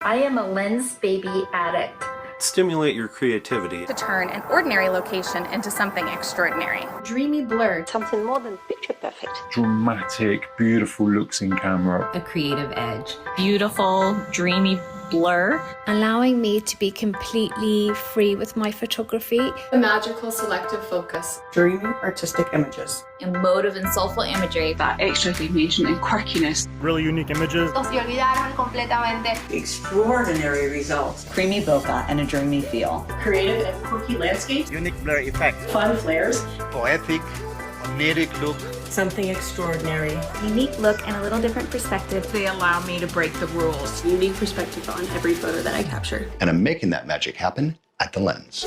I am a Lensbaby addict. Stimulate your creativity. To turn an ordinary location into something extraordinary. Dreamy blur. Something more than picture perfect. Dramatic, beautiful looks in camera. A creative edge. Beautiful, dreamy blur. Allowing me to be completely free with my photography. A magical selective focus. Dreamy artistic images. Emotive and soulful imagery. That extra dimension and quirkiness. Really unique images. Se olvidaron completamente. Extraordinary results. Creamy bokeh and a dreamy feel. Creative and quirky landscapes. Unique blur effect. Fun flares. Poetic, oniric look. Something extraordinary. Unique look and a little different perspective. They allow me to break the rules. Unique perspective on every photo that I capture. And I'm making that magic happen at the Lens.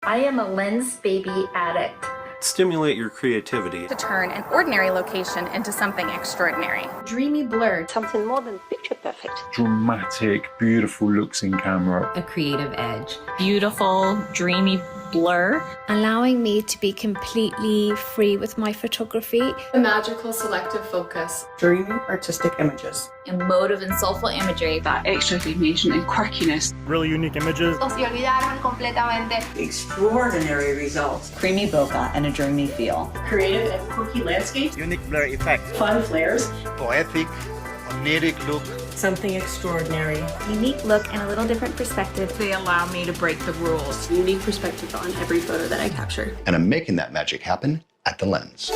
I am a Lensbaby addict. Stimulate your creativity. To turn an ordinary location into something extraordinary. Dreamy blurred. Something more than picture perfect. Dramatic, beautiful looks in camera. A creative edge. Beautiful, dreamy blur. allowing me to be completely free with my photography. A magical selective focus. Dreamy artistic images. Emotive and soulful imagery. That extra dimension and quirkiness. Really unique images. Se olvidaron completamente. Extraordinary results. Creamy bokeh and a dreamy feel. Creative and quirky landscapes. Unique blur effect. Fun flares. Poetic, oniric look. Something extraordinary. Unique look and a little different perspective. They allow me to break the rules. Unique perspective on every photo that I capture. And I'm making that magic happen at the Lens.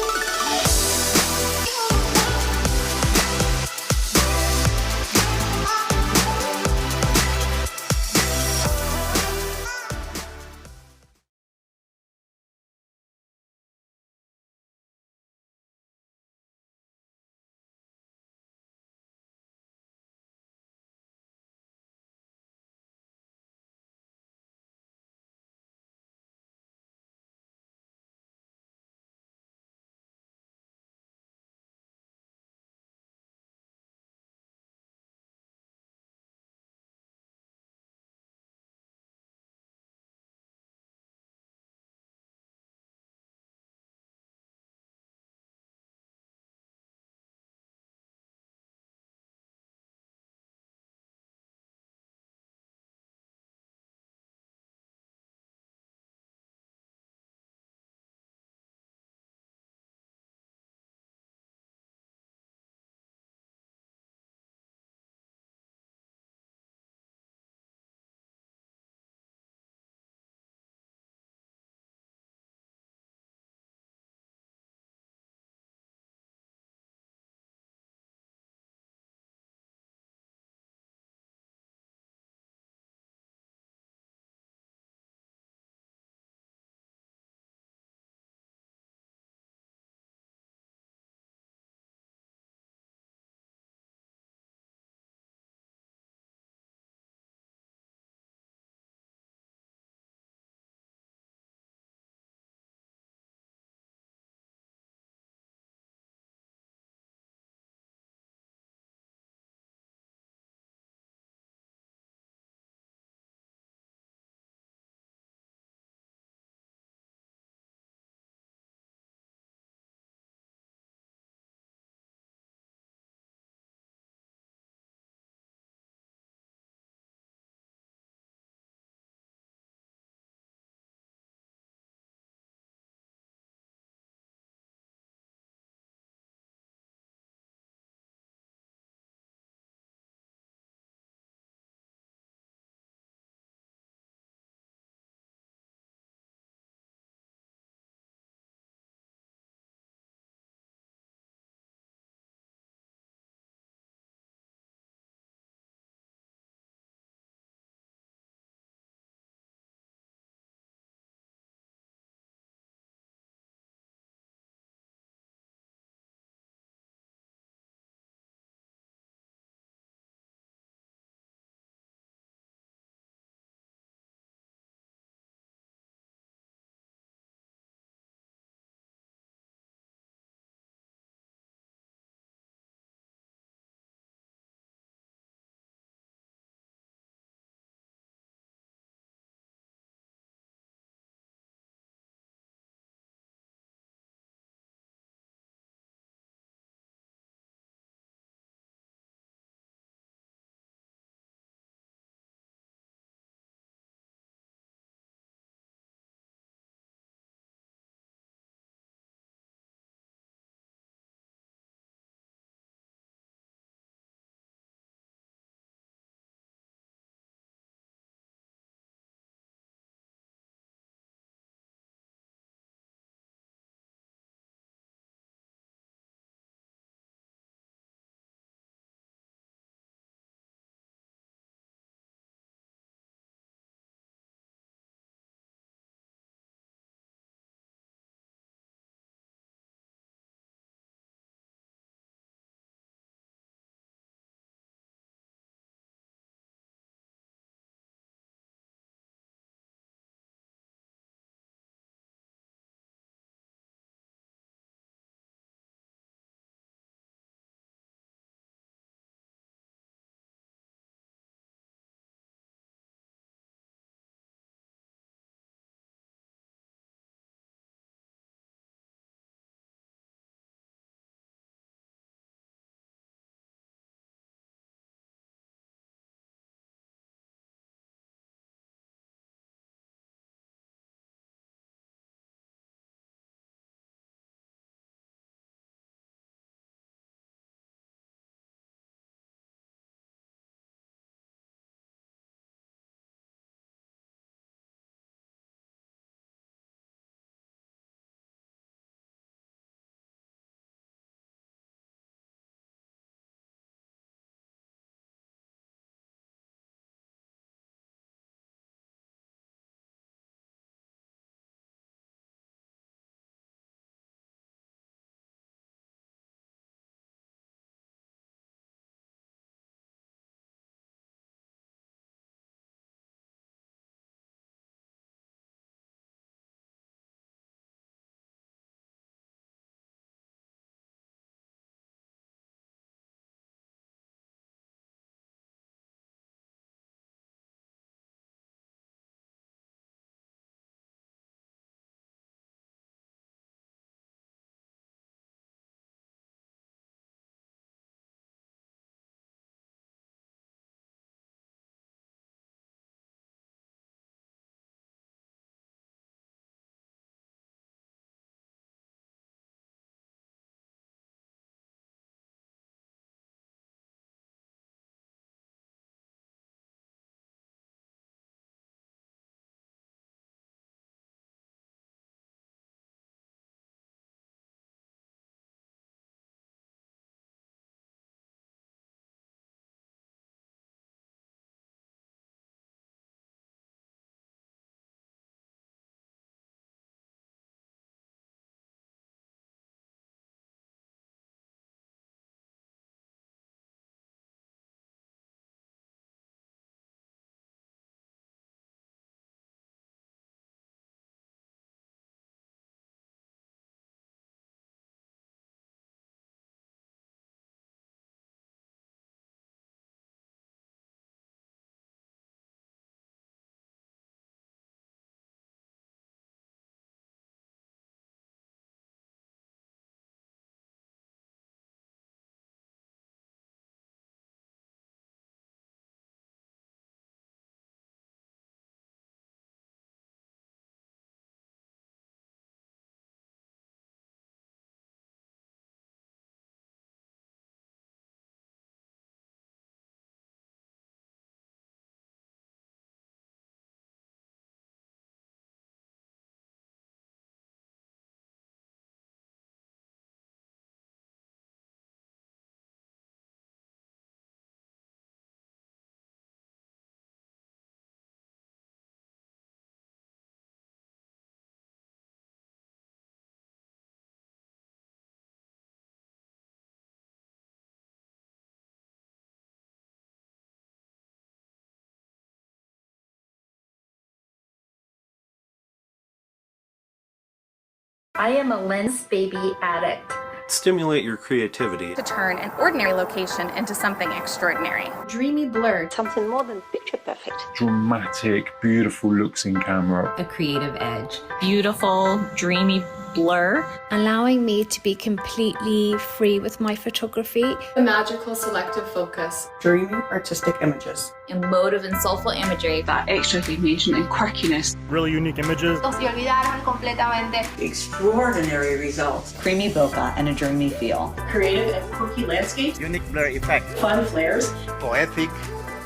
I am a Lensbaby addict. Stimulate your creativity. To turn an ordinary location into something extraordinary. Dreamy blur. Something more than picture perfect. Dramatic, beautiful looks in camera. A creative edge. Beautiful, dreamy blur. allowing me to be completely free with my photography. A magical selective focus. Dreamy artistic images. Emotive and soulful imagery. That extra definition and quirkiness. Really unique images. Se olvidaron completamente. Extraordinary results. Creamy bokeh and a dreamy feel. Creative and quirky landscapes. Unique blur effect. Fun flares. Poetic,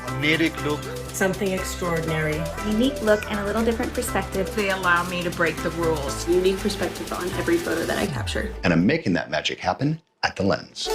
oniric look. Something extraordinary. Unique look and a little different perspective. They allow me to break the rules. Unique perspective on every photo that I capture. And I'm making that magic happen at the Lens.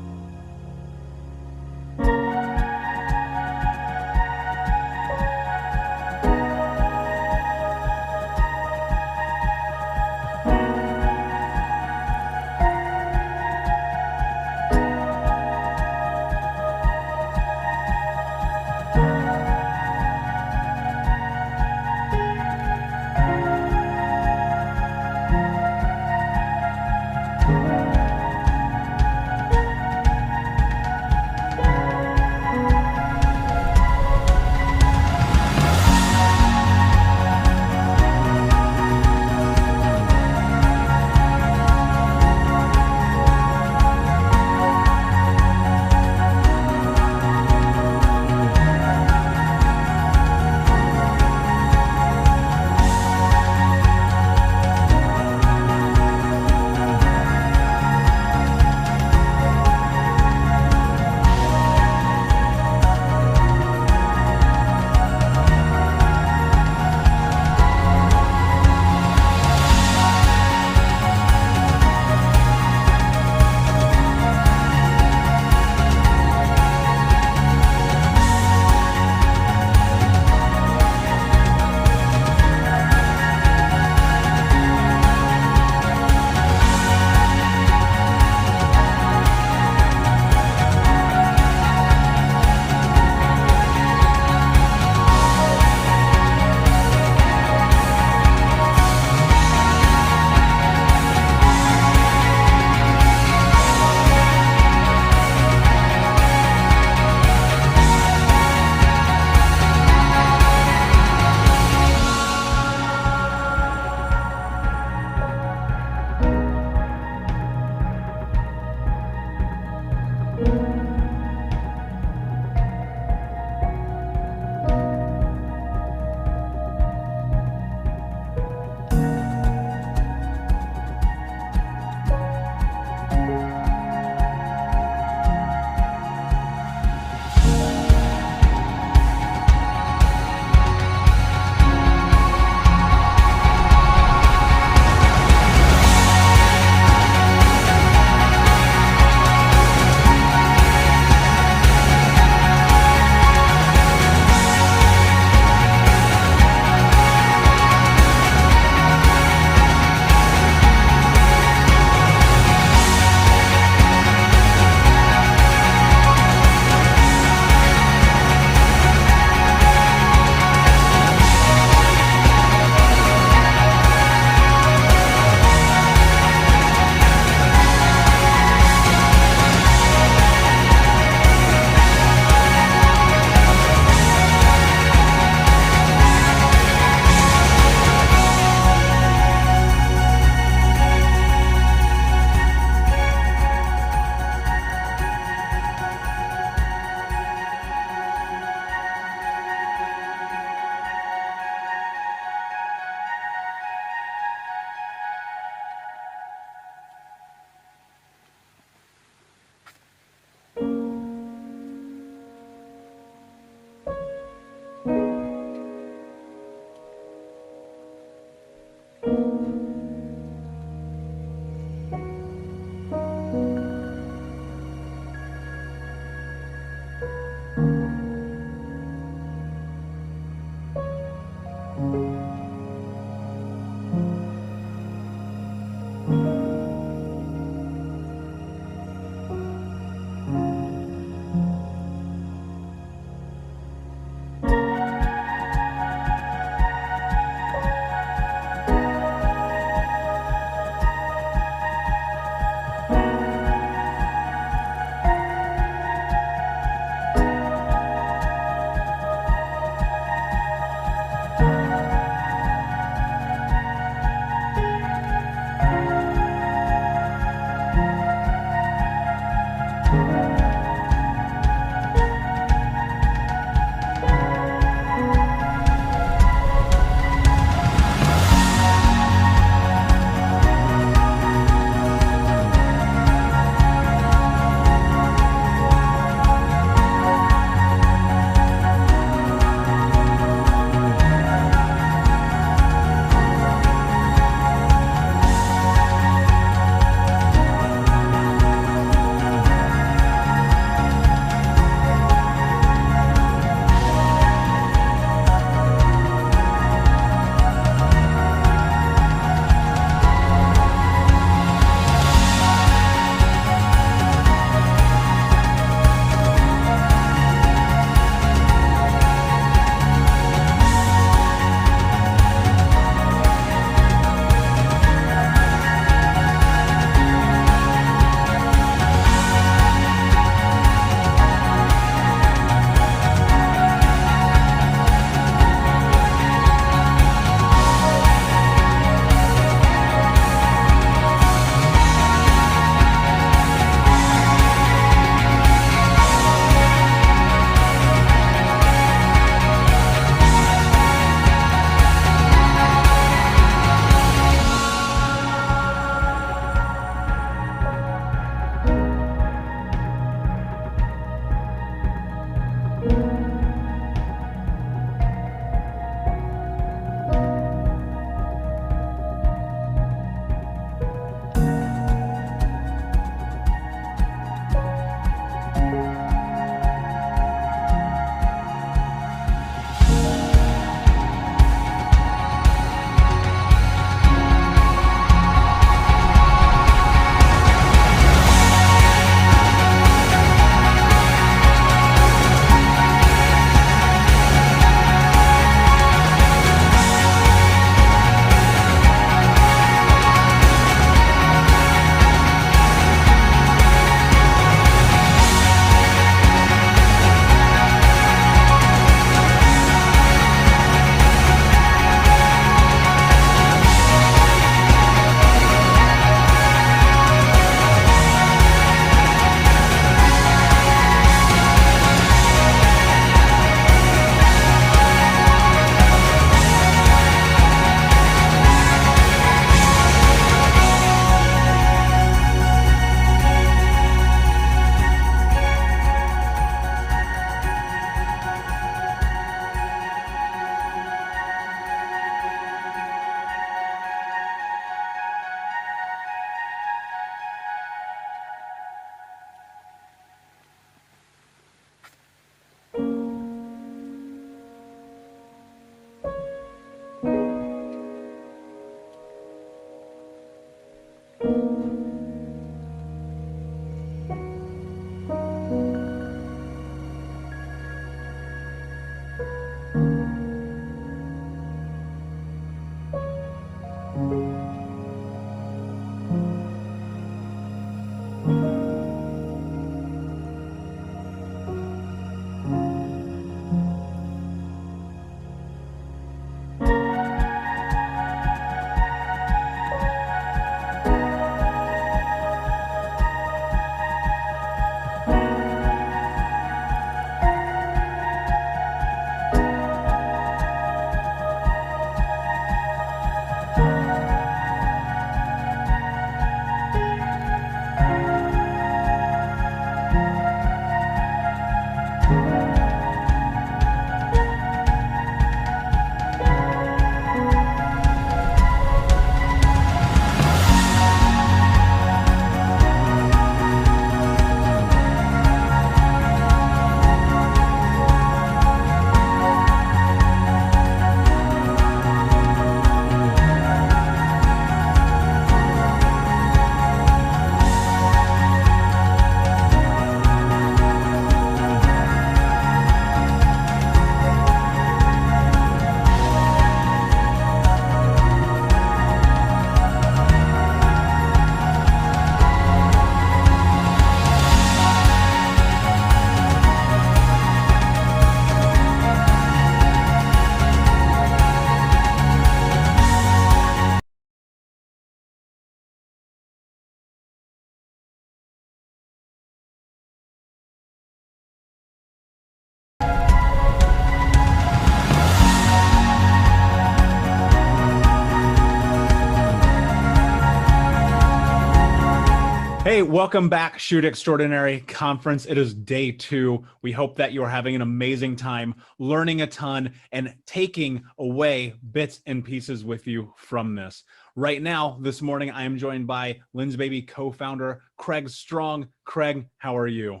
Hey, welcome back, Shoot Extraordinary Conference. It is day 2. We hope that you're having an amazing time, learning a ton, and taking away bits and pieces with you from this. Right now, this morning, I am joined by Lensbaby co-founder Craig Strong. Craig, how are you?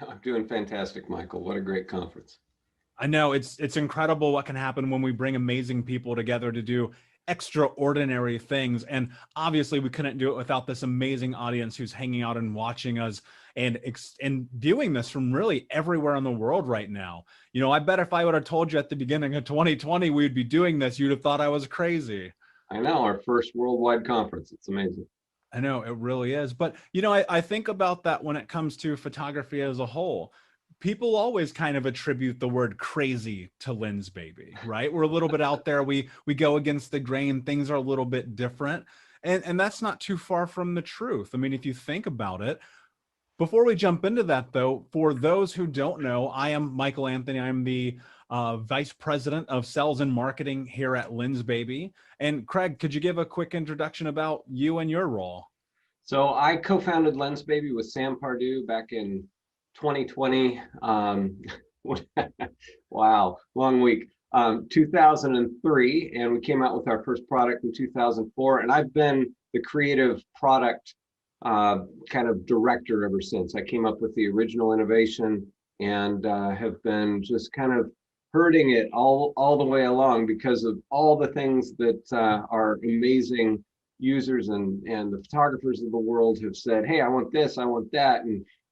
I'm doing fantastic, Michael. What a great conference. I know it's incredible what can happen when we bring amazing people together to do extraordinary things. And obviously we couldn't do it without this amazing audience who's hanging out and watching us and viewing this from really everywhere in the world right now. You know, I bet if I would have told you at the beginning of 2020 we'd be doing this, you'd have thought I was crazy. I know, our first worldwide conference. It's amazing. I know, it really is. But, you know, I think about that when it comes to photography as a whole. People always kind of attribute the word crazy to Lensbaby, right? We're a little bit out there. We go against the grain. Things are a little bit different. And that's not too far from the truth. I mean, if you think about it, before we jump into that, though, for those who don't know, I am Michael Anthony. I'm the Vice President of Sales and Marketing here at Lensbaby. And Craig, could you give a quick introduction about you and your role? So I co-founded Lensbaby with Sam Pardue back in 2020. Wow, long week. 2003, and we came out with our first product in 2004. And I've been the creative product kind of director ever since. I came up with the original innovation and have been just kind of herding it all the way along because of all the things that our amazing users and the photographers of the world have said, hey, I want this, I want that,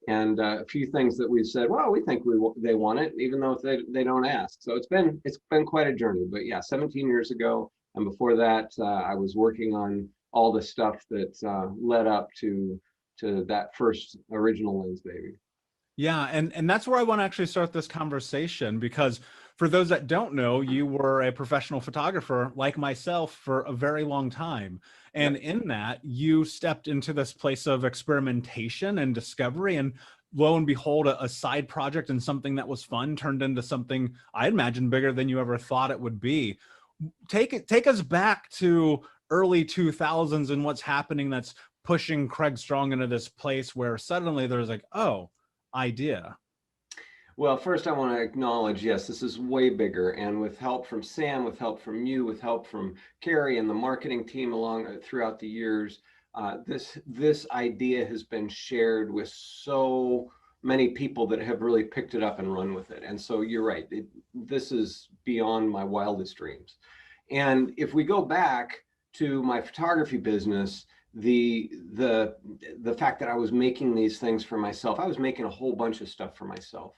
and a few things that we've said, well, we think they want it, even though they don't ask. So it's been quite a journey. But yeah, 17 years ago, and before that, I was working on all the stuff that led up to that first original Lensbaby. Yeah, and that's where I want to actually start this conversation, because for those that don't know, you were a professional photographer like myself for a very long time. And in that, you stepped into this place of experimentation and discovery, and lo and behold, a side project and something that was fun turned into something I imagine bigger than you ever thought it would be. Take us back to early 2000s and what's happening that's pushing Craig Strong into this place where suddenly there's like, oh, idea. Well, first I want to acknowledge, yes, this is way bigger, and with help from Sam, with help from you, with help from Carrie and the marketing team throughout the years, this idea has been shared with so many people that have really picked it up and run with it. And so you're right, this is beyond my wildest dreams. And if we go back to my photography business, the fact that I was making these things for myself, I was making a whole bunch of stuff for myself.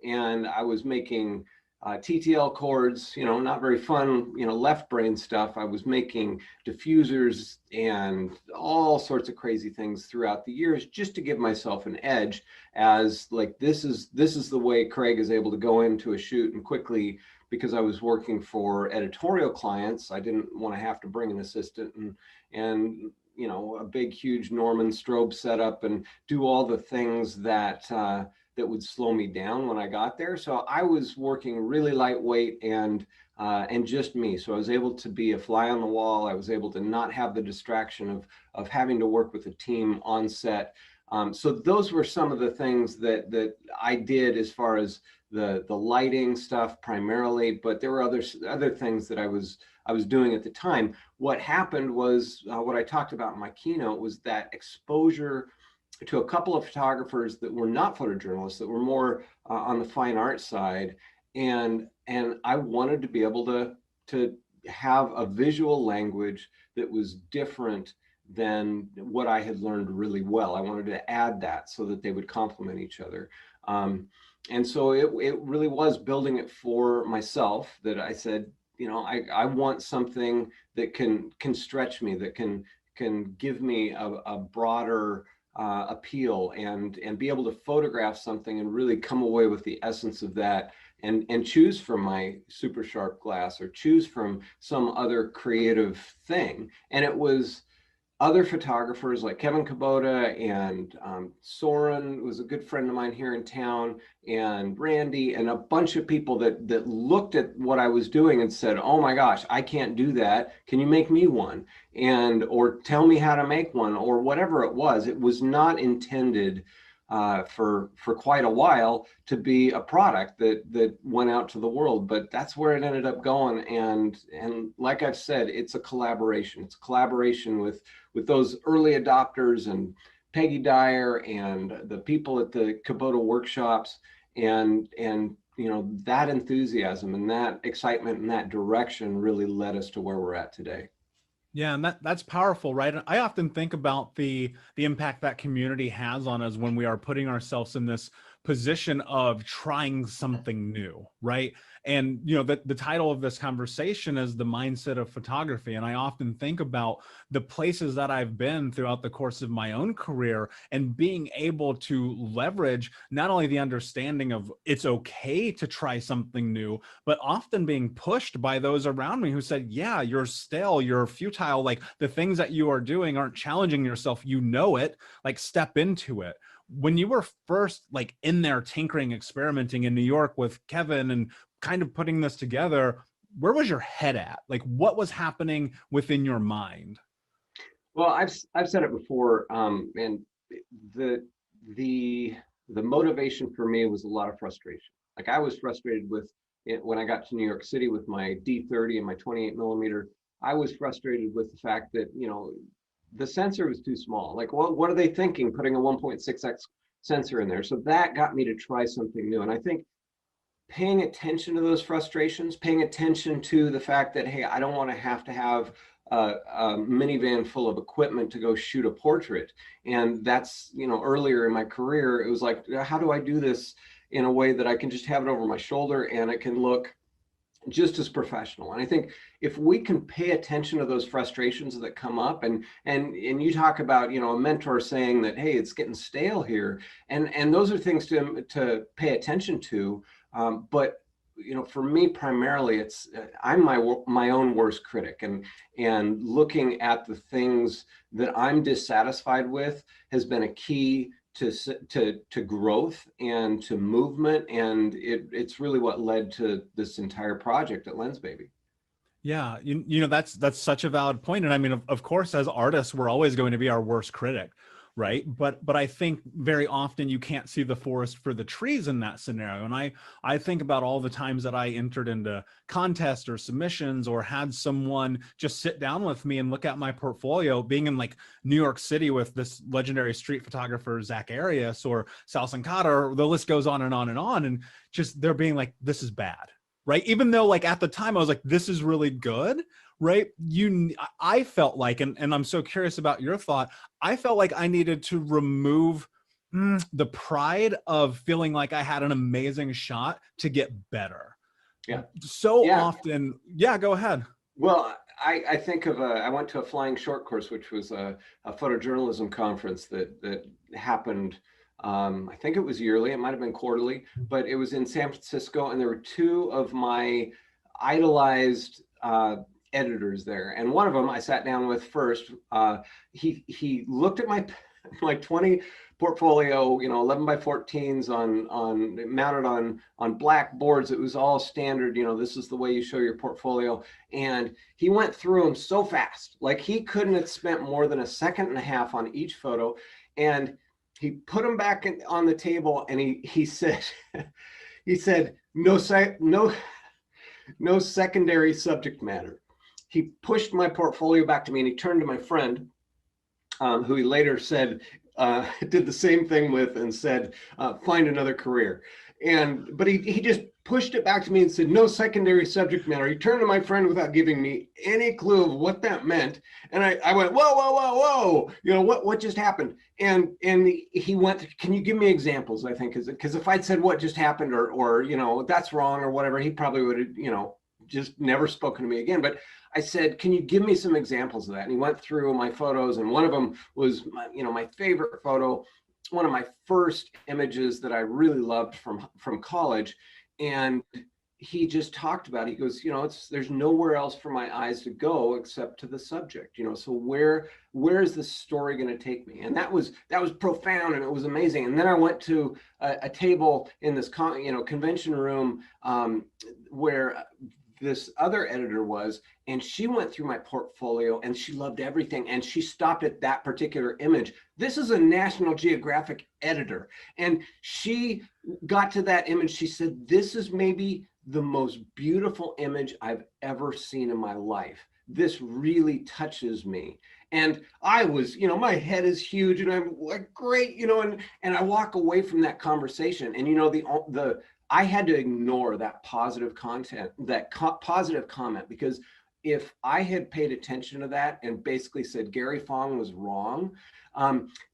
And I was making TTL cords, you know, not very fun, you know, left brain stuff. I was making diffusers and all sorts of crazy things throughout the years just to give myself an edge as like, this is the way Craig is able to go into a shoot and quickly, because I was working for editorial clients. I didn't want to have to bring an assistant and you know, a big, huge Norman strobe setup and do all the things that would slow me down when I got there. So I was working really lightweight and just me. So I was able to be a fly on the wall. I was able to not have the distraction of having to work with a team on set. So those were some of the things that I did as far as the lighting stuff primarily, but there were other things that I was doing at the time. What happened was what I talked about in my keynote was that exposure to a couple of photographers that were not photojournalists, that were more on the fine art side, and I wanted to be able to have a visual language that was different than what I had learned really well. I wanted to add that so that they would complement each other. And so it really was building it for myself that I said, you know, I want something that can stretch me, that can give me a broader appeal and be able to photograph something and really come away with the essence of that and choose from my super sharp glass or choose from some other creative thing. And it was other photographers like Kevin Kubota and Soren was a good friend of mine here in town, and Randy, and a bunch of people that looked at what I was doing and said, oh my gosh, I can't do that. Can you make me one? And, or tell me how to make one, or whatever it was. It was not intended for quite a while to be a product that went out to the world, but that's where it ended up going. And like I've said, it's a collaboration. It's a collaboration with those early adopters and Peggy Dyer and the people at the Kubota workshops, and you know, that enthusiasm and that excitement and that direction really led us to where we're at today. Yeah, and that's powerful, right? And I often think about the impact that community has on us when we are putting ourselves in this position of trying something new, right? And you know, the title of this conversation is the mindset of photography. And I often think about the places that I've been throughout the course of my own career, and being able to leverage not only the understanding of it's okay to try something new, but often being pushed by those around me who said, yeah, you're stale, you're futile, like the things that you are doing aren't challenging yourself, you know it, like step into it. When you were first like in there tinkering, experimenting in New York with Kevin and kind of putting this together, where was your head at? Like what was happening within your mind? Well, I've said it before, and the motivation for me was a lot of frustration. Like I was frustrated with it when I got to New York City with my D30 and my 28 millimeter. I was frustrated with the fact that, you know, the sensor was too small. Like, what are they thinking putting a 1.6x sensor in there? So that got me to try something new. And I think paying attention to those frustrations, paying attention to the fact that, hey, I don't want to have a minivan full of equipment to go shoot a portrait. And that's, you know, earlier in my career, it was like, how do I do this in a way that I can just have it over my shoulder and it can look just as professional? And I think if we can pay attention to those frustrations that come up, and you talk about, you know, a mentor saying that, hey, it's getting stale here, and those are things to pay attention to. But you know, for me primarily, it's I'm my own worst critic, and looking at the things that I'm dissatisfied with has been a key to growth and to movement, and it's really what led to this entire project at Lensbaby. Yeah, you know, that's such a valid point. And I mean, of course, as artists, we're always going to be our worst critic, right? But I think very often you can't see the forest for the trees in that scenario. And I think about all the times that I entered into contests or submissions, or had someone just sit down with me and look at my portfolio, being in like New York City with this legendary street photographer, Zach Arias, or Sal Sankata, the list goes on and on and on. And just they're being like, this is bad. Right. Even though like at the time I was like, this is really good. Right. I felt like, and I'm so curious about your thought. I felt like I needed to remove the pride of feeling like I had an amazing shot to get better. Yeah. So often. Yeah, go ahead. Well, I think of I went to a flying short course, which was a photojournalism conference that happened. I think it was yearly, it might have been quarterly, but it was in San Francisco, and there were two of my idolized editors there. And one of them I sat down with first. He looked at my 20 portfolio, you know, 11 by 14s mounted on black boards. It was all standard, you know, this is the way you show your portfolio. And he went through them so fast, like he couldn't have spent more than a second and a half on each photo. And he put them back on the table, and he said, no secondary subject matter. He pushed my portfolio back to me, and he turned to my friend, who he later said did the same thing with, and said, find another career. But he just pushed it back to me and said, no secondary subject matter. He turned to my friend without giving me any clue of what that meant. And I went, whoa, you know, what just happened? And he went, can you give me examples? I think, because if I'd said what just happened, or, you know, that's wrong or whatever, he probably would have, you know, just never spoken to me again. But I said, can you give me some examples of that? And he went through my photos, and one of them was my favorite photo, one of my first images that I really loved from college. And he just talked about, he goes, you know, there's nowhere else for my eyes to go except to the subject, you know, so where is this story going to take me? And that was profound, and it was amazing. And then I went to a table in this convention room where this other editor was, and she went through my portfolio and she loved everything, and she stopped at that particular image. This is a National Geographic editor, and she got to that image. She said, this is maybe the most beautiful image I've ever seen in my life. This really touches me. And I was, you know, my head is huge, and I'm like, great, you know, and I walk away from that conversation, and, you know, I had to ignore that positive content, that positive comment, because if I had paid attention to that and basically said Gary Fong was wrong,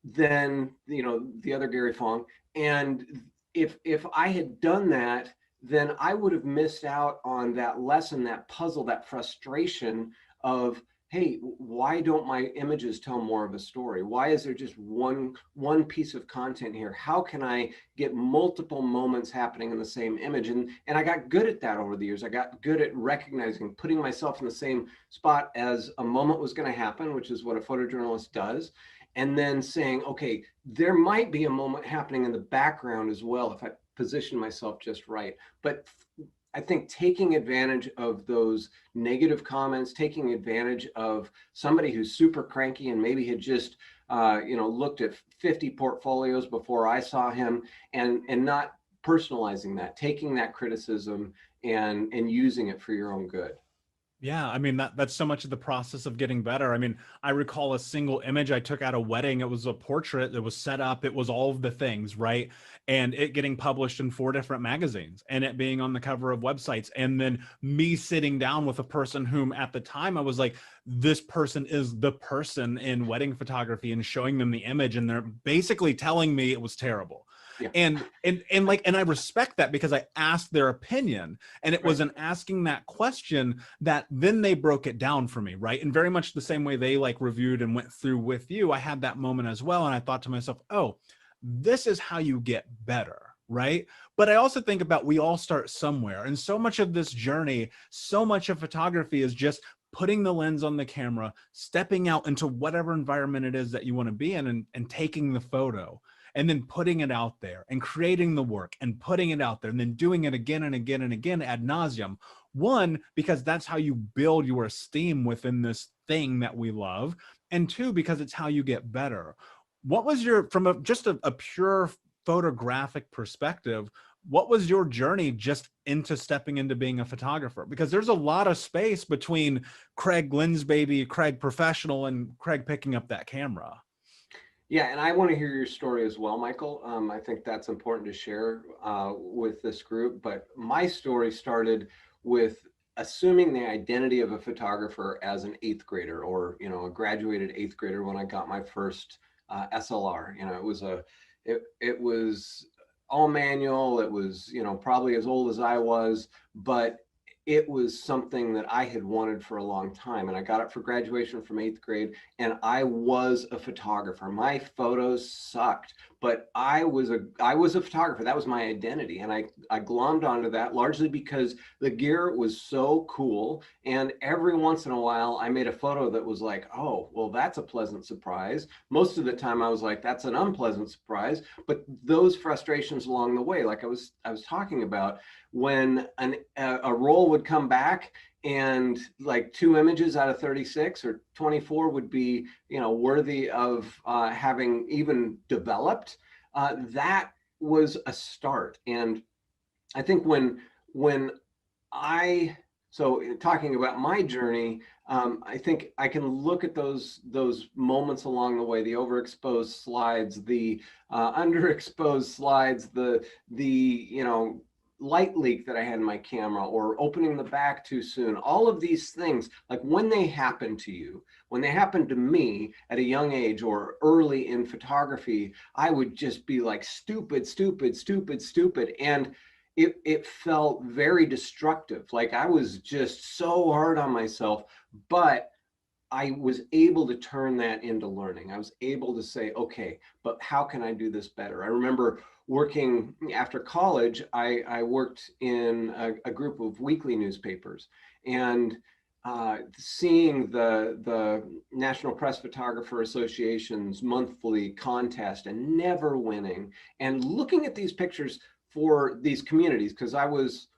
then, you know, the other Gary Fong, and if I had done that, then I would have missed out on that lesson, that puzzle, that frustration of, hey, why don't my images tell more of a story? Why is there just one piece of content here? How can I get multiple moments happening in the same image? And I got good at that over the years. I got good at recognizing, putting myself in the same spot as a moment was going to happen, which is what a photojournalist does. And then saying, okay, there might be a moment happening in the background as well if I position myself just right. But I think taking advantage of those negative comments, taking advantage of somebody who's super cranky and maybe had just you know, looked at 50 portfolios before I saw him, and not personalizing that, taking that criticism and using it for your own good. Yeah, I mean, that's so much of the process of getting better. I mean, I recall a single image I took at a wedding. It was a portrait that was set up. It was all of the things, right? And it getting published in 4 different magazines, and it being on the cover of websites. And then me sitting down with a person whom at the time I was like, this person is the person in wedding photography, and showing them the image, and they're basically telling me it was terrible. Yeah. And I respect that, because I asked their opinion, and it was in asking that question that then they broke it down for me, right? And very much the same way they like reviewed and went through with you, I had that moment as well. And I thought to myself, oh, this is how you get better, right? But I also think about, we all start somewhere, and so much of this journey, so much of photography is just putting the lens on the camera, stepping out into whatever environment it is that you want to be in, and taking the photo, and then putting it out there, and creating the work and putting it out there, and then doing it again and again and again ad nauseum. One, because that's how you build your esteem within this thing that we love. And 2, because it's how you get better. What was your, from just a pure photographic perspective, what was your journey just into stepping into being a photographer? Because there's a lot of space between Craig Lensbaby, Craig professional, and Craig picking up that camera. Yeah, and I want to hear your story as well, Michael. I think that's important to share with this group. But my story started with assuming the identity of a photographer as an 8th grader, or, you know, a graduated 8th grader when I got my first SLR. You know, it was all manual. It was, you know, probably as old as I was, but it was something that I had wanted for a long time. And I got it for graduation from 8th grade, and I was a photographer. My photos sucked, but I was a photographer. That was my identity. And I glommed onto that, largely because the gear was so cool. And every once in a while I made a photo that was like, oh, well, that's a pleasant surprise. Most of the time I was like, that's an unpleasant surprise. But those frustrations along the way, like I was talking about, when a roll would come back, and like 2 images out of 36 or 24 would be, you know, worthy of having even developed, that was a start. And I think so talking about my journey, I think I can look at those moments along the way, the overexposed slides, the underexposed slides, the you know, light leak that I had in my camera, or opening the back too soon. All of these things, like when they happen to you, when they happened to me at a young age or early in photography, I would just be like, stupid, stupid, stupid, stupid. And it felt very destructive. Like I was just so hard on myself, but I was able to turn that into learning. I was able to say, okay, but how can I do this better? I remember working after college, I worked in a group of weekly newspapers, and seeing the National Press Photographer Association's monthly contest and never winning, and looking at these pictures for these communities, because I was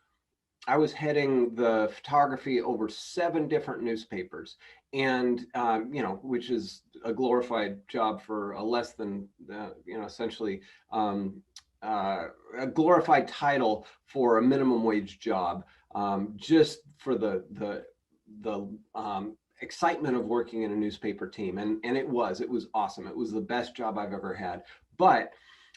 heading the photography over 7 different newspapers, and you know, which is a glorified job for a less than you know, essentially a glorified title for a minimum wage job, just for the excitement of working in a newspaper team. And it was awesome. It was the best job I've ever had. But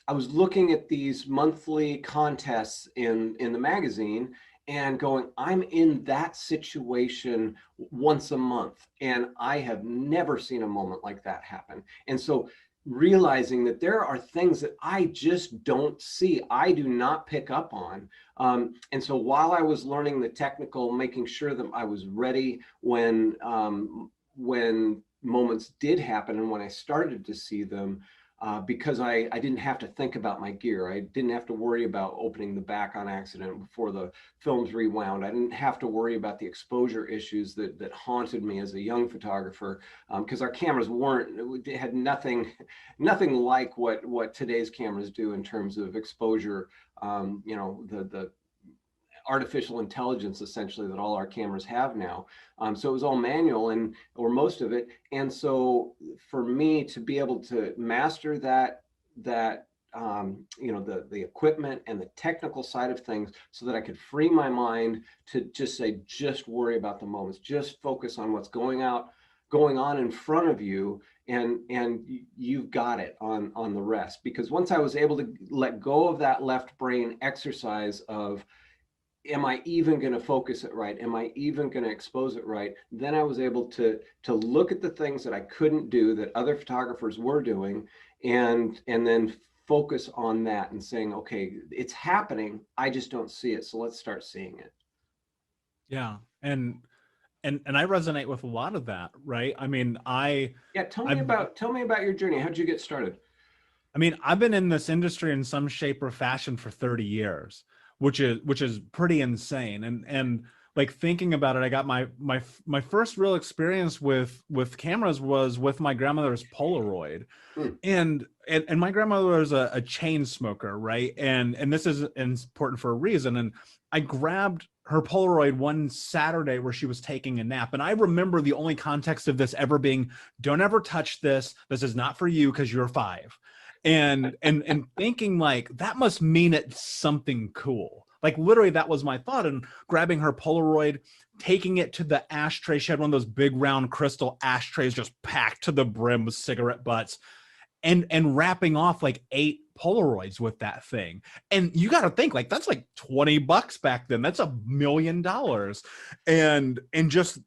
I was looking at these monthly contests in the magazine and going, I'm in that situation once a month, and I have never seen a moment like that happen. And so realizing that there are things that I just don't see, I do not pick up on. And so while I was learning the technical, making sure that I was ready when moments did happen and when I started to see them, because I didn't have to think about my gear. I didn't have to worry about opening the back on accident before the film's rewound. I didn't have to worry about the exposure issues that haunted me as a young photographer, because our cameras had nothing like what today's cameras do in terms of exposure. You know, the artificial intelligence essentially that all our cameras have now. So it was all manual, or most of it. And so for me to be able to master that you know, the equipment and the technical side of things, so that I could free my mind to just worry about the moments, just focus on what's going on in front of you, and you've got it on the rest. Because once I was able to let go of that left brain exercise of, am I even going to focus it right? Am I even going to expose it right? Then I was able to look at the things that I couldn't do that other photographers were doing, and then focus on that and saying, okay, it's happening, I just don't see it, so let's start seeing it. Yeah. And I resonate with a lot of that, right? I mean, tell me about your journey. How'd you get started? I mean, I've been in this industry in some shape or fashion for 30 years, which is pretty insane. And like thinking about it, I got my first real experience with cameras was with my grandmother's Polaroid. And my grandmother was a chain smoker, right? And this is important for a reason. And I grabbed her Polaroid one Saturday where she was taking a nap. And I remember the only context of this ever being, don't ever touch this. This is not for you because you're 5. And thinking like, that must mean it's something cool. Like literally that was my thought. And grabbing her Polaroid, taking it to the ashtray. She had one of those big round crystal ashtrays just packed to the brim with cigarette butts, and wrapping off like 8 Polaroids with that thing. And you got to think like, that's like $20 back then. That's $1 million. And just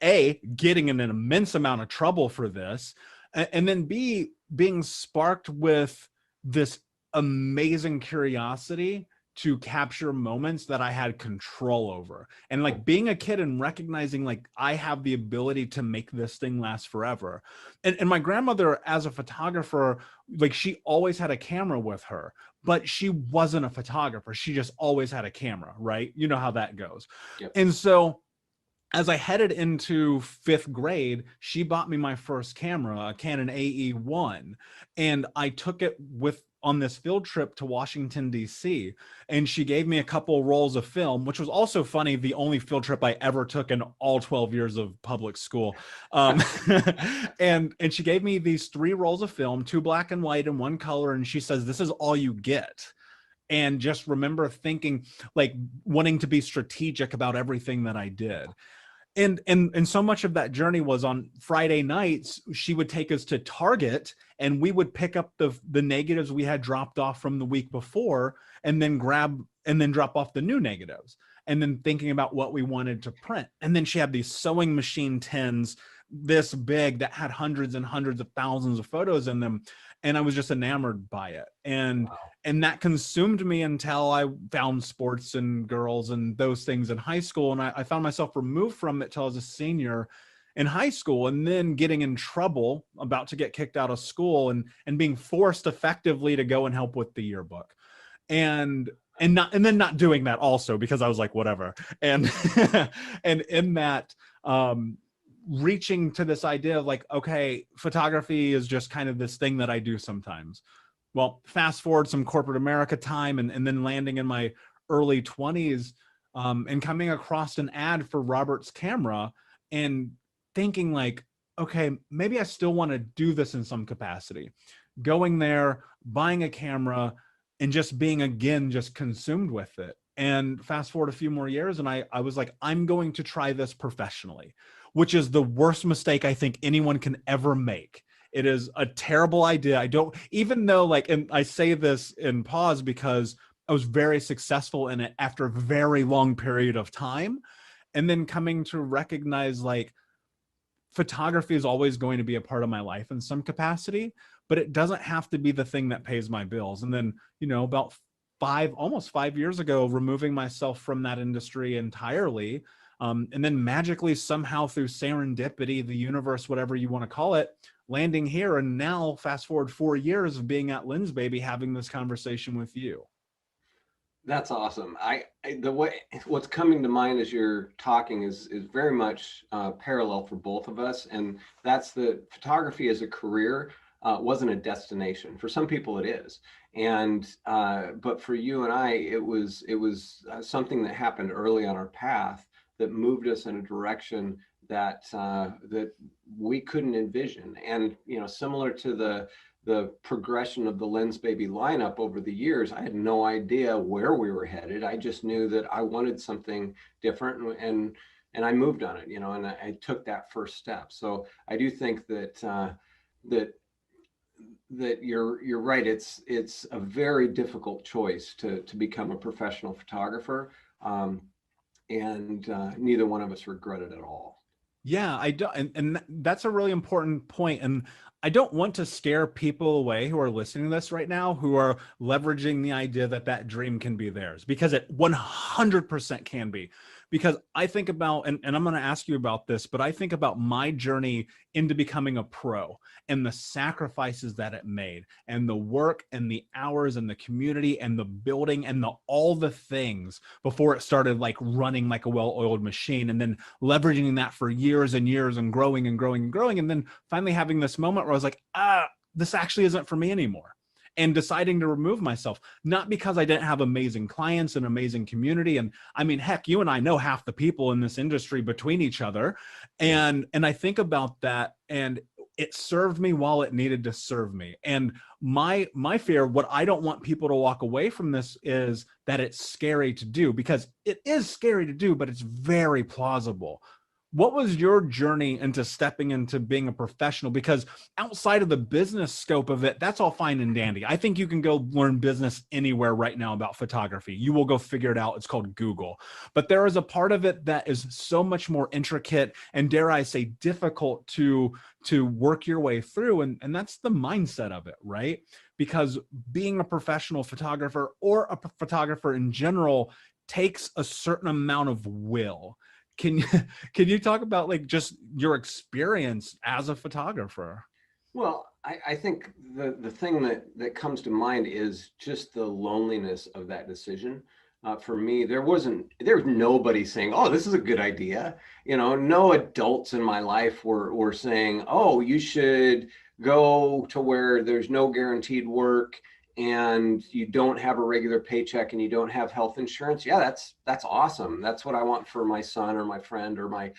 A, getting in an immense amount of trouble for this. And then B, being sparked with this amazing curiosity to capture moments that I had control over. And like being a kid and recognizing like I have the ability to make this thing last forever. And my grandmother as a photographer, like she always had a camera with her, but she wasn't a photographer. She just always had a camera, right? You know how that goes. Yep. And so as I headed into 5th grade, she bought me my first camera, a Canon AE1, and I took it on this field trip to Washington, D.C. And she gave me a couple rolls of film, which was also funny, the only field trip I ever took in all 12 years of public school. And she gave me these 3 rolls of film, 2 black and white and 1 color. And she says, this is all you get. And just remember thinking, like wanting to be strategic about everything that I did. And so much of that journey was on Friday nights. She would take us to Target and we would pick up the negatives we had dropped off from the week before, and then drop off the new negatives, and then thinking about what we wanted to print. And then she had these sewing machine tins this big that had hundreds and hundreds of thousands of photos in them. And I was just enamored by it. And that consumed me until I found sports and girls and those things in high school. And I found myself removed from it till I was a senior. in high school, and then getting in trouble, about to get kicked out of school, and being forced effectively to go and help with the yearbook. And then not doing that also, because I was like, whatever. And and in that, reaching to this idea of like, okay, photography is just kind of this thing that I do sometimes. Well, fast forward some corporate America time, and then landing in my early 20s, and coming across an ad for Robert's camera and thinking like, okay, maybe I still want to do this in some capacity. Going there, buying a camera, and just being, again, just consumed with it. And fast forward a few more years, and I was like, I'm going to try this professionally, which is the worst mistake I think anyone can ever make. It is a terrible idea. I don't, even though like, and I say this in pause because I was very successful in it after a very long period of time. And then coming to recognize like, photography is always going to be a part of my life in some capacity, but it doesn't have to be the thing that pays my bills. And then, about almost 5 years ago, removing myself from that industry entirely, and then magically somehow through serendipity, the universe, whatever you want to call it, landing here. And now fast forward 4 years of being at Lensbaby, having this conversation with you. That's awesome. What's coming to mind as you're talking is very much parallel for both of us, and that's that photography as a career wasn't a destination. For some people, it is, and but for you and I, it was something that happened early on our path that moved us in a direction that that we couldn't envision, and similar to the progression of the Lensbaby lineup over the years, I had no idea where we were headed. I just knew that I wanted something different, and I moved on it, and I took that first step. So I do think that that you're right. It's a very difficult choice to become a professional photographer, and neither one of us regret it at all. Yeah, I don't, and that's a really important point. And I don't want to scare people away who are listening to this right now, who are leveraging the idea that that dream can be theirs, because it 100% can be. Because I think about, and I'm going to ask you about this, but I think about my journey into becoming a pro and the sacrifices that it made, and the work and the hours and the community and the building and all the things before it started like running like a well-oiled machine, and then leveraging that for years and years and growing and growing and growing. And then finally having this moment where I was like, this actually isn't for me anymore. And deciding to remove myself, not because I didn't have amazing clients and amazing community. And I mean, heck, you and I know half the people in this industry between each other. And I think about that, and it served me while it needed to serve me. And my fear, what I don't want people to walk away from this, is that it's scary to do, because it is scary to do, but it's very plausible. What was your journey into stepping into being a professional? Because outside of the business scope of it, that's all fine and dandy. I think you can go learn business anywhere right now about photography. You will go figure it out. It's called Google. But there is a part of it that is so much more intricate and, dare I say, difficult to work your way through. And that's the mindset of it, right? Because being a professional photographer, or a photographer in general, takes a certain amount of will. Can you talk about like just your experience as a photographer? Well, I think the thing that comes to mind is just the loneliness of that decision. For me, there was nobody saying, "Oh, this is a good idea." No adults in my life were saying, "Oh, you should go to where there's no guaranteed work and you don't have a regular paycheck and you don't have health insurance." Yeah, that's awesome. That's what I want for my son or my friend or my,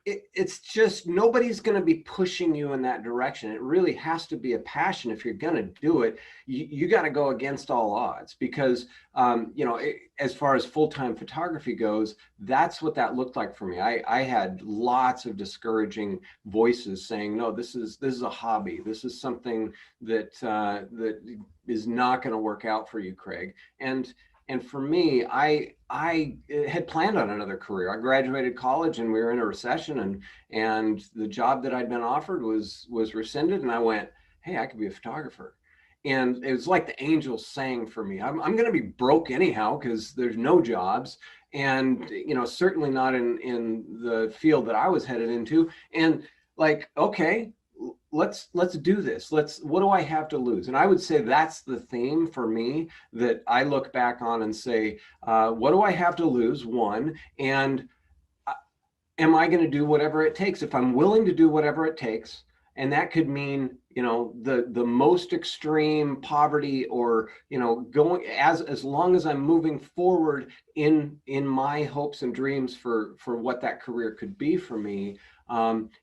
it's just, nobody's going to be pushing you in that direction. It really has to be a passion. If you're going to do it, you got to go against all odds, because, as far as full-time photography goes, that's what that looked like for me. I had lots of discouraging voices saying, no, this is a hobby. This is something that is not going to work out for you, Craig. And for me, I had planned on another career. I graduated college and we were in a recession, and the job that I'd been offered was rescinded. And I went, hey, I could be a photographer. and it was like the angels sang for me. I'm going to be broke anyhow because there's no jobs, and certainly not in the field that I was headed into. And like, okay, let's do this. What do I have to lose? And I would say that's the theme for me that I look back on and say, what do I have to lose? One, and am I going to do whatever it takes? If I'm willing to do whatever it takes, and that could mean, the most extreme poverty, or, going as long as I'm moving forward in my hopes and dreams for what that career could be for me.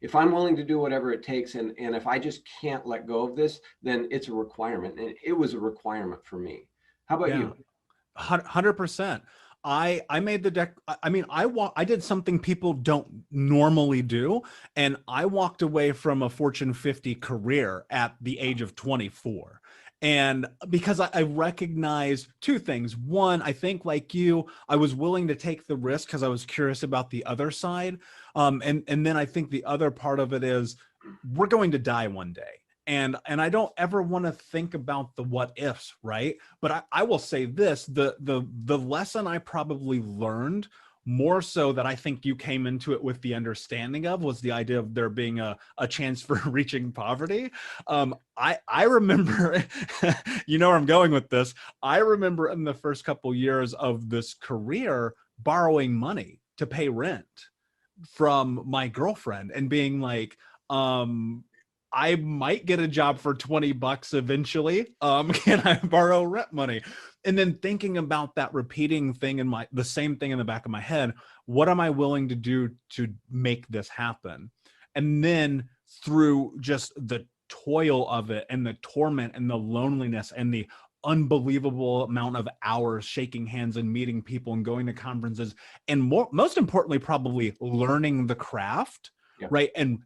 If I'm willing to do whatever it takes, and if I just can't let go of this, then it's a requirement. And it was a requirement for me. How about you? 100%. I made the deck. I mean, I did something people don't normally do. And I walked away from a Fortune 50 career at the age of 24. And because I recognized two things. One, I think like you, I was willing to take the risk because I was curious about the other side. And then I think the other part of it is we're going to die one day. And I don't ever want to think about the what ifs, right? But I will say this, the lesson I probably learned more so that I think you came into it with the understanding of was the idea of there being a chance for reaching poverty. I remember, you know where I'm going with this. I remember in the first couple years of this career borrowing money to pay rent from my girlfriend and being like, I might get a job for $20 eventually. Can I borrow rent money? And then thinking about that repeating thing in the same thing in the back of my head, what am I willing to do to make this happen? And then through just the toil of it and the torment and the loneliness and the unbelievable amount of hours shaking hands and meeting people and going to conferences, and most importantly, probably learning the craft. Yeah. Right. And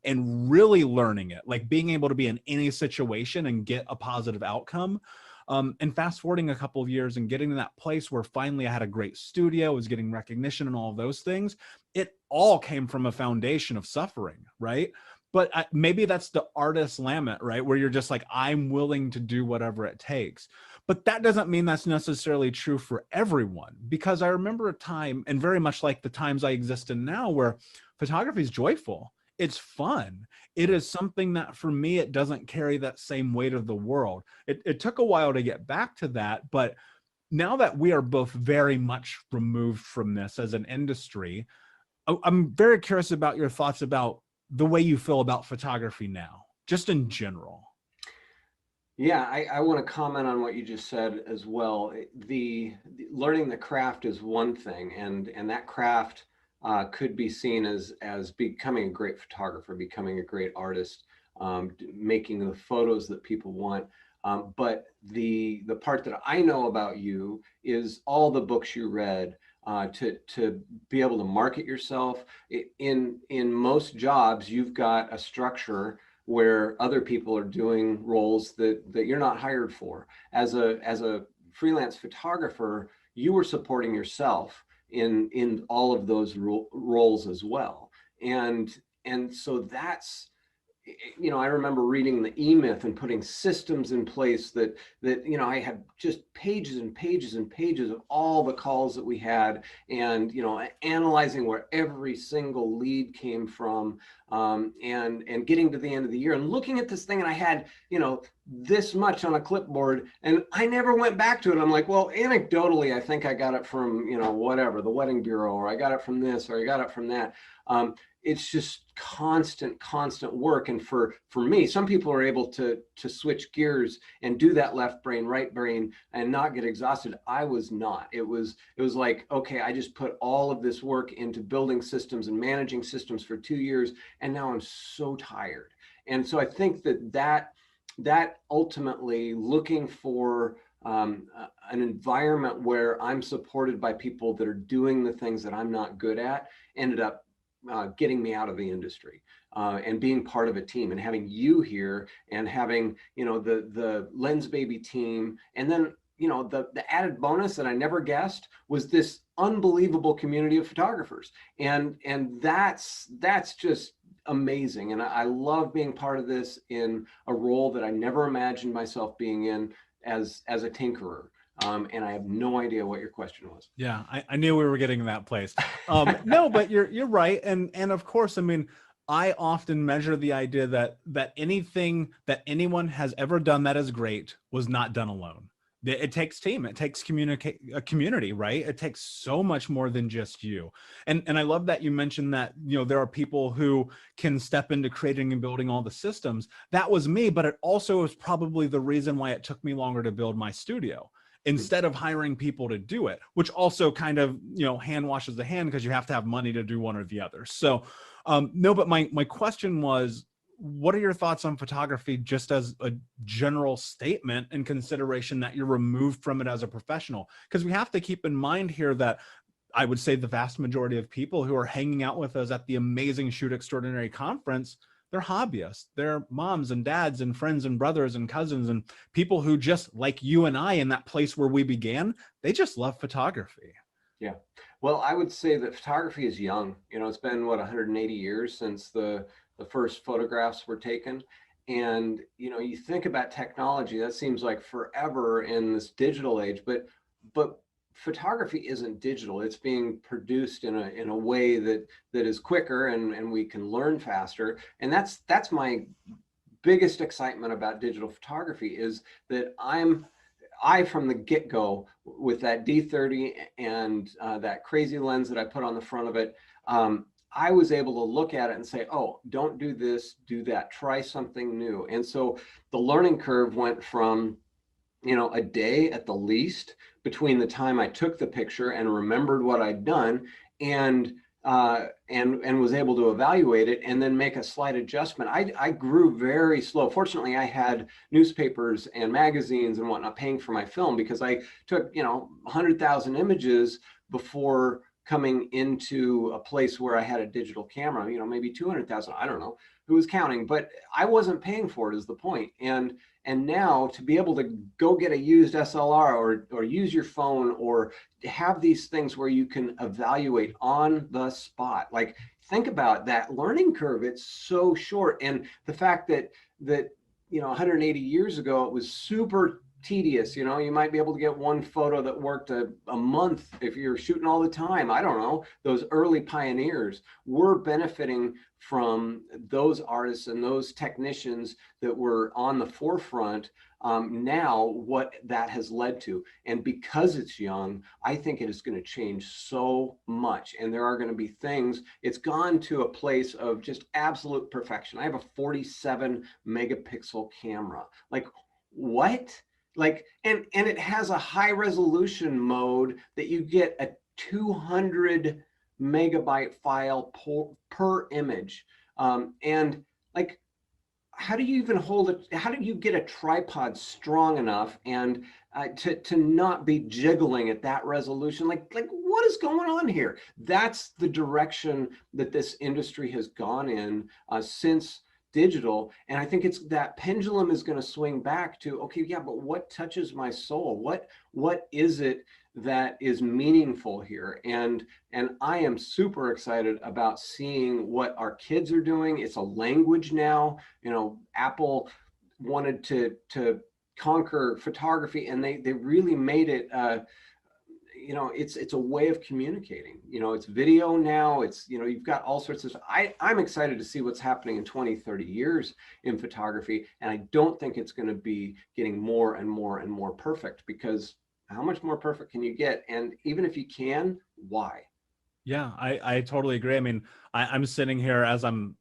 really learning it, like being able to be in any situation and get a positive outcome. And fast forwarding a couple of years and getting to that place where finally I had a great studio, was getting recognition and all of those things. It all came from a foundation of suffering. Right. But maybe that's the artist's lament, right? Where you're just like, I'm willing to do whatever it takes. But that doesn't mean that's necessarily true for everyone, because I remember a time, and very much like the times I exist in now, where photography is joyful. It's fun. It is something that for me, it doesn't carry that same weight of the world. It took a while to get back to that, but now that we are both very much removed from this as an industry, I'm very curious about your thoughts about the way you feel about photography now, just in general. Yeah, I want to comment on what you just said as well. The learning the craft is one thing, and that craft could be seen as becoming a great photographer, becoming a great artist, making the photos that people want. But the part that I know about you is all the books you read, to be able to market yourself. In most jobs, you've got a structure where other people are doing roles that you're not hired for. As a freelance photographer, you were supporting yourself in all of those roles as well. And so that's, I remember reading the E-Myth and putting systems in place that I had just pages and pages and pages of all the calls that we had, and analyzing where every single lead came from, and getting to the end of the year and looking at this thing, and I had this much on a clipboard, and I never went back to it. I'm like, well, anecdotally, I think I got it from whatever, the wedding bureau, or I got it from this, or I got it from that. It's just constant work. And for me, some people are able to switch gears and do that left brain, right brain, and not get exhausted. I was not. It was like, okay, I just put all of this work into building systems and managing systems for 2 years, and now I'm so tired. And so I think that ultimately, looking for an environment where I'm supported by people that are doing the things that I'm not good at, ended up getting me out of the industry, and being part of a team, and having you here, and having the Lensbaby team, and then the added bonus that I never guessed was this unbelievable community of photographers, and that's just amazing. And I love being part of this in a role that I never imagined myself being in as a tinkerer. And I have no idea what your question was. Yeah, I knew we were getting in that place. No, but you're right. And of course, I mean, I often measure the idea that anything that anyone has ever done that is great was not done alone. It takes team, it takes a community, right? It takes so much more than just you. And I love that you mentioned that, you know, there are people who can step into creating and building all the systems. That was me, but it also was probably the reason why it took me longer to build my studio, instead of hiring people to do it, which also kind of, you know, hand washes the hand because you have to have money to do one or the other. So no, but my question was, what are your thoughts on photography just as a general statement in consideration that you're removed from it as a professional? Because we have to keep in mind here that I would say the vast majority of people who are hanging out with us at the amazing Shoot Extraordinary conference, they're hobbyists. They're moms and dads and friends and brothers and cousins and people who just like you and I in that place where we began, they just love photography. Yeah. Well, I would say that photography is young. You know, it's been, what, 180 years since the first photographs were taken. And, you know, you think about technology, that seems like forever in this digital age, but photography isn't digital. It's being produced in a way that is quicker and we can learn faster. And that's my biggest excitement about digital photography, is that I from the get-go, with that D30 and that crazy lens that I put on the front of it, I was able to look at it and say, oh, don't do this, do that, try something new. And so the learning curve went from, you know, a day at the least between the time I took the picture and remembered what I'd done and was able to evaluate it and then make a slight adjustment. I grew very slow. Fortunately, I had newspapers and magazines and whatnot paying for my film, because I took, you know, 100,000 images before coming into a place where I had a digital camera, you know, maybe 200,000, I don't know who was counting, but I wasn't paying for it, is the point. And now to be able to go get a used SLR or use your phone or have these things where you can evaluate on the spot, like, think about that learning curve. It's so short. And the fact that, you know, 180 years ago, it was super tedious. You know, you might be able to get one photo that worked a month if you're shooting all the time. I don't know. Those early pioneers were benefiting from those artists and those technicians that were on the forefront. Now what that has led to, and because it's young, I think it is going to change so much. And there are going to be things, it's gone to a place of just absolute perfection. I have a 47 megapixel camera. Like, what? Like, and it has a high resolution mode that you get a 200 megabyte file per image. And like, how do you even hold it? How do you get a tripod strong enough and to not be jiggling at that resolution? Like what is going on here? That's the direction that this industry has gone in since digital. And I think it's that pendulum is going to swing back to, okay, yeah, but what touches my soul? What is it that is meaningful here? And I am super excited about seeing what our kids are doing. It's a language now. You know, Apple wanted to conquer photography, and they really made it you know, it's a way of communicating. You know, it's video now. It's, you know, you've got all sorts of, I'm excited to see what's happening in 20, 30 years in photography. And I don't think it's going to be getting more and more and more perfect, because how much more perfect can you get? And even if you can, why? Yeah, I totally agree. I mean, I'm sitting here as I'm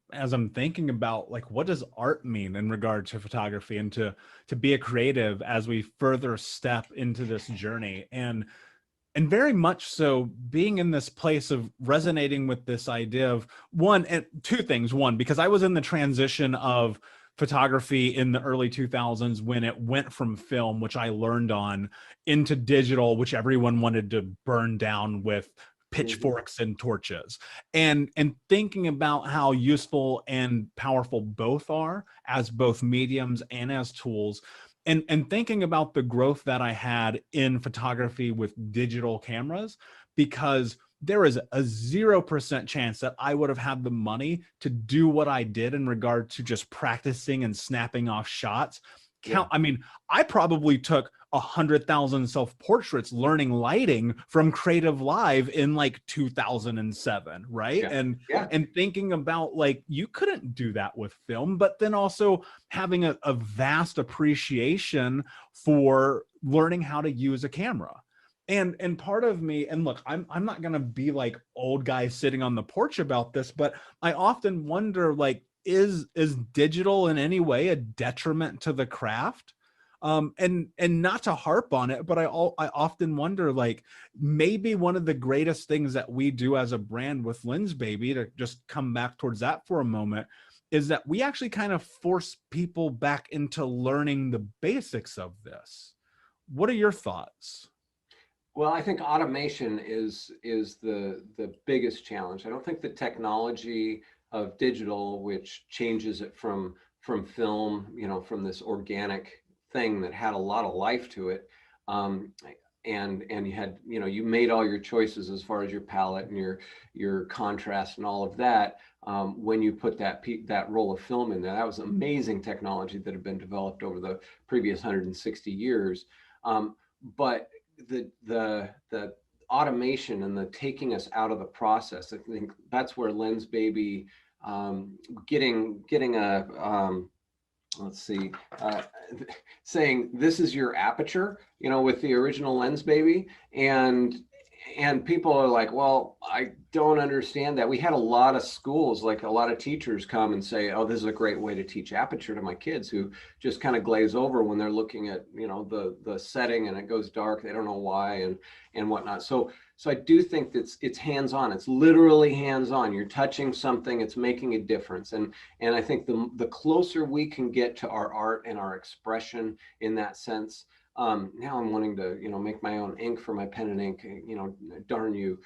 thinking about, like, what does art mean in regard to photography, and to be a creative as we further step into this journey. And very much so being in this place of resonating with this idea of two things. One, because I was in the transition of photography in the early 2000s when it went from film, which I learned on, into digital, which everyone wanted to burn down with pitchforks and torches, and thinking about how useful and powerful both are as both mediums and as tools. And thinking about the growth that I had in photography with digital cameras, because there is a 0% chance that I would have had the money to do what I did in regard to just practicing and snapping off shots. I mean, I probably took 100,000 self-portraits learning lighting from Creative Live in like 2007, right? And thinking about like, you couldn't do that with film, but then also having a vast appreciation for learning how to use a camera. And part of me, and look, I'm not gonna be like old guy sitting on the porch about this, but I often wonder, like, is digital in any way a detriment to the craft? And not to harp on it, but I often wonder, like, maybe one of the greatest things that we do as a brand with Lensbaby, to just come back towards that for a moment, is that we actually kind of force people back into learning the basics of this. What are your thoughts? Well, I think automation is the biggest challenge. I don't think the technology of digital, which changes it from film, you know, from this organic thing that had a lot of life to it, and you had, you know, you made all your choices as far as your palette and your contrast and all of that, when you put that roll of film in there. That was amazing technology that had been developed over the previous 160 years, but the automation and the taking us out of the process, I think that's where Lensbaby, getting a let's see, saying this is your aperture, you know, with the original Lensbaby, and people are like, well, I don't understand that. We had a lot of schools, like a lot of teachers come and say, oh, this is a great way to teach aperture to my kids, who just kind of glaze over when they're looking at, you know, the setting and it goes dark. They don't know why and whatnot. So I do think that it's hands-on. It's literally hands-on. You're touching something, it's making a difference. And I think the closer we can get to our art and our expression in that sense. Now I'm wanting to, you know, make my own ink for my pen and ink, you know, darn you,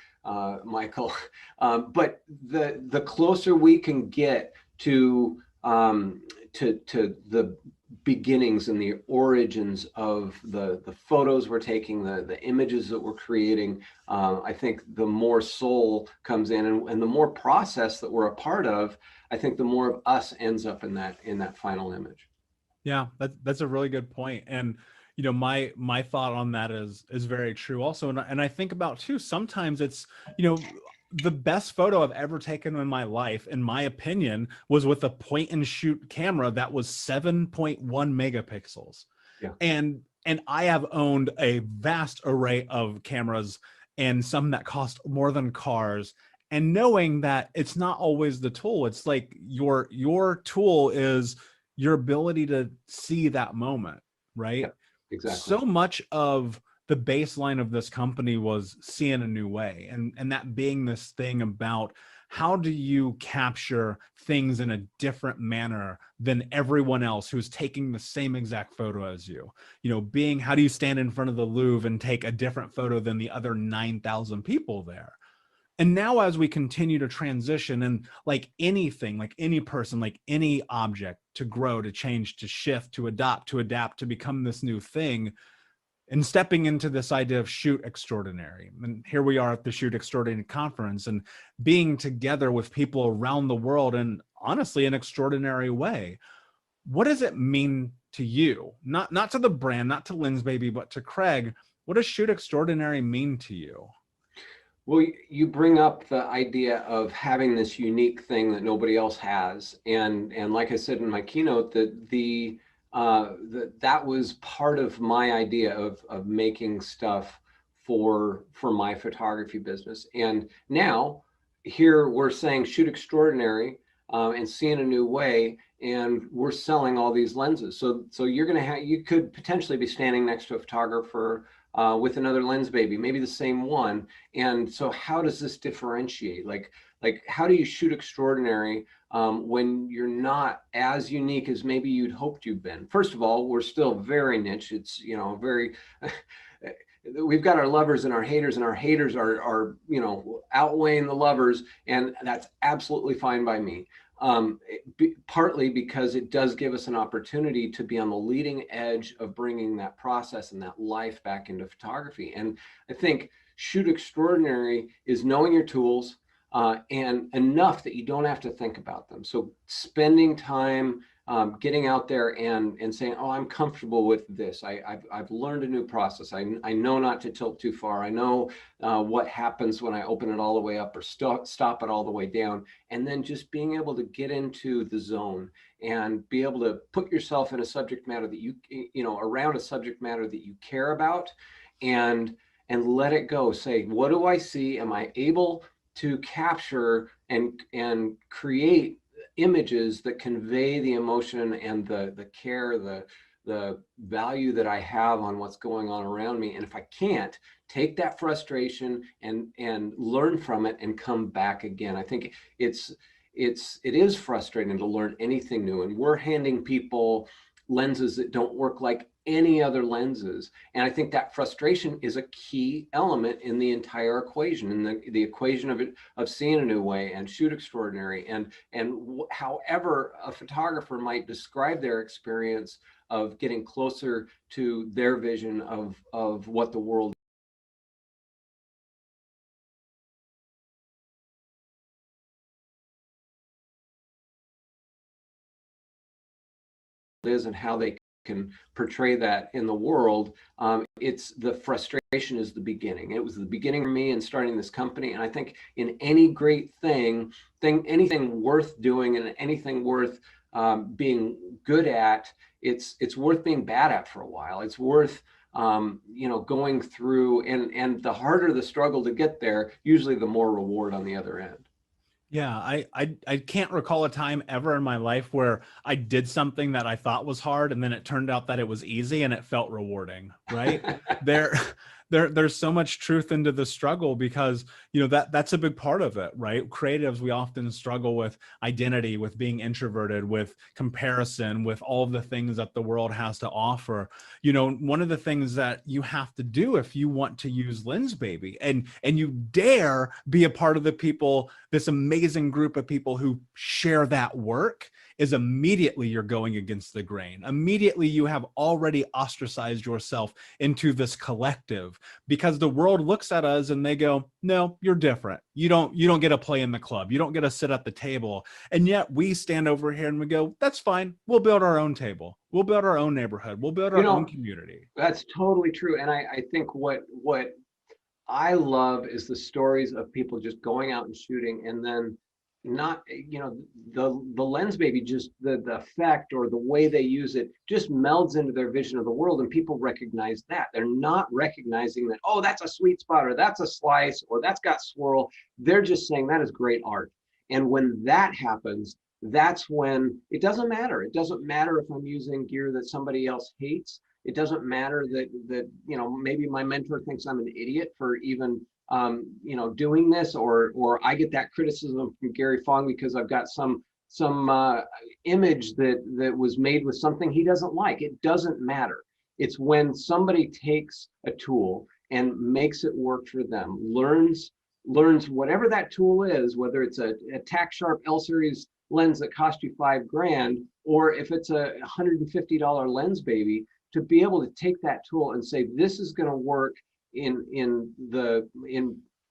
Michael. But the closer we can get to the beginnings and the origins of the photos we're taking, the images that we're creating, I think the more soul comes in, and the more process that we're a part of, I think the more of us ends up in that final image. Yeah, that's a really good point. And you know, my thought on that is very true also. And I think about too, sometimes it's, you know, the best photo I've ever taken in my life, in my opinion, was with a point and shoot camera that was 7.1 megapixels. Yeah. And I have owned a vast array of cameras, and some that cost more than cars. And knowing that it's not always the tool, it's like your tool is your ability to see that moment, right? Yeah. Exactly. So much of the baseline of this company was seeing a new way, and that being this thing about how do you capture things in a different manner than everyone else who's taking the same exact photo as you. You know, being, how do you stand in front of the Louvre and take a different photo than the other 9,000 people there? And now as we continue to transition, and like anything, like any person, like any object, to grow, to change, to shift, to adopt, to adapt, to become this new thing, and stepping into this idea of Shoot Extraordinary. And here we are at the Shoot Extraordinary conference, and being together with people around the world in, honestly, an extraordinary way. What does it mean to you? Not to the brand, not to Lensbaby, but to Craig. What does Shoot Extraordinary mean to you? Well, you bring up the idea of having this unique thing that nobody else has, and like I said in my keynote, that that was part of my idea of making stuff for my photography business. And now here we're saying Shoot Extraordinary, and seeing a new way, and we're selling all these lenses. So you could potentially be standing next to a photographer with another Lensbaby, maybe the same one. And so how does this differentiate? Like how do you shoot extraordinary when you're not as unique as maybe you'd hoped you've been? First of all, we're still very niche. It's, you know, very, we've got our lovers and our haters are, you know, outweighing the lovers, and that's absolutely fine by me. partly because it does give us an opportunity to be on the leading edge of bringing that process and that life back into photography. And I think Shoot Extraordinary is knowing your tools and enough that you don't have to think about them. So spending time getting out there and saying, oh, I'm comfortable with this. I've learned a new process. I know not to tilt too far. I know what happens when I open it all the way up or stop it all the way down. And then just being able to get into the zone and be able to put yourself in a subject matter that around a subject matter that you care about, and let it go. Say, what do I see? Am I able to capture and create images that convey the emotion and the care, the value that I have on what's going on around me? And if I can't, take that frustration and learn from it and come back again. I think it is frustrating to learn anything new, and we're handing people lenses that don't work like any other lenses. And I think that frustration is a key element in the entire equation, in the equation of seeing a new way and Shoot Extraordinary, and however a photographer might describe their experience of getting closer to their vision of what the world is and how they can portray that in the world. It's the frustration is the beginning. It was the beginning for me in starting this company. And I think in any great anything worth doing and anything worth being good at, it's worth being bad at for a while. It's worth going through, and the harder the struggle to get there, usually the more reward on the other end. Yeah, I can't recall a time ever in my life where I did something that I thought was hard and then it turned out that it was easy and it felt rewarding, right? There's so much truth into the struggle, because that's a big part of it, right? Creatives, we often struggle with identity, with being introverted, with comparison, with all of the things that the world has to offer. One of the things that you have to do if you want to use Lensbaby and you dare be a part of the people, this amazing group of people who share that work, is immediately you're going against the grain. Immediately you have already ostracized yourself into this collective, because the world looks at us and they go, no, you're different. You don't get a play in the club. You don't get to sit at the table. And yet we stand over here and we go, that's fine. We'll build our own table. We'll build our own neighborhood. We'll build our own community. That's totally true. And I think what I love is the stories of people just going out and shooting, and then not, the Lensbaby, just the effect or the way they use it just melds into their vision of the world, and people recognize that. They're not recognizing that, oh, that's a sweet spot, or that's a slice, or that's got swirl. They're just saying that is great art. And when that happens, that's when it doesn't matter. It doesn't matter if I'm using gear that somebody else hates. It doesn't matter that maybe my mentor thinks I'm an idiot for even doing this, or I get that criticism from Gary Fong because I've got some image that was made with something he doesn't like. It doesn't matter. It's when somebody takes a tool and makes it work for them, learns whatever that tool is, whether it's a tack sharp L series lens that cost you $5,000, or if it's a $150 Lensbaby, to be able to take that tool and say, this is going to work in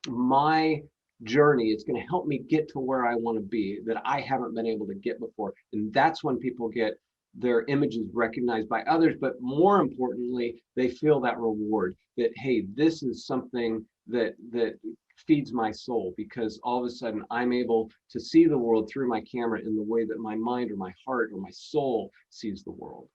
my journey. It's going to help me get to where I want to be, that I haven't been able to get before. And that's when people get their images recognized by others, but more importantly, they feel that reward that, hey, this is something that feeds my soul, because all of a sudden I'm able to see the world through my camera in the way that my mind or my heart or my soul sees the world.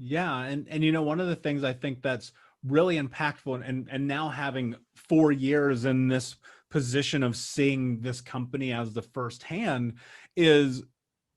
Yeah. And one of the things I think that's really impactful, and now having 4 years in this position of seeing this company as the firsthand, is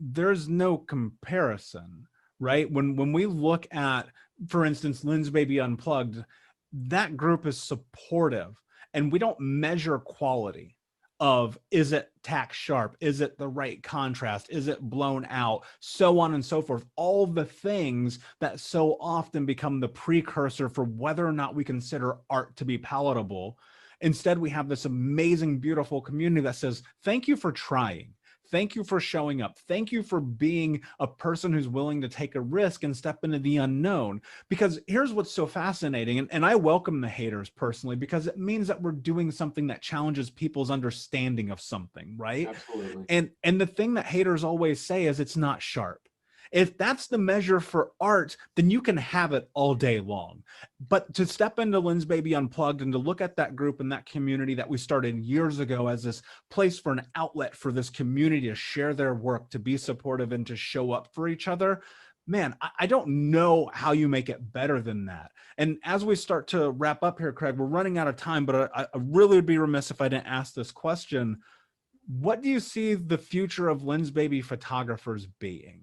there's no comparison, right? When we look at, for instance, Lensbaby Unplugged, that group is supportive, and we don't measure quality of, is it tack sharp? Is it the right contrast? Is it blown out? So on and so forth. All the things that so often become the precursor for whether or not we consider art to be palatable. Instead, we have this amazing, beautiful community that says, thank you for trying. Thank you for showing up. Thank you for being a person who's willing to take a risk and step into the unknown. Because here's what's so fascinating, and I welcome the haters personally, because it means that we're doing something that challenges people's understanding of something, right? Absolutely. And the thing that haters always say is it's not sharp. If that's the measure for art, then you can have it all day long. But to step into Lensbaby Unplugged and to look at that group and that community that we started years ago as this place for an outlet for this community to share their work, to be supportive and to show up for each other, man, I don't know how you make it better than that. And as we start to wrap up here, Craig, we're running out of time, but I really would be remiss if I didn't ask this question. What do you see the future of Lensbaby photographers being?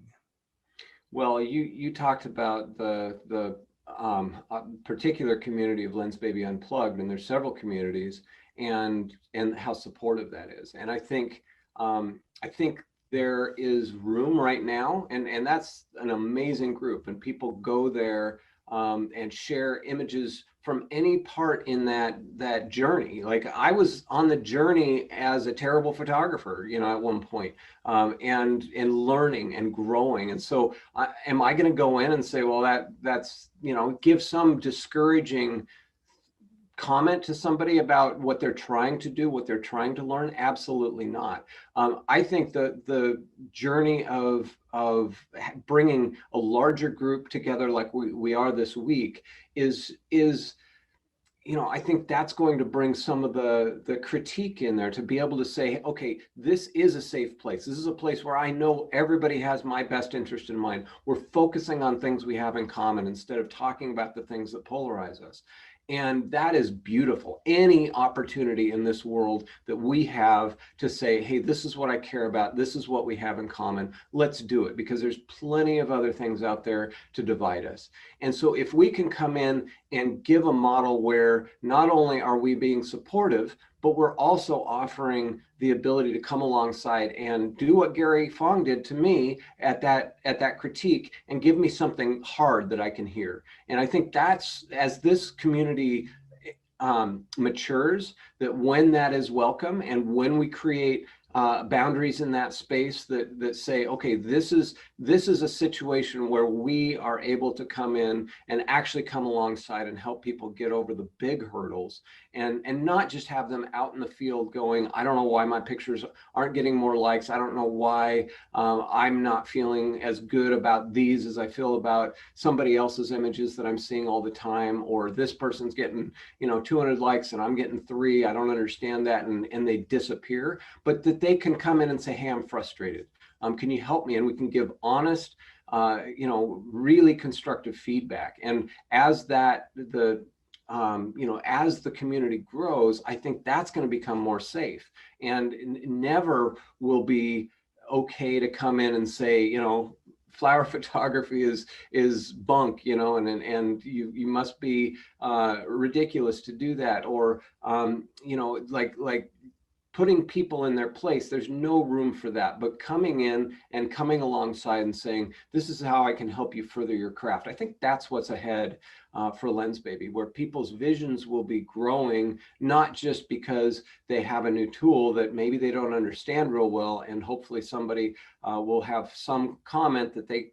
Well, you talked about the particular community of Lensbaby Unplugged, and there's several communities, and how supportive that is. And I think there is room right now, and that's an amazing group, and people go there and share images from any part in that journey. Like, I was on the journey as a terrible photographer, at one point, and learning and growing. And so am I going to go in and say, well, that's, give some discouraging comment to somebody about what they're trying to do, what they're trying to learn? Absolutely not. I think the journey of bringing a larger group together like we are this week is I think that's going to bring some of the critique in there, to be able to say, okay, this is a safe place. This is a place where I know everybody has my best interest in mind. We're focusing on things we have in common instead of talking about the things that polarize us. And that is beautiful. Any opportunity in this world that we have to say, hey, this is what I care about, this is what we have in common, let's do it, because there's plenty of other things out there to divide us. And so if we can come in and give a model where not only are we being supportive, but we're also offering the ability to come alongside and do what Gary Fong did to me at that critique, and give me something hard that I can hear. And I think that's, as this community matures, that when that is welcome, and when we create boundaries in that space that say, okay, this is a situation where we are able to come in and actually come alongside and help people get over the big hurdles, and not just have them out in the field going, I don't know why my pictures aren't getting more likes. I don't know why I'm not feeling as good about these as I feel about somebody else's images that I'm seeing all the time, or this person's getting 200 likes and I'm getting 3. I don't understand that, and they disappear. But that they can come in and say, hey, I'm frustrated. Can you help me? And we can give honest, really constructive feedback. And as as the community grows, I think that's going to become more safe, and never will be okay to come in and say, flower photography is bunk, and you must be ridiculous to do that, or like putting people in their place. There's no room for that. But coming in and coming alongside and saying, this is how I can help you further your craft. I think that's what's ahead for Lensbaby, where people's visions will be growing, not just because they have a new tool that maybe they don't understand real well, and hopefully somebody will have some comment that they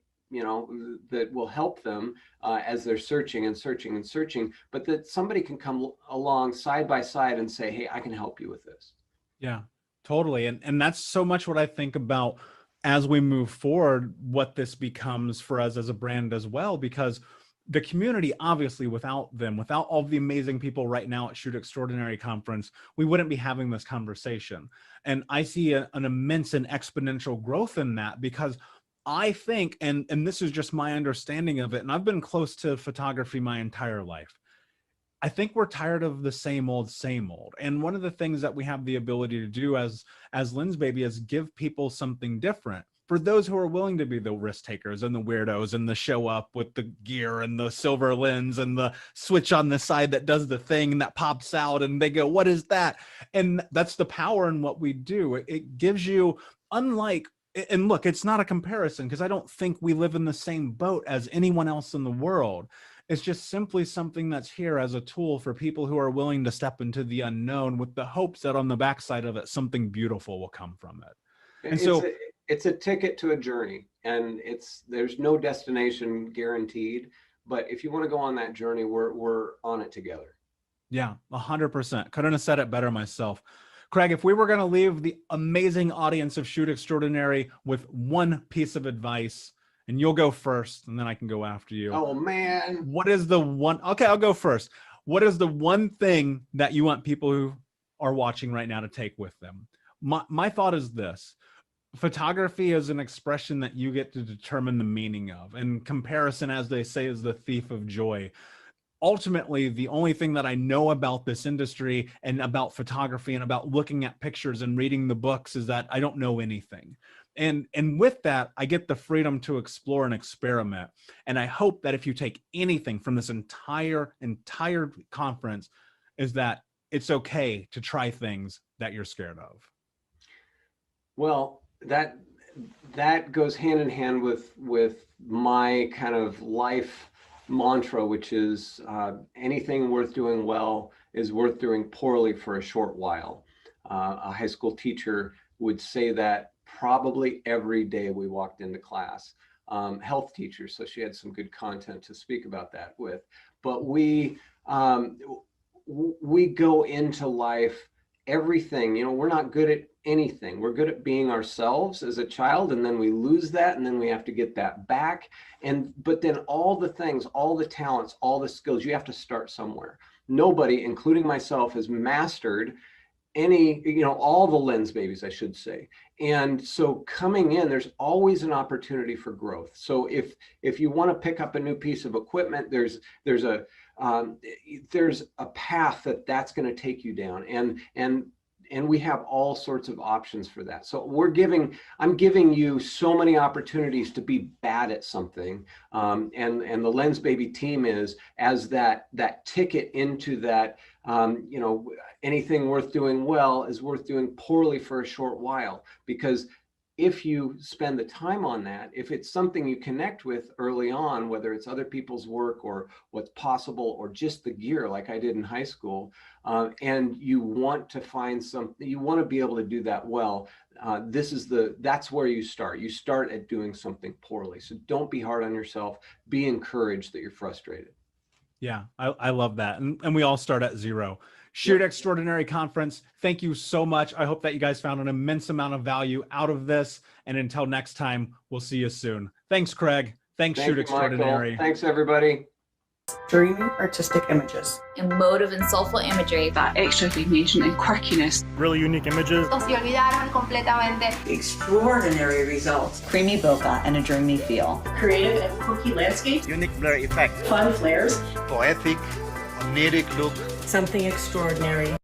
that will help them as they're searching and searching and searching, but that somebody can come along side by side and say, hey, I can help you with this. Yeah, totally. And that's so much what I think about as we move forward, what this becomes for us as a brand as well, because the community, obviously, without them, without all the amazing people right now at Shoot Extraordinary Conference, we wouldn't be having this conversation. And I see an immense and exponential growth in that, because I think, and this is just my understanding of it, and I've been close to photography my entire life, I think we're tired of the same old. And one of the things that we have the ability to do as Lensbaby is give people something different. For those who are willing to be the risk takers and the weirdos and the show up with the gear and the silver lens and the switch on the side that does the thing that pops out, and they go, what is that? And that's the power in what we do. It gives you, unlike, and look, it's not a comparison, because I don't think we live in the same boat as anyone else in the world. It's just simply something that's here as a tool for people who are willing to step into the unknown, with the hopes that on the backside of it, something beautiful will come from it. And so it's a ticket to a journey, and there's no destination guaranteed. But if you want to go on that journey, we're on it together. yeah, 100%. Couldn't have said it better myself. Craig, if we were going to leave the amazing audience of Shoot Extraordinary with one piece of advice, and you'll go first, and then I can go after you. Oh, man. What is the one? Okay, I'll go first. What is the one thing that you want people who are watching right now to take with them? My thought is this. Photography is an expression that you get to determine the meaning of. And comparison, as they say, is the thief of joy. Ultimately, the only thing that I know about this industry and about photography and about looking at pictures and reading the books is that I don't know anything. And with that, I get the freedom to explore and experiment. And I hope that if you take anything from this entire conference, is that it's okay to try things that you're scared of. Well, that goes hand in hand with my kind of life mantra, which is anything worth doing well is worth doing poorly for a short while. A high school teacher would say that probably every day we walked into class. Health teacher, so she had some good content to speak about that with. But we go into life, everything, we're not good at anything. We're good at being ourselves as a child, and then we lose that, and then we have to get that back. But then all the things, all the talents, all the skills, you have to start somewhere. Nobody, including myself, has mastered all the lens babies, I should say. And so coming in, there's always an opportunity for growth. So if you want to pick up a new piece of equipment, there's a path that's going to take you down, and we have all sorts of options for that. So I'm giving you so many opportunities to be bad at something, and the Lensbaby team is as that ticket into that. Anything worth doing well is worth doing poorly for a short while, because if you spend the time on that, if it's something you connect with early on, whether it's other people's work or what's possible or just the gear like I did in high school, and you want to find something, you want to be able to do that well, that's where you start. You start at doing something poorly. So don't be hard on yourself. Be encouraged that you're frustrated. Yeah, I love that. And we all start at zero. Shoot Extraordinary Conference, thank you so much. I hope that you guys found an immense amount of value out of this. And until next time, we'll see you soon. Thanks, Craig. Thanks, Shoot Extraordinary. Michael. Thanks, everybody. Dreamy artistic images. Emotive and soulful imagery. That extra imagination and quirkiness. Really unique images. Se olvidaron completamente. Extraordinary results. Creamy bokeh and a dreamy feel. Creative and quirky landscapes. Unique blur effect. Fun flares. Poetic, oniric look. Something extraordinary.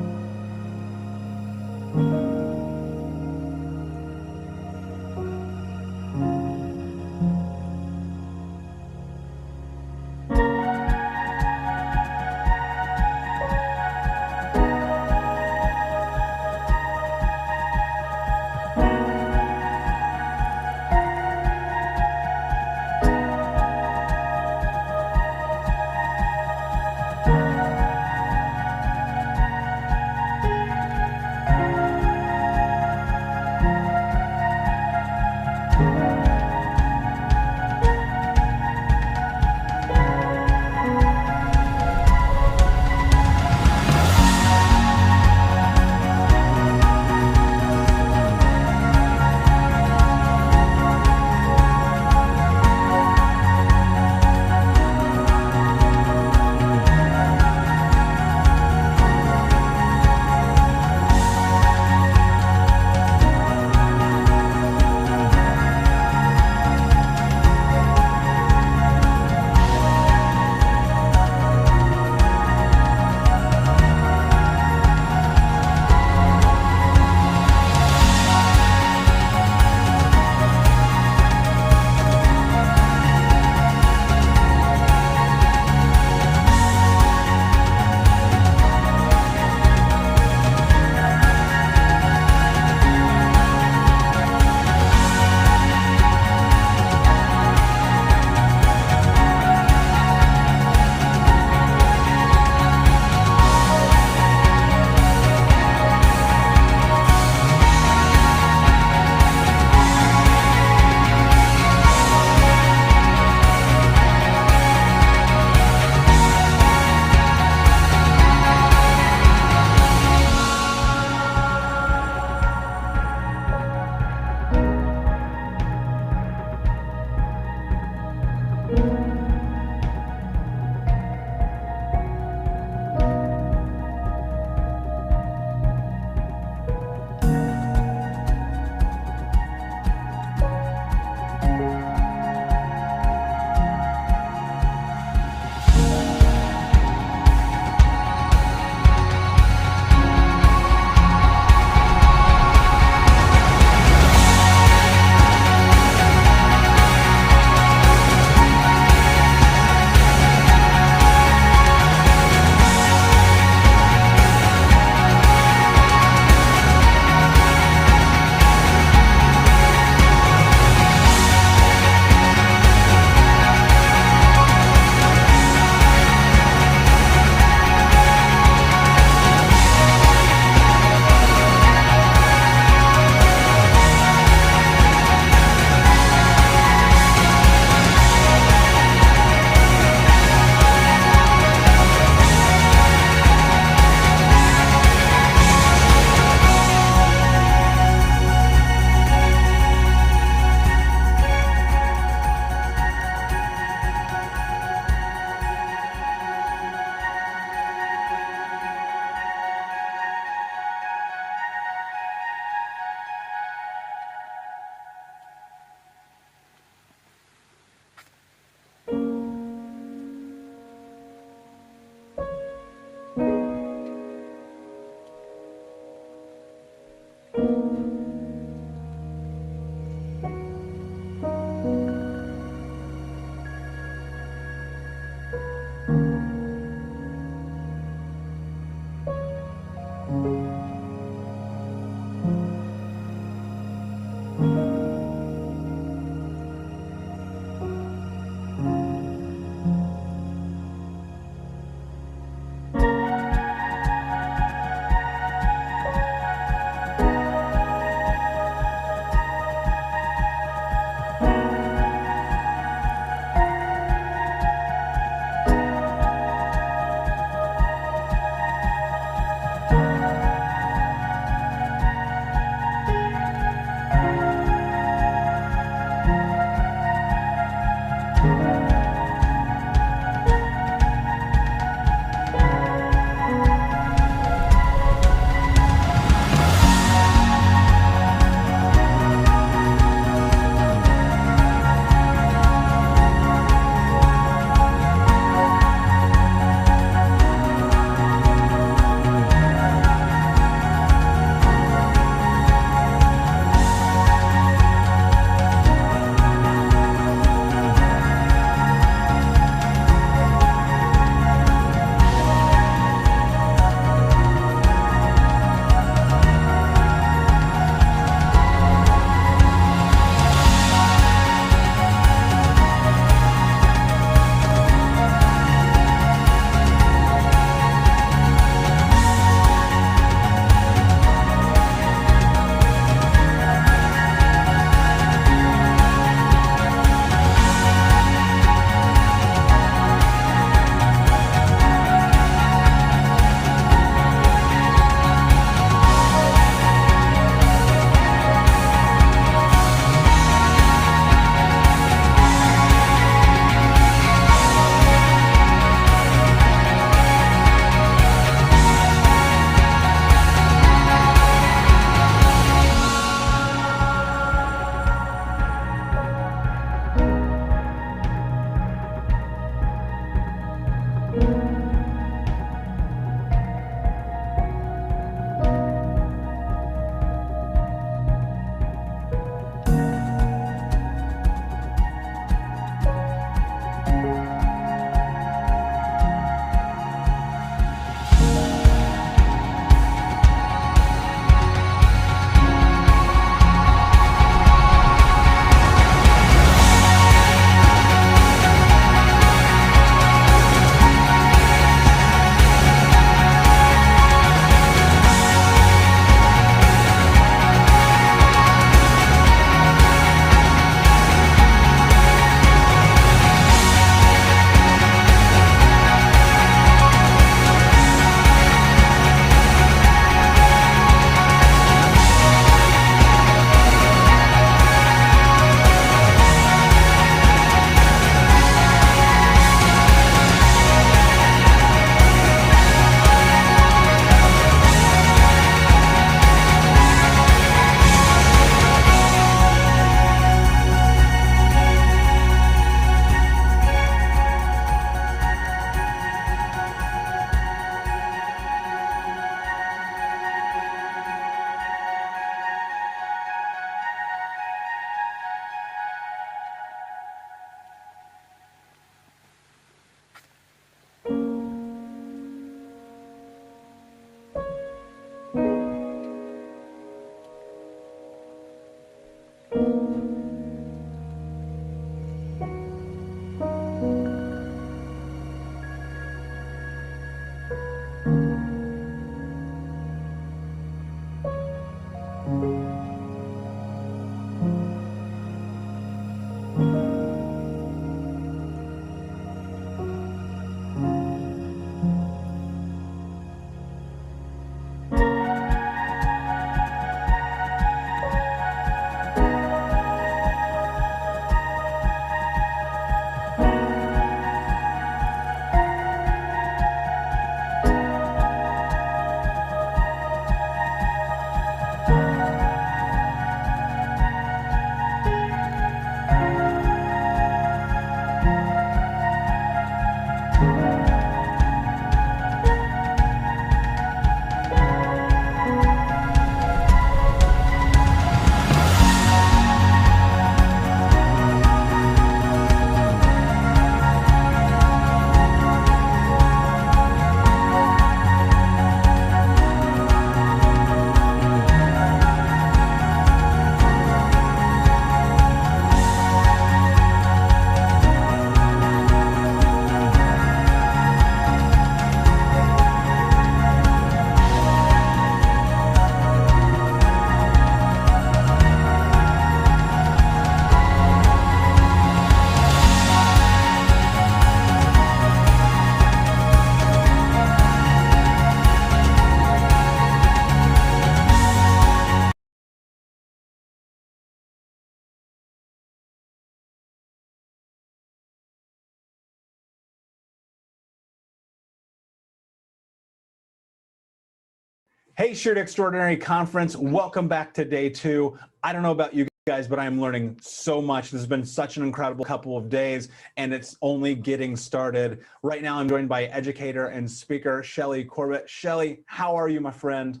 Hey, Shoot Extraordinary Conference. Welcome back to day 2. I don't know about you guys, but I am learning so much. This has been such an incredible couple of days, and it's only getting started. Right now, I'm joined by educator and speaker, Shelly Corbett. Shelly, how are you, my friend?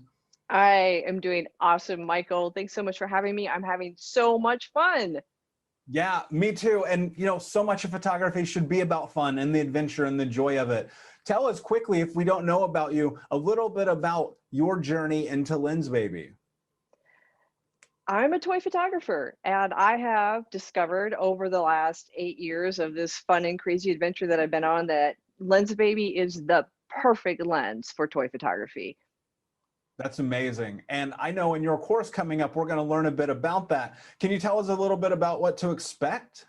I am doing awesome, Michael. Thanks so much for having me. I'm having so much fun. Yeah, me too. And, you know, so much of photography should be about fun and the adventure and the joy of it. Tell us quickly, if we don't know about you, a little bit about your journey into Lensbaby. I'm a toy photographer, and I have discovered over the last 8 years of this fun and crazy adventure that I've been on that Lensbaby is the perfect lens for toy photography. That's amazing. And I know in your course coming up, we're going to learn a bit about that. Can you tell us a little bit about what to expect?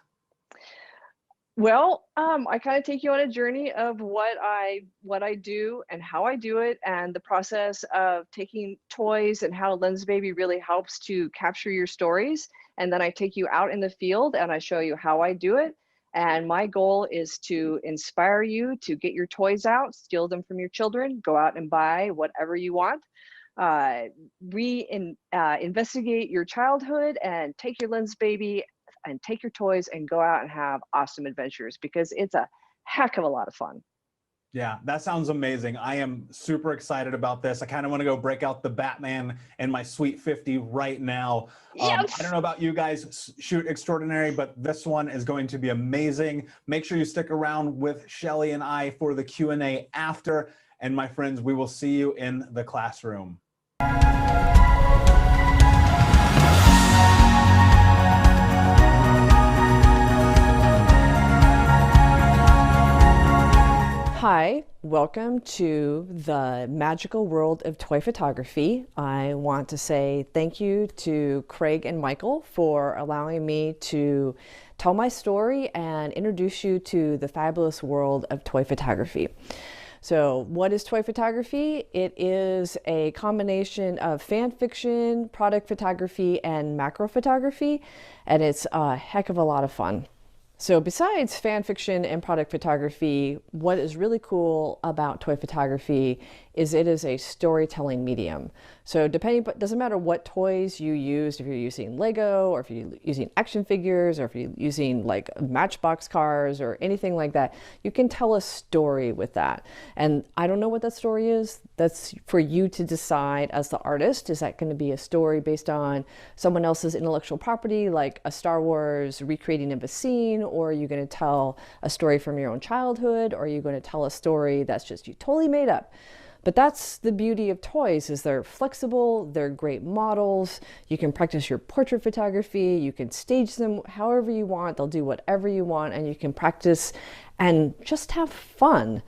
Well, I kind of take you on a journey of what I do and how I do it, and the process of taking toys and how Lensbaby really helps to capture your stories. And then I take you out in the field and I show you how I do it. And my goal is to inspire you to get your toys out, steal them from your children, go out and buy whatever you want. Investigate your childhood and take your Lensbaby and take your toys and go out and have awesome adventures, because it's a heck of a lot of fun. Yeah, that sounds amazing. I am super excited about this. I kind of want to go break out the Batman and my Sweet 50 right now. Yes! I don't know about you guys, Shoot Extraordinary, but this one is going to be amazing. Make sure you stick around with Shelly and I for the Q&A after. And my friends, we will see you in the classroom. Hi, welcome to the magical world of toy photography. I want to say thank you to Craig and Michael for allowing me to tell my story and introduce you to the fabulous world of toy photography. So what is toy photography? It is a combination of fan fiction, product photography, and macro photography, and it's a heck of a lot of fun. So besides fan fiction and product photography, what is really cool about toy photography is it is a storytelling medium. So doesn't matter what toys you use, if you're using Lego or if you're using action figures or if you're using like Matchbox cars or anything like that, you can tell a story with that. And I don't know what that story is. That's for you to decide as the artist. Is that going to be a story based on someone else's intellectual property, like a Star Wars recreating of a scene, or are you going to tell a story from your own childhood, or are you going to tell a story that's just you totally made up? But that's the beauty of toys, is they're flexible, they're great models, you can practice your portrait photography, you can stage them however you want, they'll do whatever you want, and you can practice and just have fun.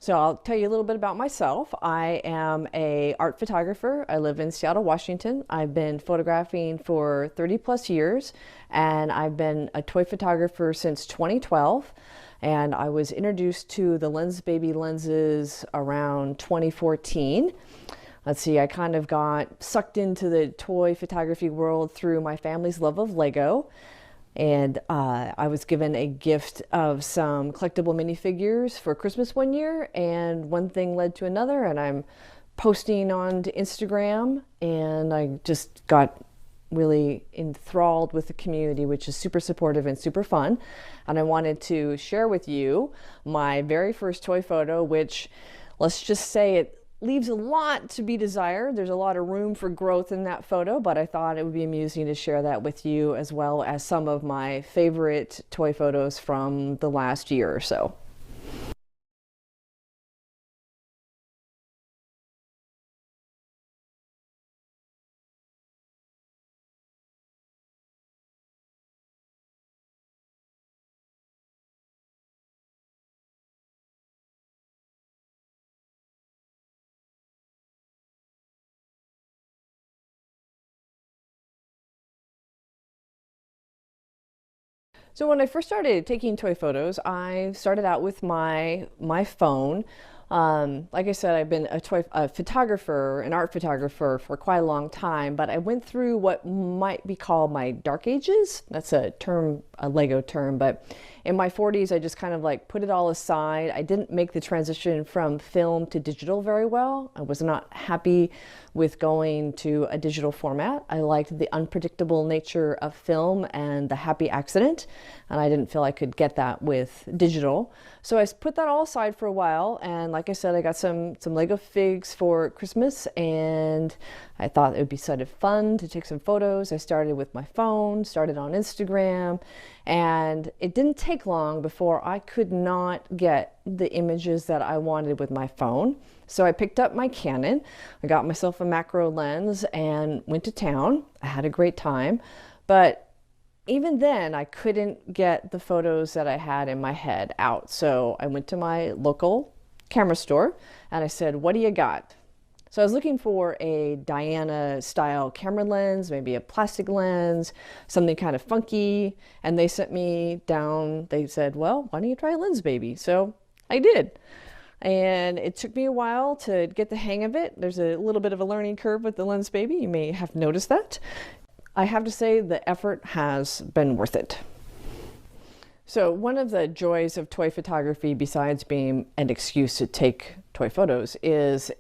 So I'll tell you a little bit about myself. I am an art photographer. I live in Seattle, Washington. I've been photographing for 30 plus years, and I've been a toy photographer since 2012. And I was introduced to the Lensbaby lenses around 2014. Let's see, I kind of got sucked into the toy photography world through my family's love of Lego. And I was given a gift of some collectible minifigures for Christmas one year, and one thing led to another, and I'm posting on to Instagram, and I just got really enthralled with the community, which is super supportive and super fun. And I wanted to share with you my very first toy photo, which, let's just say, it leaves a lot to be desired. There's a lot of room for growth in that photo, but I thought it would be amusing to share that with you, as well as some of my favorite toy photos from the last year or so. So when I first started taking toy photos, I started out with my phone. Like I said, I've been a photographer, an art photographer for quite a long time, but I went through what might be called my dark ages. That's a term, a Lego term, but in my 40s, I just kind of like put it all aside. I didn't make the transition from film to digital very well. I was not happy with going to a digital format. I liked the unpredictable nature of film and the happy accident, and I didn't feel I could get that with digital. So I put that all aside for a while, and like I said, I got some Lego figs for Christmas, and I thought it would be sort of fun to take some photos. I started with my phone, started on Instagram, and it didn't take long before I could not get the images that I wanted with my phone. So I picked up my Canon, I got myself a macro lens and went to town. I had a great time, but even then I couldn't get the photos that I had in my head out. So I went to my local camera store and I said, "What do you got?" So I was looking for a Diana style camera lens, maybe a plastic lens, something kind of funky. And they sent me down, they said, "Well, why don't you try Lensbaby?" So I did. And it took me a while to get the hang of it. There's a little bit of a learning curve with the Lensbaby. You may have noticed that. I have to say the effort has been worth it. So one of the joys of toy photography, besides being an excuse to take toy photos, is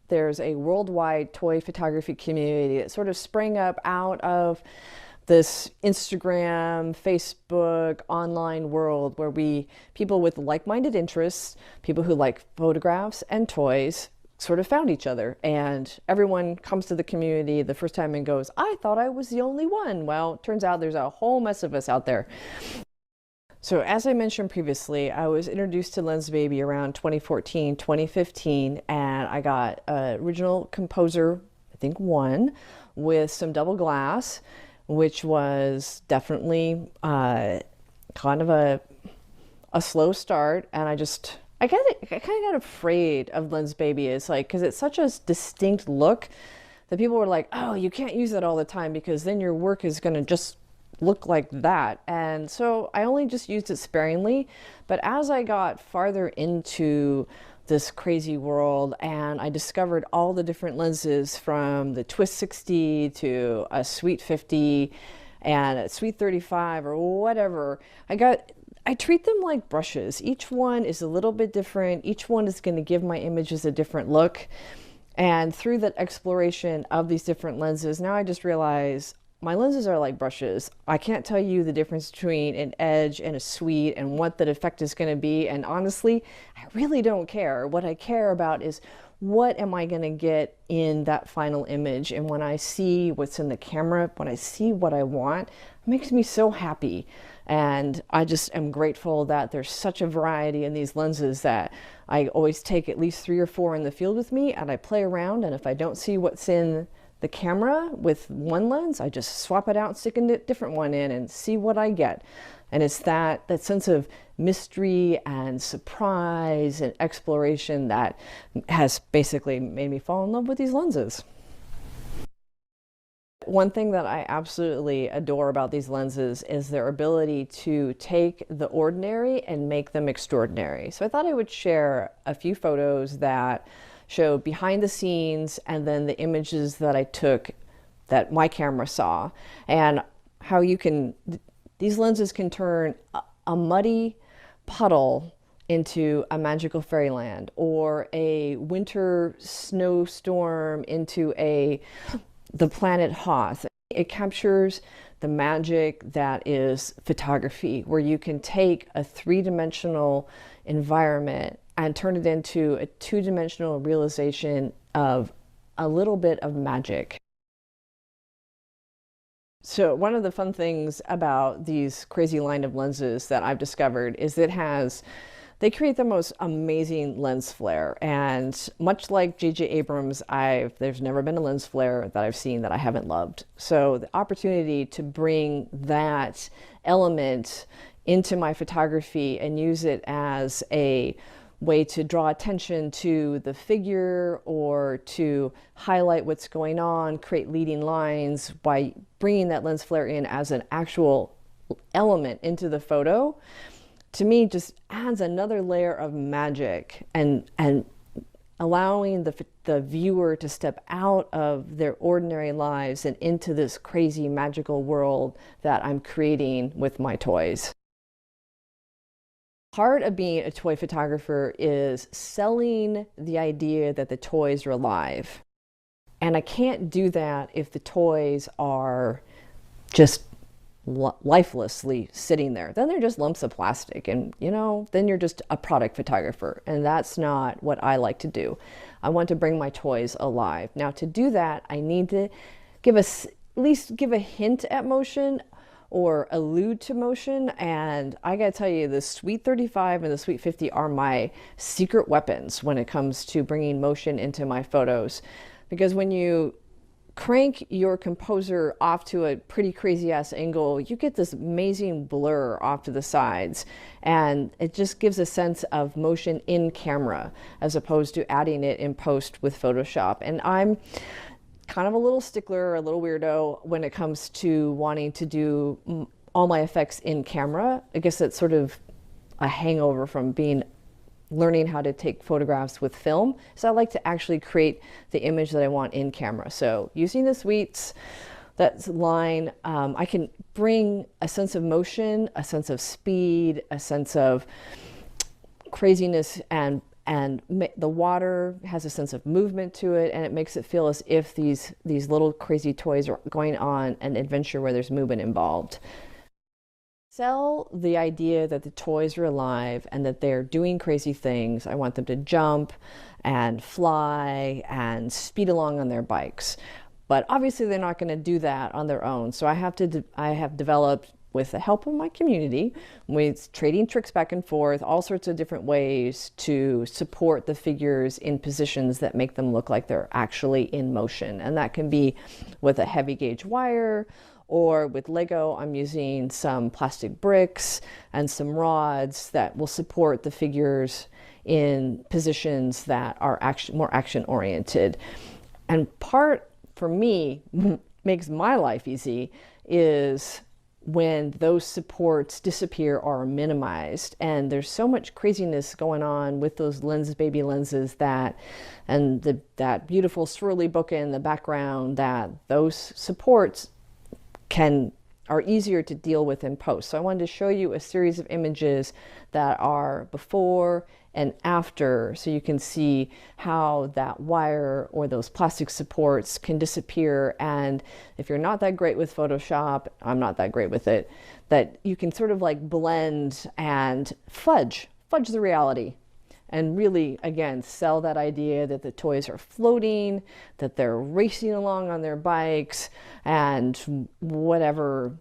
there's a worldwide toy photography community that sort of sprang up out of this Instagram, Facebook, online world where people with like-minded interests, people who like photographs and toys, sort of found each other. And everyone comes to the community the first time and goes, "I thought I was the only one." Well, it turns out there's a whole mess of us out there. So as I mentioned previously, I was introduced to Lensbaby around 2014, 2015, and I got original Composer, I think 1, with some double glass, which was definitely kind of a slow start. And I kind of got afraid of Lensbaby. It's like, because it's such a distinct look that people were like, "Oh, you can't use that all the time because then your work is going to just look like that." And so I only just used it sparingly. But as I got farther into this crazy world and I discovered all the different lenses, from the Twist 60 to a Sweet 50 and a Sweet 35 or whatever, I treat them like brushes. Each one is a little bit different. Each one is going to give my images a different look. And through that exploration of these different lenses, now I just realize my lenses are like brushes. I can't tell you the difference between an edge and a sweet and what that effect is going to be. And honestly, I really don't care. What I care about is, what am I going to get in that final image? And when I see what's in the camera, when I see what I want, it makes me so happy. And I just am grateful that there's such a variety in these lenses that I always take at least 3 or 4 in the field with me, and I play around. And if I don't see what's in the camera with one lens, I just swap it out and stick a different one in and see what I get. And it's that sense of mystery and surprise and exploration that has basically made me fall in love with these lenses. One thing that I absolutely adore about these lenses is their ability to take the ordinary and make them extraordinary. So I thought I would share a few photos that show behind the scenes and then the images that I took that my camera saw, and how these lenses can turn a muddy puddle into a magical fairyland, or a winter snowstorm into the planet Hoth. It captures the magic that is photography, where you can take a 3-dimensional environment and turn it into a 2-dimensional realization of a little bit of magic. So one of the fun things about these crazy line of lenses that I've discovered is they create the most amazing lens flare. And much like J.J. Abrams, there's never been a lens flare that I've seen that I haven't loved. So the opportunity to bring that element into my photography and use it as a way to draw attention to the figure or to highlight what's going on, create leading lines by bringing that lens flare in as an actual element into the photo, to me just adds another layer of magic and allowing the viewer to step out of their ordinary lives and into this crazy magical world that I'm creating with my toys. Part of being a toy photographer is selling the idea that the toys are alive. And I can't do that if the toys are just lifelessly sitting there. Then they're just lumps of plastic, and then you're just a product photographer, and that's not what I like to do. I want to bring my toys alive. Now, to do that, I need to at least give a hint at motion or allude to motion, and I gotta tell you, the Sweet 35 and the Sweet 50 are my secret weapons when it comes to bringing motion into my photos, because when you crank your composer off to a pretty crazy ass angle, you get this amazing blur off to the sides, and it just gives a sense of motion in camera as opposed to adding it in post with Photoshop. And I'm kind of a little stickler, a little weirdo when it comes to wanting to do all my effects in camera. I guess it's sort of a hangover from learning how to take photographs with film. So I like to actually create the image that I want in camera. So using the Sweets, that line, I can bring a sense of motion, a sense of speed, a sense of craziness, and the water has a sense of movement to it, and it makes it feel as if these little crazy toys are going on an adventure where there's movement involved. Sell the idea that the toys are alive and that they're doing crazy things. I want them to jump and fly and speed along on their bikes. But obviously they're not going to do that on their own. So I have developed, with the help of my community, with trading tricks back and forth, all sorts of different ways to support the figures in positions that make them look like they're actually in motion. And that can be with a heavy gauge wire, or with Lego, I'm using some plastic bricks and some rods that will support the figures in positions that are more action oriented. And part, for me, makes my life easy is when those supports disappear or are minimized. And there's so much craziness going on with those Lensbaby lenses that beautiful swirly bokeh in the background, that those supports are easier to deal with in post. So I wanted to show you a series of images that are before and after, so you can see how that wire or those plastic supports can disappear. And if you're not that great with Photoshop, I'm not that great with it, that you can sort of like blend and fudge the reality. And really, again, sell that idea that the toys are floating, that they're racing along on their bikes, and whatever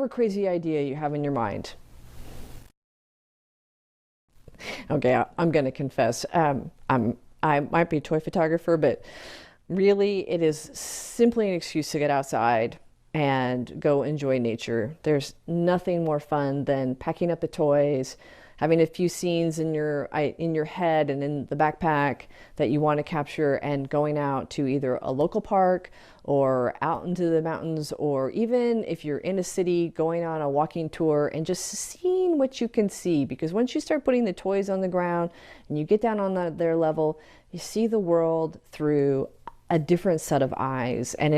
crazy idea you have in your mind. Okay, I'm going to confess, I might be a toy photographer, but really it is simply an excuse to get outside and go enjoy nature. There's nothing more fun than packing up the toys, having a few scenes in your head and in the backpack that you want to capture, and going out to either a local park or out into the mountains, or even if you're in a city, going on a walking tour and just seeing what you can see. Because once you start putting the toys on the ground and you get down on their level, you see the world through a different set of eyes. And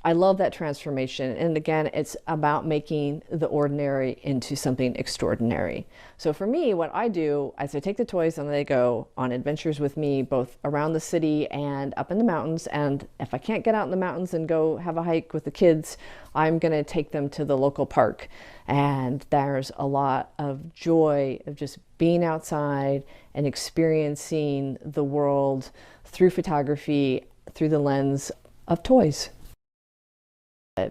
I love that transformation. And again, it's about making the ordinary into something extraordinary. So for me, what I do is I take the toys and they go on adventures with me, both around the city and up in the mountains. And if I can't get out in the mountains and go have a hike with the kids, I'm going to take them to the local park. And there's a lot of joy of just being outside and experiencing the world through photography, through the lens of toys.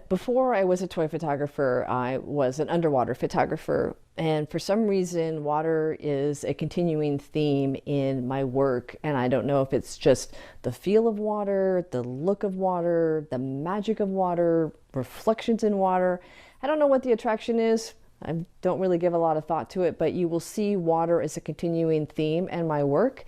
Before I was a toy photographer, I was an underwater photographer, and for some reason water is a continuing theme in my work. And I don't know if it's just the feel of water, the look of water, the magic of water, reflections in water. I don't know what the attraction is. I don't really give a lot of thought to it, but you will see water as a continuing theme in my work.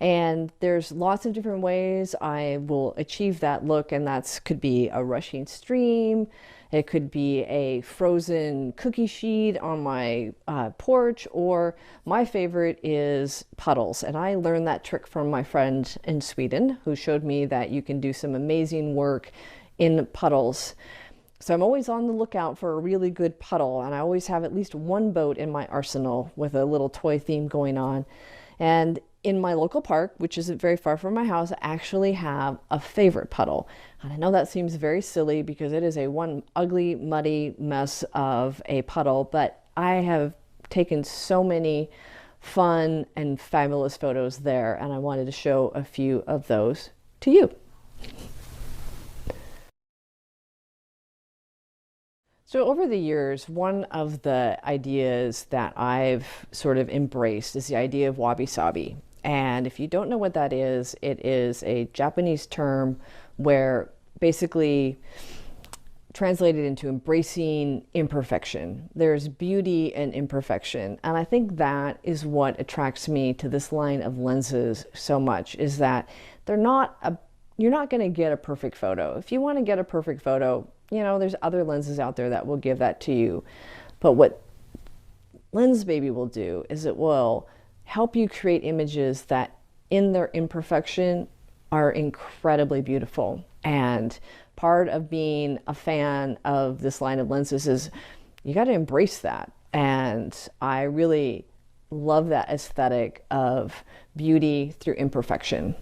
And there's lots of different ways I will achieve that look, and that's could be a rushing stream, it could be a frozen cookie sheet on my porch, or my favorite is puddles. And I learned that trick from my friend in Sweden who showed me that you can do some amazing work in puddles. So I'm always on the lookout for a really good puddle, and I always have at least one boat in my arsenal with a little toy theme going on. And in my local park, which isn't very far from my house, I actually have a favorite puddle. And I know that seems very silly because it is one ugly, muddy mess of a puddle, but I have taken so many fun and fabulous photos there, and I wanted to show a few of those to you. So over the years, one of the ideas that I've sort of embraced is the idea of wabi-sabi. And if you don't know what that is, it is a Japanese term where basically translated into embracing imperfection. There's beauty in imperfection. And I think that is what attracts me to this line of lenses so much, is that you're not going to get a perfect photo. If you want to get a perfect photo, you know, there's other lenses out there that will give that to you. But what Lensbaby will do is it will help you create images that in their imperfection are incredibly beautiful. And part of being a fan of this line of lenses is you got to embrace that. And I really love that aesthetic of beauty through imperfection.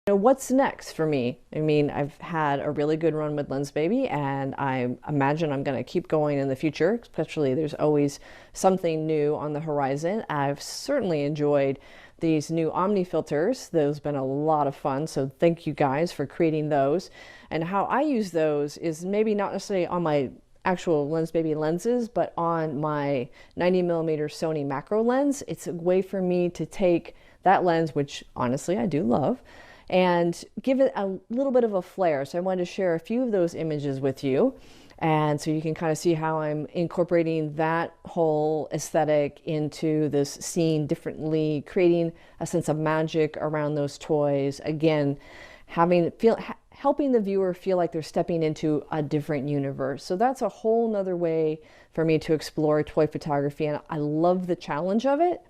What's next for me? I mean, I've had a really good run with Lensbaby, and I imagine I'm going to keep going in the future, especially there's always something new on the horizon. I've certainly enjoyed these new Omni filters. Those have been a lot of fun, so thank you guys for creating those. And how I use those is maybe not necessarily on my actual Lensbaby lenses, but on my 90mm Sony macro lens. It's a way for me to take that lens, which honestly I do love, and give it a little bit of a flair. So I wanted to share a few of those images with you. And so you can kind of see how I'm incorporating that whole aesthetic into this scene differently, creating a sense of magic around those toys. Again, helping the viewer feel like they're stepping into a different universe. So that's a whole nother way for me to explore toy photography. And I love the challenge of it.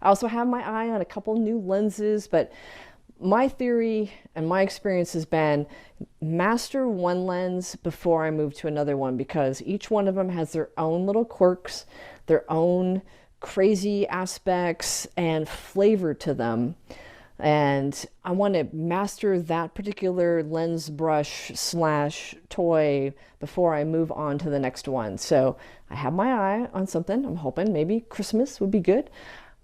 I also have my eye on a couple new lenses, but my theory and my experience has been master one lens before I move to another one, because each one of them has their own little quirks, their own crazy aspects and flavor to them. And I want to master that particular lens brush / toy before I move on to the next one. So I have my eye on something. I'm hoping maybe Christmas would be good.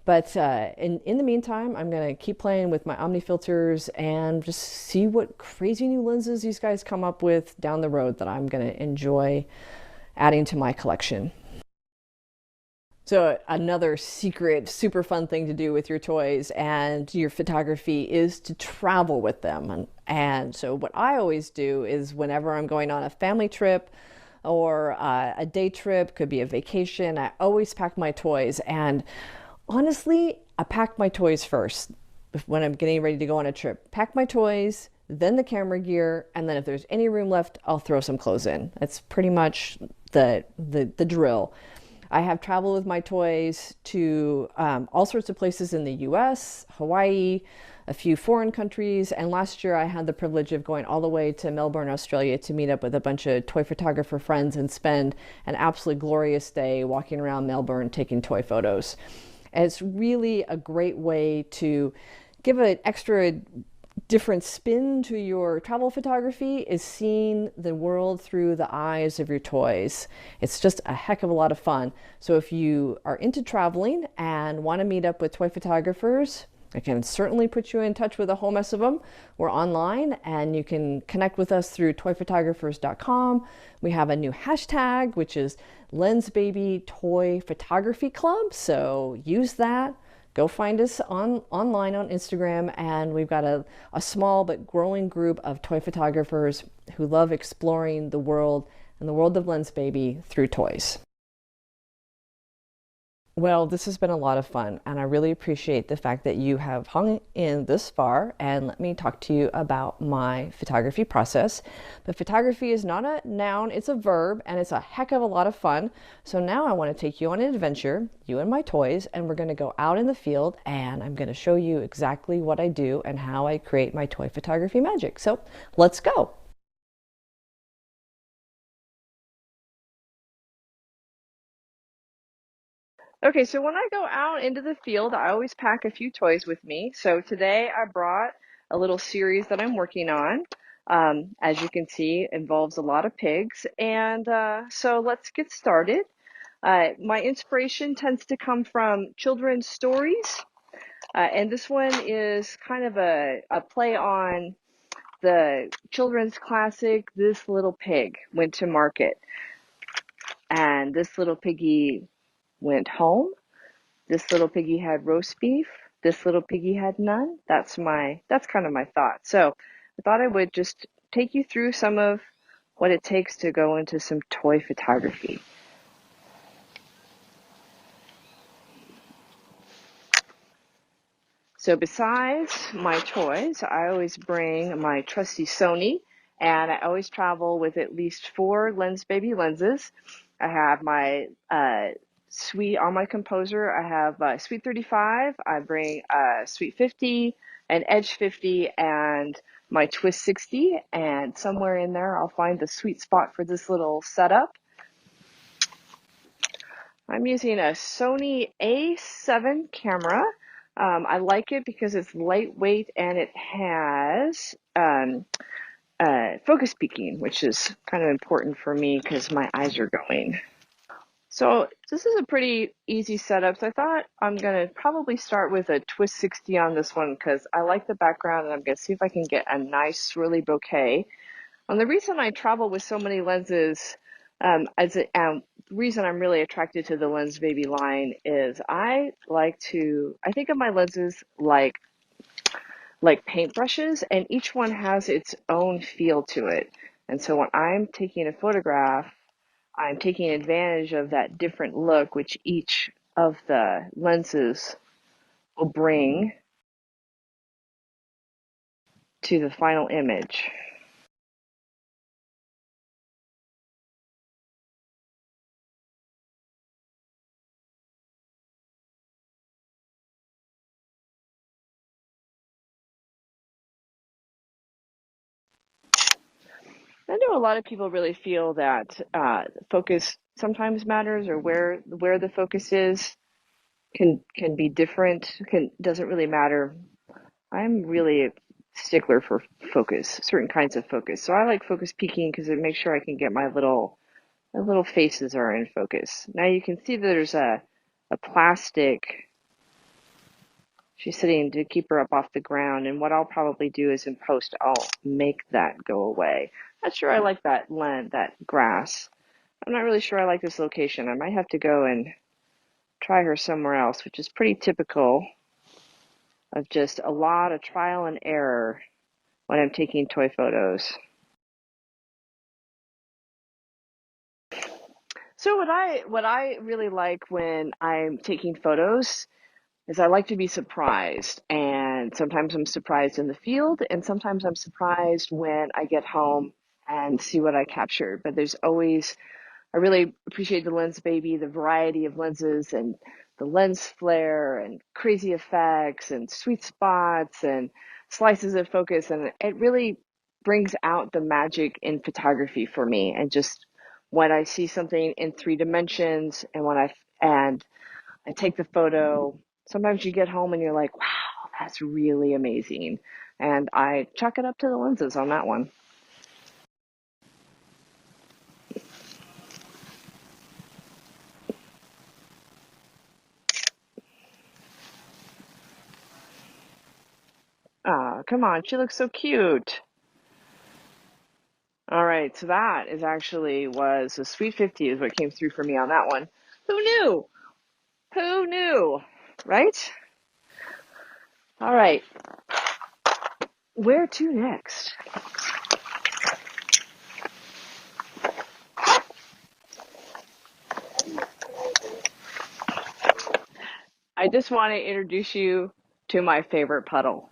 But in the meantime, I'm going to keep playing with my Omni filters and just see what crazy new lenses these guys come up with down the road that I'm going to enjoy adding to my collection. So another secret, super fun thing to do with your toys and your photography is to travel with them. And so what I always do is whenever I'm going on a family trip or a day trip, could be a vacation, I always pack my toys. And honestly, I pack my toys first when I'm getting ready to go on a trip. Pack my toys, then the camera gear, and then if there's any room left, I'll throw some clothes in. That's pretty much the drill. I have traveled with my toys to all sorts of places in the US, Hawaii, a few foreign countries, and last year I had the privilege of going all the way to Melbourne, Australia to meet up with a bunch of toy photographer friends and spend an absolutely glorious day walking around Melbourne taking toy photos. And it's really a great way to give an extra different spin to your travel photography, is seeing the world through the eyes of your toys. It's just a heck of a lot of fun. So if you are into traveling and want to meet up with toy photographers, I can certainly put you in touch with a whole mess of them. We're online and you can connect with us through toyphotographers.com. We have a new hashtag, which is Lensbaby Toy Photography Club. So use that. Go find us online on Instagram, and we've got a small but growing group of toy photographers who love exploring the world and the world of Lensbaby through toys. Well, this has been a lot of fun, and I really appreciate the fact that you have hung in this far and let me talk to you about my photography process. But photography is not a noun, it's a verb, and it's a heck of a lot of fun. So now I want to take you on an adventure, you and my toys, and we're going to go out in the field, and I'm going to show you exactly what I do and how I create my toy photography magic. So let's go. Okay, so when I go out into the field, I always pack a few toys with me. So today I brought a little series that I'm working on. As you can see, involves a lot of pigs. And so let's get started. My inspiration tends to come from children's stories. And this one is kind of a play on the children's classic, This Little Pig Went to Market. And this little piggy went home. This little piggy had roast beef. This little piggy had none. That's kind of my thought. So I thought I would just take you through some of what it takes to go into some toy photography. So besides my toys, I always bring my trusty Sony, and I always travel with at least 4 Lensbaby lenses. I have my Sweet on my composer. I have Sweet 35. I bring Sweet 50, an Edge 50, and my Twist 60. And somewhere in there, I'll find the sweet spot for this little setup. I'm using a Sony A7 camera. I like it because it's lightweight and it has focus peaking, which is kind of important for me because my eyes are going. So this is a pretty easy setup. So I thought I'm going to probably start with a Twist 60 on this one because I like the background and I'm going to see if I can get a nice swirly bouquet. And the reason I travel with so many lenses, the reason I'm really attracted to the Lensbaby line is I think of my lenses like paintbrushes, and each one has its own feel to it. And so when I'm taking a photograph, I'm taking advantage of that different look which each of the lenses will bring to the final image. I know a lot of people really feel that focus sometimes matters, or where the focus is can be different. Doesn't really matter. I'm really a stickler for focus, certain kinds of focus. So I like focus peaking because it makes sure I can get my little faces are in focus. Now you can see that there's a plastic. She's sitting to keep her up off the ground, and what I'll probably do is in post I'll make that go away. Not sure I like that grass. I'm not really sure I like this location. I might have to go and try her somewhere else, which is pretty typical of just a lot of trial and error when I'm taking toy photos. So what I really like when I'm taking photos is I like to be surprised, and sometimes I'm surprised in the field, and sometimes I'm surprised when I get home and see what I captured. But there's always, I really appreciate the Lensbaby, the variety of lenses and the lens flare and crazy effects and sweet spots and slices of focus, and it really brings out the magic in photography for me. And just when I see something in 3 dimensions and when I take the photo, sometimes you get home and you're like, wow, that's really amazing. And I chalk it up to the lenses on that one. Ah, come on, she looks so cute. All right, so that is actually was a Sweet 50 is what came through for me on that one. Who knew? Who knew? Right? All right. Where to next? I just want to introduce you to my favorite puddle.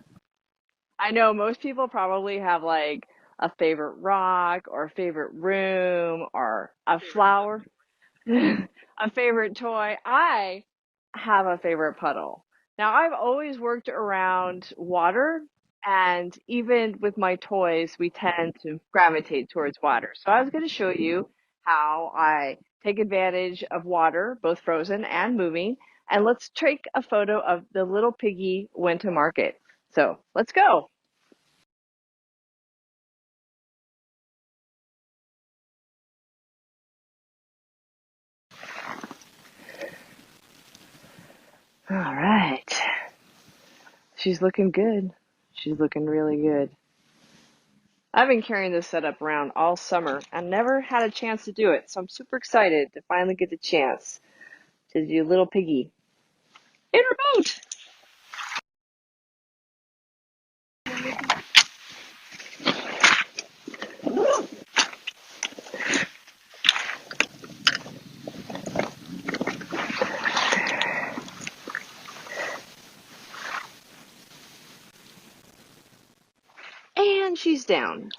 I know most people probably have like a favorite rock or a favorite room or a flower, a favorite toy. I have a favorite puddle. Now, I've always worked around water, and even with my toys, we tend to gravitate towards water. So I was going to show you how I take advantage of water, both frozen and moving. And let's take a photo of the little piggy went to market. So let's go. All right. She's looking good. She's looking really good. I've been carrying this setup around all summer and never had a chance to do it. So I'm super excited to finally get the chance to do Little Piggy in her boat. And she's down.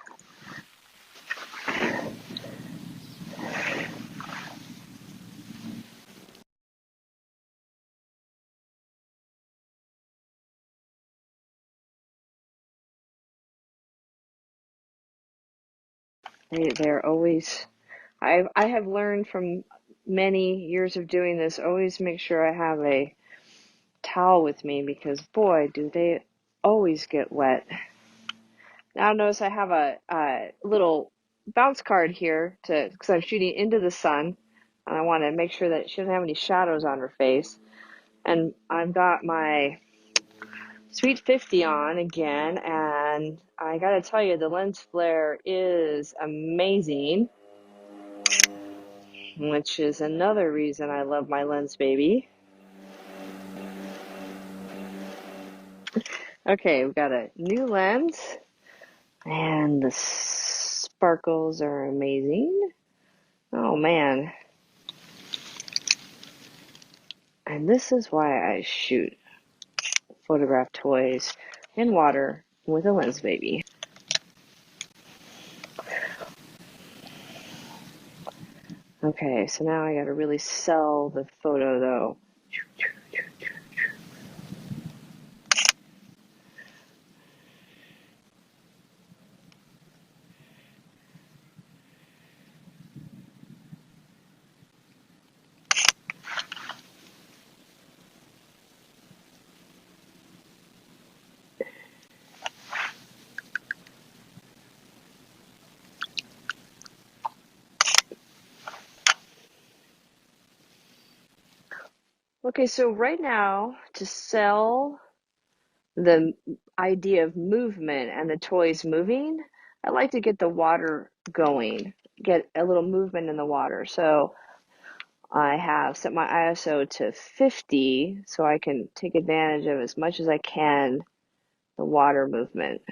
They're always, I have learned from many years of doing this, always make sure I have a towel with me because boy, do they always get wet. Now notice I have a little bounce card here because I'm shooting into the sun and I want to make sure that she doesn't have any shadows on her face. And I've got my Sweet 50 on again, and I gotta tell you, the lens flare is amazing, which is another reason I love my Lensbaby. Okay, we've got a new lens, and the sparkles are amazing. Oh man. And this is why I shoot photograph toys in water with a Lensbaby. Okay, so now I gotta really sell the photo though. Okay, so right now, to sell the idea of movement and the toys moving, I like to get the water going, get a little movement in the water. So I have set my ISO to 50 so I can take advantage of as much as I can the water movement.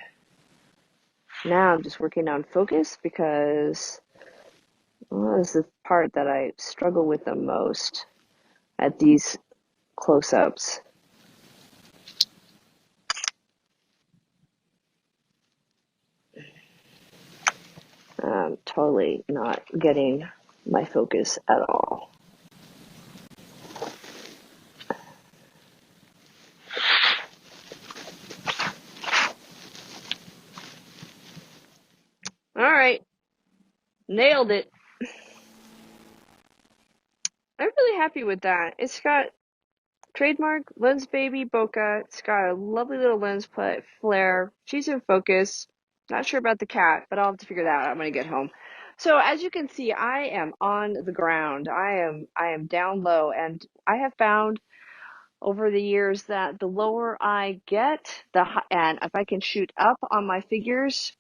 Now I'm just working on focus because this is the part that I struggle with the most at these close-ups. I'm totally not getting my focus at all. All right, nailed it. I'm really happy with that. It's got trademark Lensbaby bokeh. It's got a lovely little lens flare. She's in focus. Not sure about the cat, but I'll have to figure that out when I get home. So as you can see, I am on the ground. I am down low, and I have found over the years that the lower I get, and if I can shoot up on my figures,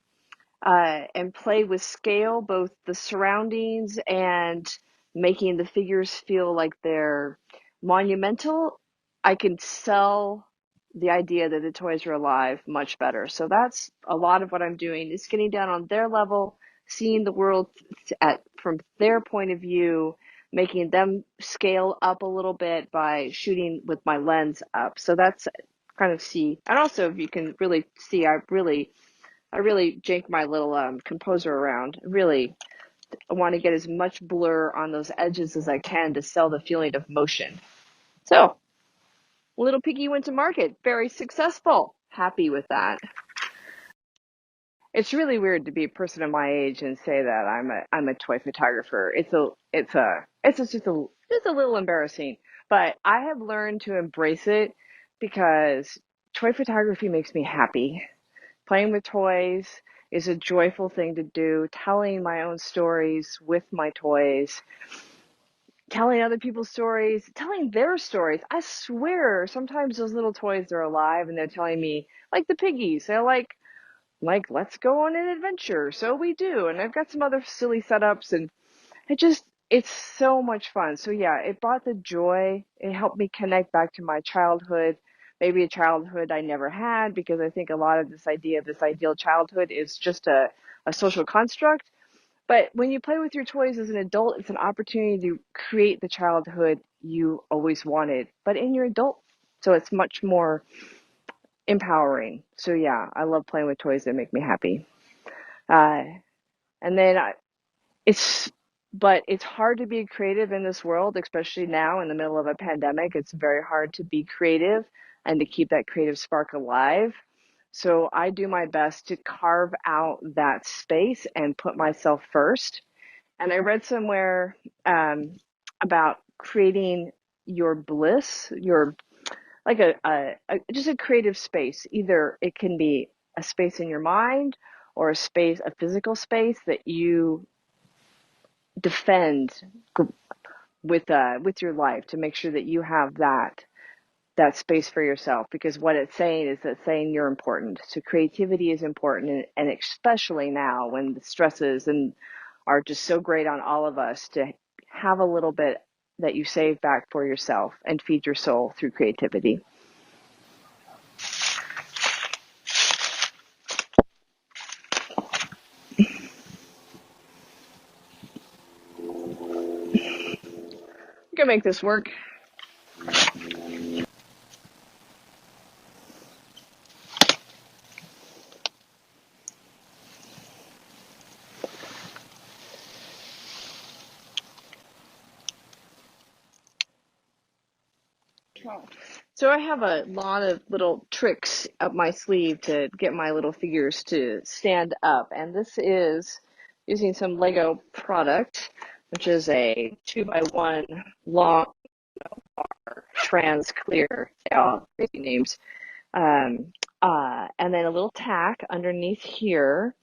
and play with scale, both the surroundings and making the figures feel like they're monumental, I can sell the idea that the toys are alive much better. So that's a lot of what I'm doing, is getting down on their level, seeing the world from their point of view, making them scale up a little bit by shooting with my lens up. So that's kind of see. And also, if you can really see, I really jank my little composer around. Really, I want to get as much blur on those edges as I can to sell the feeling of motion. So, Little Piggy went to market, very successful. Happy with that. It's really weird to be a person of my age and say that I'm a toy photographer. It's a little embarrassing, but I have learned to embrace it because toy photography makes me happy. Playing with toys is a joyful thing to do. Telling my own stories with my toys, telling other people's stories, telling their stories. I swear, sometimes those little toys are alive and they're telling me, like the piggies, they're like, let's go on an adventure. So we do. And I've got some other silly setups, and it's so much fun. So yeah, it brought the joy. It helped me connect back to my childhood, maybe a childhood I never had, because I think a lot of this idea of this ideal childhood is just a social construct. But when you play with your toys as an adult, it's an opportunity to create the childhood you always wanted, but in your adult. So it's much more empowering. So yeah, I love playing with toys that make me happy. And then but it's hard to be creative in this world, especially now in the middle of a pandemic. It's very hard to be creative and to keep that creative spark alive. So I do my best to carve out that space and put myself first. And I read somewhere about creating your bliss, your like just a creative space. Either it can be a space in your mind or a physical space that you defend with your life to make sure that you have that space for yourself, because what it's saying is that saying you're important. So creativity is important, and especially now when the stresses and are just so great on all of us, to have a little bit that you save back for yourself and feed your soul through creativity. We can make this work. So I have a lot of little tricks up my sleeve to get my little figures to stand up. And this is using some Lego product, which is a 2x1 long trans clear, crazy names. And then a little tack underneath here,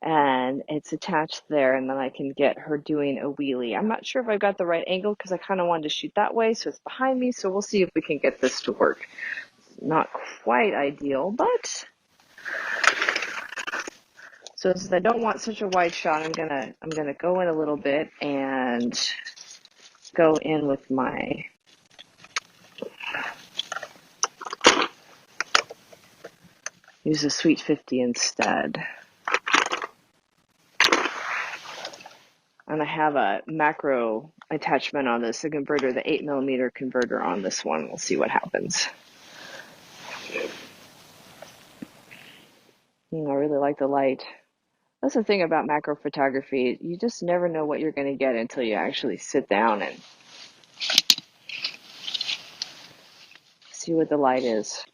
and it's attached there, and then I can get her doing a wheelie. I'm not sure if I've got the right angle because I kind of wanted to shoot that way, so it's behind me, so we'll see if we can get this to work. Not quite ideal, but so since I don't want such a wide shot, I'm gonna go in a little bit and go in with my use a Sweet 50 instead. And I have a macro attachment on this, the converter, the 8mm converter on this one. We'll see what happens. I really like the light. That's the thing about macro photography. You just never know what you're going to get until you actually sit down and see what the light is.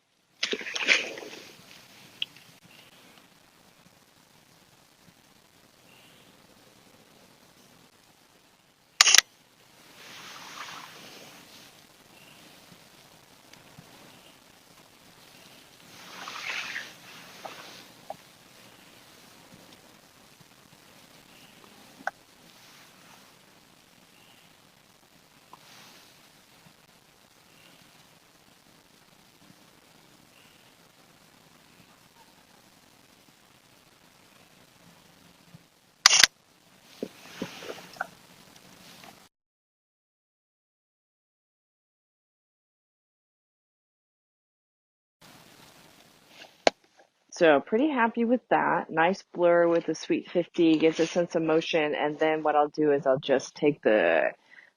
So pretty happy with that. Nice blur with the Sweet 50, gives a sense of motion. And then what I'll do is I'll just take the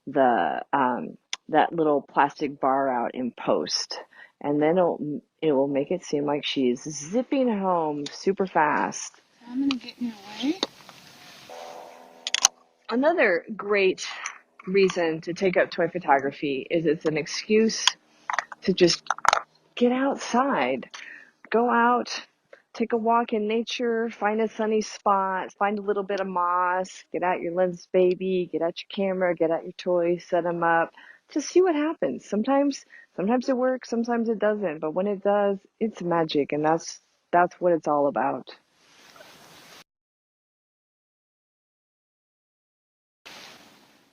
the that little plastic bar out in post, and then it will make it seem like she's zipping home super fast. I'm gonna get in your way. Another great reason to take up toy photography is it's an excuse to just get outside, go out, take a walk in nature, find a sunny spot, find a little bit of moss, get out your Lensbaby, get out your camera, get out your toys, set them up, just see what happens. Sometimes it works, sometimes it doesn't, but when it does, it's magic, and that's what it's all about.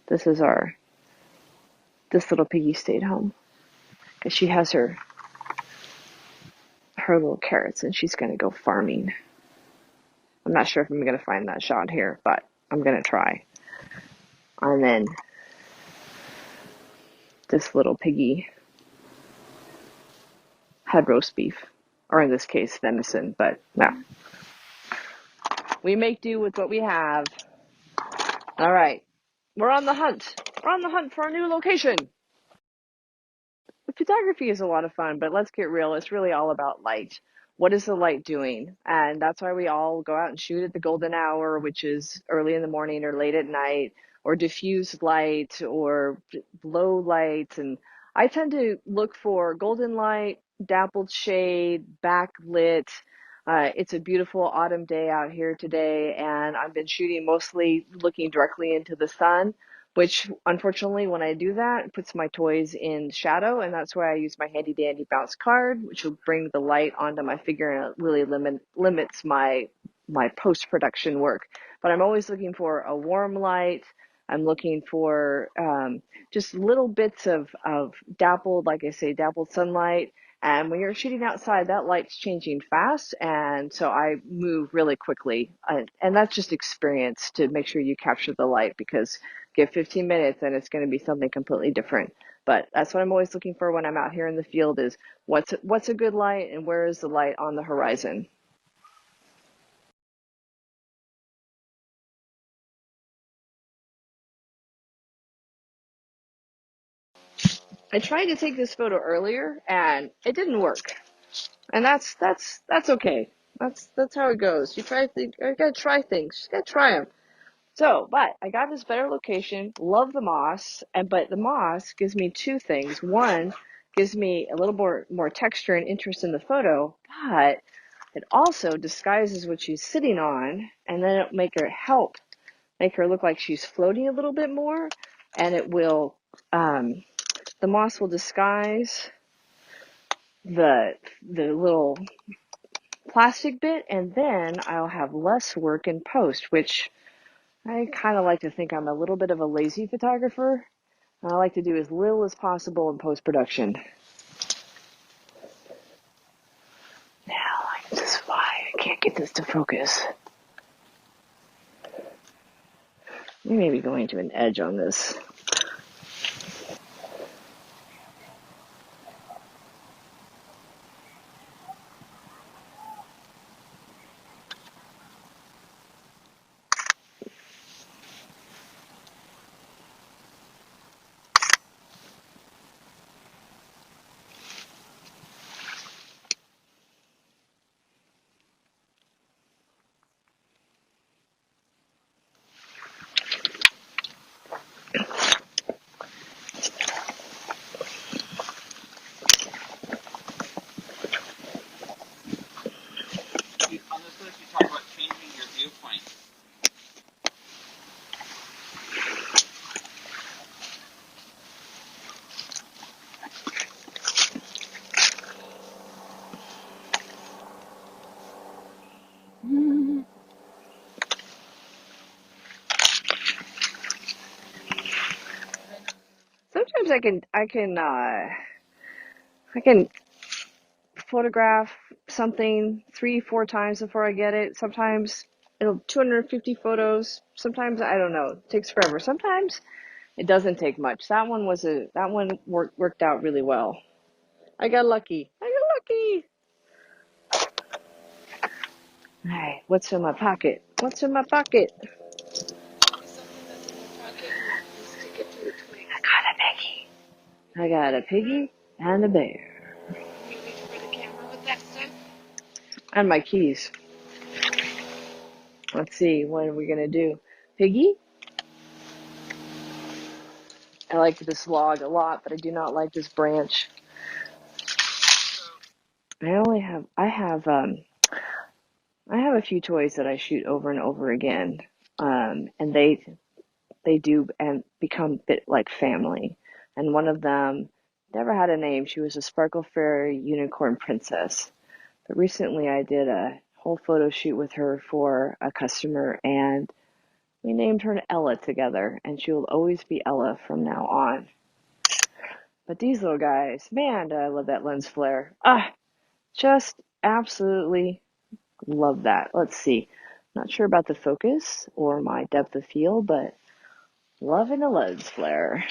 This little piggy stayed home because she has her little carrots and she's going to go farming. I'm not sure if I'm going to find that shot here, but I'm going to try. And then this little piggy had roast beef, or in this case, venison, but no. We make do with what we have. All right. We're on the hunt. We're on the hunt for a new location. Photography is a lot of fun, but let's get real. It's really all about light. What is the light doing? And that's why we all go out and shoot at the golden hour, which is early in the morning or late at night, or diffused light or low light. And I tend to look for golden light, dappled shade, backlit. It's a beautiful autumn day out here today, and I've been shooting mostly looking directly into the sun, which unfortunately when I do that, it puts my toys in shadow, and that's why I use my handy dandy bounce card, which will bring the light onto my figure, and it really limits my post-production work. But I'm always looking for a warm light. I'm looking for just little bits of dappled, like I say, dappled sunlight. And when you're shooting outside, that light's changing fast, and so I move really quickly. And that's just experience to make sure you capture the light, because give 15 minutes and it's going to be something completely different. But that's what I'm always looking for when I'm out here in the field is what's a good light and where is the light on the horizon. I tried to take this photo earlier and it didn't work. And that's okay. That's how it goes. You gotta try things. You gotta try them. So, but I got this better location. Love the moss, but the moss gives me two things. One, gives me a little more texture and interest in the photo, but it also disguises what she's sitting on, and then it'll make her look like she's floating a little bit more, and it will the moss will disguise the little plastic bit, and then I'll have less work in post, which I kind of like to think I'm a little bit of a lazy photographer. I like to do as little as possible in post-production. Now, this is why I can't get this to focus. We may be going to an edge on this. Sometimes I can photograph something 3-4 times before I get it. Sometimes it'll 250 photos. Sometimes I don't know. It takes forever. Sometimes it doesn't take much. That one worked out really well. I got lucky. All right, what's in my pocket? What's in my pocket? I got a piggy and a bear. And my keys. Let's see, what are we gonna do? Piggy? I like this log a lot, but I do not like this branch. I have a few toys that I shoot over and over again, and they do and become a bit like family. And one of them never had a name. She was a Sparkle Fairy Unicorn Princess. But recently I did a whole photo shoot with her for a customer, and we named her Ella together, and she will always be Ella from now on. But these little guys, man, do I love that lens flare. Just absolutely love that. Let's see. Not sure about the focus or my depth of field, but loving the lens flare.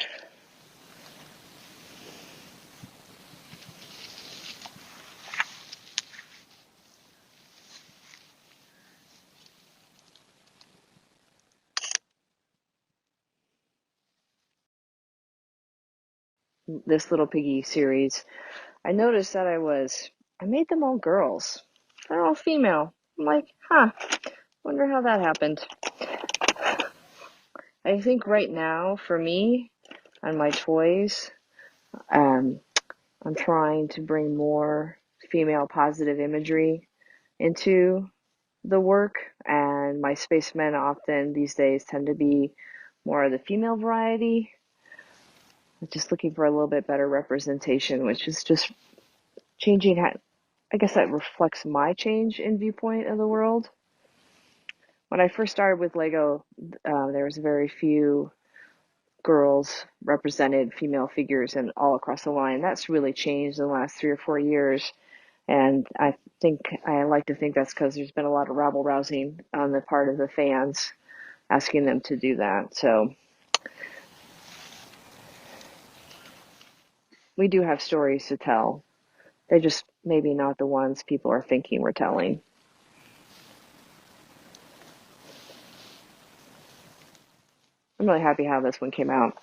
This little piggy series, I noticed that I made them all girls. They're all female. I'm like, wonder how that happened. I think right now, for me, on my toys, I'm trying to bring more female positive imagery into the work, and my spacemen often these days tend to be more of the female variety. Just looking for a little bit better representation, which is just changing how, I guess that reflects my change in viewpoint of the world. When I first started with Lego, there was very few girls represented, female figures, and all across the line. That's really changed in the last 3 or 4 years. And I like to think that's because there's been a lot of rabble rousing on the part of the fans asking them to do that. So we do have stories to tell. They're just maybe not the ones people are thinking we're telling. I'm really happy how this one came out.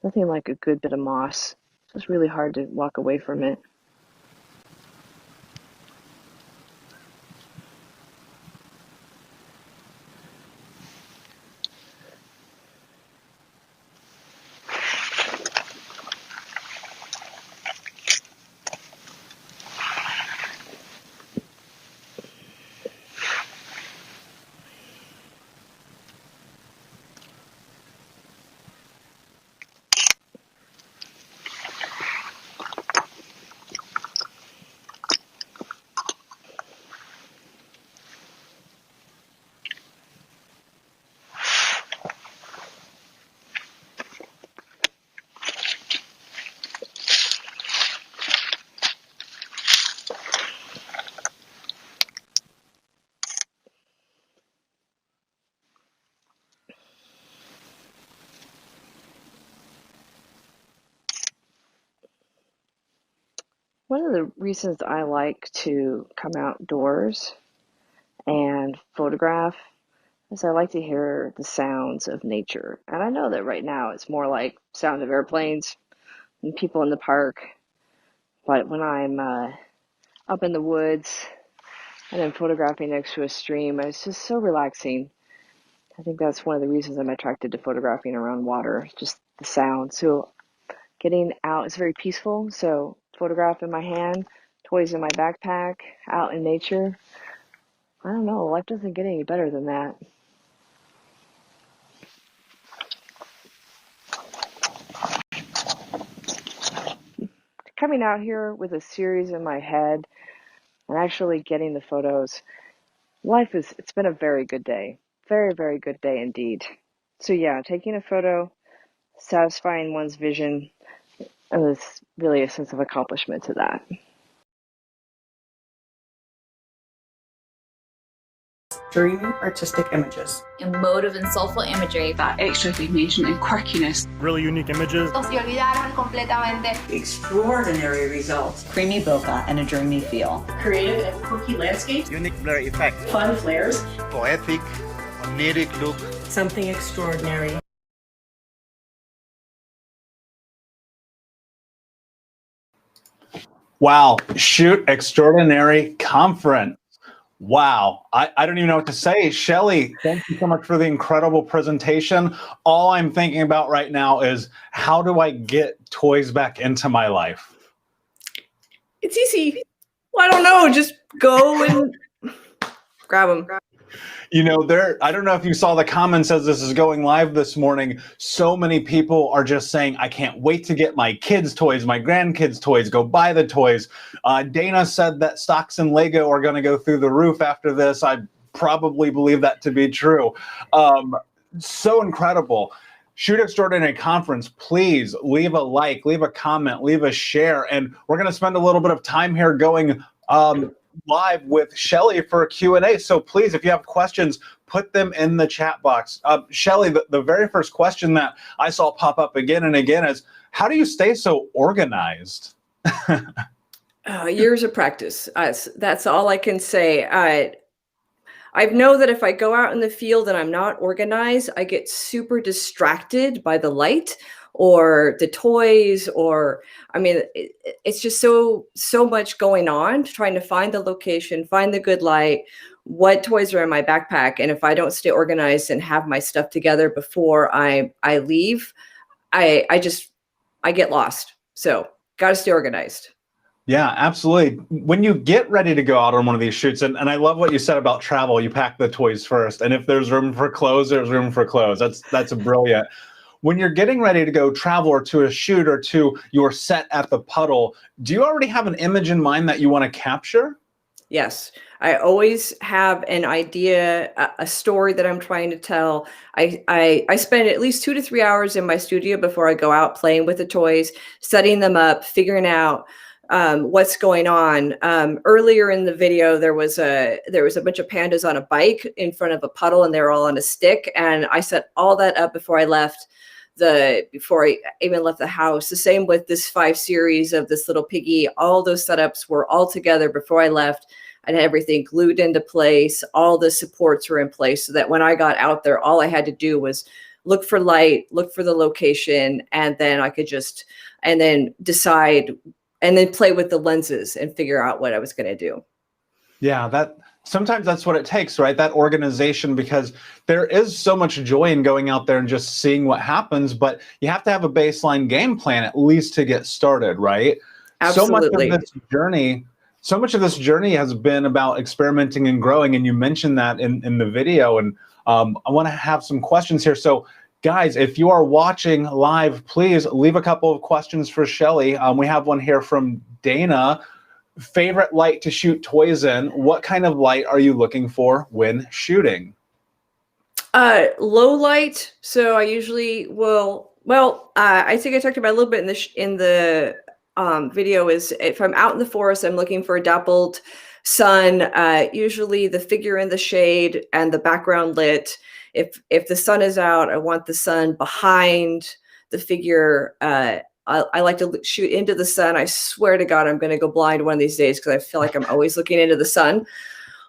Nothing like a good bit of moss. It's just really hard to walk away from it. One of the reasons I like to come outdoors and photograph is I like to hear the sounds of nature. And I know that right now it's more like sound of airplanes and people in the park. But when I'm up in the woods and I'm photographing next to a stream, it's just so relaxing. I think that's one of the reasons I'm attracted to photographing around water, just the sound. So getting out is very peaceful. So photograph in my hand, toys in my backpack, out in nature. I don't know, life doesn't get any better than that. Coming out here with a series in my head and actually getting the photos, it's been a very good day. Very, very good day indeed. So yeah, taking a photo, satisfying one's vision, and there's really a sense of accomplishment to that. dreamy artistic images, emotive and soulful imagery, that extra dimension and quirkiness, really unique images, Se olvidaron completamente. extraordinary results, creamy bokeh and a dreamy feel, creative and quirky landscapes, unique blur effect, fun flares, poetic, oniric look, something extraordinary. Wow, shoot extraordinary conference. Wow, I don't even know what to say. Shelly, thank you so much for the incredible presentation. All I'm thinking about right now is how do I get toys back into my life? It's easy. Well, I don't know. Just go and grab them. You know, I don't know if you saw the comments as this is going live this morning. So many people are just saying, I can't wait to get my kids' toys, my grandkids' toys, go buy the toys. Dana said that stocks and Lego are going to go through the roof after this. I probably believe that to be true. So incredible. Shoot Extraordinary Conference, please leave a like, leave a comment, leave a share. And we're going to spend a little bit of time here going live with Shelly for a Q&A. So please, if you have questions, put them in the chat box. Shelly, the very first question that I saw pop up again and again is, how do you stay so organized? Years of practice. That's all I can say. I know that if I go out in the field and I'm not organized, I get super distracted by the light or the toys, or I mean, it's just so much going on, trying to find the location, find the good light, what toys are in my backpack. And if I don't stay organized and have my stuff together before I leave, I get lost. So got to stay organized. Yeah, absolutely. When you get ready to go out on one of these shoots, and I love what you said about travel, you pack the toys first. And if there's room for clothes, there's room for clothes. That's brilliant. When you're getting ready to go travel or to a shoot or to your set at the puddle, do you already have an image in mind that you want to capture? Yes. I always have an idea, a story that I'm trying to tell. I spend at least 2 to 3 hours in my studio before I go out playing with the toys, setting them up, figuring out what's going on. Earlier in the video, there was a bunch of pandas on a bike in front of a puddle, and they were all on a stick. And I set all that up before I even left the house. The same with this 5 series of this little piggy. All those setups were all together before I left. I had everything glued into place. All the supports were in place so that when I got out there, all I had to do was look for light, look for the location, and then I could decide and then play with the lenses and figure out what I was going to do. Yeah, sometimes that's what it takes, right? That organization, because there is so much joy in going out there and just seeing what happens, but you have to have a baseline game plan at least to get started, right? Absolutely. So much of this journey has been about experimenting and growing, and you mentioned that in the video, and I want to have some questions here. So guys, if you are watching live, please leave a couple of questions for Shelly. We have one here from Dana. Favorite light to shoot toys in? What kind of light are you looking for when shooting? Low light. So I usually will. Well, I think I talked about a little bit in the video. Is if I'm out in the forest, I'm looking for a dappled sun. Usually the figure in the shade and the background lit. If the sun is out, I want the sun behind the figure. I like to shoot into the sun. I swear to God, I'm going to go blind one of these days because I feel like I'm always looking into the sun.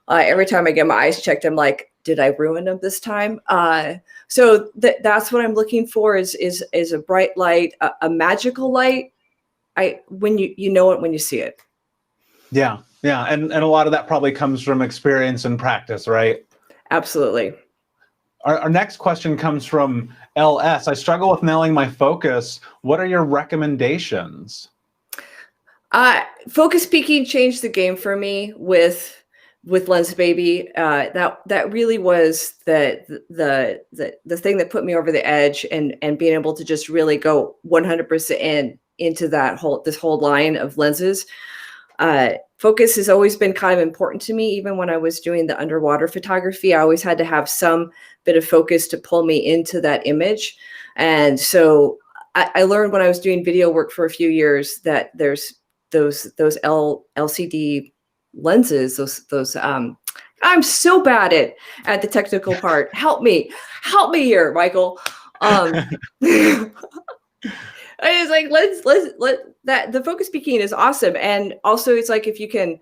Every time I get my eyes checked, I'm like, did I ruin them this time? So that's what I'm looking for is a bright light, a magical light. When you know it when you see it. Yeah, and a lot of that probably comes from experience and practice, right? Absolutely. Our next question comes from LS. I struggle with nailing my focus. What are your recommendations? Focus peaking changed the game for me with Lensbaby. That really was the thing that put me over the edge, and being able to just really go 100% into this whole line of lenses. Focus has always been kind of important to me. Even when I was doing the underwater photography, I always had to have some bit of focus to pull me into that image. And so I learned when I was doing video work for a few years that there's those LCD lenses, those I'm so bad at the technical part. Help me here, Michael. It's like let that the focus bikini is awesome, and also it's like if you can,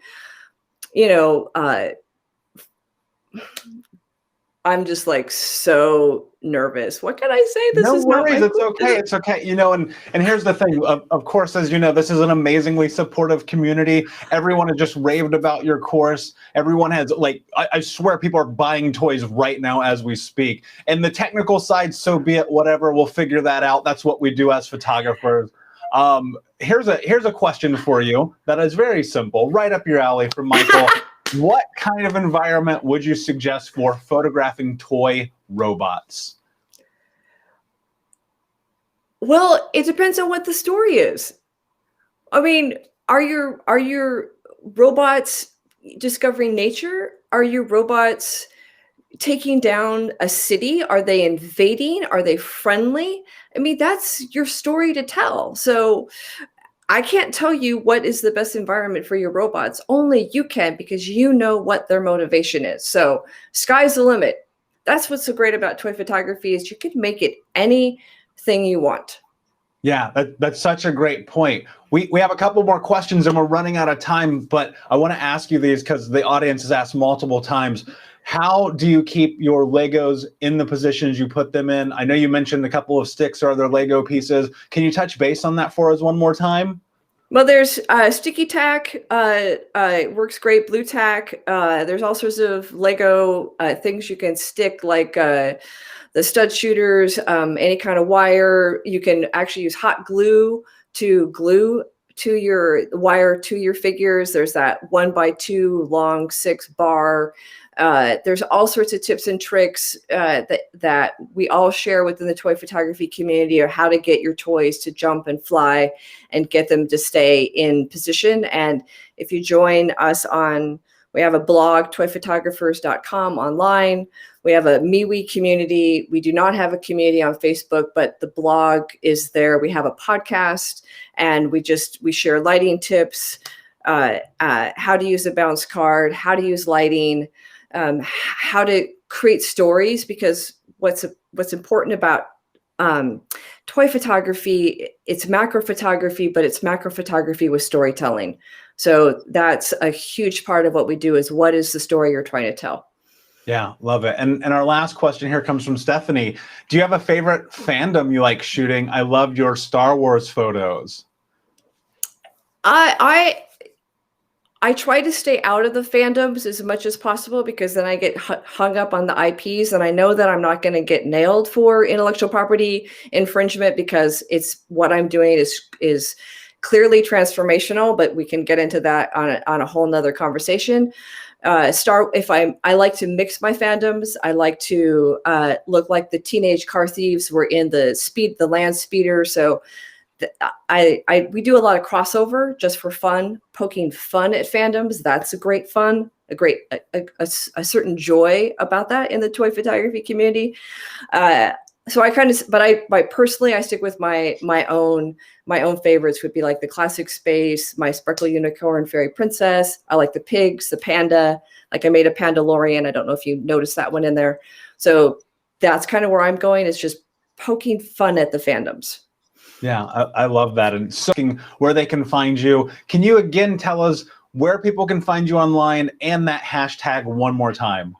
I'm just like so nervous. What can I say? This No is not worries. my It's okay. It's okay. And here's the thing. Of course, as you know, this is an amazingly supportive community. Everyone has just raved about your course. Everyone has I swear people are buying toys right now as we speak. And the technical side, so be it, whatever, we'll figure that out. That's what we do as photographers. Here's a question for you that is very simple, right up your alley from Michael. What kind of environment would you suggest for photographing toy robots? Well, it depends on what the story is. I mean, are your robots discovering nature? Are your robots taking down a city? Are they invading? Are they friendly? I mean, that's your story to tell. So I can't tell you what is the best environment for your robots. Only you can, because you know what their motivation is. So sky's the limit. That's what's so great about toy photography is you can make it anything you want. Yeah, that's such a great point. We have a couple more questions and we're running out of time, but I want to ask you these because the audience has asked multiple times. How do you keep your Legos in the positions you put them in? I know you mentioned a couple of sticks or other Lego pieces. Can you touch base on that for us one more time? Well, there's sticky tack, works great, blue tack. There's all sorts of Lego things you can stick, like the stud shooters, any kind of wire. You can actually use hot glue to glue to your wire to your figures. There's that 1x2 long 6-bar. There's all sorts of tips and tricks that we all share within the toy photography community, or how to get your toys to jump and fly and get them to stay in position. And if you join us we have a blog, toyphotographers.com online. We have a MeWe community. We do not have a community on Facebook, but the blog is there. We have a podcast, and we share lighting tips, how to use a bounce card, how to use lighting, how to create stories, because what's important about toy photography, it's macro photography, but it's macro photography with storytelling. So that's a huge part of what we do, is what is the story you're trying to tell? Yeah, love it. And our last question here comes from Stephanie. Do you have a favorite fandom you like shooting? I loved your Star Wars photos. I try to stay out of the fandoms as much as possible, because then I get hung up on the IPs, and I know that I'm not going to get nailed for intellectual property infringement, because it's what I'm doing is clearly transformational, but we can get into that on a whole nother conversation. I like to mix my fandoms. I like to look like the teenage car thieves were in the land speeder. So we do a lot of crossover just for fun, poking fun at fandoms. That's a great fun, a certain joy about that in the toy photography community. So personally, I stick with my own favorites would be like the classic space, my sparkle unicorn fairy princess. I like the pigs, the panda. Like I made a Pandalorian. I don't know if you noticed that one in there. So that's kind of where I'm going, is just poking fun at the fandoms. Yeah, I love that. And so where they can find you. Can you again tell us where people can find you online and that hashtag one more time?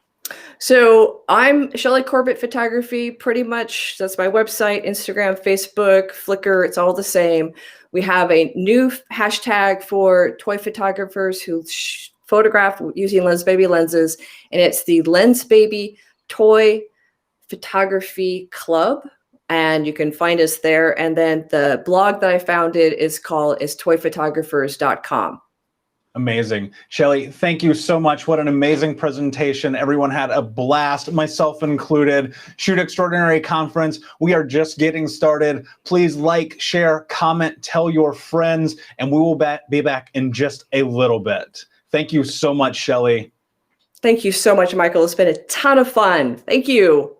So I'm Shelly Corbett Photography, pretty much. That's my website, Instagram, Facebook, Flickr. It's all the same. We have a new hashtag for toy photographers who photograph using Lensbaby lenses, and it's the Lensbaby Toy Photography Club. And you can find us there. And then the blog that I founded is toyphotographers.com. Amazing. Shelly, thank you so much. What an amazing presentation. Everyone had a blast, myself included. Shoot Extraordinary Conference. We are just getting started. Please like, share, comment, tell your friends, and we will be back in just a little bit. Thank you so much, Shelly. Thank you so much, Michael. It's been a ton of fun. Thank you.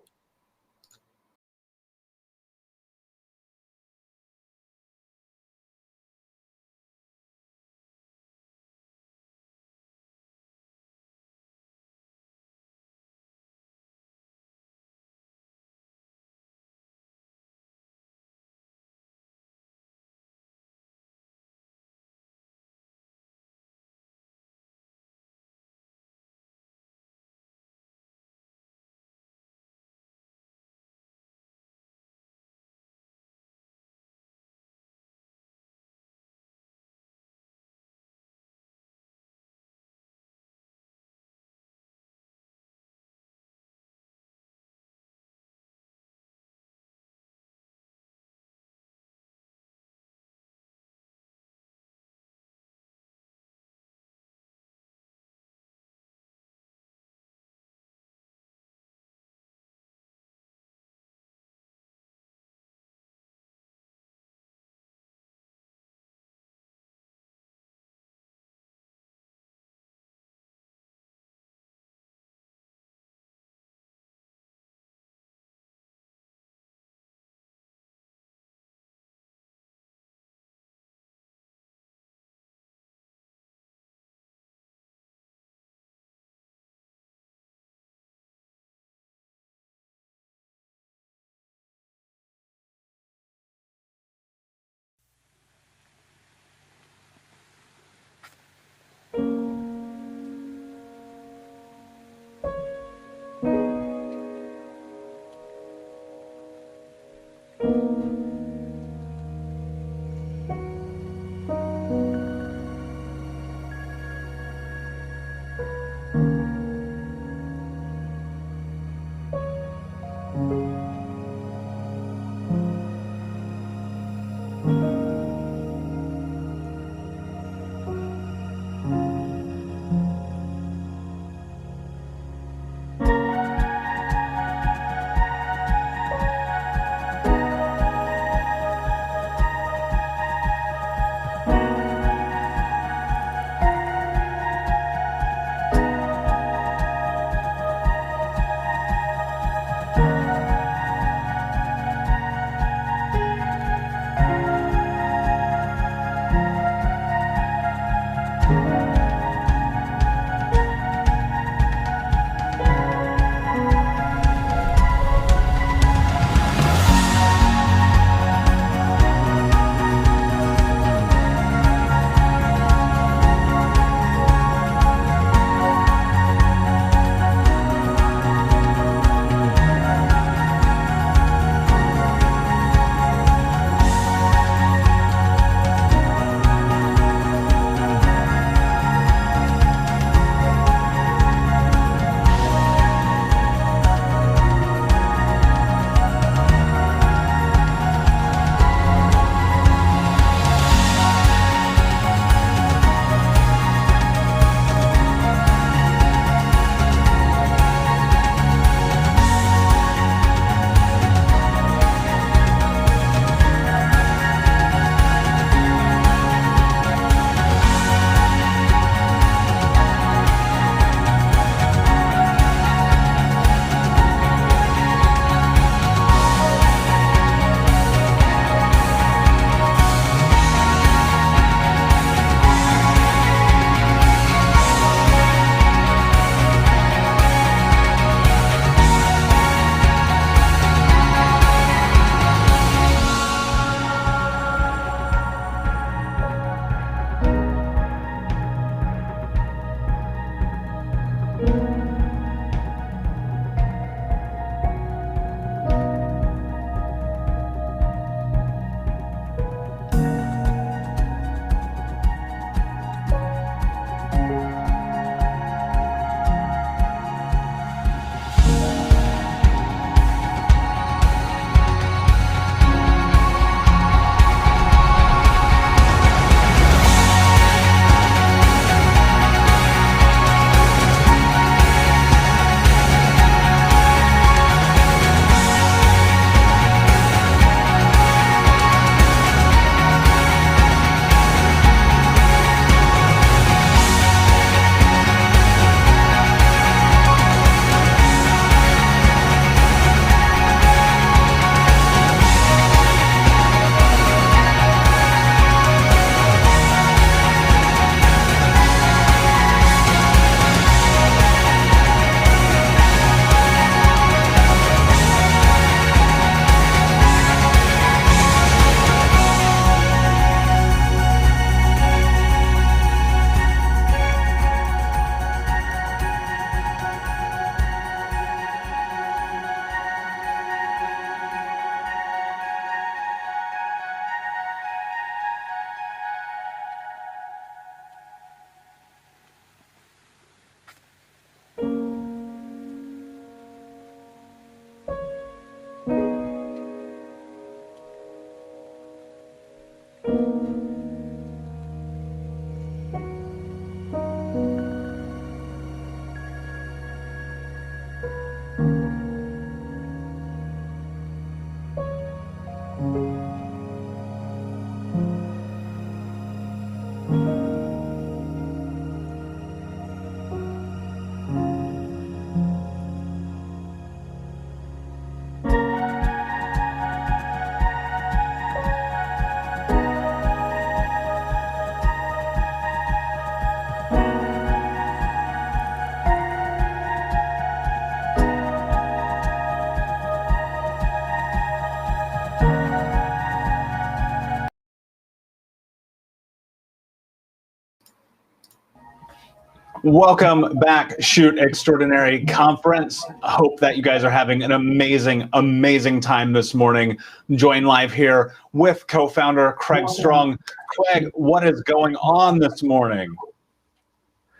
Welcome back, Shoot Extraordinary Conference. I hope that you guys are having an amazing, amazing time this morning. Join live here with co-founder Craig Strong. Craig, what is going on this morning?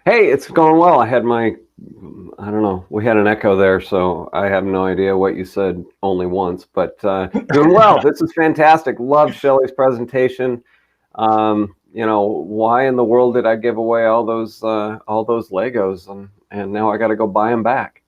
Hey, it's going well. I had I don't know, we had an echo there, so I have no idea what you said only once, but doing well. This is fantastic. Love Shelly's presentation. You know, why in the world did I give away all those Legos, and now I got to go buy them back?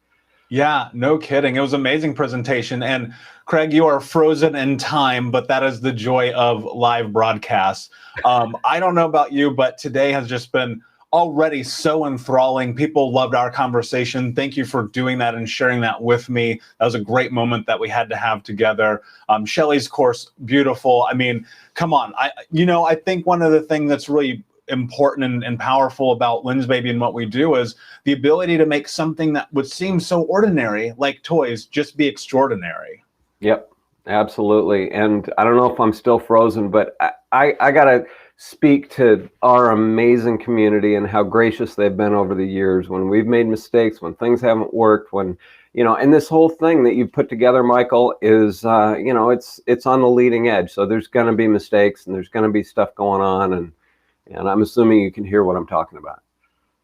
Yeah, no kidding. It was an amazing presentation. And Craig, you are frozen in time, but that is the joy of live broadcasts. I don't know about you, but today has just been already so enthralling. People loved our conversation. Thank you for doing that and sharing that with me. That was a great moment that we had to have together. Shelly's course, beautiful. I mean, come on. I think one of the things that's really important and powerful about Lensbaby and what we do is the ability to make something that would seem so ordinary, like toys, just be extraordinary. Yep, absolutely. And I don't know if I'm still frozen, but I got to speak to our amazing community and how gracious they've been over the years when we've made mistakes, when things haven't worked, when, you know, and this whole thing that you've put together, Michael, is, you know, it's on the leading edge. So there's going to be mistakes and there's going to be stuff going on. And I'm assuming you can hear what I'm talking about.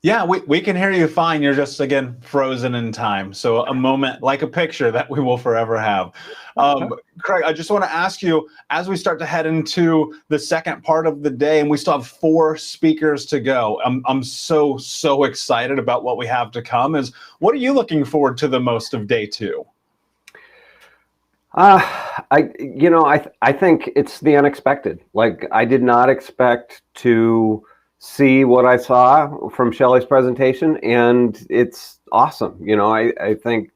Yeah, we can hear you fine. You're just, again, frozen in time. So a moment like a picture that we will forever have. Craig, I just want to ask you, as we start to head into the second part of the day, and we still have 4 speakers to go, I'm so excited about what we have to come. What are you looking forward to the most of day 2? I think it's the unexpected. Like, I did not expect to see what I saw from Shelly's presentation, and it's awesome. You know, I think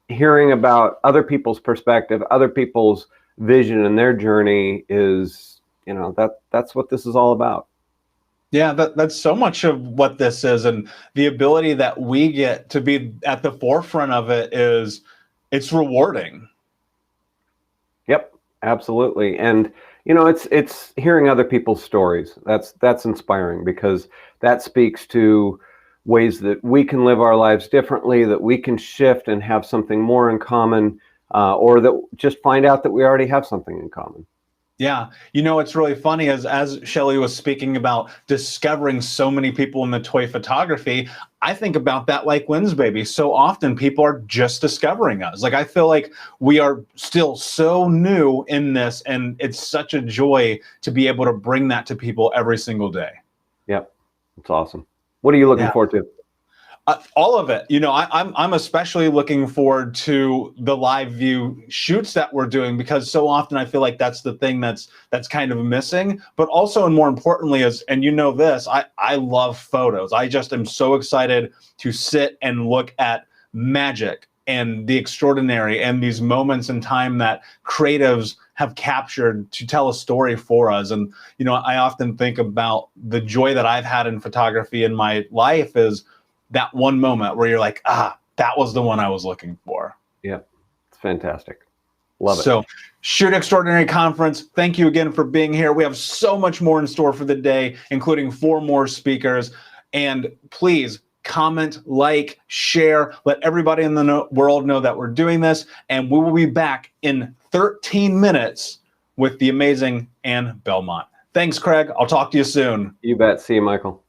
hearing about other people's perspective, other people's vision and their journey is, you know, that's what this is all about. Yeah, that's so much of what this is, and the ability that we get to be at the forefront of it's rewarding. Yep, absolutely. And you know, it's hearing other people's stories. That's inspiring, because that speaks to ways that we can live our lives differently, that we can shift and have something more in common, or that just find out that we already have something in common. Yeah, you know, it's really funny as Shelly was speaking about discovering so many people in the toy photography. I think about that like Lensbaby. So often people are just discovering us. Like, I feel like we are still so new in this, and it's such a joy to be able to bring that to people every single day. Yep, it's awesome. What are you looking forward to? All of it. You know, I'm especially looking forward to the live view shoots that we're doing, because so often I feel like that's the thing that's kind of missing. But also, and more importantly, and you know this, I love photos. I just am so excited to sit and look at magic and the extraordinary and these moments in time that creatives have captured to tell a story for us. And, you know, I often think about the joy that I've had in photography in my life is that one moment where you're like, that was the one I was looking for. Yeah, it's fantastic. Love it. So, Shoot Extraordinary Conference, thank you again for being here. We have so much more in store for the day, including 4 more speakers. And please comment, like, share, let everybody in the world know that we're doing this. And we will be back in 13 minutes with the amazing Anne Belmont. Thanks, Craig. I'll talk to you soon. You bet. See you, Michael.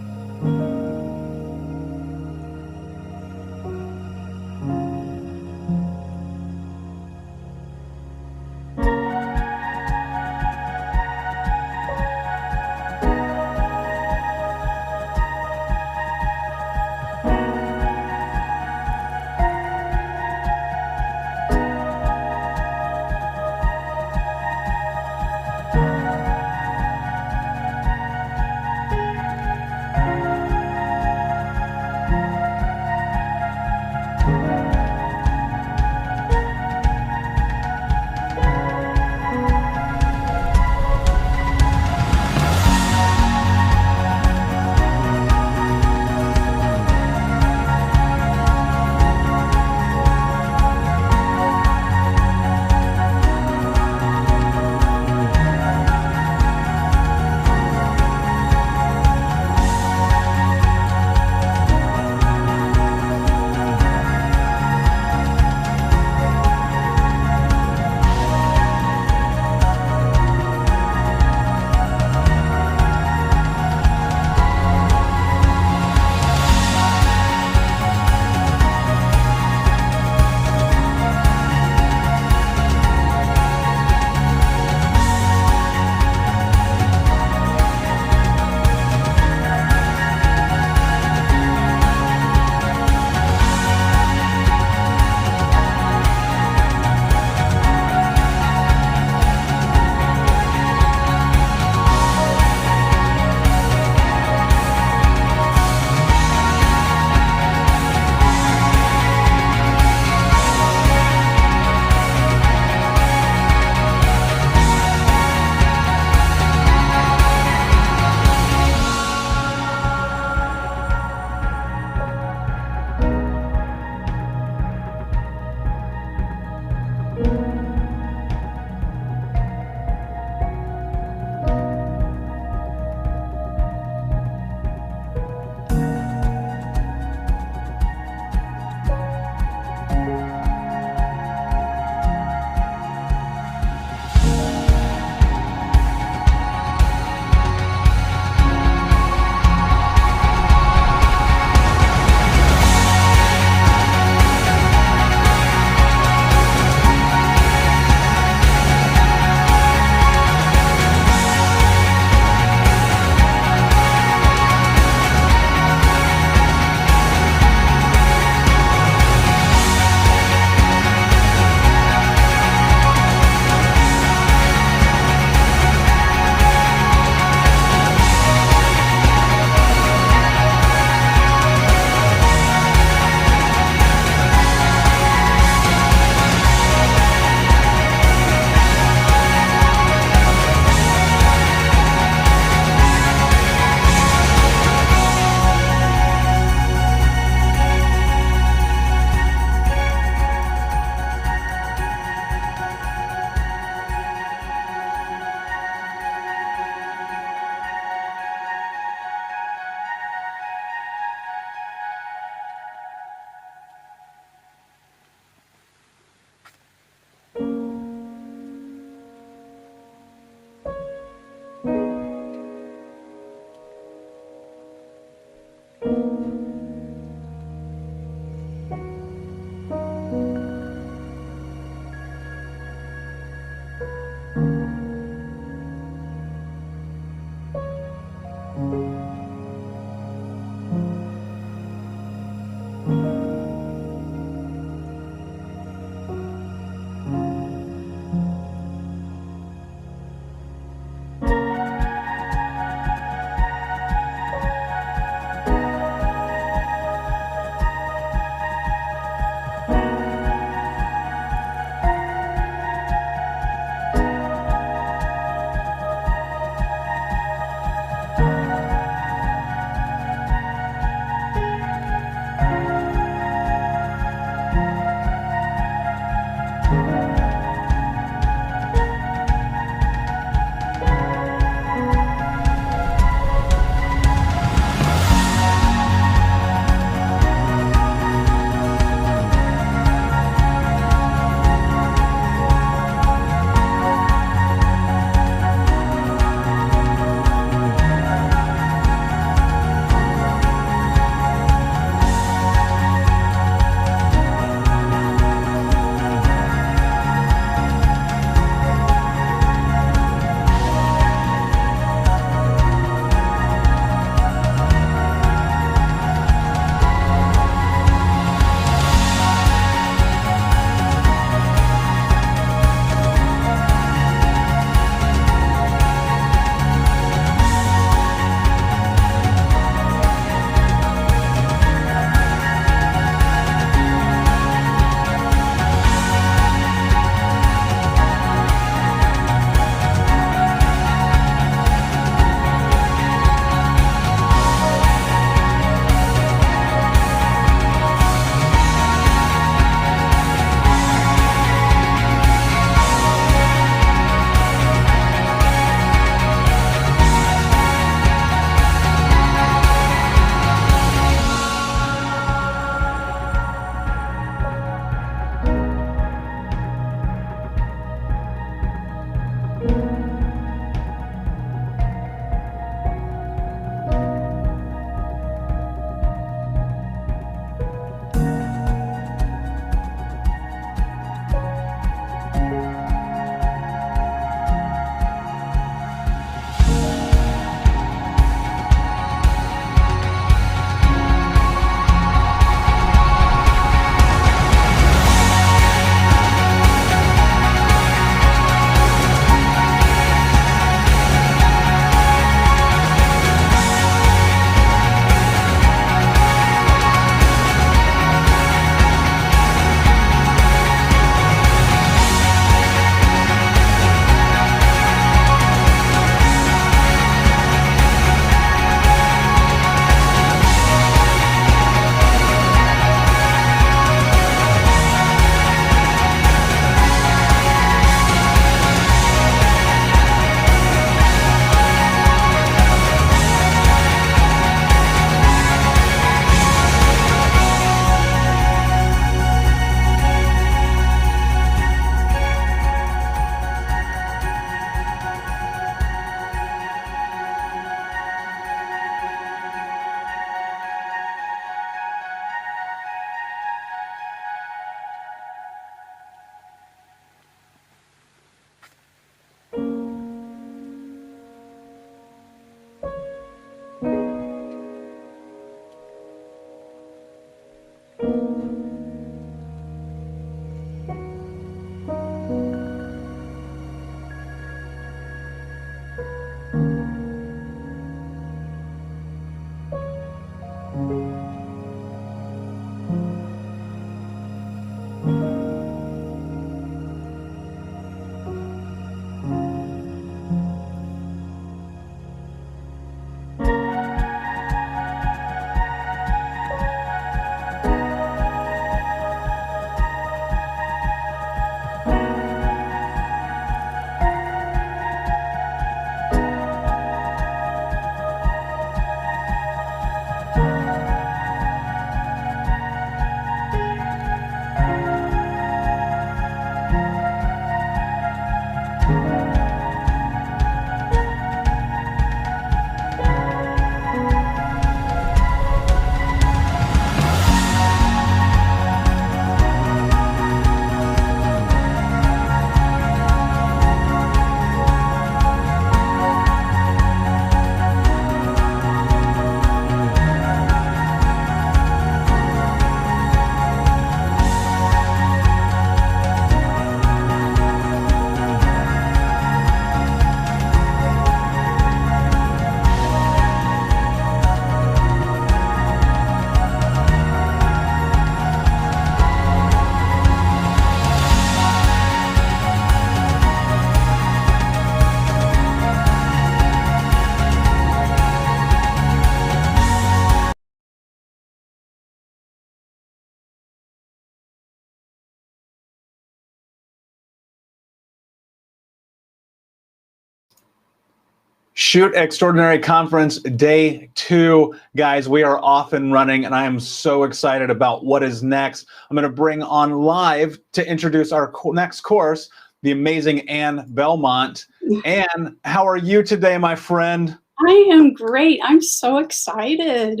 Shoot Extraordinary Conference Day 2. Guys, we are off and running, and I am so excited about what is next. I'm going to bring on live to introduce our next course, the amazing Anne Belmont. Anne, how are you today, my friend? I am great. I'm so excited.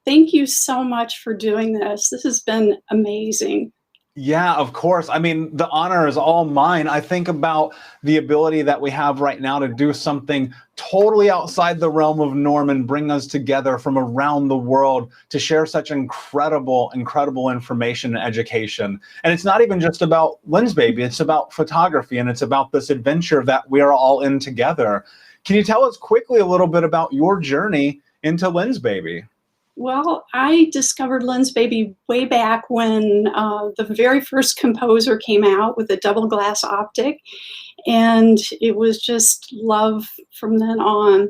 Thank you so much for doing this. This has been amazing. Yeah, of course. I mean, the honor is all mine. I think about the ability that we have right now to do something totally outside the realm of norm and bring us together from around the world to share such incredible, incredible information and education. And it's not even just about Lensbaby, it's about photography, and it's about this adventure that we are all in together. Can you tell us quickly a little bit about your journey into Lensbaby? Well, I discovered Lensbaby way back when the very first composer came out with a double glass optic, and it was just love from then on.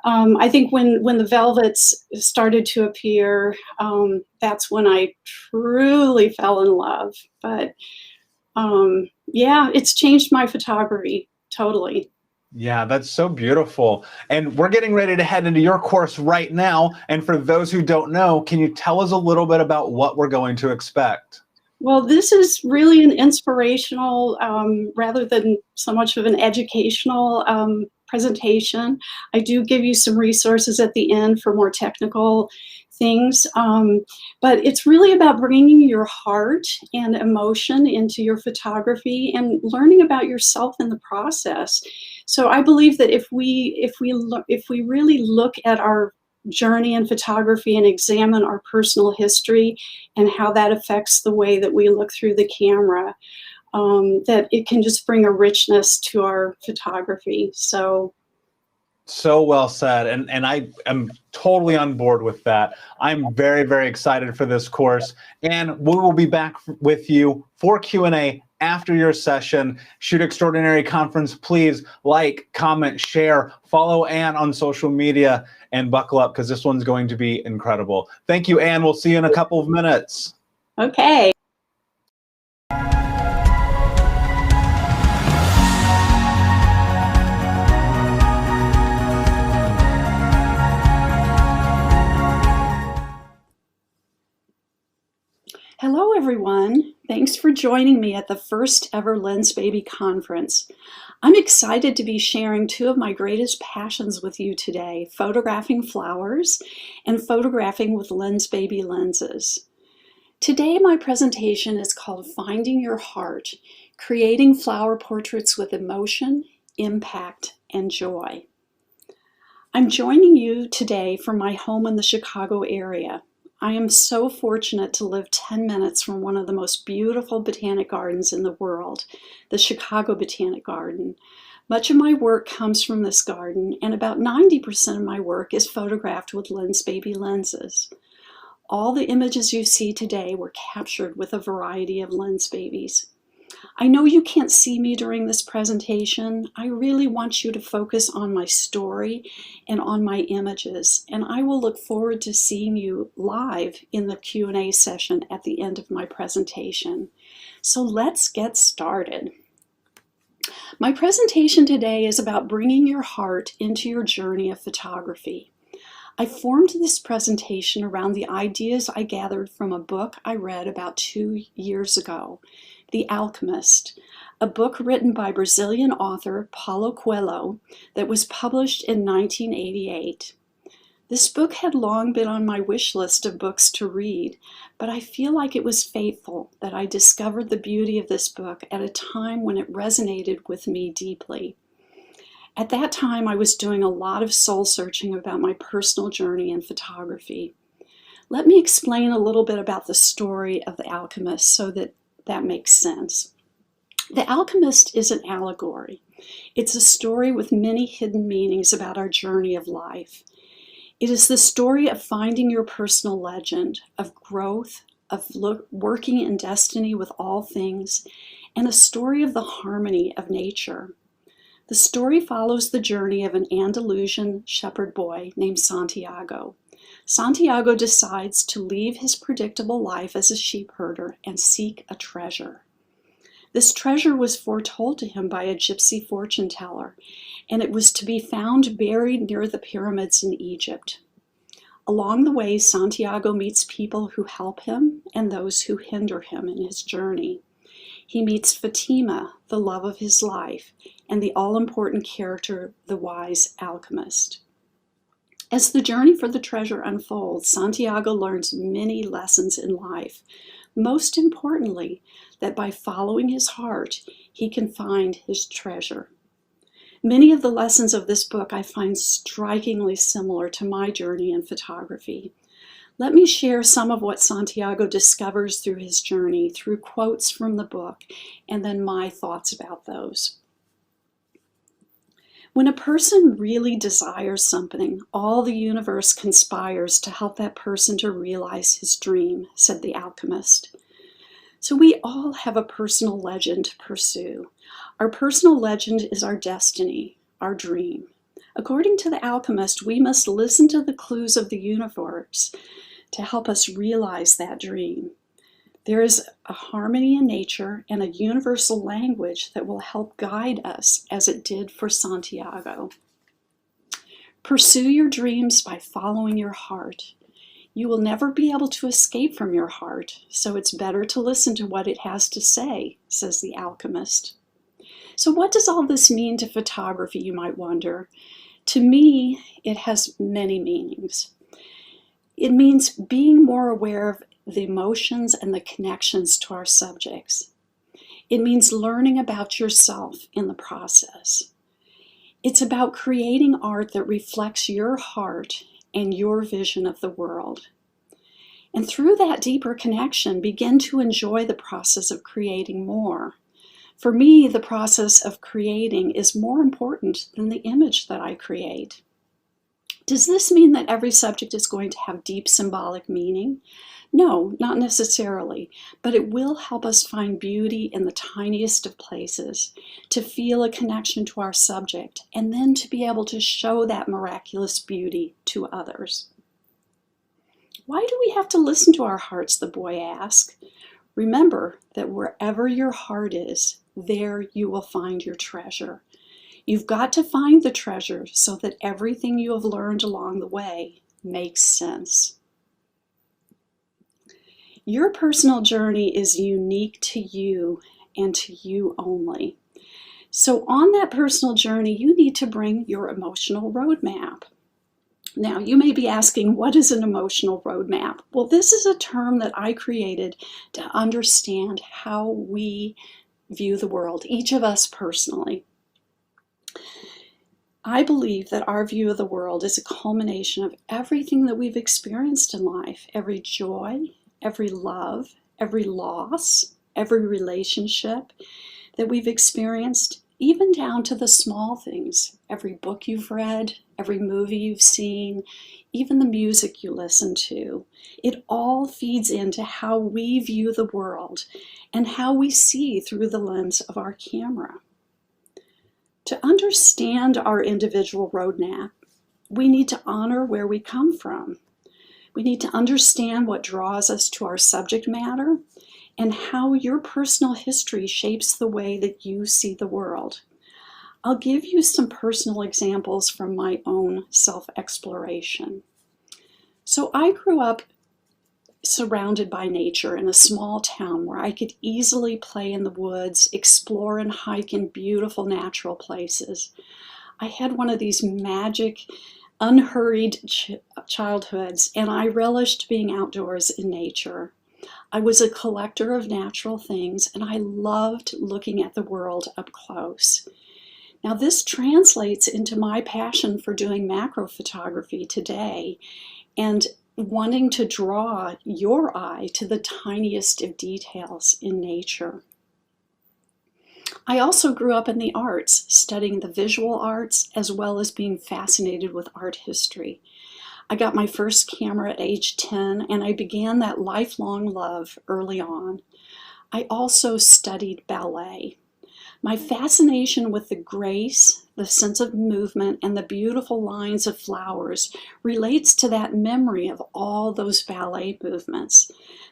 I think when the velvets started to appear, that's when I truly fell in love. But yeah, it's changed my photography totally. Yeah, that's so beautiful. And we're getting ready to head into your course right now. And for those who don't know, can you tell us a little bit about what we're going to expect? Well, this is really an inspirational, rather than so much of an educational presentation. I do give you some resources at the end for more technical things, but it's really about bringing your heart and emotion into your photography and learning about yourself in the process. So I believe that if we really look at our journey in photography and examine our personal history and how that affects the way that we look through the camera, that it can just bring a richness to our photography. So well said, and I am totally on board with that. I'm very, very excited for this course, and we will be back with you for Q&A after your session. Shoot Extraordinary Conference, please like, comment, share, follow Anne on social media, and buckle up because this one's going to be incredible. Thank you, Anne. We'll see you in a couple of minutes. Okay. Hello, everyone. Thanks for joining me at the first ever Lensbaby conference. I'm excited to be sharing two of my greatest passions with you today, photographing flowers and photographing with Lensbaby lenses. Today, my presentation is called Finding Your Heart, Creating Flower Portraits with Emotion, Impact, and Joy. I'm joining you today from my home in the Chicago area. I am so fortunate to live 10 minutes from one of the most beautiful botanic gardens in the world, the Chicago Botanic Garden. Much of my work comes from this garden, and about 90% of my work is photographed with Lensbaby lenses. All the images you see today were captured with a variety of Lensbabies. I know you can't see me during this presentation. I really want you to focus on my story and on my images, and I will look forward to seeing you live in the Q&A session at the end of my presentation. So let's get started. My presentation today is about bringing your heart into your journey of photography. I formed this presentation around the ideas I gathered from a book I read about 2 years ago, The Alchemist, a book written by Brazilian author Paulo Coelho that was published in 1988. This book had long been on my wish list of books to read, but I feel like it was fateful that I discovered the beauty of this book at a time when it resonated with me deeply. At that time, I was doing a lot of soul searching about my personal journey in photography. Let me explain a little bit about the story of The Alchemist so that makes sense. The Alchemist is an allegory. It's a story with many hidden meanings about our journey of life. It is the story of finding your personal legend, of growth, of working in destiny with all things, and a story of the harmony of nature. The story follows the journey of an Andalusian shepherd boy named Santiago. Santiago decides to leave his predictable life as a sheep herder and seek a treasure. This treasure was foretold to him by a gypsy fortune teller, and it was to be found buried near the pyramids in Egypt. Along the way, Santiago meets people who help him and those who hinder him in his journey. He meets Fatima, the love of his life, and the all-important character, the wise alchemist. As the journey for the treasure unfolds, Santiago learns many lessons in life. Most importantly, that by following his heart, he can find his treasure. Many of the lessons of this book I find strikingly similar to my journey in photography. Let me share some of what Santiago discovers through his journey, through quotes from the book, and then my thoughts about those. When a person really desires something, all the universe conspires to help that person to realize his dream, said the alchemist. So we all have a personal legend to pursue. Our personal legend is our destiny, our dream. According to the alchemist, we must listen to the clues of the universe to help us realize that dream. There is a harmony in nature and a universal language that will help guide us as it did for Santiago. Pursue your dreams by following your heart. You will never be able to escape from your heart, so it's better to listen to what it has to say, says the alchemist. So what does all this mean to photography, you might wonder? To me, it has many meanings. It means being more aware of the emotions and the connections to our subjects. It means learning about yourself in the process. It's about creating art that reflects your heart and your vision of the world. And through that deeper connection, begin to enjoy the process of creating more. For me, the process of creating is more important than the image that I create. Does this mean that every subject is going to have deep symbolic meaning? No, not necessarily, but it will help us find beauty in the tiniest of places, to feel a connection to our subject, and then to be able to show that miraculous beauty to others. Why do we have to listen to our hearts, the boy asked. Remember that wherever your heart is, there you will find your treasure. You've got to find the treasure so that everything you have learned along the way makes sense. Your personal journey is unique to you and to you only. So on that personal journey, you need to bring your emotional roadmap. Now, you may be asking, what is an emotional roadmap? Well, this is a term that I created to understand how we view the world, each of us personally. I believe that our view of the world is a culmination of everything that we've experienced in life, every joy, every love, every loss, every relationship that we've experienced, even down to the small things, every book you've read, every movie you've seen, even the music you listen to. It all feeds into how we view the world and how we see through the lens of our camera. To understand our individual roadmap, we need to honor where we come from. We need to understand what draws us to our subject matter and how your personal history shapes the way that you see the world. I'll give you some personal examples from my own self-exploration. So I grew up surrounded by nature in a small town where I could easily play in the woods, explore and hike in beautiful natural places. I had one of these magic, unhurried childhoods, and I relished being outdoors in nature. I was a collector of natural things, and I loved looking at the world up close. Now, this translates into my passion for doing macro photography today and wanting to draw your eye to the tiniest of details in nature. I also grew up in the arts, studying the visual arts as well as being fascinated with art history. I got my first camera at age 10, and I began that lifelong love early on. I also studied ballet. My fascination with the grace, the sense of movement, and the beautiful lines of flowers relates to that memory of all those ballet movements.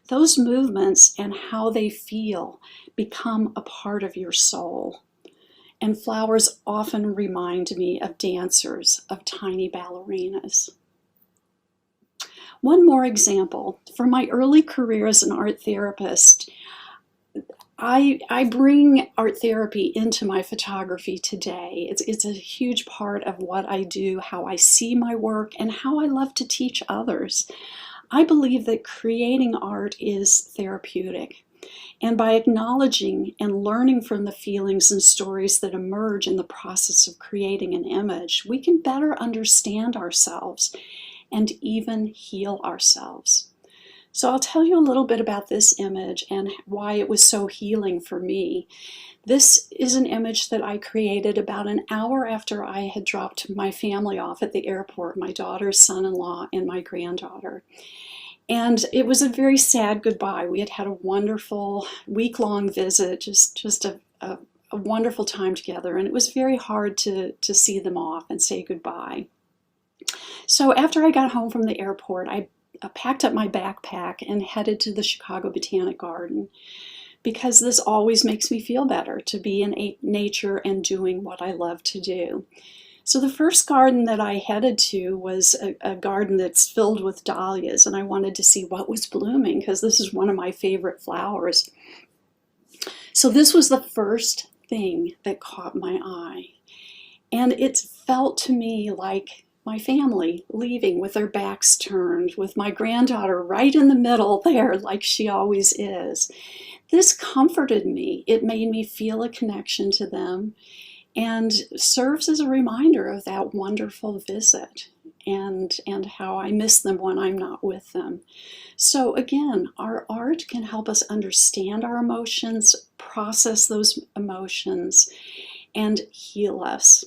Those movements and how they feel become a part of your soul. And flowers often remind me of dancers, of tiny ballerinas. One more example. For my early career as an art therapist, I bring art therapy into my photography today. It's a huge part of what I do, how I see my work, and how I love to teach others. I believe that creating art is therapeutic. And by acknowledging and learning from the feelings and stories that emerge in the process of creating an image, we can better understand ourselves and even heal ourselves. So I'll tell you a little bit about this image and why it was so healing for me. This is an image that I created about an hour after I had dropped my family off at the airport, my daughter's son-in-law and my granddaughter. And it was a very sad goodbye. We had a wonderful week-long visit, just a wonderful time together, and it was very hard to see them off and say goodbye. So after I got home from the airport, I packed up my backpack and headed to the Chicago Botanic Garden, because this always makes me feel better to be in nature and doing what I love to do. So the first garden that I headed to was a garden that's filled with dahlias, and I wanted to see what was blooming because this is one of my favorite flowers. So this was the first thing that caught my eye, and it felt to me like my family leaving with their backs turned, with my granddaughter right in the middle there like she always is. This comforted me. It made me feel a connection to them and serves as a reminder of that wonderful visit and how I miss them when I'm not with them. So again, our art can help us understand our emotions, process those emotions, and heal us.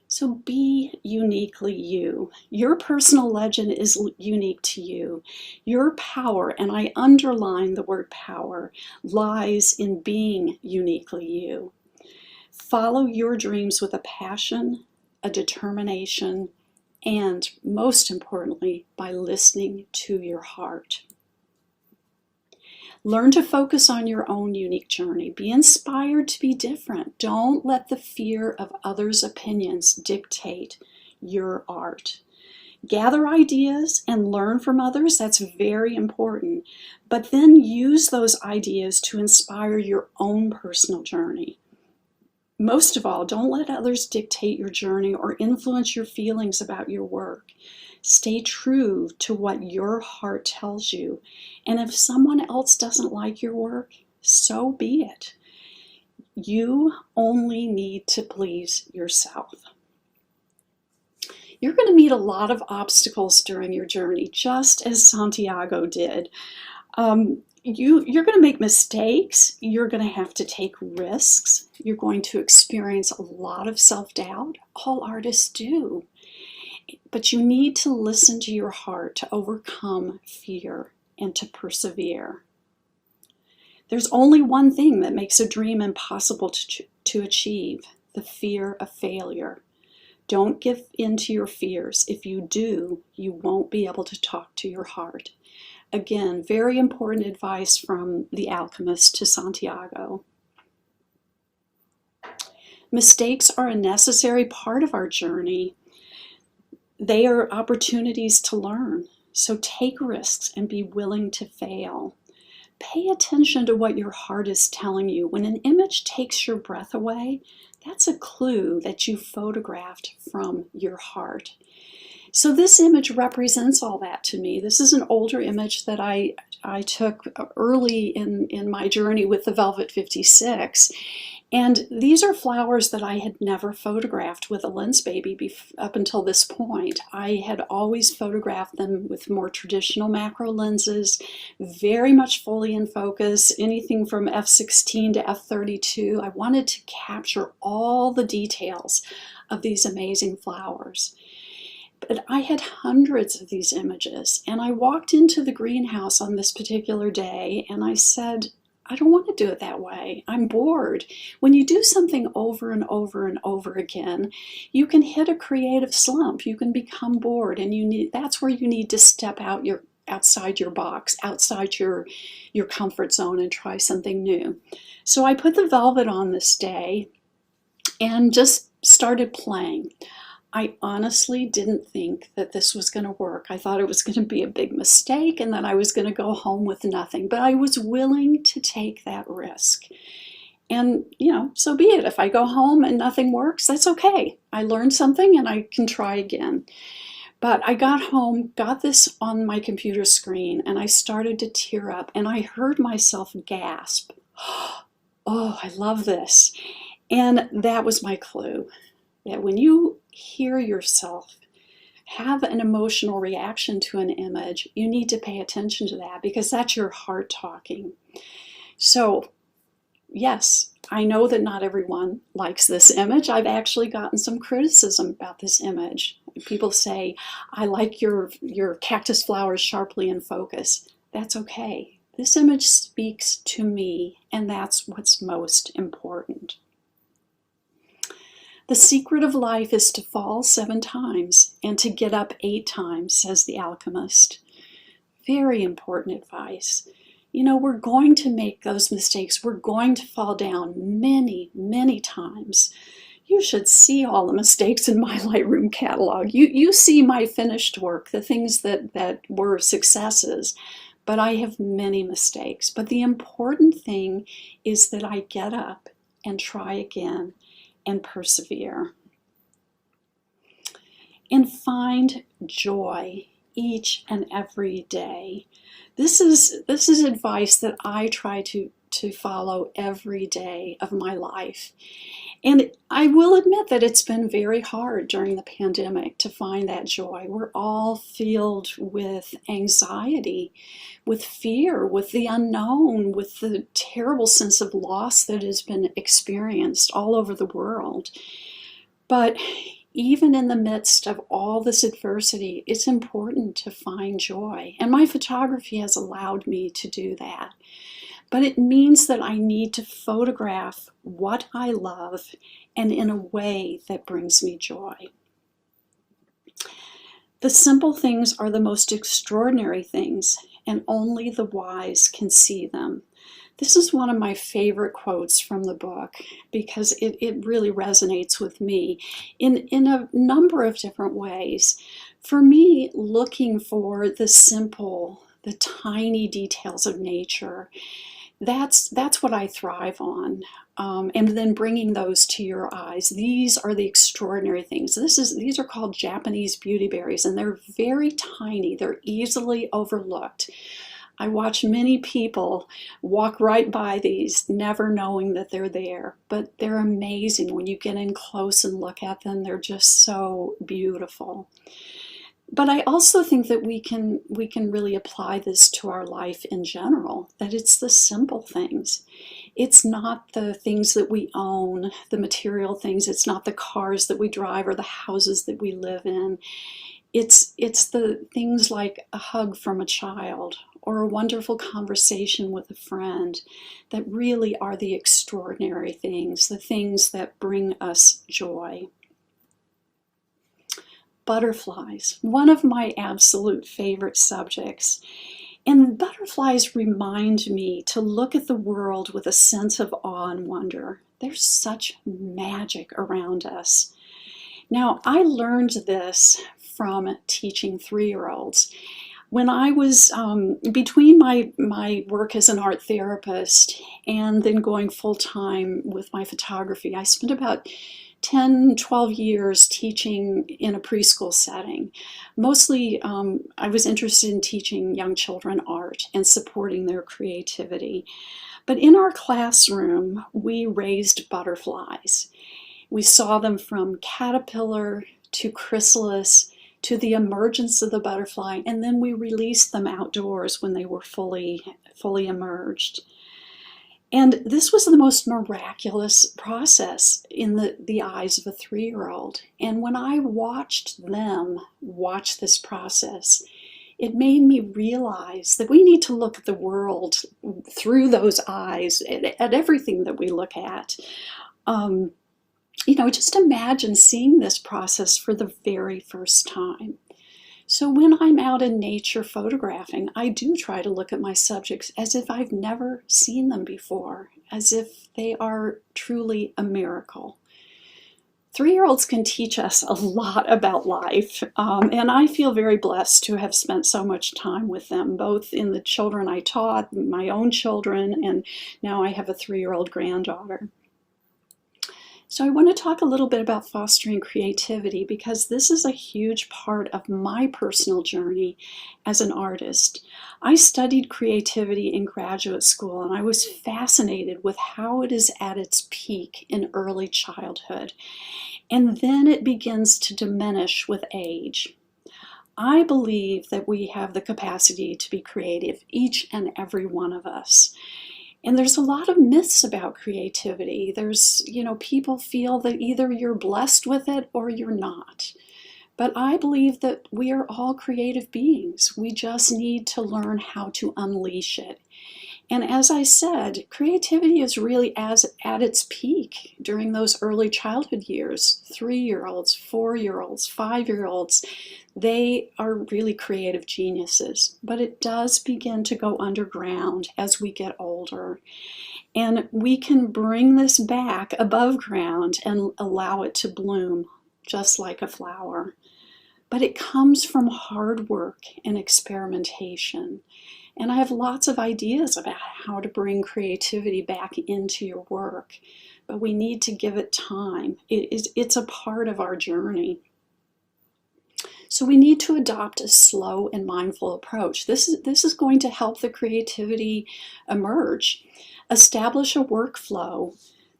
So be uniquely you. Your personal legend is unique to you. Your power, and I underline the word power, lies in being uniquely you. Follow your dreams with a passion, a determination, and most importantly, by listening to your heart. Learn to focus on your own unique journey. Be inspired to be different. Don't let the fear of others' opinions dictate your art. Gather ideas and learn from others. That's very important. But then use those ideas to inspire your own personal journey. Most of all, don't let others dictate your journey or influence your feelings about your work. Stay true to what your heart tells you. And if someone else doesn't like your work, so be it. You only need to please yourself. You're going to meet a lot of obstacles during your journey, just as Santiago did. You're going to make mistakes. You're going to have to take risks. You're going to experience a lot of self-doubt. All artists do. But you need to listen to your heart to overcome fear and to persevere. There's only one thing that makes a dream impossible to achieve: the fear of failure. Don't give in to your fears. If you do, you won't be able to talk to your heart. Again, very important advice from the alchemist to Santiago. Mistakes are a necessary part of our journey. They are opportunities to learn. So take risks and be willing to fail. Pay attention to what your heart is telling you. When an image takes your breath away, that's a clue that you photographed from your heart. So this image represents all that to me. This is an older image that I took early in my journey with the Velvet 56. And these are flowers that I had never photographed with a Lensbaby up until this point. I had always photographed them with more traditional macro lenses, very much fully in focus, anything from f/16 to f/32. I wanted to capture all the details of these amazing flowers. But I had hundreds of these images, and I walked into the greenhouse on this particular day and I said, I don't want to do it that way. I'm bored. When you do something over and over and over again, you can hit a creative slump. You can become bored, and that's where you need to step out outside your box, outside your comfort zone, and try something new. So I put the velvet on this day and just started playing. I honestly didn't think that this was going to work. I thought it was going to be a big mistake and that I was going to go home with nothing, but I was willing to take that risk. And, so be it. If I go home and nothing works, that's okay. I learned something and I can try again. But I got home, got this on my computer screen, and I started to tear up, and I heard myself gasp. Oh, I love this. And that was my clue, that when you hear yourself have an emotional reaction to an image, you need to pay attention to that, because that's your heart talking. So, yes, I know that not everyone likes this image. I've actually gotten some criticism about this image. People say, I like your cactus flowers sharply in focus. That's okay. This image speaks to me, and that's what's most important. The secret of life is to fall 7 times and to get up 8 times, says the alchemist. Very important advice. We're going to make those mistakes. We're going to fall down many, many times. You should see all the mistakes in my Lightroom catalog. You see my finished work, the things that were successes, but I have many mistakes. But the important thing is that I get up and try again and persevere. And find joy each and every day. This is advice that I try to follow every day of my life. And I will admit that it's been very hard during the pandemic to find that joy. We're all filled with anxiety, with fear, with the unknown, with the terrible sense of loss that has been experienced all over the world. But even in the midst of all this adversity, it's important to find joy. And my photography has allowed me to do that. But it means that I need to photograph what I love and in a way that brings me joy. The simple things are the most extraordinary things, and only the wise can see them. This is one of my favorite quotes from the book because it really resonates with me in a number of different ways. For me, looking for the simple, the tiny details of nature, that's what I thrive on. And then bringing those to your eyes. These are the extraordinary things. These are called Japanese beauty berries, and they're very tiny. They're easily overlooked. I watch many people walk right by these, never knowing that they're there, but they're amazing. When you get in close and look at them, they're just so beautiful. But I also think that we can really apply this to our life in general, that it's the simple things. It's not the things that we own, the material things. It's not the cars that we drive or the houses that we live in. It's the things like a hug from a child or a wonderful conversation with a friend that really are the extraordinary things, the things that bring us joy. Butterflies, one of my absolute favorite subjects. And butterflies remind me to look at the world with a sense of awe and wonder. There's such magic around us. Now, I learned this from teaching 3-year-olds. When I was between my work as an art therapist and then going full-time with my photography, I spent about 10, 12 years teaching in a preschool setting. Mostly, I was interested in teaching young children art and supporting their creativity. But in our classroom, we raised butterflies. We saw them from caterpillar to chrysalis to the emergence of the butterfly, and then we released them outdoors when they were fully emerged. And this was the most miraculous process in the eyes of a 3-year-old. And when I watched them watch this process, it made me realize that we need to look at the world through those eyes, at everything that we look at. Just imagine seeing this process for the very first time. So when I'm out in nature photographing, I do try to look at my subjects as if I've never seen them before, as if they are truly a miracle. 3-year-olds can teach us a lot about life, and I feel very blessed to have spent so much time with them, both in the children I taught, my own children, and now I have a 3-year-old granddaughter. So I want to talk a little bit about fostering creativity, because this is a huge part of my personal journey as an artist. I studied creativity in graduate school, and I was fascinated with how it is at its peak in early childhood, and then it begins to diminish with age. I believe that we have the capacity to be creative, each and every one of us. And there's a lot of myths about creativity. There's, people feel that either you're blessed with it or you're not. But I believe that we are all creative beings. We just need to learn how to unleash it. And as I said, creativity is really at its peak during those early childhood years. 3-year-olds, 4-year-olds, 5-year-olds, they are really creative geniuses. But it does begin to go underground as we get older. And we can bring this back above ground and allow it to bloom just like a flower. But it comes from hard work and experimentation. And I have lots of ideas about how to bring creativity back into your work, but we need to give it time. It's a part of our journey. So we need to adopt a slow and mindful approach. This is going to help the creativity emerge. Establish a workflow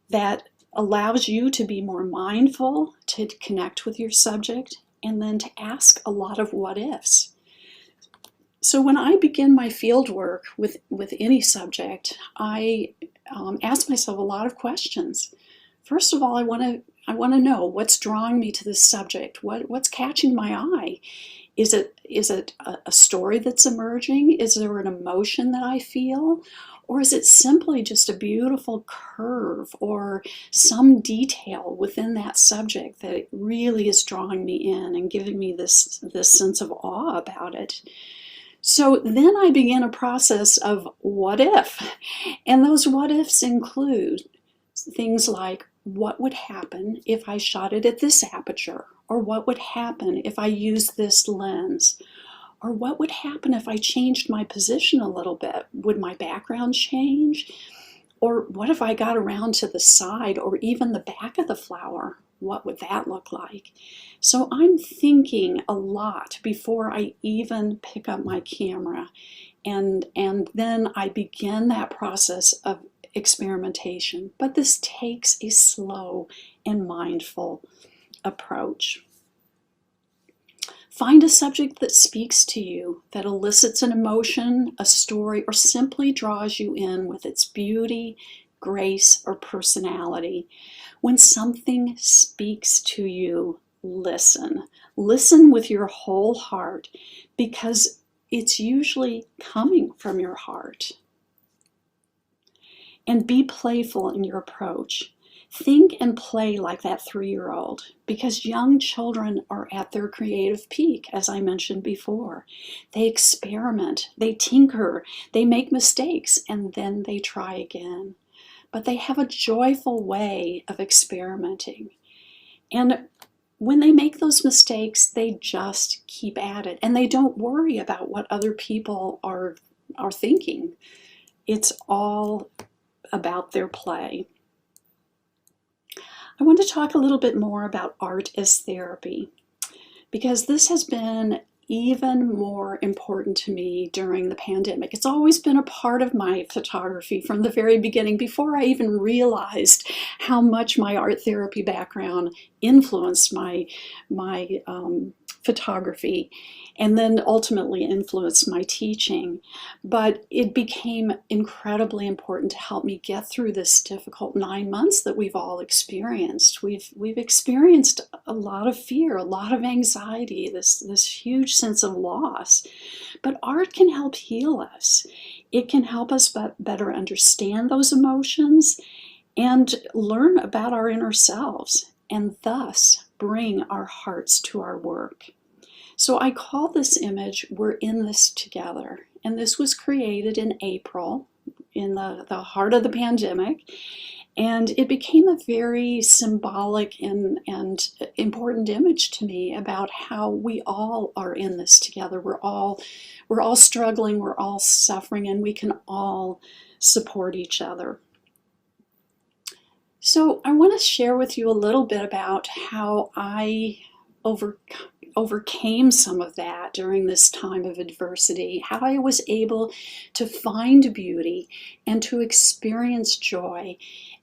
that allows you to be more mindful, to connect with your subject, and then to ask a lot of what ifs. So when I begin my field work with any subject, I ask myself a lot of questions. First of all, I want to know what's drawing me to this subject. What's catching my eye? Is it a story that's emerging? Is there an emotion that I feel? Or is it simply just a beautiful curve or some detail within that subject that really is drawing me in and giving me this sense of awe about it? So then I begin a process of what if, and those what ifs include things like, what would happen if I shot it at this aperture? Or what would happen if I used this lens? Or what would happen if I changed my position a little bit? Would my background change? Or what if I got around to the side or even the back of the flower? What would that look like? So I'm thinking a lot before I even pick up my camera. And then I begin that process of experimentation. But this takes a slow and mindful approach. Find a subject that speaks to you, that elicits an emotion, a story, or simply draws you in with its beauty, grace, or personality. When something speaks to you, listen. Listen with your whole heart, because it's usually coming from your heart. And be playful in your approach. Think and play like that 3-year-old, because young children are at their creative peak, as I mentioned before. They experiment, they tinker, they make mistakes, and then they try again. But they have a joyful way of experimenting. And when they make those mistakes, they just keep at it, and they don't worry about what other people are thinking. It's all about their play. I want to talk a little bit more about art as therapy, because this has been even more important to me during the pandemic. It's always been a part of my photography from the very beginning, before I even realized how much my art therapy background influenced my photography, and then ultimately influenced my teaching. But it became incredibly important to help me get through this difficult 9 months that we've all experienced. We've experienced a lot of fear, a lot of anxiety, this huge sense of loss. But art can help heal us. It can help us better understand those emotions and learn about our inner selves, and thus bring our hearts to our work. So I call this image, "We're in this together." And this was created in April, in the heart of the pandemic. And it became a very symbolic and important image to me about how we all are in this together. We're all struggling, we're all suffering, and we can all support each other. So I want to share with you a little bit about how I overcame some of that during this time of adversity, how I was able to find beauty and to experience joy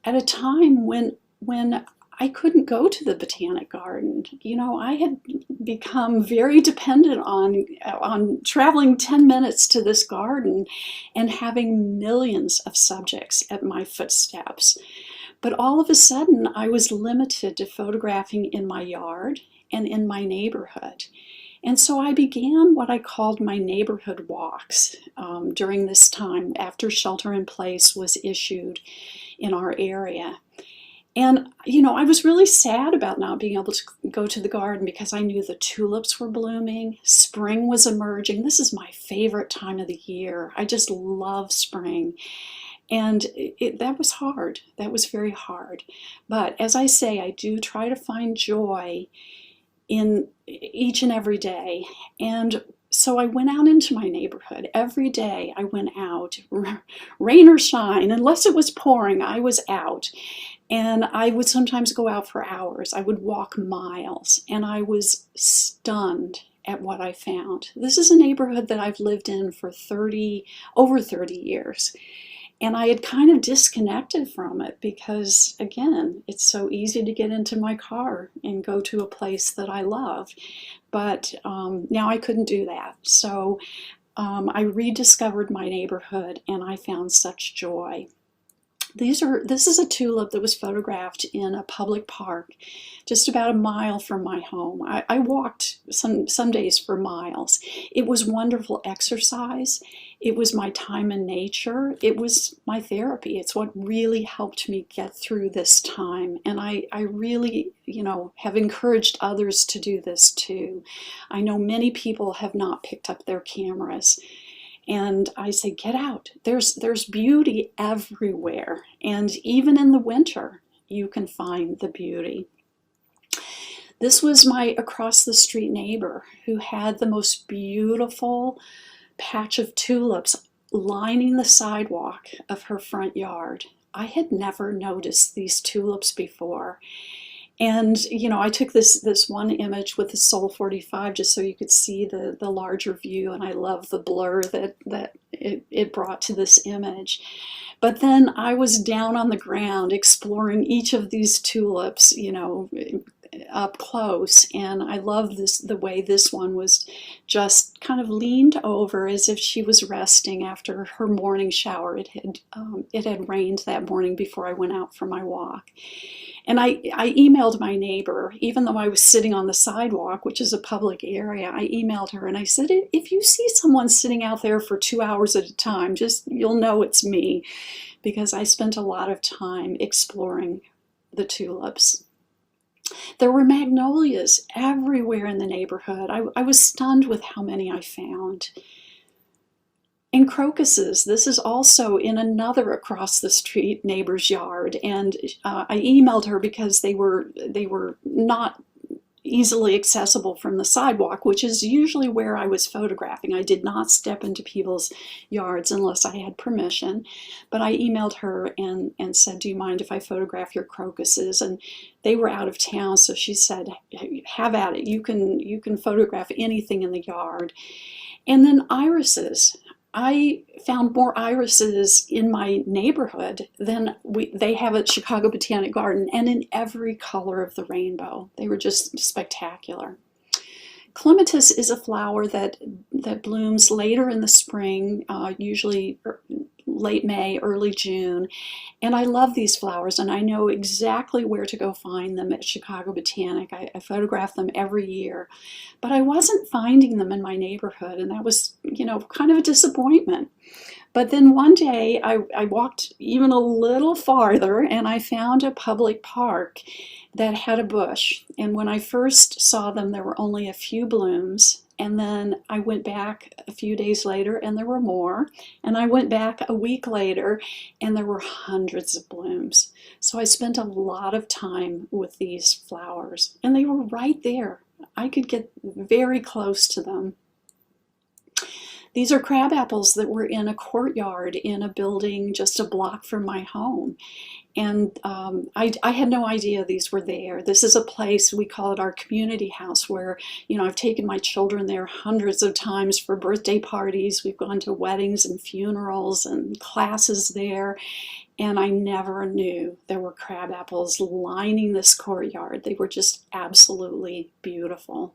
at a time when I couldn't go to the Botanic Garden. You know, I had become very dependent on traveling 10 minutes to this garden and having millions of subjects at my footsteps. But all of a sudden, I was limited to photographing in my yard and in my neighborhood. And so I began what I called my neighborhood walks during this time after shelter in place was issued in our area. And, you know, I was really sad about not being able to go to the garden because I knew the tulips were blooming, spring was emerging. This is my favorite time of the year. I just love spring. And that was hard. That was very hard. But as I say, I do try to find joy in each and every day. And so I went out into my neighborhood. Every day I went out, rain or shine, unless it was pouring, I was out. And I would sometimes go out for hours. I would walk miles, and I was stunned at what I found. This is a neighborhood that I've lived in for over 30 years. And I had kind of disconnected from it because, again, it's so easy to get into my car and go to a place that I love. But now I couldn't do that. So I rediscovered my neighborhood and I found such joy. This is a tulip that was photographed in a public park just about a mile from my home. I walked some days for miles. It was wonderful exercise. It was my time in nature. It was my therapy. It's what really helped me get through this time. And I really, you know, have encouraged others to do this too. I know many people have not picked up their cameras. And I say, get out. There's beauty everywhere. And even in the winter, you can find the beauty. This was my across the street neighbor who had the most beautiful patch of tulips lining the sidewalk of her front yard. I had never noticed these tulips before. And, you know, I took this one image with the Sol 45 just so you could see the larger view, and I love the blur that it brought to this image. But then I was down on the ground exploring each of these tulips, you know, up close, and I love the way this one was just kind of leaned over as if she was resting after her morning shower. It had rained that morning before I went out for my walk. And I emailed my neighbor, even though I was sitting on the sidewalk, which is a public area. I emailed her and I said, if you see someone sitting out there for 2 hours at a time, you'll know it's me, because I spent a lot of time exploring the tulips. There were magnolias everywhere in the neighborhood. I was stunned with how many I found. And crocuses, this is also in another across the street neighbor's yard. And I emailed her because they were not easily accessible from the sidewalk, which is usually where I was photographing. I did not step into people's yards unless I had permission. But I emailed her and said, do you mind if I photograph your crocuses? And they were out of town, so she said, have at it. You can photograph anything in the yard. And then irises. I found more irises in my neighborhood than they have at Chicago Botanic Garden, and in every color of the rainbow. They were just spectacular. Clematis is a flower that blooms later in the spring, usually late May, early June. And I love these flowers, and I know exactly where to go find them at Chicago Botanic. I photograph them every year. But I wasn't finding them in my neighborhood, and that was, you know, kind of a disappointment. But then one day I walked even a little farther and I found a public park that had a bush. And when I first saw them, there were only a few blooms. And then I went back a few days later and there were more. And I went back a week later and there were hundreds of blooms. So I spent a lot of time with these flowers and they were right there. I could get very close to them. These are crab apples that were in a courtyard in a building just a block from my home. And I had no idea these were there. This is a place, we call it our community house, where, you know, I've taken my children there hundreds of times for birthday parties. We've gone to weddings and funerals and classes there. And I never knew there were crab apples lining this courtyard. They were just absolutely beautiful.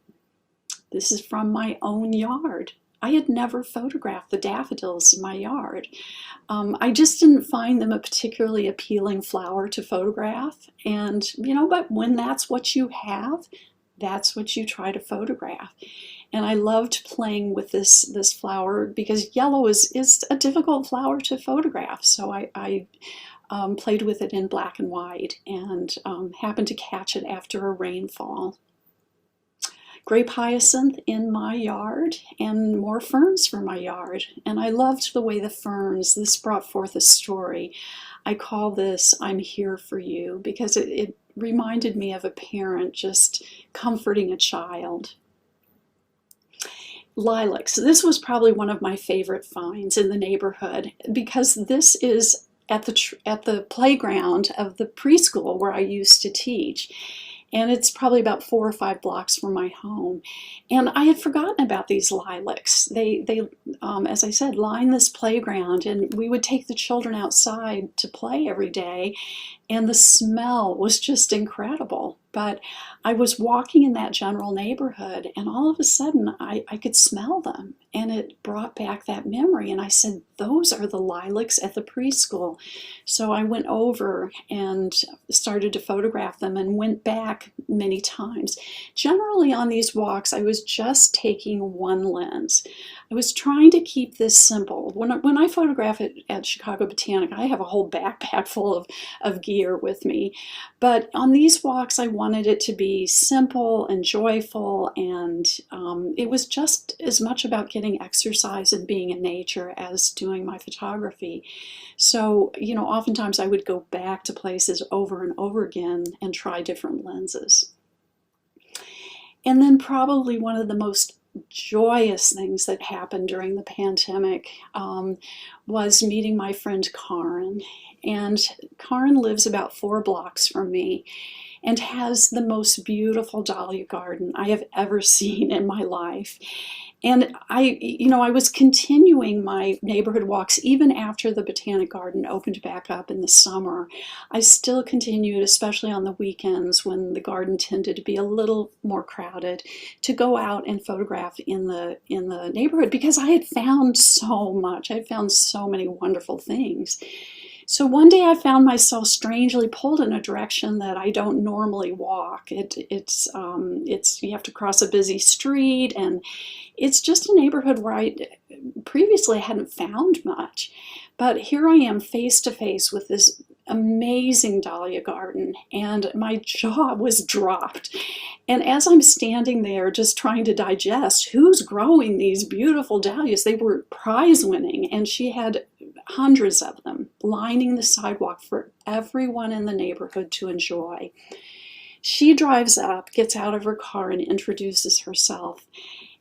This is from my own yard. I had never photographed the daffodils in my yard. I just didn't find them a particularly appealing flower to photograph. And, you know, but when that's what you have, that's what you try to photograph. And I loved playing with this flower because yellow is a difficult flower to photograph. So I played with it in black and white and happened to catch it after a rainfall. Grape hyacinth in my yard and more ferns for my yard. And I loved the way the ferns, this brought forth a story. I call this I'm Here for You because it reminded me of a parent just comforting a child. Lilacs. This was probably one of my favorite finds in the neighborhood because this is at the playground of the preschool where I used to teach. And it's probably about 4 or 5 blocks from my home. And I had forgotten about these lilacs. They as I said, line this playground, and we would take the children outside to play every day. And the smell was just incredible. But I was walking in that general neighborhood, and all of a sudden I could smell them. And it brought back that memory. And I said, those are the lilacs at the preschool. So I went over and started to photograph them and went back many times. Generally on these walks, I was just taking one lens. I was trying to keep this simple. When I photograph at Chicago Botanic, I have a whole backpack full of gear with me. But on these walks, I wanted it to be simple and joyful, and it was just as much about getting exercise and being in nature as doing my photography. So, you know, oftentimes I would go back to places over and over again and try different lenses. And then probably one of the most joyous things that happened during the pandemic was meeting my friend Karen. And Karen lives about 4 blocks from me and has the most beautiful dahlia garden I have ever seen in my life. And I was continuing my neighborhood walks even after the Botanic Garden opened back up in the summer. I still continued, especially on the weekends when the garden tended to be a little more crowded, to go out and photograph in the neighborhood because I had found so much. I had found so many wonderful things. So one day I found myself strangely pulled in a direction that I don't normally walk. It's you have to cross a busy street, and it's just a neighborhood where I previously hadn't found much. But here I am face to face with this amazing dahlia garden, and my jaw was dropped. And as I'm standing there just trying to digest who's growing these beautiful dahlias, they were prize winning, and she had hundreds of them lining the sidewalk for everyone in the neighborhood to enjoy. She drives up, gets out of her car, and introduces herself.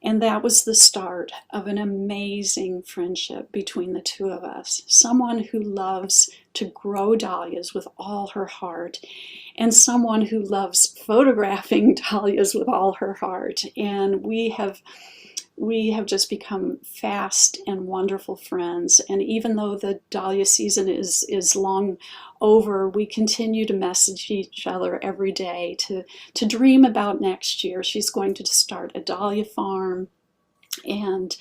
And that was the start of an amazing friendship between the two of us. Someone who loves to grow dahlias with all her heart, and someone who loves photographing dahlias with all her heart. And we have just become fast and wonderful friends. And even though the dahlia season is long over, we continue to message each other every day to dream about next year. She's going to start a dahlia farm, and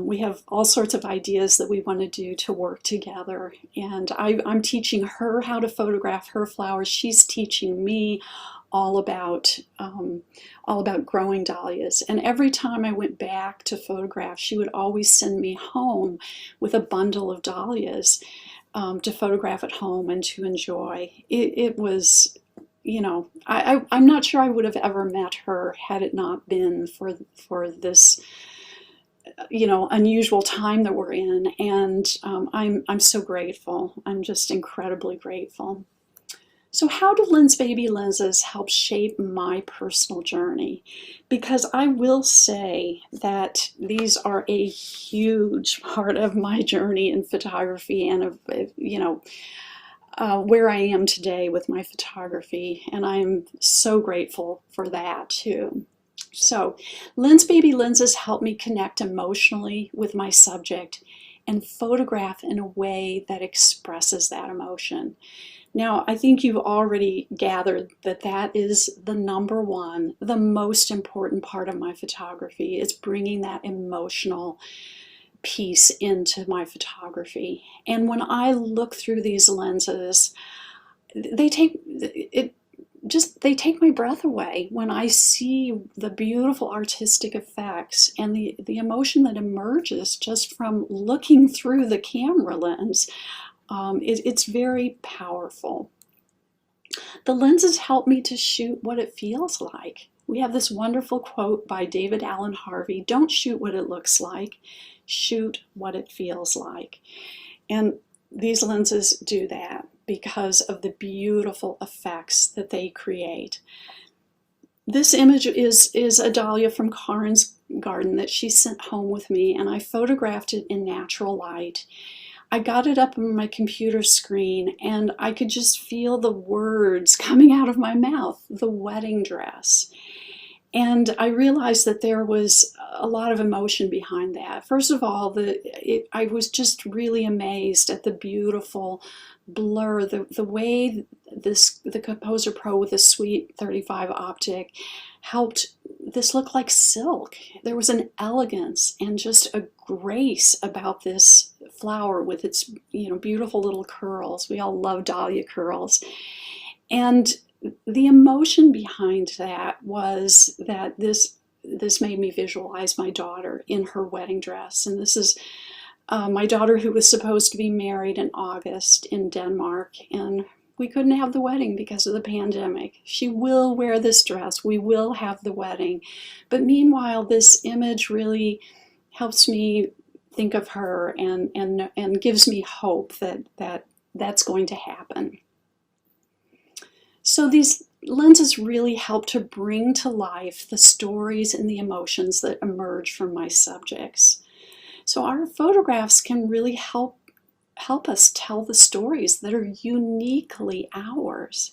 We have all sorts of ideas that we want to do to work together. And I'm teaching her how to photograph her flowers. She's teaching me all about growing dahlias. And every time I went back to photograph, she would always send me home with a bundle of dahlias to photograph at home and to enjoy. It was, you know, I'm not sure I would have ever met her had it not been for this, you know, unusual time that we're in. And I'm so grateful. I'm just incredibly grateful. So how do Lensbaby lenses help shape my personal journey? Because I will say that these are a huge part of my journey in photography and of, you know, where I am today with my photography. And I'm so grateful for that too. So Lensbaby lenses help me connect emotionally with my subject and photograph in a way that expresses that emotion. Now, I think you've already gathered that that is the number one, the most important part of my photography. It's bringing that emotional piece into my photography. And when I look through these lenses, they take my breath away when I see the beautiful artistic effects and the emotion that emerges just from looking through the camera lens. It's very powerful. The lenses help me to shoot what it feels like. We have this wonderful quote by David Allen Harvey: "Don't shoot what it looks like, shoot what it feels like." And these lenses do that because of the beautiful effects that they create. This image is a dahlia from Karen's garden that she sent home with me, and I photographed it in natural light. I got it up on my computer screen and I could just feel the words coming out of my mouth, the wedding dress. And I realized that there was a lot of emotion behind that. First of all, I was just really amazed at the beautiful blur, the way the Composer Pro with the Sweet 35 optic helped this look like silk. There was an elegance and just a grace about this flower with its, you know, beautiful little curls. We all love dahlia curls. And the emotion behind that was that this made me visualize my daughter in her wedding dress. And this is my daughter, who was supposed to be married in August in Denmark, and we couldn't have the wedding because of the pandemic. She will wear this dress. We will have the wedding. But meanwhile, this image really helps me think of her and gives me hope that that's going to happen. So these lenses really help to bring to life the stories and the emotions that emerge from my subjects. So our photographs can really help us tell the stories that are uniquely ours.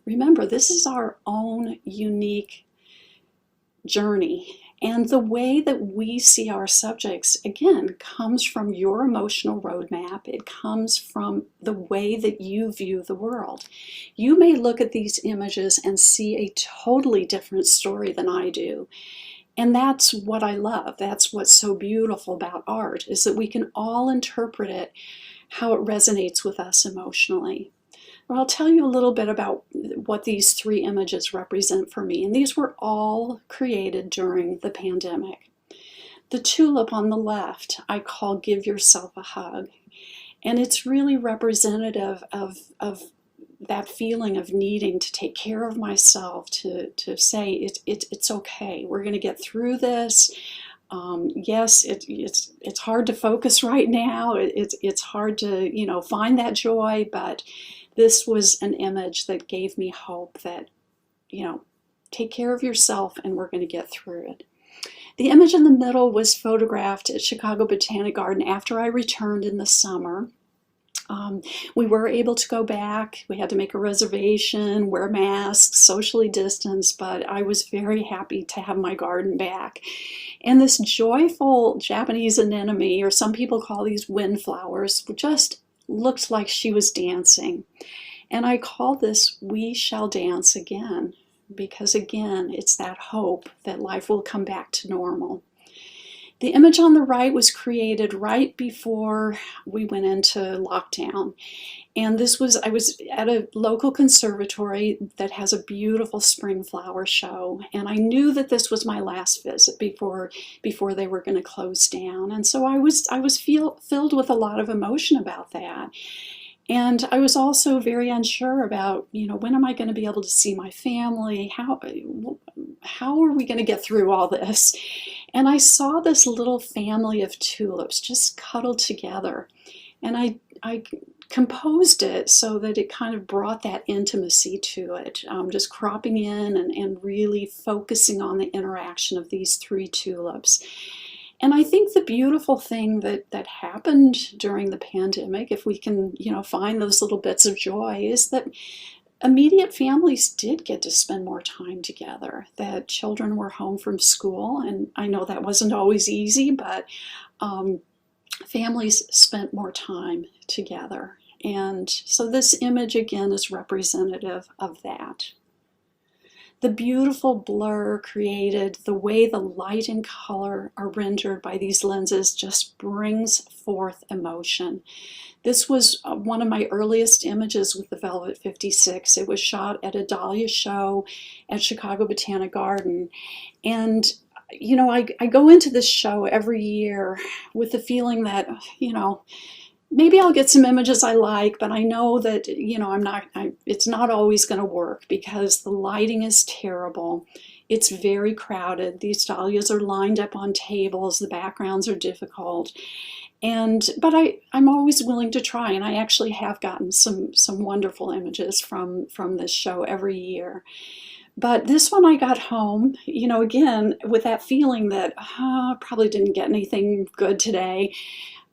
Remember, this is our own unique journey. And the way that we see our subjects, again, comes from your emotional roadmap. It comes from the way that you view the world. You may look at these images and see a totally different story than I do. And that's what I love. That's what's so beautiful about art, is that we can all interpret it how it resonates with us emotionally. Well, I'll tell you a little bit about what these three images represent for me. And these were all created during the pandemic. The tulip on the left, I call "Give Yourself a Hug." And it's really representative of that feeling of needing to take care of myself, to say it's okay. We're going to get through this. Yes, it's hard to focus right now. It's hard to, you know, find that joy, but this was an image that gave me hope that, you know, take care of yourself and we're going to get through it. The image in the middle was photographed at Chicago Botanic Garden after I returned in the summer. We were able to go back. We had to make a reservation, wear masks, socially distance, but I was very happy to have my garden back. And this joyful Japanese anemone, or some people call these windflowers, just looked like she was dancing. And I call this "We Shall Dance Again," because again, it's that hope that life will come back to normal. The image on the right was created right before we went into lockdown. And I was at a local conservatory that has a beautiful spring flower show. And I knew that this was my last visit before they were going to close down. And so I was filled with a lot of emotion about that. And I was also very unsure about, when am I going to be able to see my family? How are we going to get through all this? And I saw this little family of tulips just cuddled together. And I composed it so that it kind of brought that intimacy to it, just cropping in and really focusing on the interaction of these 3 tulips. And I think the beautiful thing that happened during the pandemic, if we can, find those little bits of joy, is that immediate families did get to spend more time together, that children were home from school. And I know that wasn't always easy, but families spent more time together. And so this image again is representative of that. The beautiful blur created, the way the light and color are rendered by these lenses just brings forth emotion. This was one of my earliest images with the Velvet 56. It was shot at a dahlia show at Chicago Botanic Garden. And I go into this show every year with the feeling that, maybe I'll get some images I like, but I know that, it's not always going to work because the lighting is terrible. It's very crowded. These dahlias are lined up on tables. The backgrounds are difficult. But I'm always willing to try, and I actually have gotten some wonderful images from this show every year. But this one I got home, again, with that feeling that probably didn't get anything good today.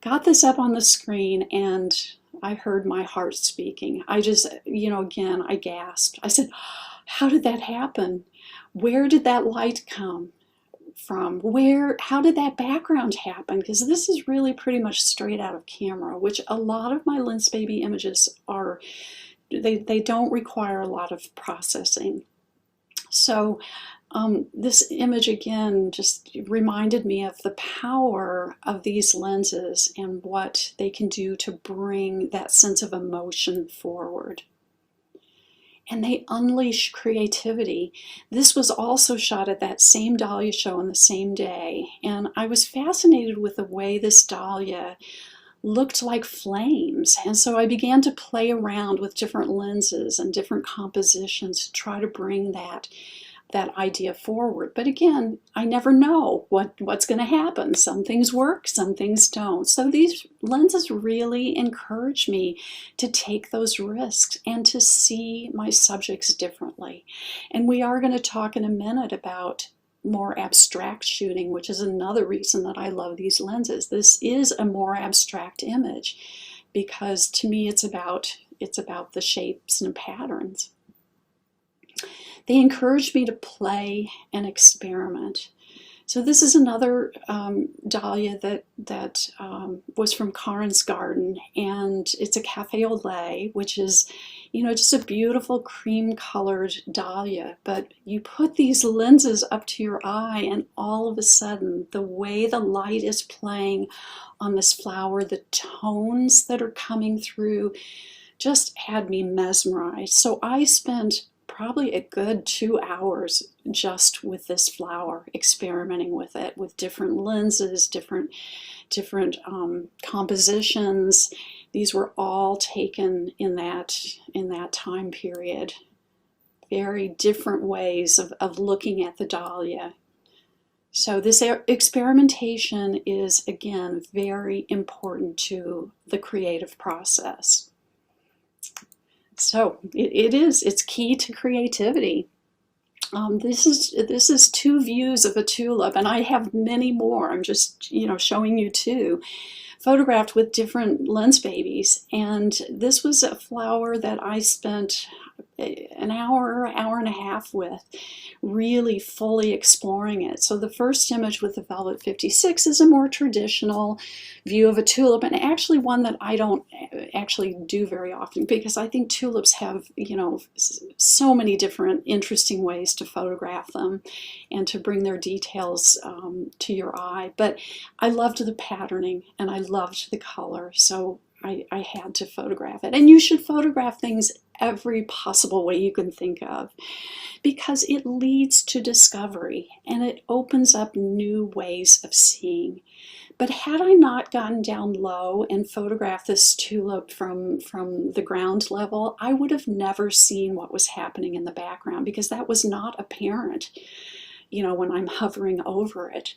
Got this up on the screen and I heard my heart speaking. I just, again, I gasped. I said, how did that happen? Where did that light come from? How did that background happen? Because this is really pretty much straight out of camera, which a lot of my Lensbaby images are, they don't require a lot of processing. So this image again just reminded me of the power of these lenses and what they can do to bring that sense of emotion forward. And they unleash creativity. This was also shot at that same dahlia show on the same day. And I was fascinated with the way this dahlia looked like flames. And so I began to play around with different lenses and different compositions to try to bring that idea forward. But again, I never know what's going to happen. Some things work, some things don't. So these lenses really encourage me to take those risks and to see my subjects differently. And we are going to talk in a minute about more abstract shooting, which is another reason that I love these lenses. This is a more abstract image because to me it's about the shapes and patterns. They encouraged me to play and experiment. So this is another dahlia that was from Karin's garden, and it's a cafe au lait, which is, just a beautiful cream-colored dahlia. But you put these lenses up to your eye, and all of a sudden, the way the light is playing on this flower, the tones that are coming through, just had me mesmerized. So I spent probably a good 2 hours just with this flower, experimenting with it, with different lenses, different compositions. These were all taken in that time period. Very different ways of looking at the dahlia. So this experimentation is, again, very important to the creative process. So it's key to creativity. This is 2 views of a tulip, and I have many more. I'm just, showing you 2, photographed with different Lensbabies. And this was a flower that I spent an hour and a half with, really fully exploring it. So the first image with the Velvet 56 is a more traditional view of a tulip, and actually one that I don't actually do very often, because I think tulips have, you know, so many different interesting ways to photograph them and to bring their details to your eye. But I loved the patterning and I loved the color, so I had to photograph it. And you should photograph things every possible way you can think of, because it leads to discovery and it opens up new ways of seeing. But had I not gotten down low and photographed this tulip from the ground level, I would have never seen what was happening in the background, because that was not apparent, you know, when I'm hovering over it.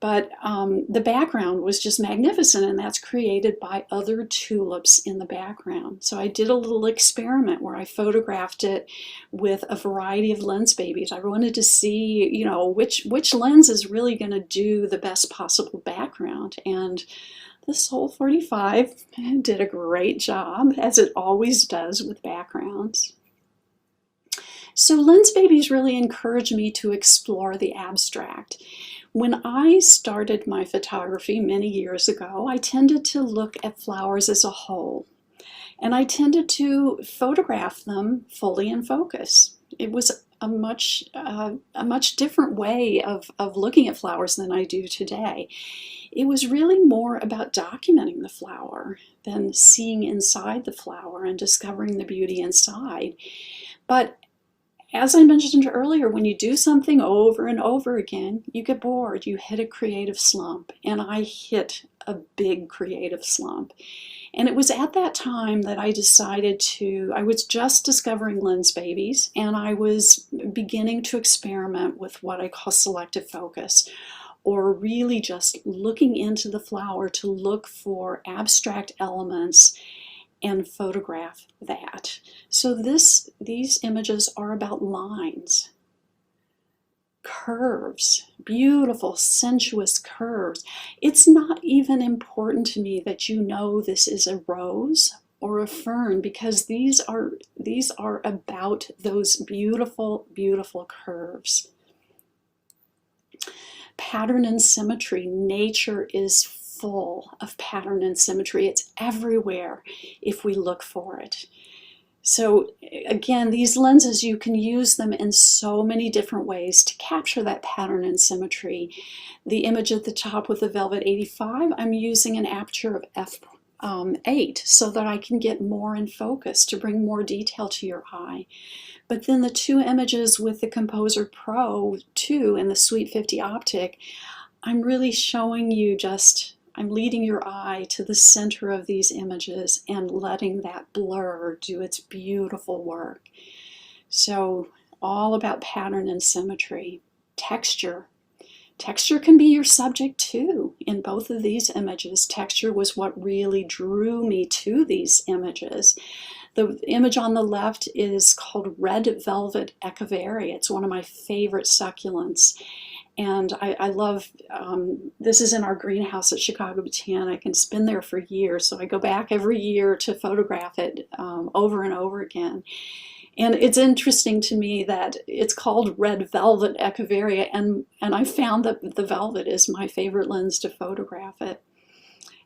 But the background was just magnificent, and that's created by other tulips in the background. So I did a little experiment where I photographed it with a variety of lens babies. I wanted to see, you know, which lens is really going to do the best possible background. And the Sol 45 did a great job, as it always does with backgrounds. So lens babies really encourage me to explore the abstract. When I started my photography many years ago, I tended to look at flowers as a whole, and I tended to photograph them fully in focus. It was a much different way of looking at flowers than I do today. It was really more about documenting the flower than seeing inside the flower and discovering the beauty inside. But as I mentioned earlier, when you do something over and over again, you get bored, you hit a creative slump, and I hit a big creative slump. And it was at that time that I decided I was just discovering lens babies, and I was beginning to experiment with what I call selective focus, or really just looking into the flower to look for abstract elements and photograph that. So these images are about lines, curves, beautiful, sensuous curves. It's not even important to me that you know this is a rose or a fern, because these are about those beautiful, beautiful curves. Pattern and symmetry. Nature is full of pattern and symmetry. It's everywhere if we look for it. So again, these lenses, you can use them in so many different ways to capture that pattern and symmetry. The image at the top with the Velvet 85, I'm using an aperture of f8 so that I can get more in focus to bring more detail to your eye. But then the two images with the Composer Pro 2 and the Sweet 50 optic, I'm really showing you I'm leading your eye to the center of these images and letting that blur do its beautiful work. So all about pattern and symmetry. Texture. Texture can be your subject too. In both of these images, texture was what really drew me to these images. The image on the left is called Red Velvet Echeveria. It's one of my favorite succulents. And I love, this is in our greenhouse at Chicago Botanic, and it's been there for years. So I go back every year to photograph it over and over again. And it's interesting to me that it's called Red Velvet Echeveria, and I found that the velvet is my favorite lens to photograph it.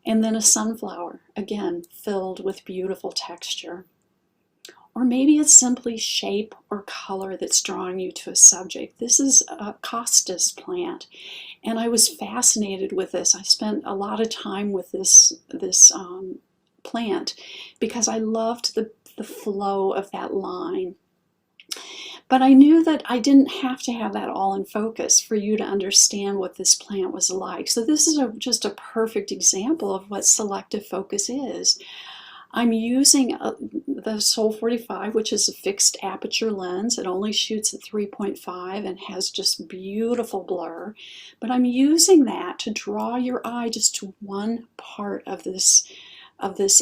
And then a sunflower, again, filled with beautiful texture. Or maybe it's simply shape or color that's drawing you to a subject. This is a costus plant, and I was fascinated with this. I spent a lot of time with this plant because I loved the flow of that line. But I knew that I didn't have to have that all in focus for you to understand what this plant was like. So this is just a perfect example of what selective focus is. I'm using the Sol 45, which is a fixed aperture lens. It only shoots at 3.5 and has just beautiful blur. But I'm using that to draw your eye just to one part of this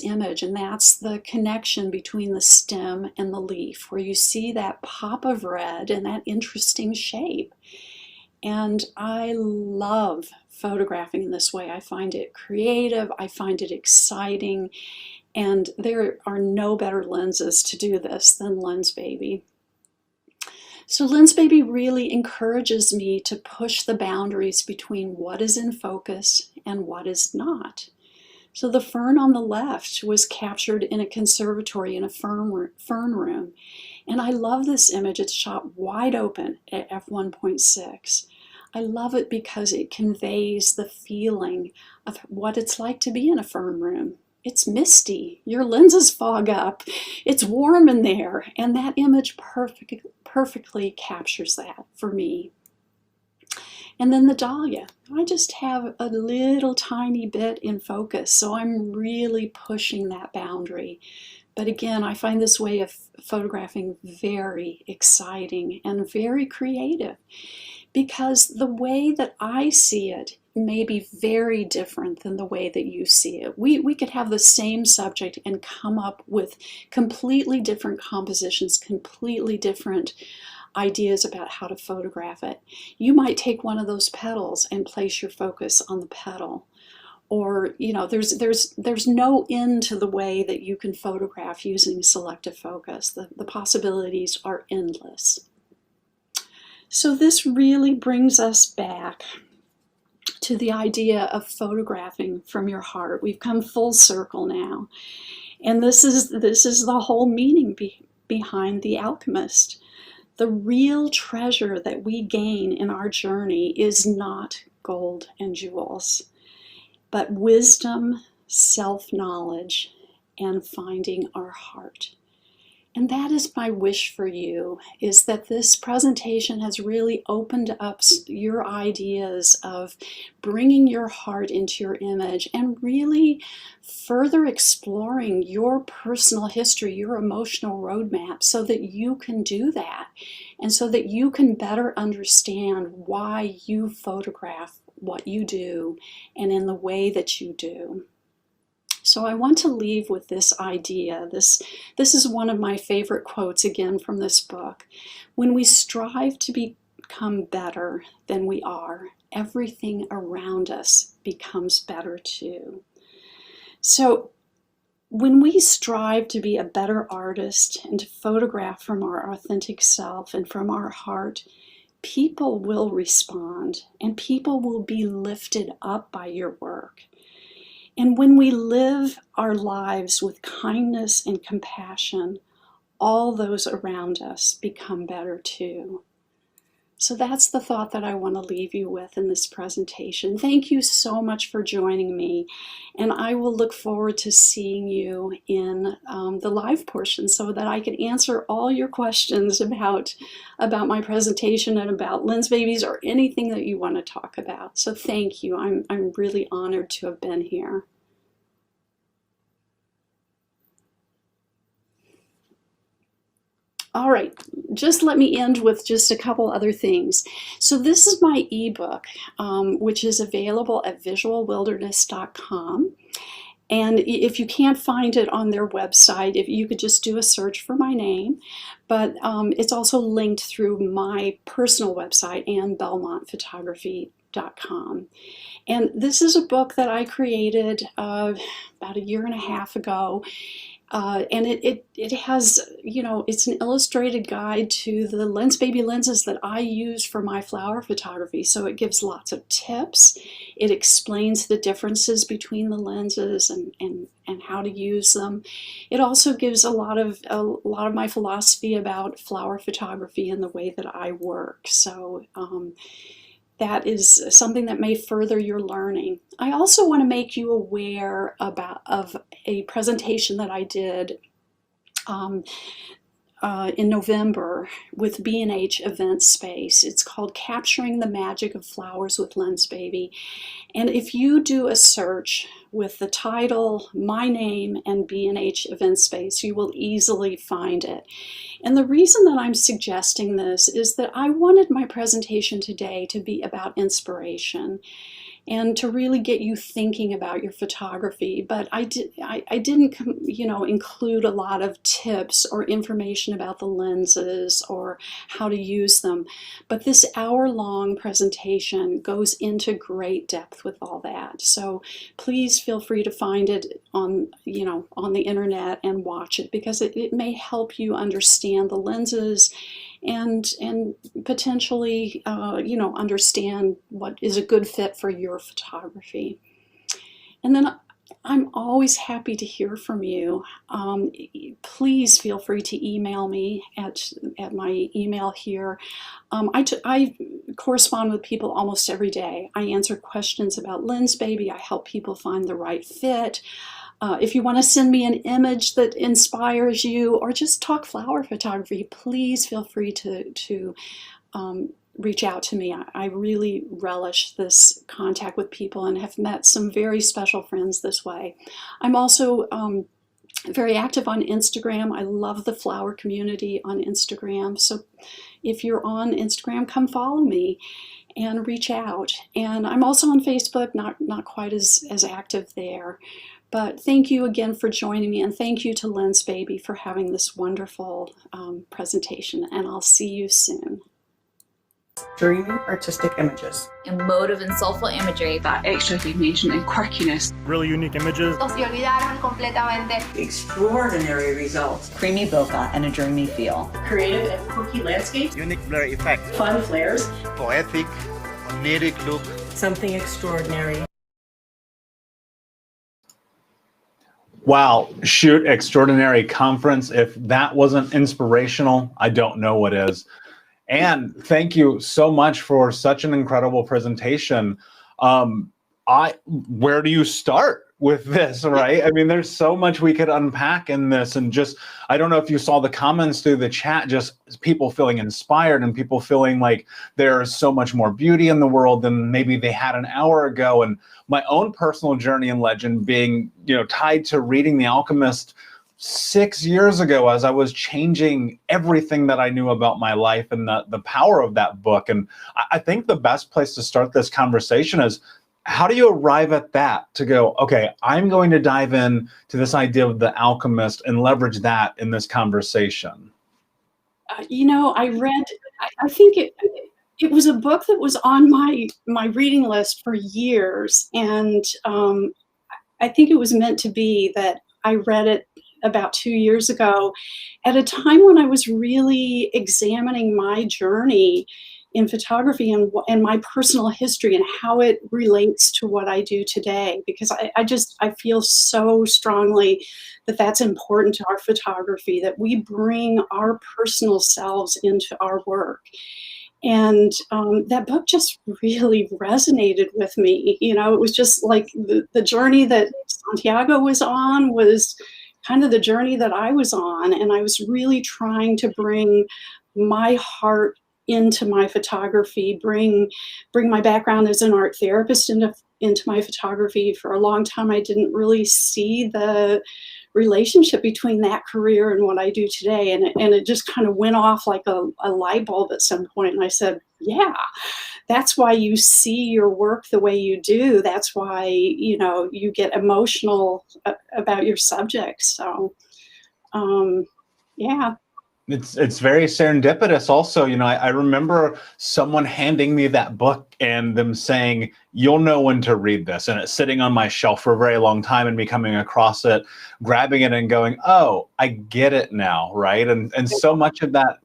image, and that's the connection between the stem and the leaf, where you see that pop of red and that interesting shape. And I love photographing in this way. I find it creative, I find it exciting, And there are no better lenses to do this than Lensbaby. So Lensbaby really encourages me to push the boundaries between what is in focus and what is not. So the fern on the left was captured in a conservatory in a fern room. And I love this image. It's shot wide open at f1.6. I love it because it conveys the feeling of what it's like to be in a fern room. It's misty, your lenses fog up, it's warm in there, and that image perfectly captures that for me. And then the dahlia, I just have a little tiny bit in focus, so I'm really pushing that boundary. But again, I find this way of photographing very exciting and very creative, because the way that I see it may be very different than the way that you see it. We could have the same subject and come up with completely different compositions, completely different ideas about how to photograph it. You might take one of those petals and place your focus on the petal. Or, you know, there's no end to the way that you can photograph using selective focus. The possibilities are endless. So this really brings us back to the idea of photographing from your heart. We've come full circle now. And this is the whole meaning behind The Alchemist. The real treasure that we gain in our journey is not gold and jewels, but wisdom, self-knowledge, and finding our heart. And that is my wish for you, is that this presentation has really opened up your ideas of bringing your heart into your image and really further exploring your personal history, your emotional roadmap, so that you can do that and so that you can better understand why you photograph what you do and in the way that you do. So I want to leave with this idea. This is one of my favorite quotes, again, from this book. When we strive to become better than we are, everything around us becomes better too. So when we strive to be a better artist and to photograph from our authentic self and from our heart, people will respond and people will be lifted up by your work. And when we live our lives with kindness and compassion, all those around us become better too. So that's the thought that I want to leave you with in this presentation. Thank you so much for joining me, and I will look forward to seeing you in the live portion so that I can answer all your questions about my presentation and about Lensbabies or anything that you want to talk about. So thank you. I'm really honored to have been here. All right, just let me end with just a couple other things. So this is my ebook, which is available at visualwilderness.com. And if you can't find it on their website, if you could just do a search for my name. But it's also linked through my personal website, AnneBelmontPhotography.com. And this is a book that I created about a year and a half ago. And it has, you know, it's an illustrated guide to the Lensbaby lenses that I use for my flower photography. So it gives lots of tips. It explains the differences between the lenses and how to use them. It also gives a lot of my philosophy about flower photography and the way that I work. So that is something that may further your learning. I also want to make you aware of a presentation that I did in November with B&H Event Space. It's called Capturing the Magic of Flowers with Lensbaby. And if you do a search with the title, my name, and B&H Event Space, you will easily find it. And the reason that I'm suggesting this is that I wanted my presentation today to be about inspiration and to really get you thinking about your photography. But I didn't, you know, include a lot of tips or information about the lenses or how to use them. But this hour-long presentation goes into great depth with all that. So please feel free to find it on, on the internet and watch it, because it may help you understand the lenses and potentially, understand what is a good fit for your photography. And then I'm always happy to hear from you. Please feel free to email me at my email here. I correspond with people almost every day. I answer questions about Lensbaby. I help people find the right fit. If you want to send me an image that inspires you or just talk flower photography, please feel free to reach out to me. I really relish this contact with people and have met some very special friends this way. I'm also very active on Instagram. I love the flower community on Instagram. So if you're on Instagram, come follow me and reach out. And I'm also on Facebook, not quite as active there. But thank you again for joining me, and thank you to Lensbaby for having this wonderful presentation, and I'll see you soon. Dreamy artistic images. Emotive and soulful imagery. That extra dimension and quirkiness. Really unique images. Se olvidaron completamente. Extraordinary results. Creamy bokeh and a dreamy feel. Creative and quirky landscapes. Unique blur effect. Fun flares. Poetic, oniric look. Something extraordinary. Wow, shoot, extraordinary conference. If that wasn't inspirational, I don't know what is. And thank you so much for such an incredible presentation. Where do you start with this, right? I mean, there's so much we could unpack in this, and just, I don't know if you saw the comments through the chat, just people feeling inspired and people feeling like there's so much more beauty in the world than maybe they had an hour ago. And my own personal journey and legend being, tied to reading The Alchemist 6 years ago as I was changing everything that I knew about my life, and the power of that book. And I think the best place to start this conversation is, how do you arrive at that to go, okay, I'm going to dive in to this idea of The Alchemist and leverage that in this conversation? I read, I think it was a book that was on my reading list for years. And I think it was meant to be that I read it about 2 years ago at a time when I was really examining my journey in photography and my personal history and how it relates to what I do today, because I feel so strongly that that's important to our photography, that we bring our personal selves into our work. And that book just really resonated with me. It was just like the journey that Santiago was on was kind of the journey that I was on. And I was really trying to bring my heart into my photography, bring my background as an art therapist into my photography. For a long time, I didn't really see the relationship between that career and what I do today. And it just kind of went off like a light bulb at some point. And I said, yeah, that's why you see your work the way you do. That's why, you get emotional about your subject. So, yeah. It's very serendipitous also. I remember someone handing me that book and them saying, you'll know when to read this. And it's sitting on my shelf for a very long time, and me coming across it, grabbing it and going, oh, I get it now, right? And so much of that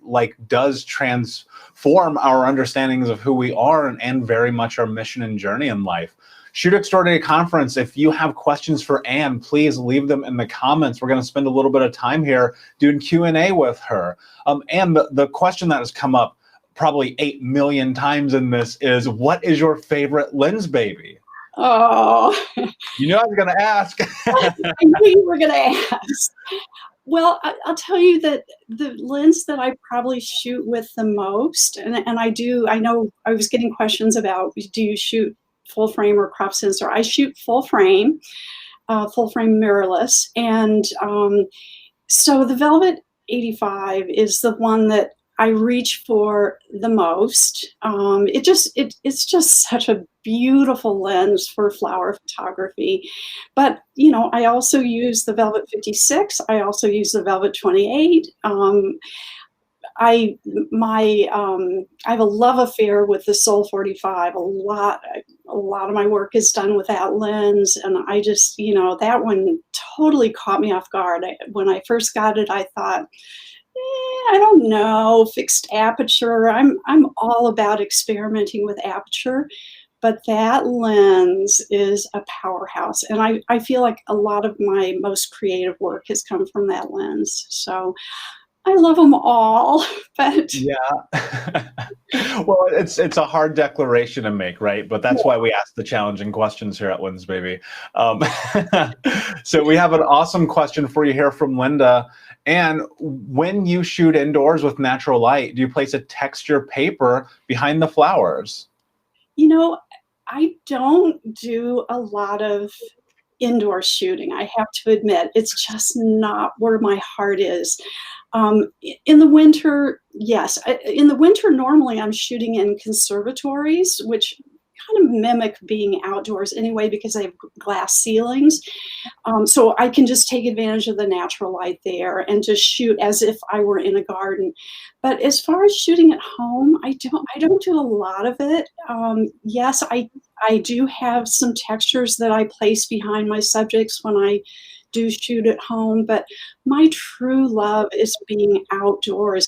does transform our understandings of who we are and very much our mission and journey in life. Shoot Extraordinary Conference, if you have questions for Anne, please leave them in the comments. We're going to spend a little bit of time here doing Q&A with her. Anne, the question that has come up probably 8 million times in this is, what is your favorite Lensbaby? Oh. You know I was going to ask. I knew you were going to ask. Well, I'll tell you that the lens that I probably shoot with the most, and I know I was getting questions about, do you shoot full frame or crop sensor? I shoot full frame mirrorless. And so the Velvet 85 is the one that I reach for the most. It's just such a beautiful lens for flower photography. But, you know, I also use the Velvet 56. I also use the Velvet 28. I have a love affair with the Sol 45. A lot of my work is done with that lens, and I just, you know, that one totally caught me off guard. When I first got it, I thought, I don't know, fixed aperture. I'm all about experimenting with aperture, but that lens is a powerhouse, and I feel like a lot of my most creative work has come from that lens. So I love them all, but yeah. Well, it's a hard declaration to make, right? But that's why we ask the challenging questions here at Lensbaby. So we have an awesome question for you here from Linda. And when you shoot indoors with natural light, do you place a texture paper behind the flowers? You know, I don't do a lot of indoor shooting. I have to admit, it's just not where my heart is. In the winter, yes. In the winter, normally I'm shooting in conservatories, which kind of mimic being outdoors anyway because they have glass ceilings. So I can just take advantage of the natural light there and just shoot as if I were in a garden. But as far as shooting at home, I don't do a lot of it. Yes, I do have some textures that I place behind my subjects when I do shoot at home, but my true love is being outdoors.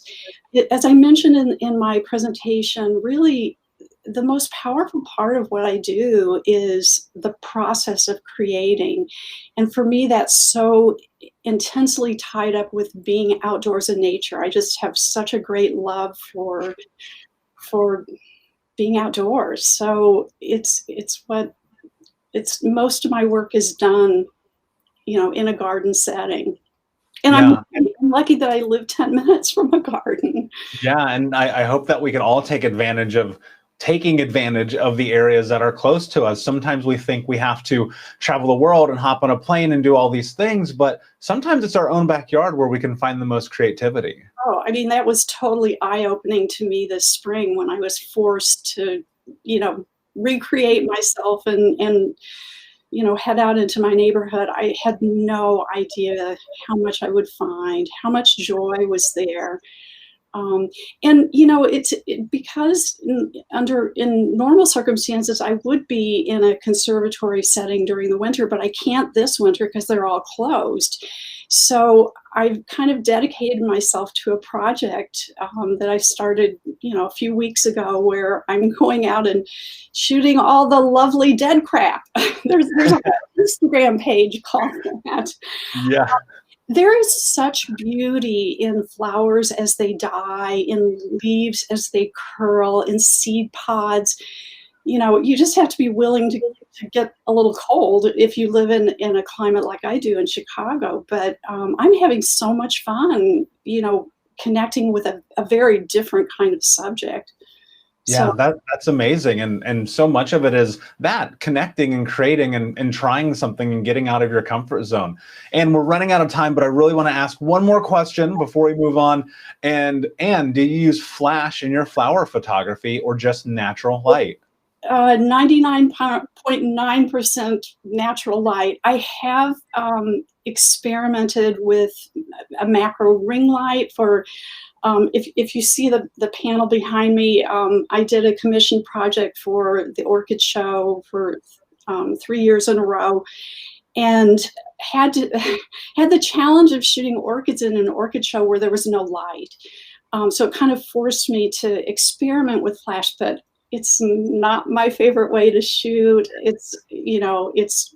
As I mentioned in my presentation, really the most powerful part of what I do is the process of creating. And for me, that's so intensely tied up with being outdoors in nature. I just have such a great love for being outdoors. So it's most of my work is done, you know, in a garden setting. And yeah. I'm lucky that I live 10 minutes from a garden. Yeah, and I hope that we can all take advantage of the areas that are close to us. Sometimes we think we have to travel the world and hop on a plane and do all these things, but sometimes it's our own backyard where we can find the most creativity. Oh, I mean, that was totally eye-opening to me this spring when I was forced to, you know, recreate myself and you know, head out into my neighborhood. I had no idea how much I would find, how much joy was there. And you know, because in normal circumstances, I would be in a conservatory setting during the winter, but I can't this winter because they're all closed. So I've kind of dedicated myself to a project that I started, you know, a few weeks ago, where I'm going out and shooting all the lovely dead crap. There's an Instagram page called that. Yeah. There is such beauty in flowers as they die, in leaves as they curl, in seed pods. You know, you just have to be willing to get a little cold if you live in a climate like I do in Chicago. But I'm having so much fun, you know, connecting with a very different kind of subject. Yeah, that's amazing. And so much of it is that connecting and creating and trying something and getting out of your comfort zone. And we're running out of time, but I really want to ask one more question before we move on. And do you use flash in your flower photography or just natural light? 99.9% natural light. I have experimented with a macro ring light for if you see the panel behind me, I did a commission project for the Orchid Show for 3 years in a row, and had the challenge of shooting orchids in an orchid show where there was no light. So it kind of forced me to experiment with flash, but it's not my favorite way to shoot. It's, you know, it's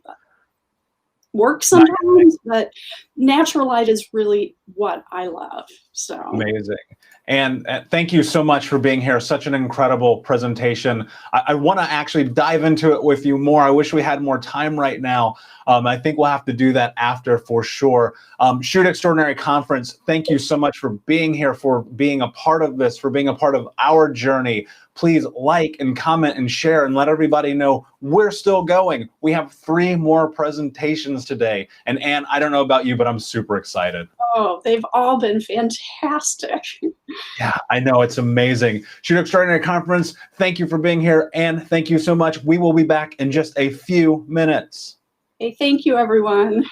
work sometimes, but natural light is really what I love. So amazing. And thank you so much for being here. Such an incredible presentation. I want to actually dive into it with you more. I wish we had more time right now. I think we'll have to do that after for sure. Shoot Extraordinary Conference, thank you so much for being here, for being a part of this, for being a part of our journey. Please like and comment and share and let everybody know we're still going. We have 3 more presentations today. And Anne, I don't know about you, but I'm super excited. Oh, they've all been fantastic. Yeah, I know. It's amazing. Shoot Extraordinary Conference, thank you for being here, and thank you so much. We will be back in just a few minutes. Hey, thank you, everyone.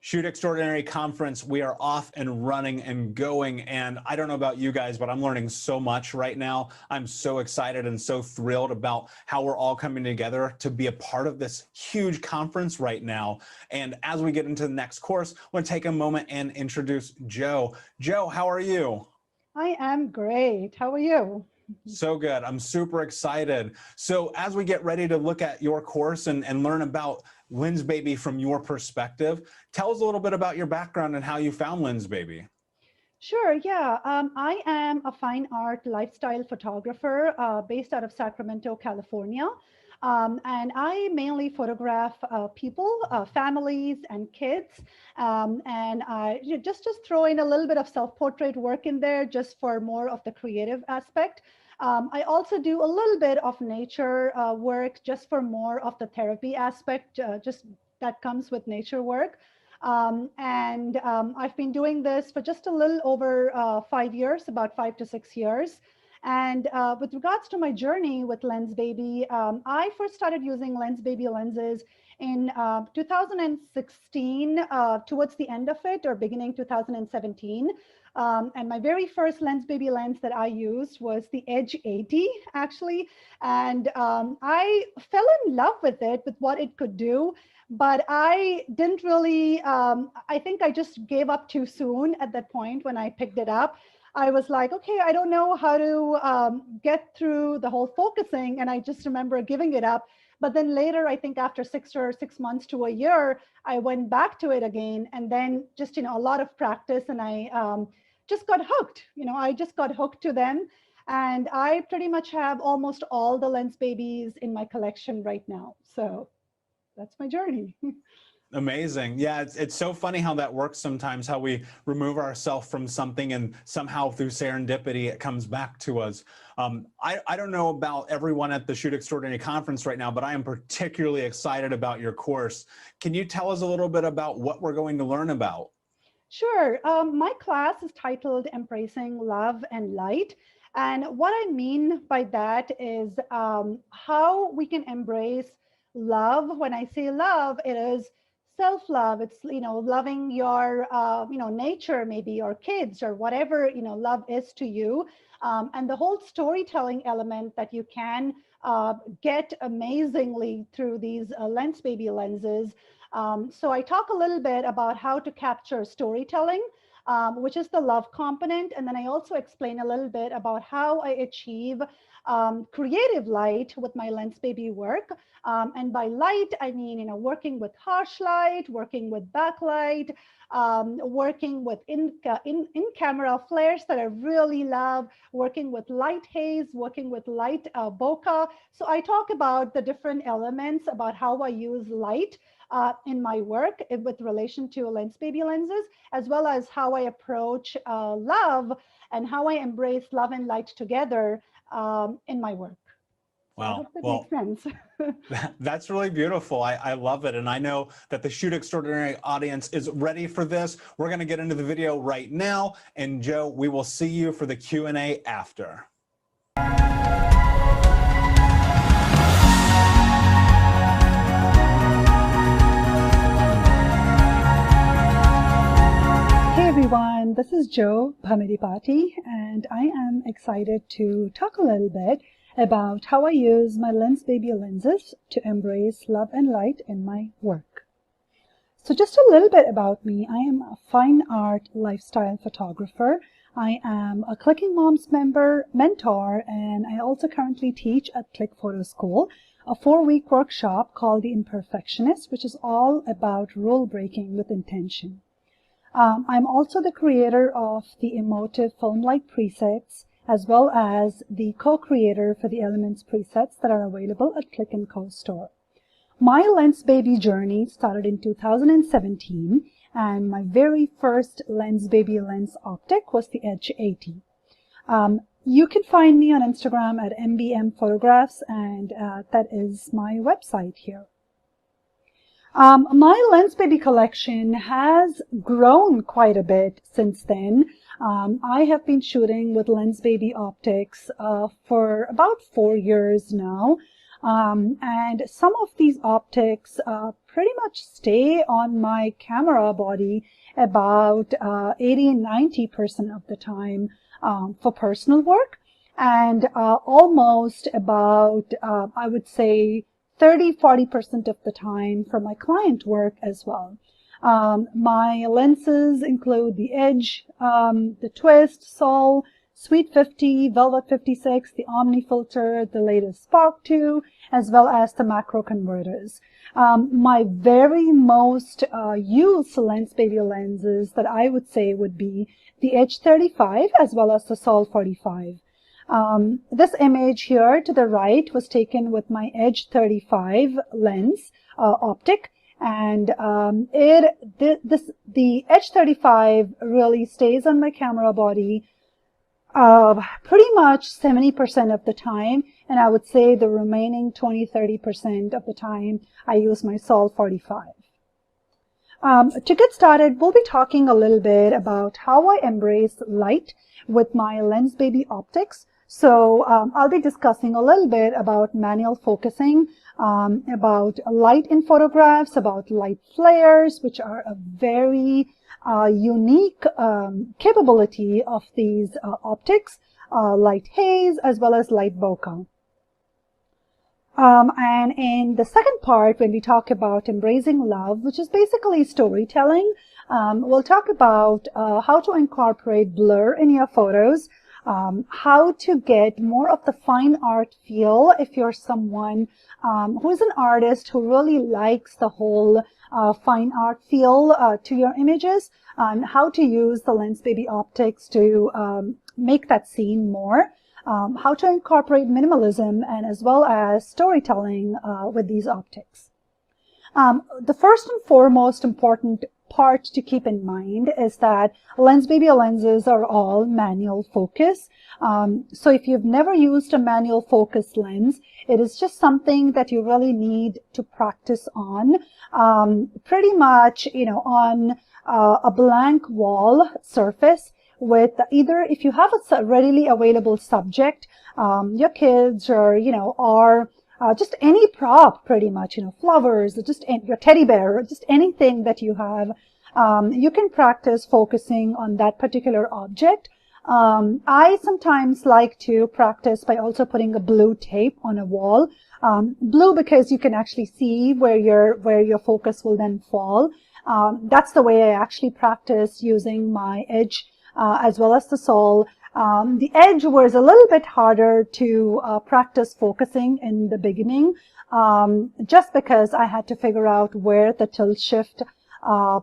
Shoot Extraordinary Conference, we are off and running and going. And I don't know about you guys, but I'm learning so much right now. I'm so excited and so thrilled about how we're all coming together to be a part of this huge conference right now. And as we get into the next course, I want to take a moment and introduce Joe. Joe, how are you? I am great. How are you? So good. I'm super excited. So as we get ready to look at your course and learn about Lensbaby from your perspective, tell us a little bit about your background and how you found Lensbaby. Sure, yeah. I am a fine art lifestyle photographer based out of Sacramento, California. And I mainly photograph people, families, and kids. And I just throw in a little bit of self-portrait work in there just for more of the creative aspect. I also do a little bit of nature work just for more of the therapy aspect, just that comes with nature work. I've been doing this for just a little over 5 years, about 5 to 6 years. And with regards to my journey with Lensbaby, I first started using Lensbaby lenses in 2016, towards the end of it, or beginning 2017. And my very first Lensbaby lens that I used was the Edge 80, actually. And I fell in love with it, with what it could do. But I didn't really, I think I just gave up too soon at that point when I picked it up. I was like, okay, I don't know how to get through the whole focusing. And I just remember giving it up. But then later, I think after 6 months to a year, I went back to it again. And then just, a lot of practice. And I just got hooked. I just got hooked to them. And I pretty much have almost all the Lensbabies in my collection right now. So that's my journey. Amazing. Yeah, it's so funny how that works sometimes, how we remove ourselves from something and somehow through serendipity, it comes back to us. I don't know about everyone at the Shoot Extraordinary Conference right now, but I am particularly excited about your course. Can you tell us a little bit about what we're going to learn about? Sure. My class is titled Embracing Love and Light. And what I mean by that is how we can embrace love. When I say love, it is self-love. It's, loving your, nature, maybe your kids or whatever, love is to you. And the whole storytelling element that you can get amazingly through these Lensbaby lenses. So I talk a little bit about how to capture storytelling, which is the love component. And then I also explain a little bit about how I achieve creative light with my Lensbaby work. And by light, I mean, working with harsh light, working with backlight, working with in-camera flares that I really love, working with light haze, working with light bokeh. So I talk about the different elements about how I use light in my work with relation to Lensbaby lenses, as well as how I approach love and how I embrace love and light together in my work. Wow. I hope that makes sense. That's really beautiful. I love it. And I know that the Shoot Extraordinary audience is ready for this. We're going to get into the video right now. And Joe, we will see you for the Q&A after. Hey everyone, this is Joe Bhamidipati, and I am excited to talk a little bit about how I use my Lensbaby lenses to embrace love and light in my work. So just a little bit about me. I am a fine art lifestyle photographer. I am a Clicking Moms mentor, and I also currently teach at Click Photo School, a 4-week workshop called The Imperfectionist, which is all about rule breaking with intention. I'm also the creator of the emotive film light presets, as well as the co-creator for the Elements presets that are available at Click & Co store. My Lensbaby journey started in 2017, and my very first Lensbaby lens optic was the Edge 80. You can find me on Instagram at MBM Photographs, and that is my website here. My Lensbaby collection has grown quite a bit since then. I have been shooting with Lensbaby optics for about 4 years now. And some of these optics pretty much stay on my camera body about 80 and 90% of the time for personal work, and almost about, I would say, 30-40% of the time for my client work as well. My lenses include the Edge, the Twist, Sol, Sweet 50, Velvet 56, the Omni filter, the latest Spark 2, as well as the macro converters. My very most used Lensbaby lenses that I would say would be the Edge 35 as well as the Sol 45. This image here to the right was taken with my Edge 35 lens optic, and the Edge 35 really stays on my camera body pretty much 70% of the time, and I would say the remaining 20-30% of the time I use my Sol 45. To get started, we'll be talking a little bit about how I embrace light with my Lensbaby optics. So I'll be discussing a little bit about manual focusing, about light in photographs, about light flares, which are a very unique capability of these optics, light haze, as well as light bokeh. And in the second part, when we talk about embracing love, which is basically storytelling, we'll talk about how to incorporate blur in your photos, how to get more of the fine art feel if you're someone who is an artist who really likes the whole fine art feel to your images, and how to use the Lensbaby optics to make that scene more, how to incorporate minimalism and as well as storytelling with these optics. The first and foremost important part to keep in mind is that Lensbaby lenses are all manual focus. So if you've never used a manual focus lens, it is just something that you really need to practice on. Pretty much, on a blank wall surface with either, if you have a readily available subject, your kids or just any prop, pretty much, flowers, just your teddy bear, just anything that you have, you can practice focusing on that particular object. I sometimes like to practice by also putting a blue tape on a wall. Blue because you can actually see where your focus will then fall. That's the way I actually practice using my Edge as well as the Sol. The Edge was a little bit harder to practice focusing in the beginning, just because I had to figure out where the tilt shift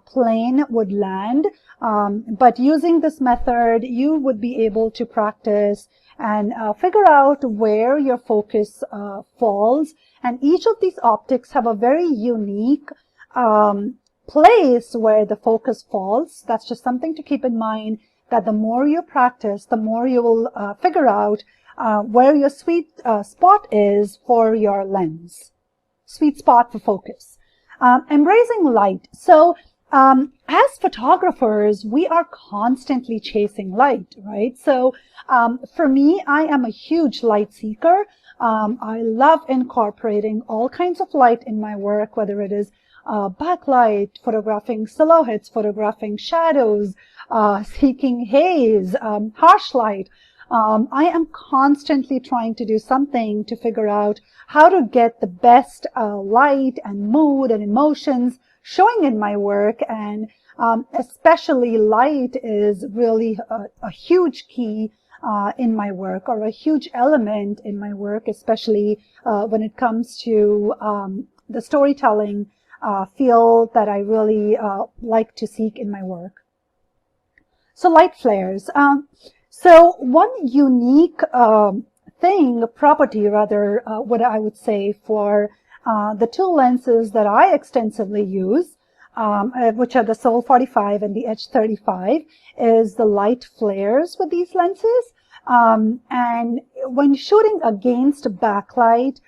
plane would land. But using this method, you would be able to practice and figure out where your focus falls. And each of these optics have a very unique place where the focus falls. That's just something to keep in mind, that the more you practice, the more you will figure out where your sweet spot is for your lens. Sweet spot for focus. Embracing light. So as photographers, we are constantly chasing light, right? So for me, I am a huge light seeker. I love incorporating all kinds of light in my work, whether it is backlight, photographing silhouettes, photographing shadows, seeking haze, harsh light. I am constantly trying to do something to figure out how to get the best light and mood and emotions showing in my work, and especially light is really a huge key in my work, or a huge element in my work, especially when it comes to the storytelling feel that I really like to seek in my work. So light flares. So one unique property rather, what I would say for the two lenses that I extensively use, which are the Sol 45 and the Edge 35, is the light flares with these lenses. And when shooting against backlight,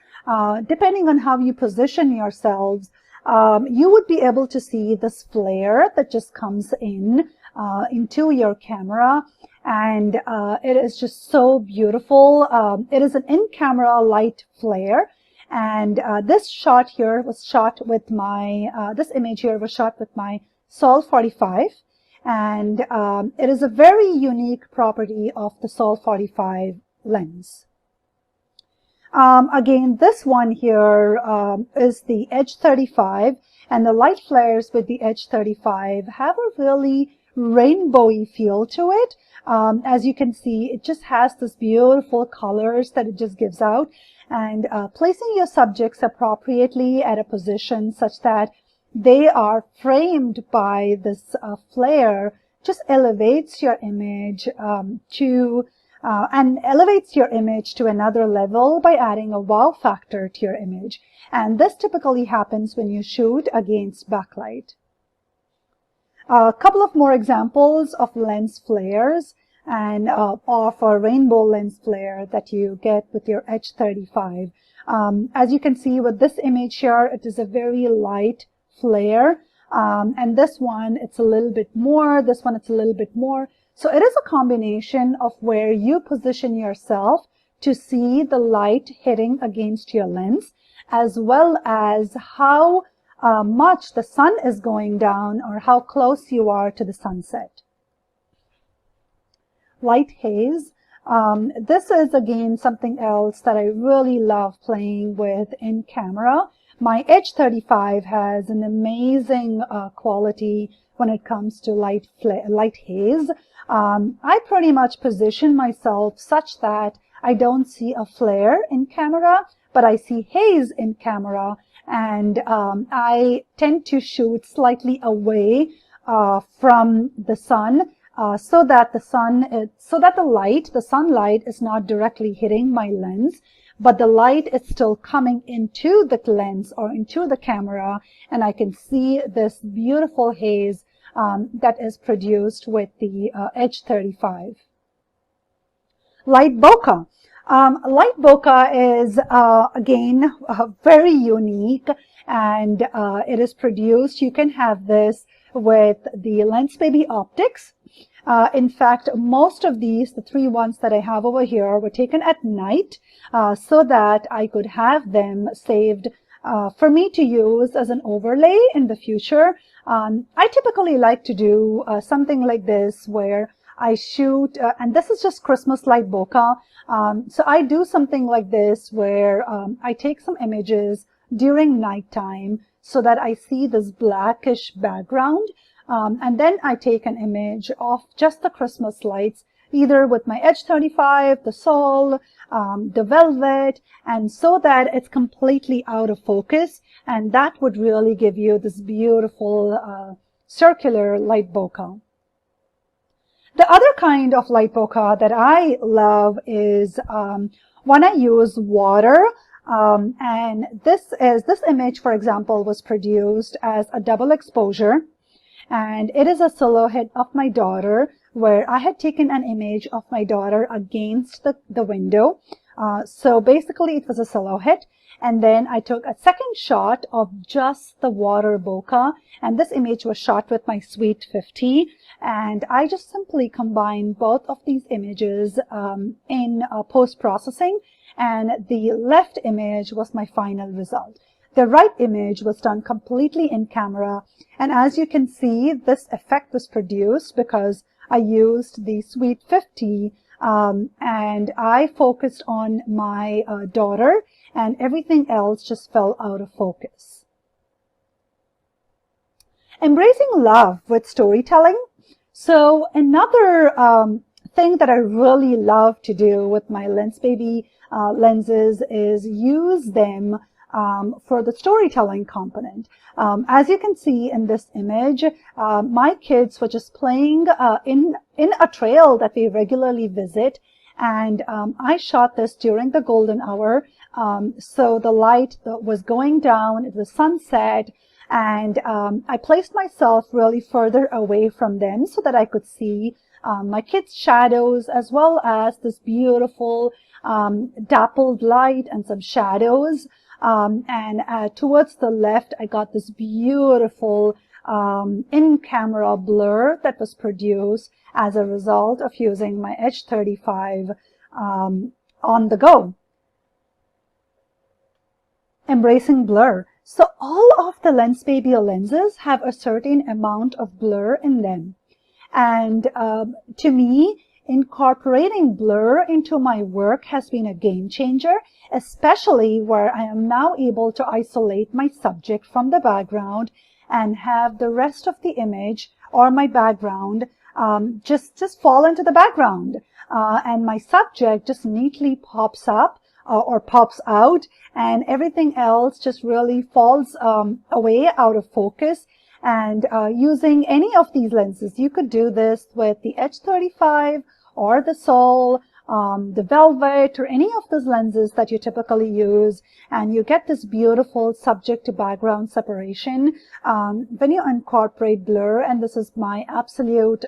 depending on how you position yourselves, you would be able to see this flare that just comes into your camera, and it is just so beautiful. It is an in-camera light flare, And this shot here was shot with my, this image here was shot with my Sol 45. And it is a very unique property of the Sol 45 lens. Again, this one here is the Edge 35, and the light flares with the Edge 35 have a really rainbowy feel to it. As you can see, it just has this beautiful colors that it just gives out, and placing your subjects appropriately at a position such that they are framed by this flare just elevates your image and elevates your image to another level by adding a wow factor to your image. And this typically happens when you shoot against backlight. A couple of more examples of lens flares and of a rainbow lens flare that you get with your Edge 35. As you can see with this image here, it is a very light flare. And this one, it's a little bit more. This one, it's a little bit more. So it is a combination of where you position yourself to see the light hitting against your lens, as well as how much the sun is going down or how close you are to the sunset. Light haze. This is again something else that I really love playing with in camera. My Edge 35 has an amazing quality when it comes to light haze. I pretty much position myself such that I don't see a flare in camera, but I see haze in camera, and I tend to shoot slightly away from the sun so that the sunlight is not directly hitting my lens, but the light is still coming into the lens or into the camera, and I can see this beautiful haze that is produced with the Edge 35. Light bokeh. Light bokeh is again very unique, and it is produced. You can have this with the Lensbaby optics. In fact, most of these, the three ones that I have over here, were taken at night so that I could have them saved for me to use as an overlay in the future. I typically like to do something like this where I shoot, and this is just Christmas light bokeh. So I do something like this where I take some images during nighttime so that I see this blackish background. And then I take an image of just the Christmas lights, either with my Edge 35, the Sol, the Velvet, and so that it's completely out of focus. And that would really give you this beautiful circular light bokeh. The other kind of light bokeh that I love is when I use water. And this image, for example, was produced as a double exposure. And it is a silhouette of my daughter where I had taken an image of my daughter against the window. So basically it was a silhouette. And then I took a second shot of just the water bokeh. And this image was shot with my Sweet 50. And I just simply combined both of these images in post-processing. And the left image was my final result. The right image was done completely in camera, and as you can see, this effect was produced because I used the Sweet 50 and I focused on my daughter, and everything else just fell out of focus. Embracing love with storytelling. So another thing that I really love to do with my Lensbaby lenses is use them for the storytelling component. As you can see in this image, my kids were just playing in a trail that we regularly visit, and I shot this during the golden hour. So the light was going down, it was sunset, and I placed myself really further away from them so that I could see my kids' shadows as well as this beautiful dappled light and some shadows. And towards the left, I got this beautiful in-camera blur that was produced as a result of using my Edge 35 on the go. embracing blur. So all of the Lensbaby lenses have a certain amount of blur in them. And to me, incorporating blur into my work has been a game changer, especially where I am now able to isolate my subject from the background and have the rest of the image or my background just fall into the background. And my subject just neatly pops up or pops out, and everything else just really falls away out of focus. And using any of these lenses, you could do this with the H35 or the Sol, the Velvet, or any of those lenses that you typically use, and you get this beautiful subject to background separation when you incorporate blur. And this is my absolute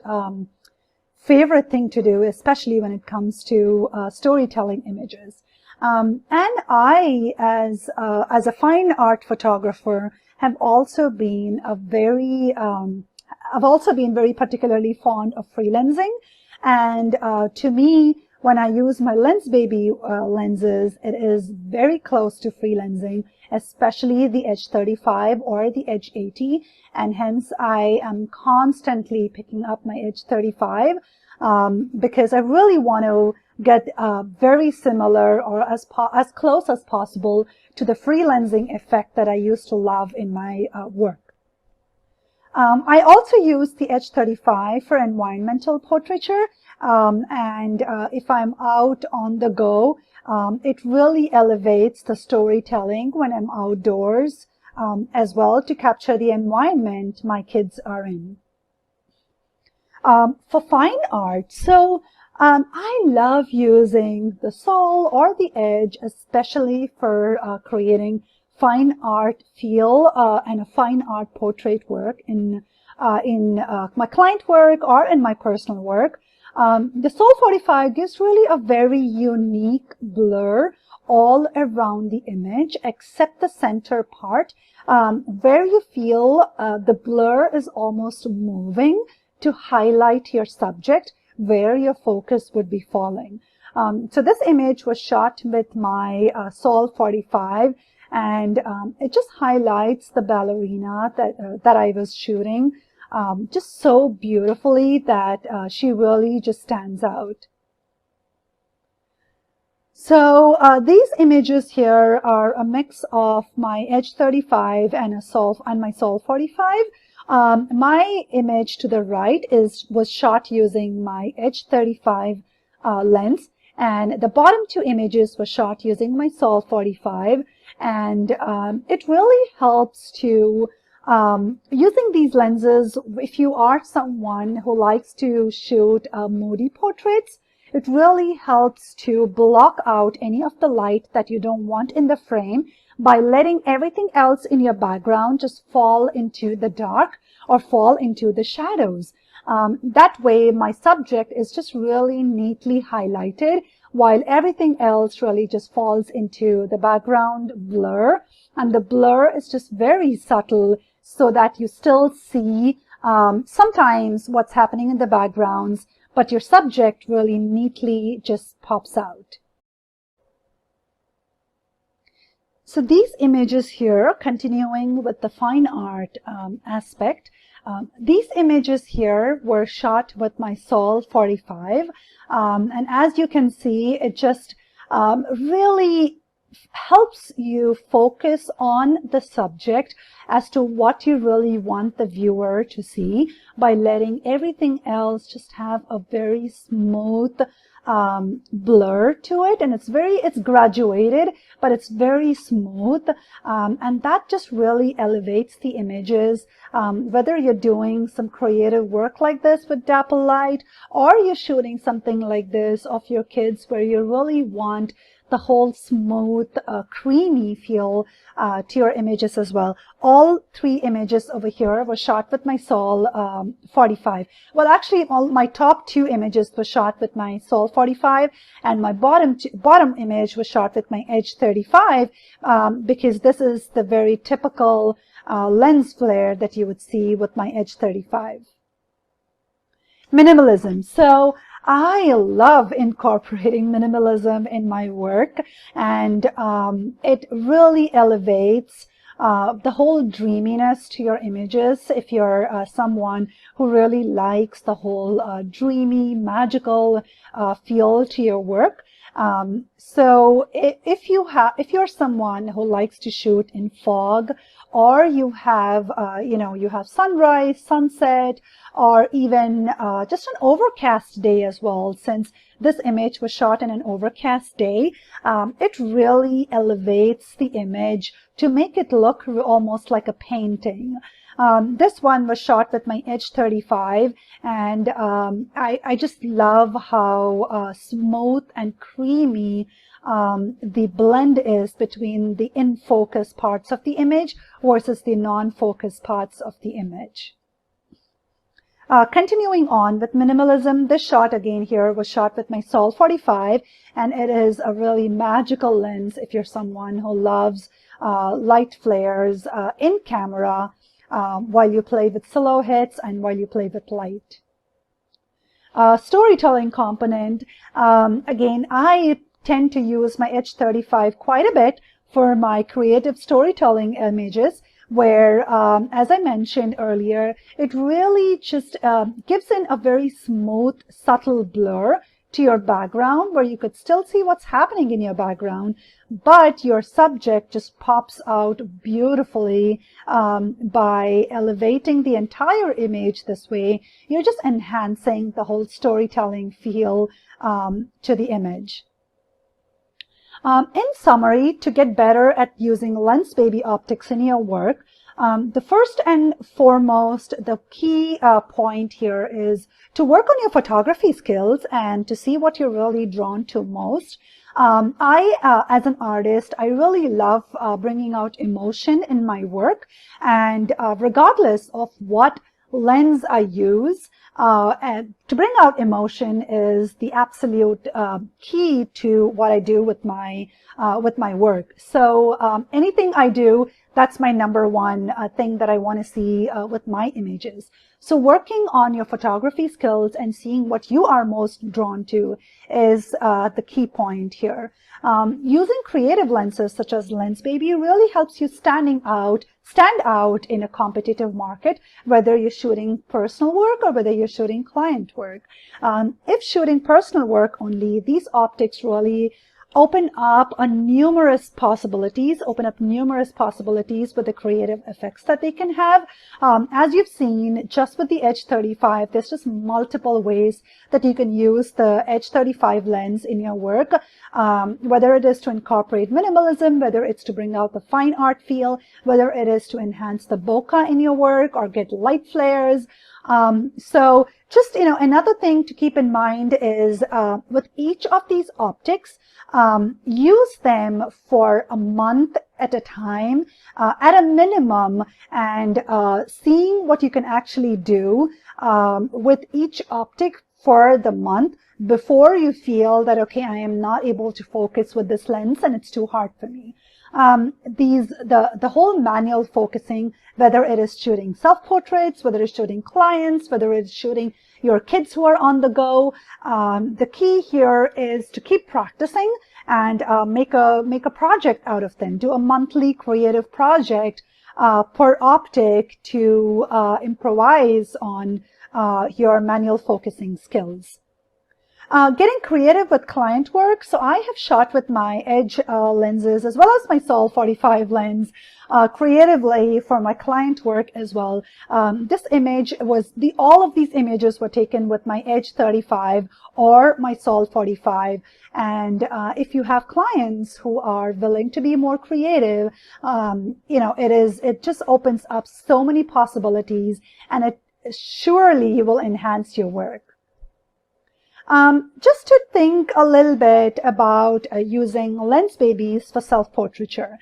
favorite thing to do, especially when it comes to storytelling images. And I, as a fine art photographer, have also been very particularly fond of freelancing. And to me, when I use my Lensbaby lenses, it is very close to freelancing, especially the H35 or the H80. And hence, I am constantly picking up my H35 because I really want to get very similar or as close as possible to the freelancing effect that I used to love in my work. I also use the H35 for environmental portraiture, and if I'm out on the go, it really elevates the storytelling when I'm outdoors as well, to capture the environment my kids are in. For fine art, so I love using the Sol or the Edge, especially for creating fine art feel and a fine art portrait work in my client work or in my personal work. The Sol 45 gives really a very unique blur all around the image, except the center part, where you feel the blur is almost moving to highlight your subject, where your focus would be falling. So this image was shot with my Sol 45, and it just highlights the ballerina that I was shooting just so beautifully that she really just stands out. So these images here are a mix of my H35 and my Sol 45. My image to the right was shot using my H35 lens, and the bottom two images were shot using my Sol 45. And it really helps to using these lenses, if you are someone who likes to shoot moody portraits, it really helps to block out any of the light that you don't want in the frame by letting everything else in your background just fall into the dark or fall into the shadows. That way, my subject is just really neatly highlighted, while everything else really just falls into the background blur. And the blur is just very subtle, so that you still see sometimes what's happening in the backgrounds, but your subject really neatly just pops out. So these images here, continuing with the fine art aspect, these images here were shot with my Sol 45. And as you can see, it just really helps you focus on the subject as to what you really want the viewer to see, by letting everything else just have a very smooth blur to it. And it's graduated, but it's very smooth, and that just really elevates the images, whether you're doing some creative work like this with dapple light, or you're shooting something like this of your kids where you really want the whole smooth, creamy feel to your images as well. All three images over here were shot with my Sol 45. Well, actually, my top two images were shot with my Sol 45, and my bottom image was shot with my Edge 35, because this is the very typical lens flare that you would see with my Edge 35. Minimalism. So I love incorporating minimalism in my work, and it really elevates the whole dreaminess to your images. If you're someone who really likes the whole dreamy, magical feel to your work. So if you're someone who likes to shoot in fog, or you have you have sunrise, sunset, or even just an overcast day as well, since this image was shot in an overcast day, it really elevates the image to make it look almost like a painting. This one was shot with my H35, and I just love how smooth and creamy the blend is between the in-focus parts of the image versus the non-focus parts of the image. Continuing on with minimalism, this shot again here was shot with my Sol 45, and it is a really magical lens if you're someone who loves light flares in camera while you play with silhouettes and while you play with light. Storytelling component, again, I tend to use my H35 quite a bit for my creative storytelling images, where, as I mentioned earlier, it really just gives in a very smooth, subtle blur to your background, where you could still see what's happening in your background, but your subject just pops out beautifully by elevating the entire image this way. You're just enhancing the whole storytelling feel to the image. In summary, to get better at using Lensbaby optics in your work, the first and foremost, the key point here is to work on your photography skills and to see what you're really drawn to most. As an artist, I really love bringing out emotion in my work, and regardless of what lens I use, and to bring out emotion is the absolute key to what I do with my work. So anything I do, that's my number one thing that I want to see with my images. So working on your photography skills and seeing what you are most drawn to is the key point here. Using creative lenses such as Lensbaby really helps you stand out in a competitive market, whether you're shooting personal work or whether you're shooting client work. If shooting personal work only, these optics really open up numerous possibilities with the creative effects that they can have. As you've seen, just with the H35, there's just multiple ways that you can use the H35 lens in your work, whether it is to incorporate minimalism, whether it's to bring out the fine art feel, whether it is to enhance the bokeh in your work or get light flares. So just, another thing to keep in mind is with each of these optics, use them for a month at a time, at a minimum, and seeing what you can actually do with each optic for the month before you feel that, okay, I am not able to focus with this lens and it's too hard for me. The whole manual focusing, whether it is shooting self-portraits, whether it's shooting clients, whether it's shooting your kids who are on the go, the key here is to keep practicing and make a project out of them. Do a monthly creative project per optic to improvise on your manual focusing skills. Getting creative with client work. So I have shot with my Edge lenses as well as my Sol 45 lens creatively for my client work as well. This image was all of these images were taken with my Edge 35 or my Sol 45. And if you have clients who are willing to be more creative, it just opens up so many possibilities, and it surely will enhance your work. Just to think a little bit about using Lensbabies for self-portraiture.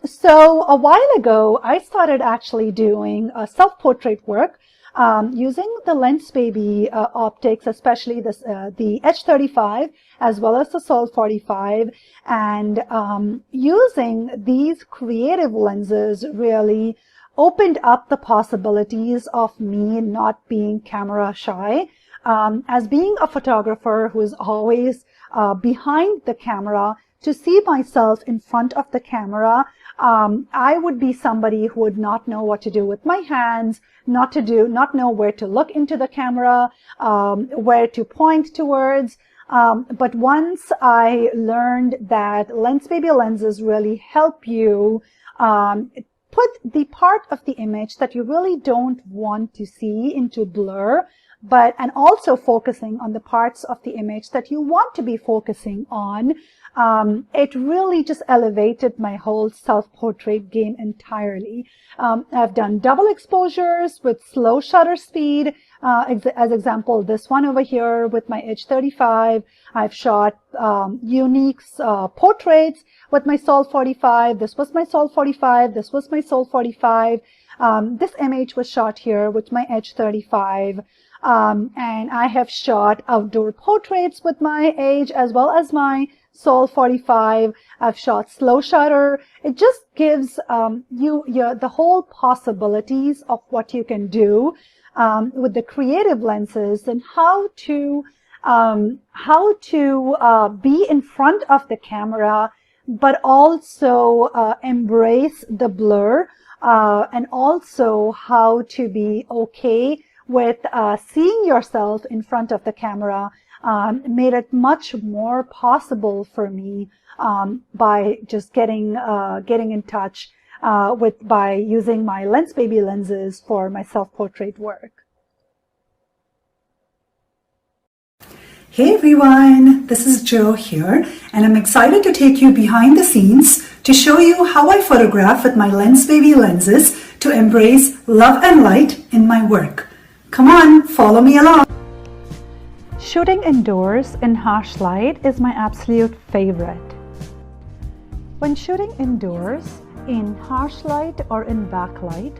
So a while ago, I started actually doing self-portrait work using the Lensbaby optics, especially the H35 as well as the Sol 45, and using these creative lenses really opened up the possibilities of me not being camera shy. As being a photographer who is always behind the camera, to see myself in front of the camera, I would be somebody who would not know what to do with my hands, not know where to look into the camera, where to point towards. But once I learned that Lensbaby lenses really help you put the part of the image that you really don't want to see into blur, and also focusing on the parts of the image that you want to be focusing on, it really just elevated my whole self-portrait game entirely. I've done double exposures with slow shutter speed. As example, this one over here with my H35. I've shot unique portraits with my Sol 45. This was my Sol 45. This was my Sol 45. This image was shot here with my H35. And I have shot outdoor portraits with my H as well as my Sol 45. I've shot slow shutter. It just gives you the whole possibilities of what you can do with the creative lenses, and how to be in front of the camera, but also embrace the blur, and also how to be okay with seeing yourself in front of the camera. Made it much more possible for me by just getting in touch by using my Lensbaby lenses for my self-portrait work. Hey everyone, this is Jo here, and I'm excited to take you behind the scenes to show you how I photograph with my Lensbaby lenses to embrace love and light in my work. Come on, follow me along. Shooting indoors in harsh light is my absolute favorite. When shooting indoors in harsh light or in backlight,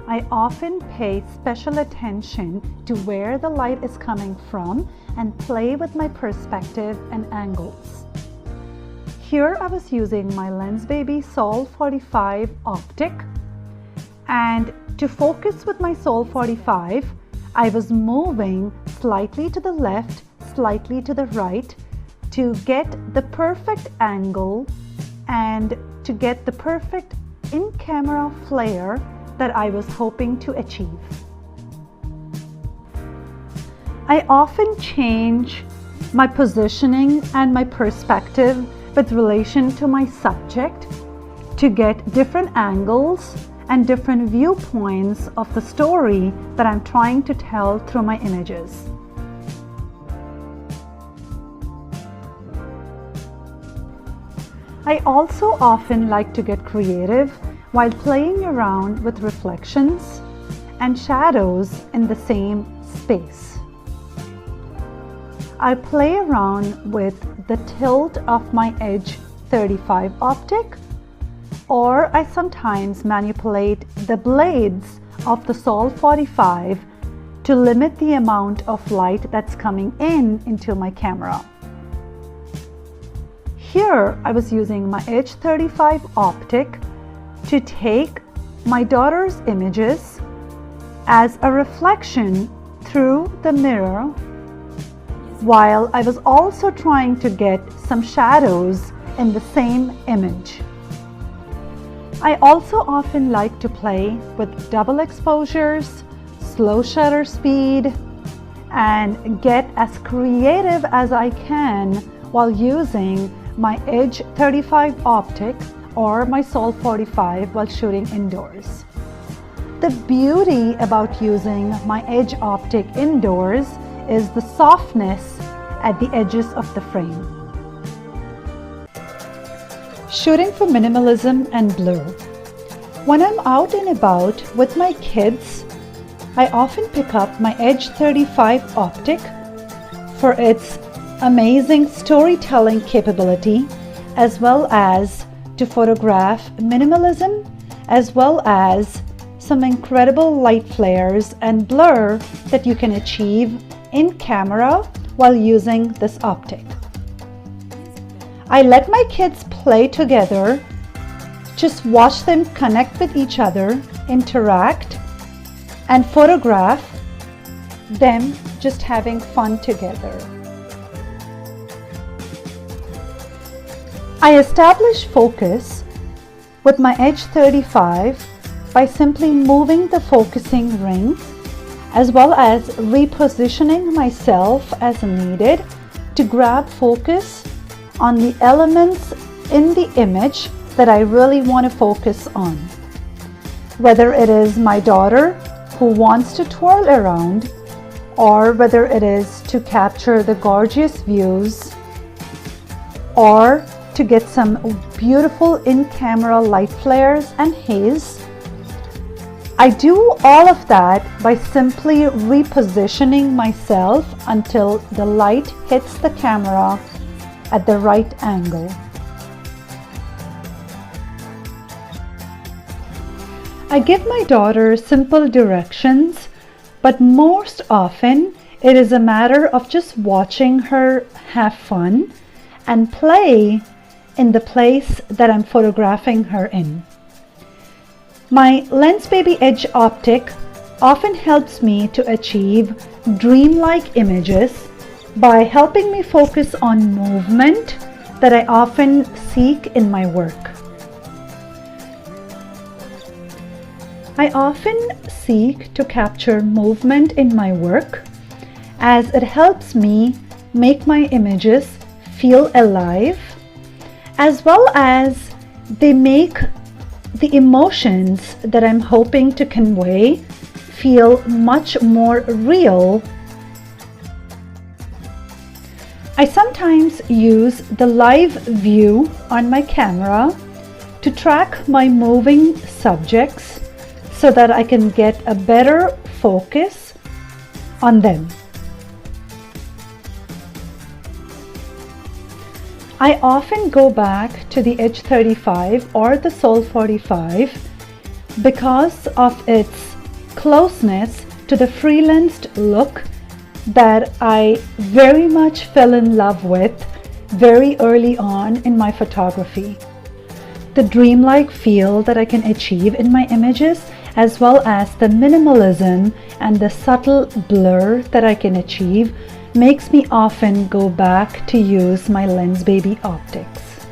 I often pay special attention to where the light is coming from and play with my perspective and angles. Here I was using my Lensbaby Sol 45 optic, and to focus with my Sol 45, I was moving slightly to the left, slightly to the right to get the perfect angle and to get the perfect in-camera flare that I was hoping to achieve. I often change my positioning and my perspective with relation to my subject to get different angles and different viewpoints of the story that I'm trying to tell through my images. I also often like to get creative while playing around with reflections and shadows in the same space. I play around with the tilt of my Edge 35 optic, or I sometimes manipulate the blades of the Sol 45 to limit the amount of light that's coming into my camera. Here I was using my H35 optic to take my daughter's images as a reflection through the mirror, while I was also trying to get some shadows in the same image. I also often like to play with double exposures, slow shutter speed, and get as creative as I can while using my Edge 35 optic or my Sol 45 while shooting indoors. The beauty about using my Edge optic indoors is the softness at the edges of the frame. Shooting for minimalism and blur. When I'm out and about with my kids, I often pick up my Edge 35 optic for its amazing storytelling capability, as well as to photograph minimalism, as well as some incredible light flares and blur that you can achieve in camera while using this optic. I let my kids play together, just watch them connect with each other, interact, and photograph them just having fun together. I establish focus with my Edge 35 by simply moving the focusing ring, as well as repositioning myself as needed to grab focus on the elements in the image that I really want to focus on. Whether it is my daughter who wants to twirl around, or whether it is to capture the gorgeous views, or to get some beautiful in-camera light flares and haze. I do all of that by simply repositioning myself until the light hits the camera at the right angle. I give my daughter simple directions, but most often it is a matter of just watching her have fun and play in the place that I'm photographing her in. My Lensbaby Edge optic often helps me to achieve dreamlike images by helping me focus on movement that I often seek in my work. I often seek to capture movement in my work as it helps me make my images feel alive, as well as they make the emotions that I'm hoping to convey feel much more real. I sometimes use the live view on my camera to track my moving subjects so that I can get a better focus on them. I often go back to the Edge 35 or the Sol 45 because of its closeness to the freelanced look that I very much fell in love with very early on in my photography. The dreamlike feel that I can achieve in my images, as well as the minimalism and the subtle blur that I can achieve, makes me often go back to use my Lensbaby optics.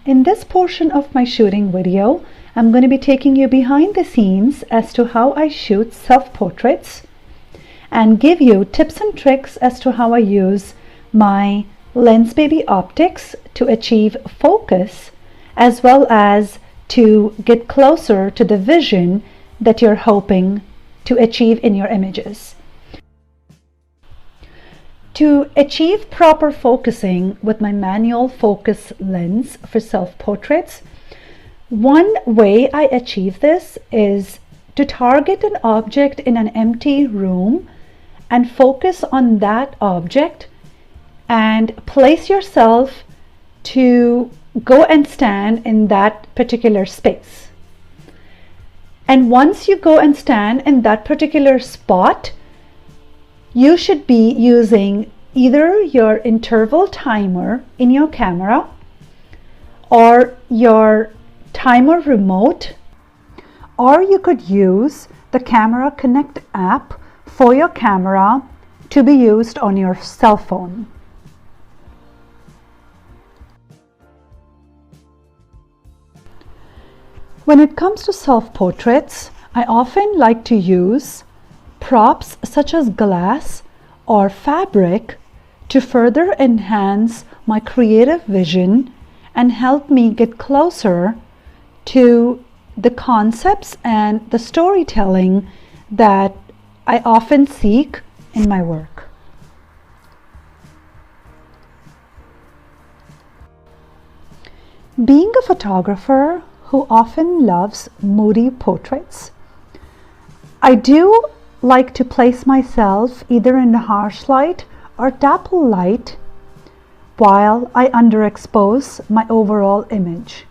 In this portion of my shooting video, I'm going to be taking you behind the scenes as to how I shoot self-portraits and give you tips and tricks as to how I use my Lensbaby optics to achieve focus, as well as to get closer to the vision that you're hoping to achieve in your images. To achieve proper focusing with my manual focus lens for self-portraits, one way I achieve this is to target an object in an empty room and focus on that object and place yourself to go and stand in that particular space. And once you go and stand in that particular spot, you should be using either your interval timer in your camera or your timer remote, or you could use the Camera Connect app for your camera to be used on your cell phone. When it comes to self-portraits, I often like to use props such as glass or fabric to further enhance my creative vision and help me get closer to the concepts and the storytelling that I often seek in my work. Being a photographer who often loves moody portraits, I do like to place myself either in harsh light or dapple light while I underexpose my overall image.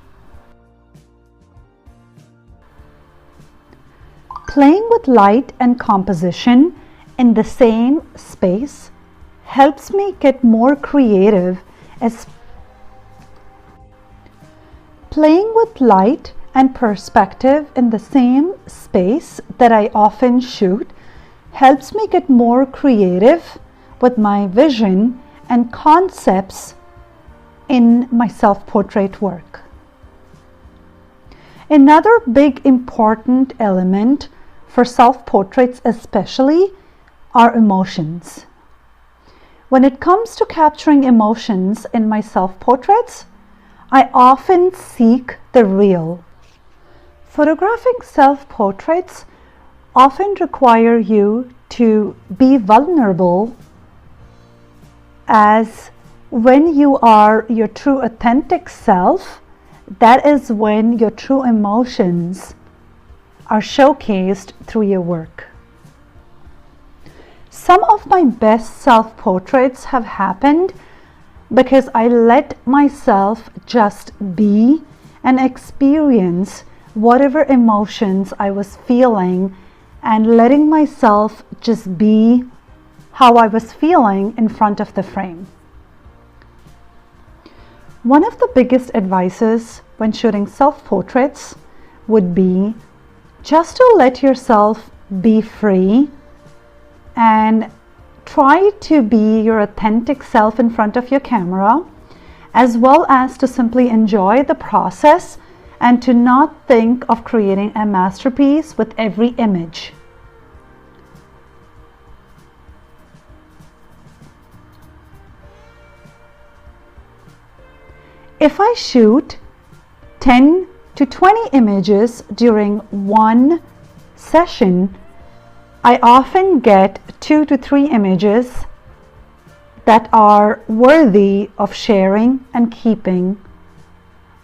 Playing with light and composition in the same space helps me get more creative as playing with light and perspective in the same space that I often shoot helps me get more creative with my vision and concepts in my self-portrait work. Another big important element for self-portraits especially are emotions. When it comes to capturing emotions in my self-portraits, I often seek the real. Photographing self-portraits often require you to be vulnerable, as when you are your true authentic self, that is when your true emotions are showcased through your work. Some of my best self-portraits have happened because I let myself just be and experience whatever emotions I was feeling, and letting myself just be how I was feeling in front of the frame. One of the biggest advices when shooting self-portraits would be just to let yourself be free and try to be your authentic self in front of your camera, as well as to simply enjoy the process and to not think of creating a masterpiece with every image. If I shoot 10 to 20 images during one session, I often get 2 to 3 images that are worthy of sharing and keeping,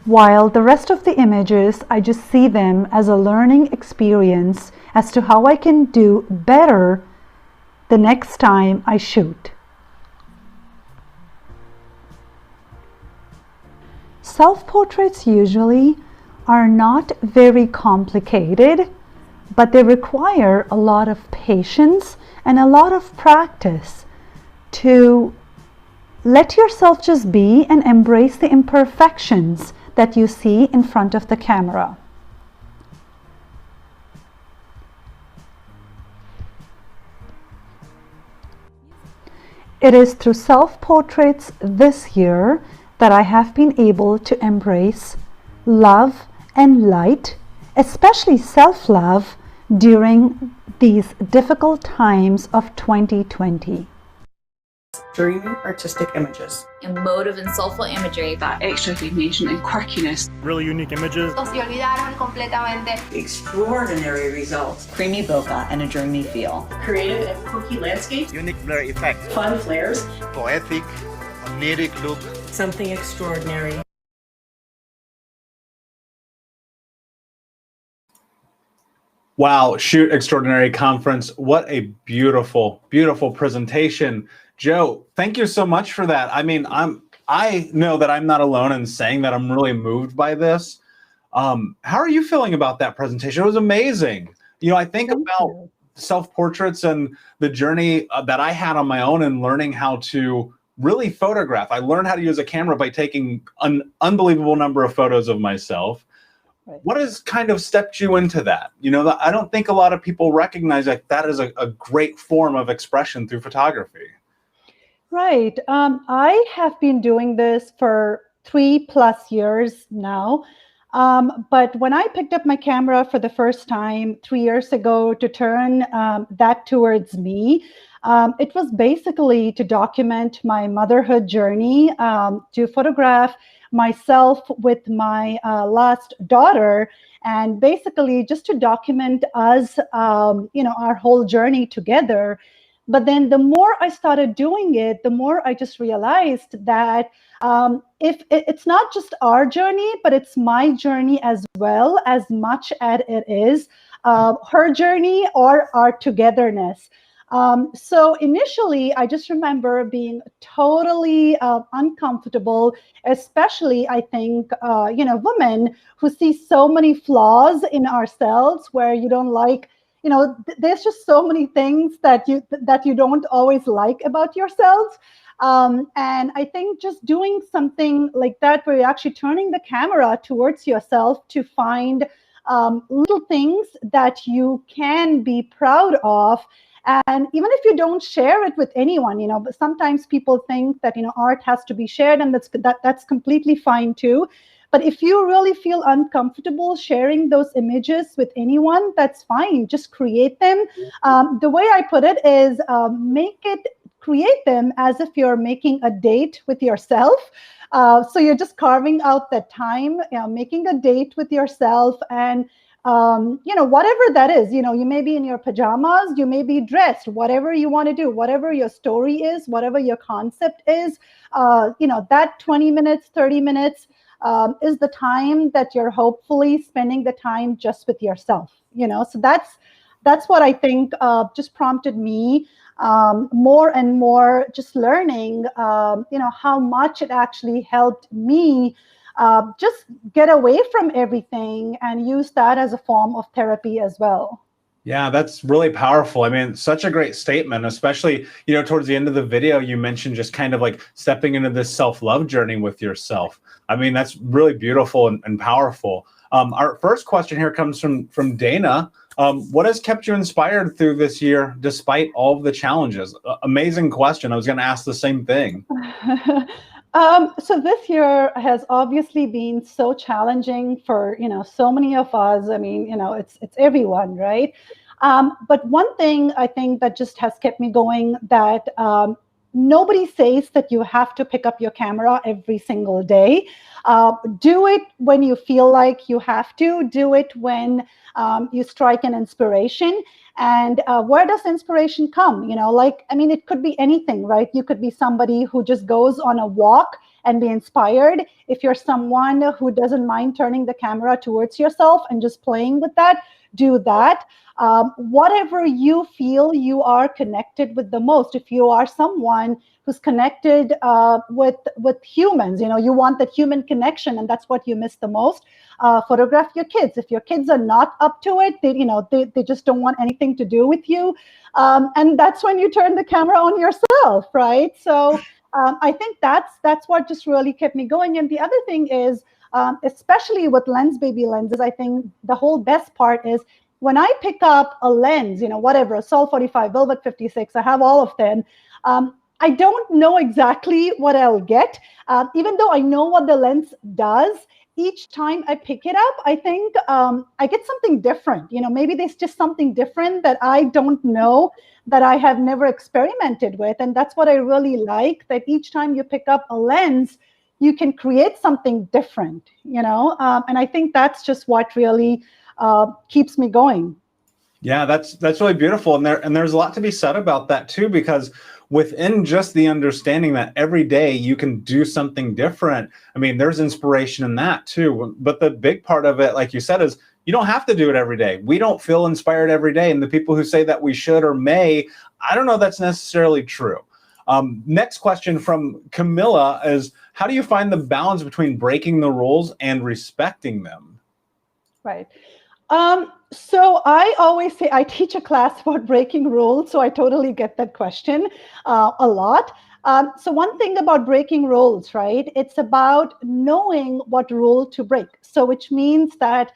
while the rest of the images, I just see them as a learning experience as to how I can do better the next time I shoot. Self-portraits usually are not very complicated, but they require a lot of patience and a lot of practice to let yourself just be and embrace the imperfections that you see in front of the camera. It is through self-portraits this year that I have been able to embrace love and light, especially self-love, during these difficult times of 2020. Dreamy artistic images. Emotive and soulful imagery. That extra dimension and quirkiness. Really unique images. Se olvidaron completamente. Extraordinary results. Creamy bokeh and a dreamy feel. Creative and quirky landscapes. Unique blur effect. Fun flares. Poetic, oniric look. Something extraordinary. Wow, Shoot Extraordinary Conference. What a beautiful, beautiful presentation. Joe, thank you so much for that. I mean, I know that I'm not alone in saying that I'm really moved by this. How are you feeling about that presentation? It was amazing. You know, I think about self-portraits and the journey that I had on my own and learning how to really photograph. I learned how to use a camera by taking an unbelievable number of photos of myself. What has kind of stepped you into that? You know, I don't think a lot of people recognize that that is a great form of expression through photography. Right. I have been doing this for 3+ years now. But when I picked up my camera for the first time 3 years ago to turn that towards me, it was basically to document my motherhood journey, to photograph myself with my last daughter, and basically just to document us, you know, our whole journey together. But then the more I started doing it, the more I just realized that if it's not just our journey, but it's my journey as well, as much as it is her journey or our togetherness. So initially, I just remember being totally uncomfortable, especially, I think, you know, women who see so many flaws in ourselves where you don't like, you know, there's just so many things that you don't always like about yourselves. And I think just doing something like that, where you're actually turning the camera towards yourself to find little things that you can be proud of. And even if you don't share it with anyone, but sometimes people think that, art has to be shared, and that's completely fine too. But if you really feel uncomfortable sharing those images with anyone, that's fine. Just create them. The way I put it is create them as if you're making a date with yourself. So you're just carving out that time, making a date with yourself, and whatever that is, you may be in your pajamas, you may be dressed, whatever you want to do, whatever your story is, whatever your concept is, that 20 minutes, 30 minutes is the time that you're hopefully spending the time just with yourself, so that's what I think just prompted me more and more, just learning, how much it actually helped me just get away from everything and use that as a form of therapy as well. Yeah, that's really powerful. I mean, such a great statement, especially, towards the end of the video, you mentioned just kind of like stepping into this self-love journey with yourself. I mean, that's really beautiful and powerful. Our first question here comes from Dana. What has kept you inspired through this year, despite all of the challenges? Amazing question. I was going to ask the same thing. So this year has obviously been so challenging for, so many of us. I mean, it's everyone, right? But one thing I think that just has kept me going, that nobody says that you have to pick up your camera every single day. Do it when you feel like you have to. Do it when you strike an inspiration. And where does inspiration come? It could be anything, right? You could be somebody who just goes on a walk and be inspired. If you're someone who doesn't mind turning the camera towards yourself and just playing with that, do that. Whatever you feel you are connected with the most. If you are someone who's connected with humans, you want that human connection, and that's what you miss the most. Photograph your kids. If your kids are not up to it, they just don't want anything to do with you, and that's when you turn the camera on yourself, right? So I think that's what just really kept me going. And the other thing is, especially with Lensbaby lenses, I think the whole best part is when I pick up a lens, whatever, a Sol 45, Velvet 56, I have all of them. I don't know exactly what I'll get, even though I know what the lens does. Each time I pick it up, I think I get something different. Maybe there's just something different that I don't know, that I have never experimented with. And that's what I really like, that each time you pick up a lens, you can create something different, and I think that's just what really keeps me going. Yeah, that's really beautiful. And there's a lot to be said about that too, because within just the understanding that every day you can do something different, I mean, there's inspiration in that too. But the big part of it, like you said, is you don't have to do it every day. We don't feel inspired every day. And the people who say that we should or may, I don't know that's necessarily true. Next question from Camilla is, how do you find the balance between breaking the rules and respecting them? Right. So I always say, I teach a class about breaking rules, so I totally get that question a lot. So one thing about breaking rules, right? It's about knowing what rule to break. So which means that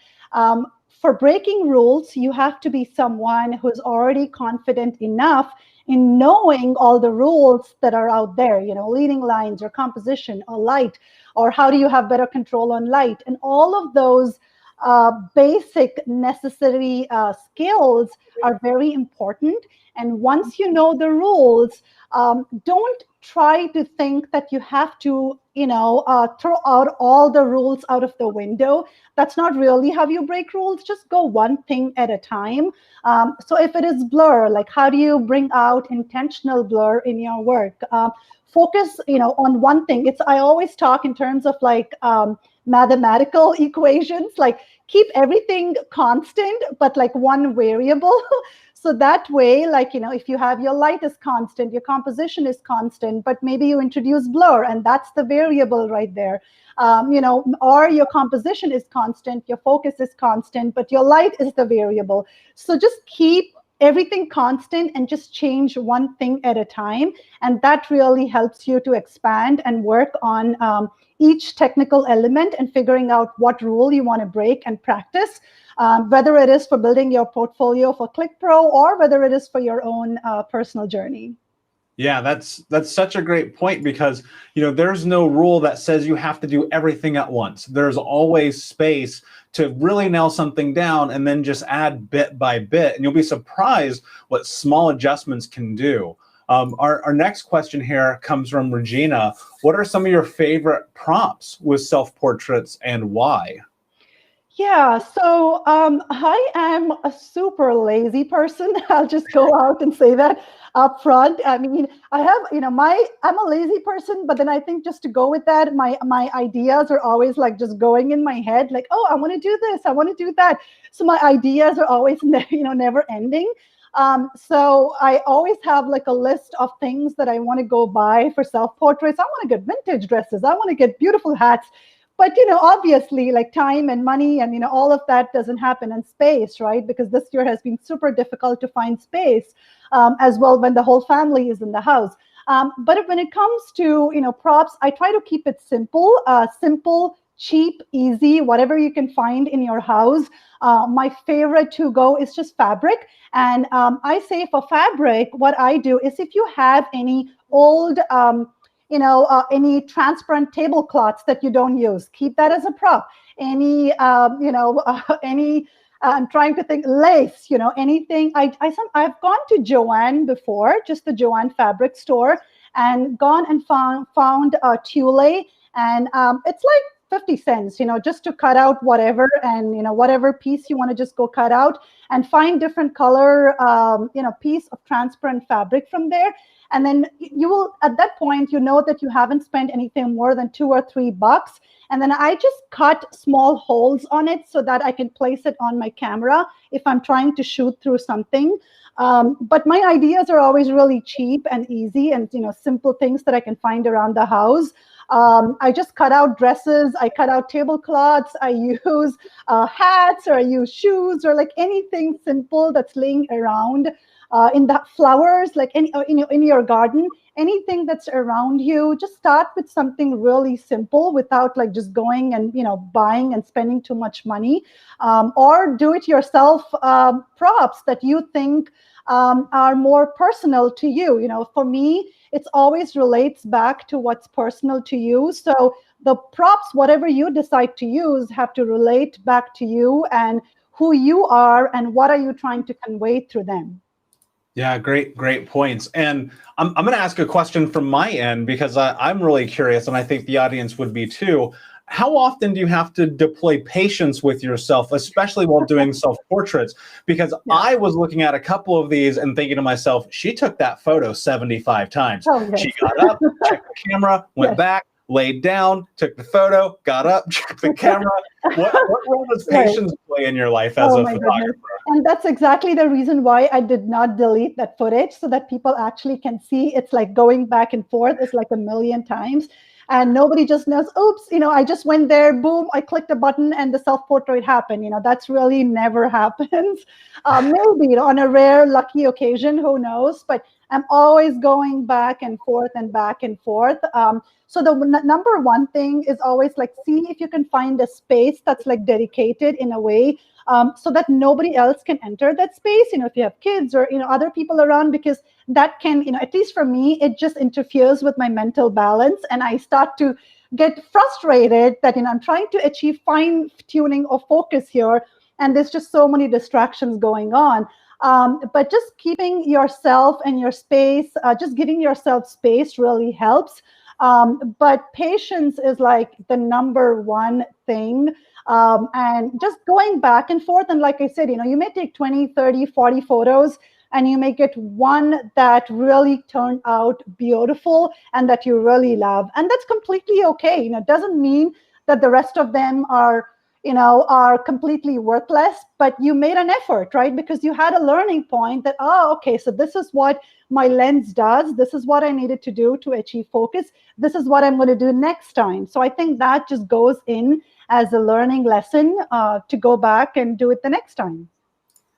for breaking rules, you have to be someone who's already confident enough in knowing all the rules that are out there, leading lines or composition or light, or how do you have better control on light, and all of those basic necessary skills are very important. And once you know the rules, don't try to think that you have to, throw out all the rules out of the window. That's not really how you break rules. Just go one thing at a time. So if it is blur, like how do you bring out intentional blur in your work? Focus, on one thing. I always talk in terms of like mathematical equations, like keep everything constant, but like one variable. So that way, like, if you have your light is constant, your composition is constant, but maybe you introduce blur and that's the variable right there. Or your composition is constant, your focus is constant, but your light is the variable. So just keep everything constant and just change one thing at a time. And that really helps you to expand and work on each technical element and figuring out what rule you want to break and practice, whether it is for building your portfolio for ClickPro or whether it is for your own personal journey. Yeah, that's such a great point, because there's no rule that says you have to do everything at once. There's always space to really nail something down and then just add bit by bit, and you'll be surprised what small adjustments can do. Our next question here comes from Regina. What are some of your favorite prompts with self-portraits and why? Yeah, so I am a super lazy person. I'll just go out and say that up front. I mean, I have, I'm a lazy person, but then I think just to go with that, my ideas are always like just going in my head, like, oh, I want to do this, I want to do that. So my ideas are always, never ending. So I always have like a list of things that I want to go buy for self-portraits. I want to get vintage dresses. I want to get beautiful hats. But, obviously, like time and money and, all of that doesn't happen in space, right? Because this year has been super difficult to find space as well when the whole family is in the house. But when it comes to, props, I try to keep it simple, cheap, easy, whatever you can find in your house. My favorite to go is just fabric. And I say for fabric, what I do is if you have any old, any transparent tablecloths that you don't use, keep that as a prop. Any, I'm trying to think, lace, anything. I've gone to Joann before, just the Joann fabric store, and gone and found a tulle, and it's like 50 cents, just to cut out whatever, and whatever piece you want to just go cut out and find different color, piece of transparent fabric from there. And then you will, at that point, that you haven't spent anything more than $2 or $3. And then I just cut small holes on it so that I can place it on my camera if I'm trying to shoot through something. But my ideas are always really cheap and easy and, simple things that I can find around the house. I just cut out dresses, I cut out tablecloths, I use hats, or I use shoes, or like anything simple that's laying around. In the flowers, like in your garden, anything that's around you, just start with something really simple without like just going and buying and spending too much money, or do it yourself props that you think are more personal to you. For me, it's always relates back to what's personal to you. So the props, whatever you decide to use, have to relate back to you and who you are and what are you trying to convey through them. Yeah, great points. And I'm going to ask a question from my end, because I'm really curious, and I think the audience would be too. How often do you have to deploy patience with yourself, especially while doing self-portraits? Because I was looking at a couple of these and thinking to myself, she took that photo 75 times. Oh, yes. She got up, checked the camera, went back, laid down, took the photo, got up, checked the camera. What role does patience play in your life as a photographer? Goodness. And that's exactly the reason why I did not delete that footage, so that people actually can see it's like going back and forth. It's like a million times. And nobody just knows, oops, I just went there, boom, I clicked a button and the self-portrait happened. That's really never happens. Maybe on a rare, lucky occasion, who knows? But I'm always going back and forth and back and forth. So the number one thing is always like, see if you can find a space that's like dedicated in a way so that nobody else can enter that space, if you have kids or, other people around, because that can, at least for me, it just interferes with my mental balance. And I start to get frustrated that, I'm trying to achieve fine tuning or focus here. And there's just so many distractions going on. But just keeping yourself and your space, just giving yourself space really helps. But patience is like the number one thing. And just going back and forth. And like I said, you may take 20, 30, 40 photos and you may get one that really turned out beautiful and that you really love. And that's completely okay. It doesn't mean that the rest of them are completely worthless, but you made an effort, right? Because you had a learning point that, okay, so this is what my lens does. This is what I needed to do to achieve focus. This is what I'm going to do next time. So I think that just goes in as a learning lesson to go back and do it the next time.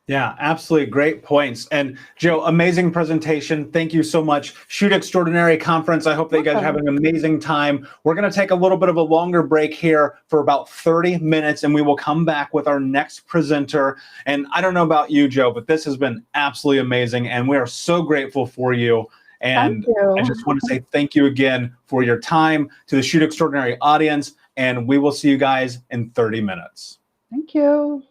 Yeah, absolutely. Great points. And Joe, amazing presentation. Thank you so much. Shoot Extraordinary Conference. I hope that you guys are having an amazing time. We're going to take a little bit of a longer break here for about 30 minutes, and we will come back with our next presenter. And I don't know about you, Joe, but this has been absolutely amazing. And we are so grateful for you. And I just want to say thank you again for your time to the Shoot Extraordinary audience. And we will see you guys in 30 minutes. Thank you.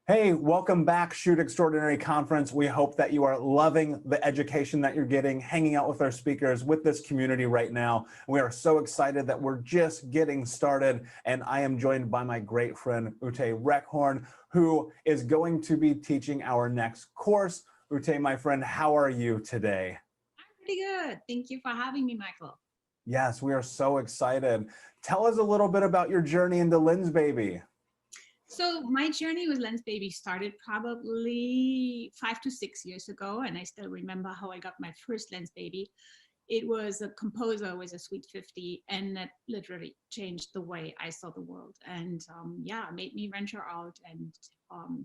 Hey, welcome back, Shoot Extraordinary Conference. We hope that you are loving the education that you're getting, hanging out with our speakers, with this community right now. We are so excited that we're just getting started, and I am joined by my great friend, Ute Reckhorn, who is going to be teaching our next course. Ute, my friend, how are you today? I'm pretty good. Thank you for having me, Michael. Yes, we are so excited. Tell us a little bit about your journey into Lensbaby. So my journey with Lensbaby started probably 5 to 6 years ago, and I still remember how I got my first Lensbaby. It was a composer with a Sweet 50, and that literally changed the way I saw the world. And yeah, made me venture out and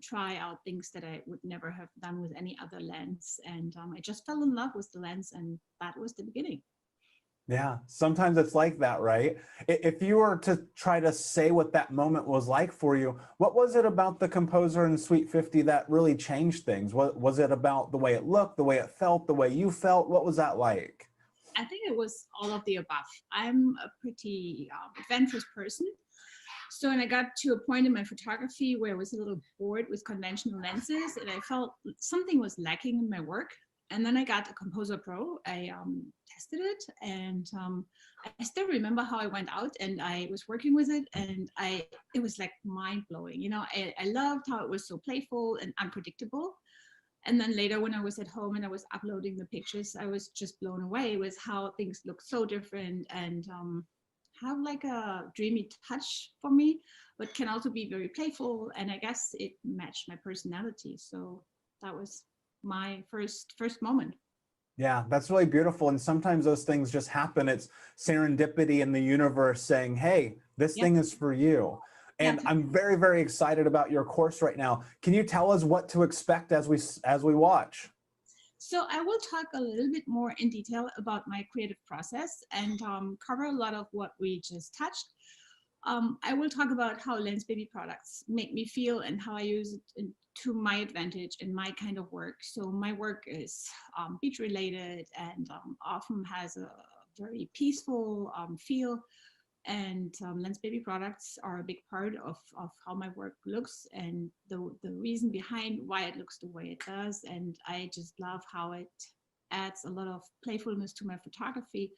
try out things that I would never have done with any other lens. And I just fell in love with the lens, and that was the beginning. Yeah, sometimes it's like that, right? If you were to try to say what that moment was like for you, what was it about the composer and Sweet 50 that really changed things? Was it about the way it looked, the way it felt, the way you felt? What was that like? I think it was all of the above. I'm a pretty adventurous person. So when I got to a point in my photography where I was a little bored with conventional lenses and I felt something was lacking in my work. And then I got a Composer Pro. I tested it, and I still remember how I went out and I was working with it, and it was like mind-blowing. You know, I loved how it was so playful and unpredictable. And then later when I was at home and I was uploading the pictures, I was just blown away with how things look so different and have like a dreamy touch for me, but can also be very playful. And I guess it matched my personality. So that was my first moment. Yeah, that's really beautiful. And sometimes those things just happen. It's serendipity in the universe saying, hey, this thing is for you. And I'm very, very excited about your course right now. Can you tell us what to expect as we watch? So I will talk a little bit more in detail about my creative process and cover a lot of what we just touched. I will talk about how Lensbaby products make me feel and how I use it to my advantage in my kind of work. So my work is beach related and often has a very peaceful feel. And Lensbaby products are a big part of how my work looks and the reason behind why it looks the way it does. And I just love how it adds a lot of playfulness to my photography.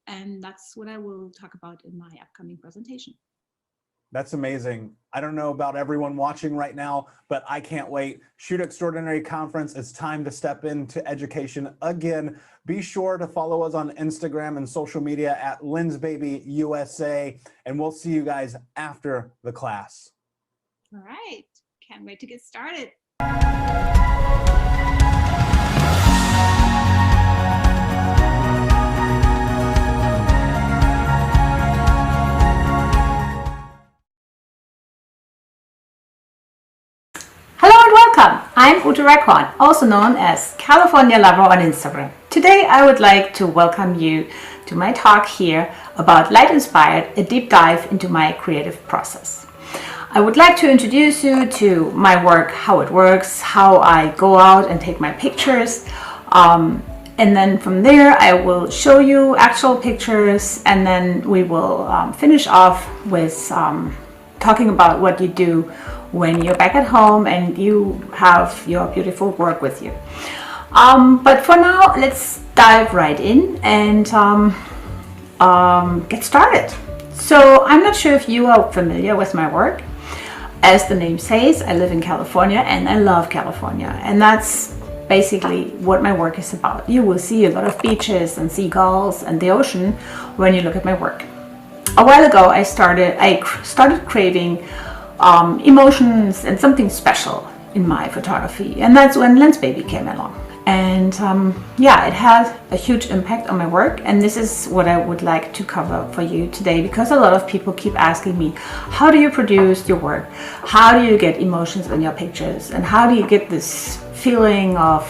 And that's what I will talk about in my upcoming presentation. That's amazing. I don't know about everyone watching right now, but I can't wait. Shoot Extraordinary Conference, it's time to step into education again. Be sure to follow us on Instagram and social media at Lensbaby USA, and we'll see you guys after the class. All right, can't wait to get started. Hello and welcome. I'm Ute Reckhorn, also known as California Lover on Instagram. Today I would like to welcome you to my talk here about Light Inspired, a deep dive into my creative process. I would like to introduce you to my work, how it works, how I go out and take my pictures, and then from there I will show you actual pictures, and then we will finish off with talking about what you do when you're back at home and you have your beautiful work with you. But for now, let's dive right in and get started. So I'm not sure if you are familiar with my work. As the name says, I live in California and I love California. And that's basically what my work is about. You will see a lot of beaches and seagulls and the ocean when you look at my work. A while ago, I started craving emotions and something special in my photography, and that's when Lensbaby came along. And yeah, it has a huge impact on my work, and this is what I would like to cover for you today, because a lot of people keep asking me, how do you produce your work? How do you get emotions in your pictures? And how do you get this feeling of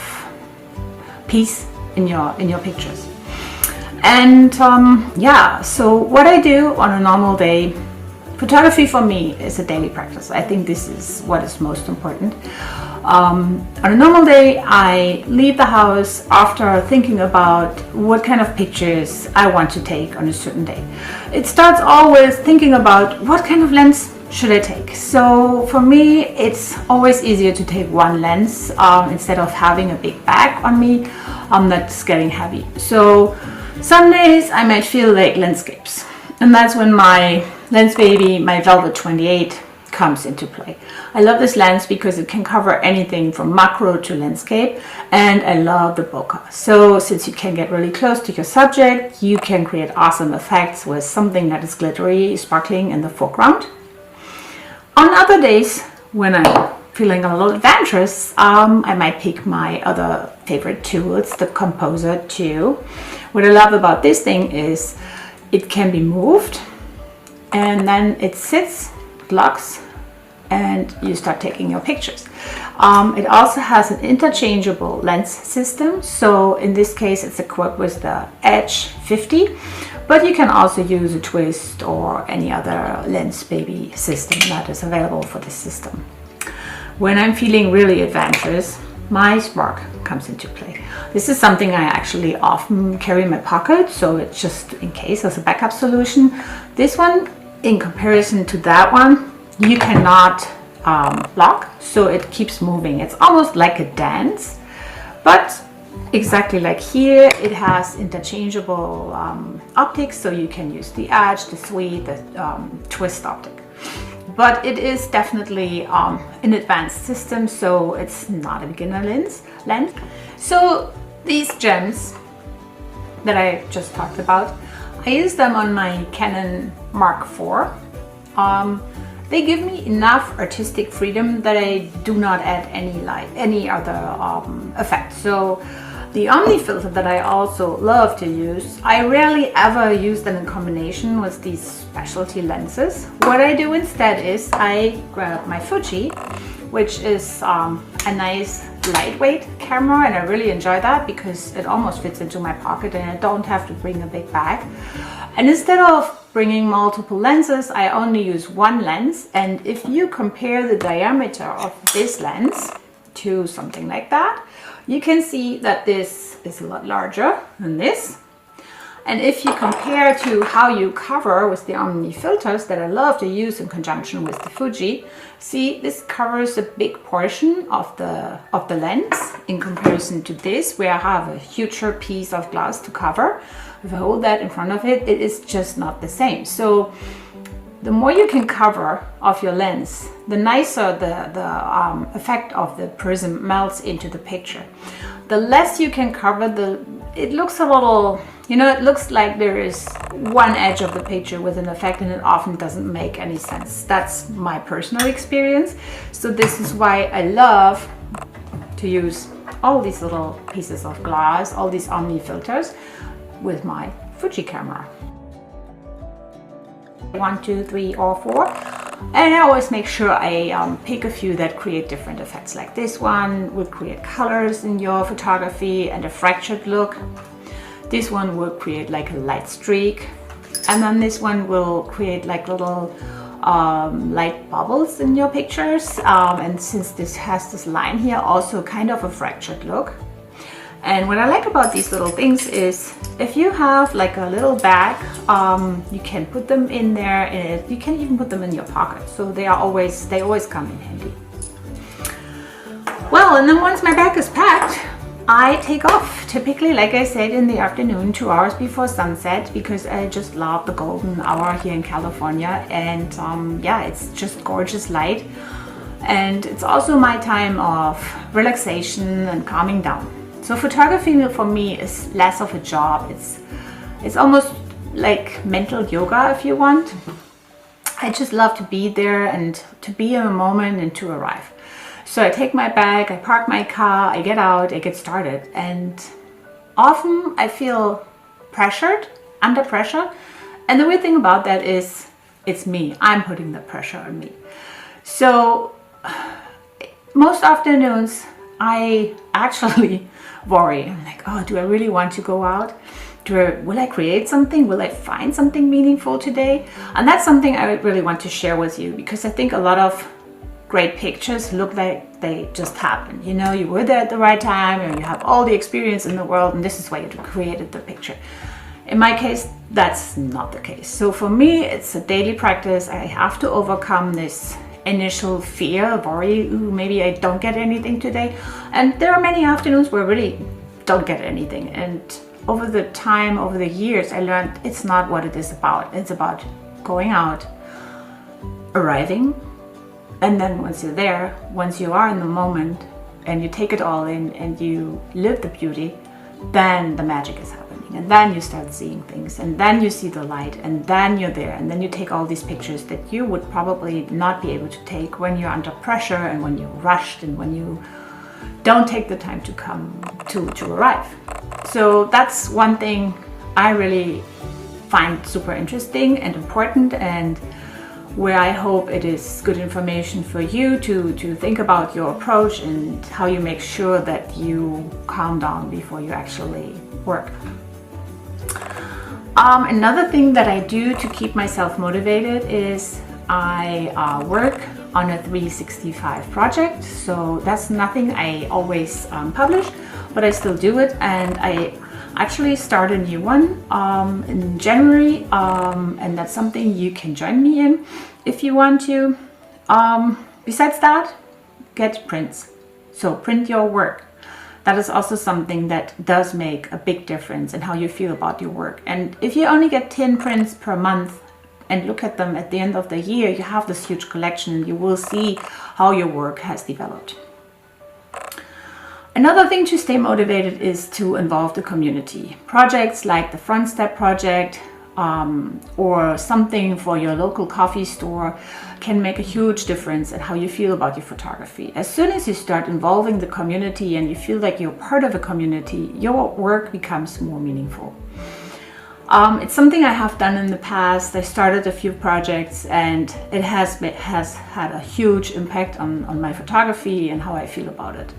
peace in your pictures? And yeah, so what I do on a normal day, photography for me is a daily practice. I think this is what is most important. On a normal day, I leave the house after thinking about what kind of pictures I want to take on a certain day. It starts all with thinking about what kind of lens should I take? So for me, it's always easier to take one lens instead of having a big bag on me that's getting heavy. So some days I might feel like landscapes, and that's when my Lensbaby, my Velvet 28, comes into play. I love this lens because it can cover anything from macro to landscape, and I love the bokeh. So since you can get really close to your subject, you can create awesome effects with something that is glittery, sparkling in the foreground. On other days, when I'm feeling a little adventurous, I might pick my other favorite tool. It's the Composer 2. What I love about this thing is it can be moved, and then it sits, it locks, and you start taking your pictures. It also has an interchangeable lens system. So in this case, it's equipped with the Edge 50, but you can also use a twist or any other Lensbaby system that is available for this system. When I'm feeling really adventurous, my Spark comes into play. This is something I actually often carry in my pocket, so it's just in case as a backup solution. This one, in comparison to that one, you cannot lock, so it keeps moving. It's almost like a dance, but exactly like here, it has interchangeable optics, so you can use the edge, the sweep, the twist optic. But it is definitely an advanced system, so it's not a beginner lens. So these gems that I just talked about, I use them on my Canon Mark IV. They give me enough artistic freedom that I do not add any other effect. So the Omni filter that I also love to use, I rarely ever use them in combination with these specialty lenses. What I do instead is I grab my Fuji, which is a nice lightweight camera, and I really enjoy that because it almost fits into my pocket and I don't have to bring a big bag. And instead of bringing multiple lenses, I only use one lens. And if you compare the diameter of this lens to something like that, you can see that this is a lot larger than this. And if you compare to how you cover with the Omni filters that I love to use in conjunction with the Fuji, see, this covers a big portion of the lens in comparison to this, where I have a huger piece of glass to cover. If I hold that in front of it, it is just not the same. So the more you can cover of your lens, the nicer the effect of the prism melts into the picture. The less you can cover, it looks a little, you know, it looks like there is one edge of the picture with an effect, and it often doesn't make any sense. That's my personal experience. So this is why I love to use all these little pieces of glass, all these Omni filters with my Fuji camera. 1, 2, 3, or 4, and I always make sure I pick a few that create different effects. Like this one will create colors in your photography and a fractured look. This one will create like a light streak, and then this one will create like little light bubbles in your pictures, and since this has this line here, also kind of a fractured look. And what I like about these little things is if you have like a little bag, you can put them in there, and you can even put them in your pocket. So they always come in handy. Well, and then once my bag is packed, I take off. Typically, like I said, in the afternoon, 2 hours before sunset, because I just love the golden hour here in California. And yeah, it's just gorgeous light. And it's also my time of relaxation and calming down. So photography for me is less of a job. It's almost like mental yoga, if you want. I just love to be there and to be in a moment and to arrive. So I take my bag, I park my car, I get out, I get started. And often I feel pressured, under pressure. And the weird thing about that is it's me. I'm putting the pressure on me. So most afternoons I actually worry. I'm like, oh, do I really want to go out? Will I create something? Will I find something meaningful today? And that's something I really want to share with you, because I think a lot of great pictures look like they just happened. You know, you were there at the right time, and you have all the experience in the world, and this is why you created the picture. In my case, that's not the case. So for me, it's a daily practice. I have to overcome this initial fear, worry, ooh, maybe I don't get anything today. And there are many afternoons where I really don't get anything. And over the time, over the years, I learned it's not what it is about. It's about going out, arriving, and then once you're there, once you are in the moment and you take it all in and you live the beauty, then the magic is happening. And then you start seeing things, and then you see the light, and then you're there, and then you take all these pictures that you would probably not be able to take when you're under pressure and when you're rushed and when you don't take the time to come to arrive. So that's one thing I really find super interesting and important, and where I hope it is good information for you to think about your approach and how you make sure that you calm down before you actually work. Another thing that I do to keep myself motivated is I work on a 365 project. So that's nothing I always publish, but I still do it, and I actually start a new one in January, and that's something you can join me in if you want to. Besides that, get prints. So print your work. That is also something that does make a big difference in how you feel about your work. And if you only get 10 prints per month and look at them at the end of the year, you have this huge collection and you will see how your work has developed. Another thing to stay motivated is to involve the community. Projects like the Front Step project or something for your local coffee store can make a huge difference in how you feel about your photography. As soon as you start involving the community and you feel like you're part of a community, your work becomes more meaningful. It's something I have done in the past. I started a few projects and it has had a huge impact on my photography and how I feel about it.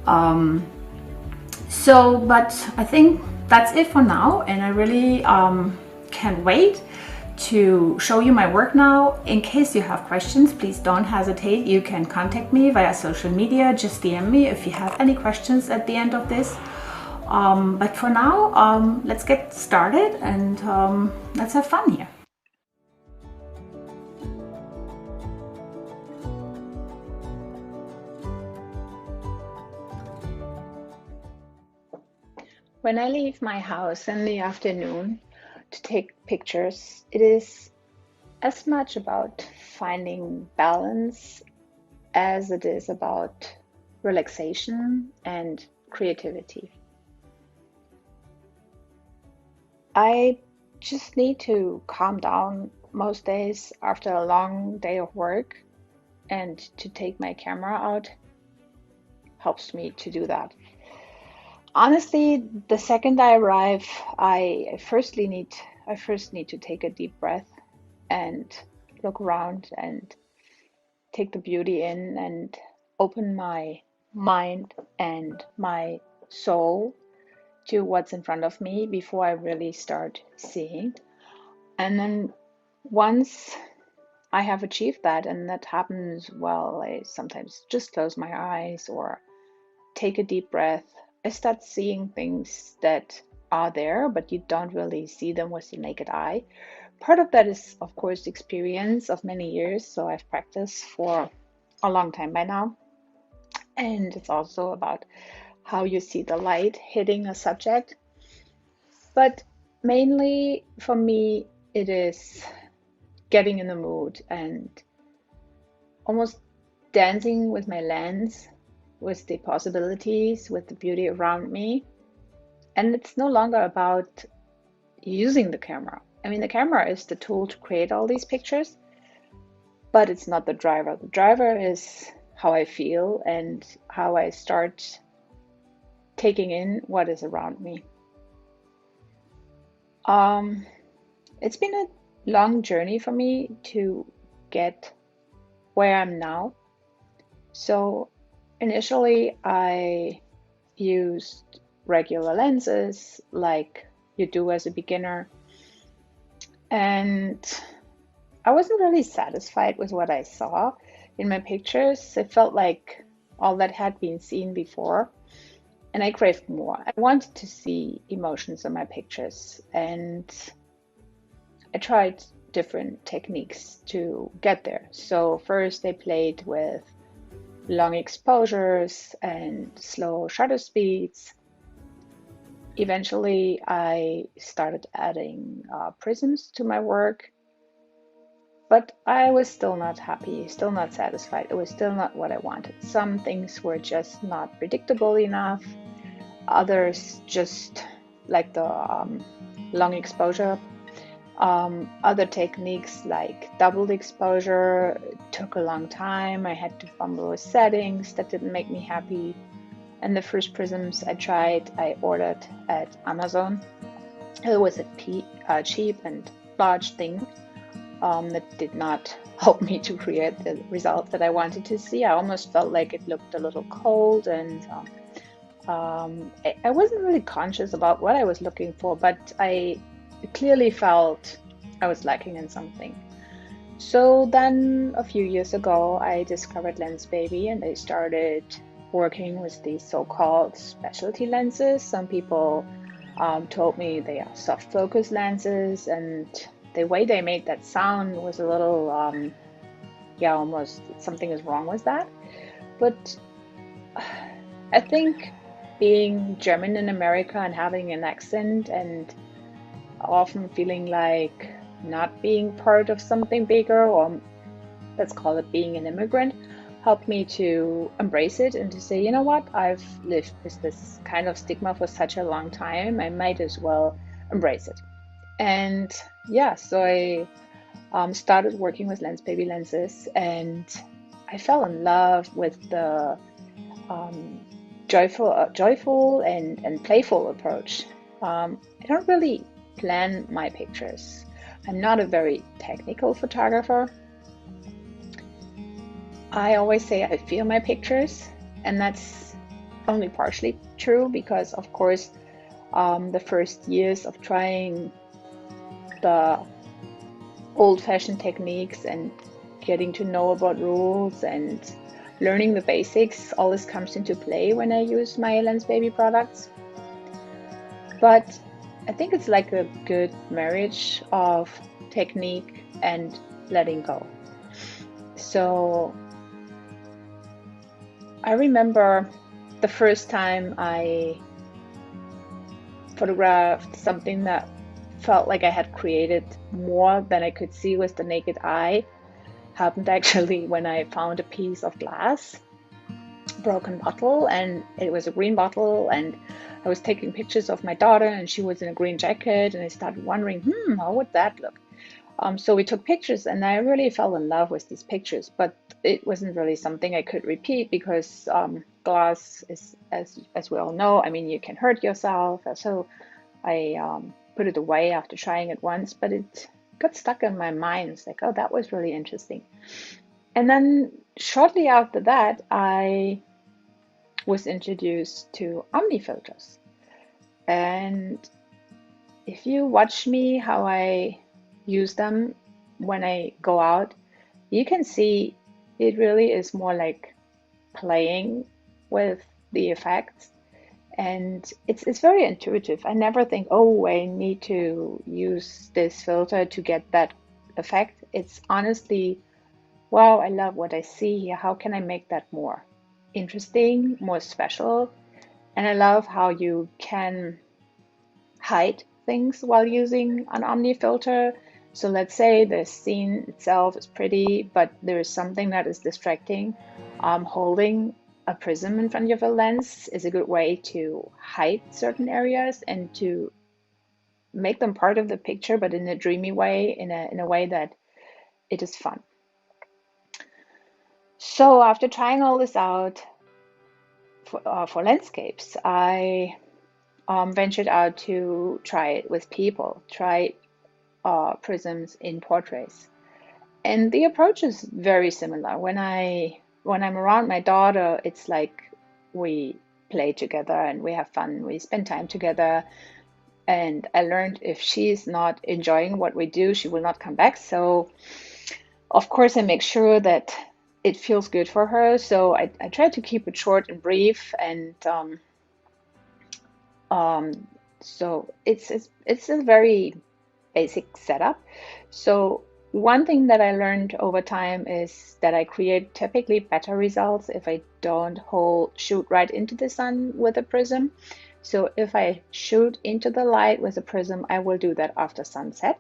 But I think that's it for now, and I really can't wait to show you my work now. In case you have questions, please don't hesitate. You can contact me via social media. Just DM me if you have any questions at the end of this. But for now, let's get started and let's have fun here. When I leave my house in the afternoon to take pictures, it is as much about finding balance as it is about relaxation and creativity. I just need to calm down most days after a long day of work, and to take my camera out helps me to do that. Honestly, the second I arrive, I first need to take a deep breath and look around and take the beauty in and open my mind and my soul to what's in front of me before I really start seeing. And then once I have achieved that, and that happens while I sometimes just close my eyes or take a deep breath, I start seeing things that are there, but you don't really see them with the naked eye. Part of that is, of course, experience of many years. So I've practiced for a long time by now. And it's also about how you see the light hitting a subject. But mainly for me, it is getting in the mood and almost dancing with my lens, with the possibilities, with the beauty around me. And it's no longer about using the camera. I mean, the camera is the tool to create all these pictures, but it's not the driver. The driver is how I feel and how I start taking in what is around me. It's been a long journey for me to get where I'm now. So initially, I used regular lenses like you do as a beginner, and I wasn't really satisfied with what I saw in my pictures. It felt like all that had been seen before, and I craved more. I wanted to see emotions in my pictures, and I tried different techniques to get there. So first I played with long exposures and slow shutter speeds. Eventually I started adding prisms to my work, but I was still not happy, still not satisfied. It was still not what I wanted. Some things were just not predictable enough. Others, just like the long exposure, other techniques like doubled exposure took a long time. I had to fumble with settings that didn't make me happy. And the first prisms I tried, I ordered at Amazon. It was a cheap and large thing that did not help me to create the result that I wanted to see. I almost felt like it looked a little cold, and I wasn't really conscious about what I was looking for, but I clearly felt I was lacking in something. So then a few years ago, I discovered Lensbaby, and I started working with these so-called specialty lenses. Some people told me they are soft focus lenses, and the way they made that sound was a little, almost something is wrong with that. But I think being German in America and having an accent and often feeling like not being part of something bigger, or let's call it being an immigrant, helped me to embrace it and to say, you know what, I've lived with this kind of stigma for such a long time, I might as well embrace it. And yeah, so I started working with Lensbaby lenses, and I fell in love with the joyful and playful approach. I don't really plan my pictures. I'm not a very technical photographer. I always say I feel my pictures, and that's only partially true because, of course, the first years of trying the old-fashioned techniques and getting to know about rules and learning the basics, all this comes into play when I use my Lensbaby products. But I think it's like a good marriage of technique and letting go. So I remember the first time I photographed something that felt like I had created more than I could see with the naked eye happened actually when I found a piece of glass, broken bottle, and it was a green bottle, and I was taking pictures of my daughter and she was in a green jacket, and I started wondering, how would that look? So we took pictures, and I really fell in love with these pictures, but it wasn't really something I could repeat because glass is, as we all know, I mean, you can hurt yourself. So I put it away after trying it once, but it got stuck in my mind. It's like, oh, that was really interesting. And then shortly after that, I was introduced to Omni filters. And if you watch me how I use them when I go out, you can see it really is more like playing with the effects, and it's very intuitive. I never think, oh, I need to use this filter to get that effect. It's honestly, wow, I love what I see here. How can I make that more interesting, more special? And I love how you can hide things while using an Omni filter. So let's say the scene itself is pretty, but there is something that is distracting. Holding a prism in front of a lens is a good way to hide certain areas and to make them part of the picture, but in a dreamy way, in a way that it is fun. So after trying all this out for landscapes, I ventured out to try it with people, try prisms in portraits. And the approach is very similar. When I'm around my daughter, it's like we play together and we have fun. We spend time together. And I learned if she's not enjoying what we do, she will not come back. So of course I make sure that it feels good for her. So I try to keep it short and brief. And So it's a very basic setup. So one thing that I learned over time is that I create typically better results if I don't shoot right into the sun with a prism. So if I shoot into the light with a prism, I will do that after sunset.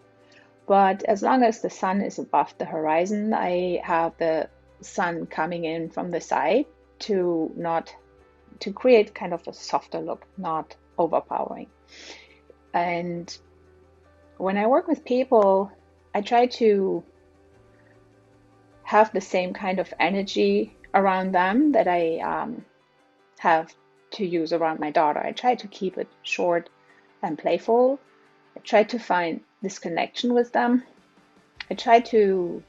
But as long as the sun is above the horizon, I have the sun coming in from the side to create kind of a softer look, not overpowering. And when I work with people, I try to have the same kind of energy around them that I have to use around my daughter. I try to keep it short and playful. I try to find this connection with them. I try to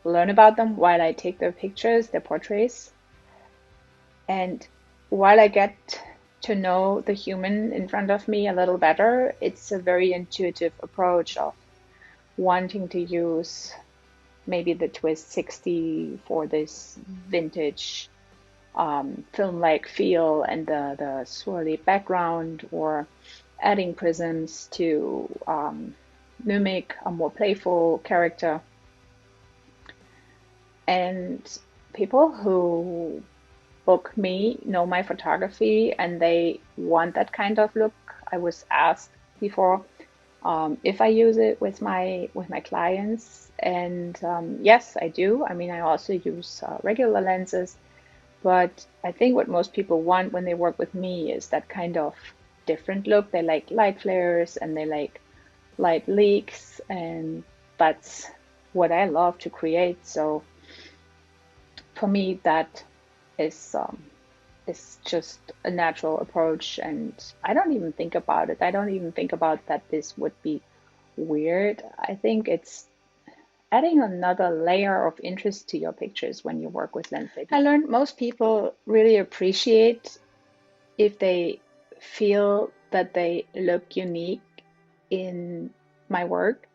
learn about them while I take their pictures, their portraits. And while I get to know the human in front of me a little better, it's a very intuitive approach of wanting to use maybe the twist 60 for this vintage film-like feel and the swirly background, or adding prisms to mimic a more playful character. And people who book me know my photography and they want that kind of look. I was asked before if I use it with my clients, and yes, I do. I mean, I also use regular lenses, but I think what most people want when they work with me is that kind of different look. They like light flares and they like light leaks, and that's what I love to create. So for me, that is just a natural approach, and I don't even think about it. I don't even think about that this would be weird. I think it's adding another layer of interest to your pictures when you work with Lensbaby. I learned most people really appreciate if they feel that they look unique in my work,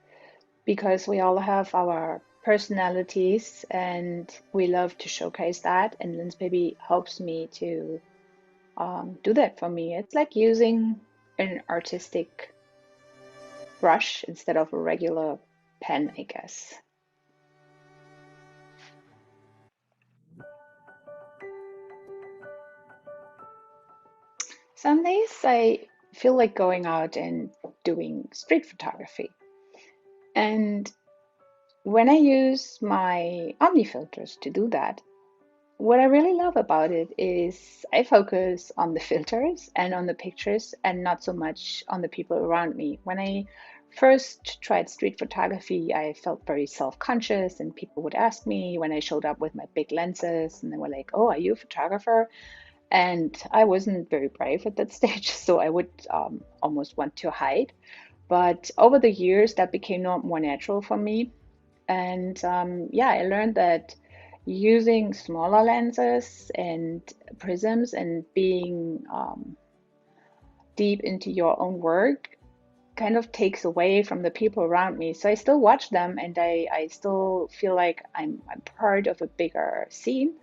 because we all have our personalities and we love to showcase that, and Lensbaby helps me to do that for me. It's like using an artistic brush instead of a regular pen, I guess. Some days I feel like going out and doing street photography. And when I use my Omni filters to do that, what I really love about it is I focus on the filters and on the pictures and not so much on the people around me. When I first tried street photography, I felt very self-conscious, and people would ask me when I showed up with my big lenses, and they were like, "Oh, are you a photographer?" And I wasn't very brave at that stage, so I would almost want to hide. But over the years, that became more natural for me. And yeah, I learned that using smaller lenses and prisms and being deep into your own work kind of takes away from the people around me. So I still watch them, and I still feel like I'm part of a bigger scene,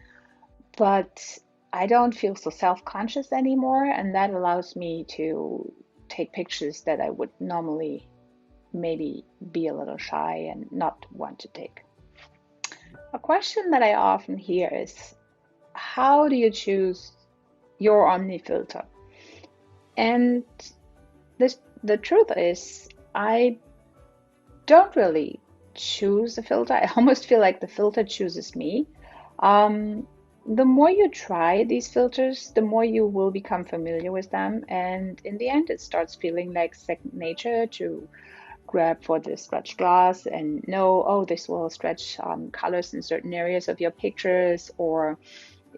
but I don't feel so self-conscious anymore, and that allows me to take pictures that I would normally maybe be a little shy and not want to take. A question that I often hear is, how do you choose your Omni filter? And the truth is, I don't really choose a filter. I almost feel like the filter chooses me. The more you try these filters, the more you will become familiar with them. And in the end, it starts feeling like second nature to grab for the stretch glass and know, oh, this will stretch colors in certain areas of your pictures, or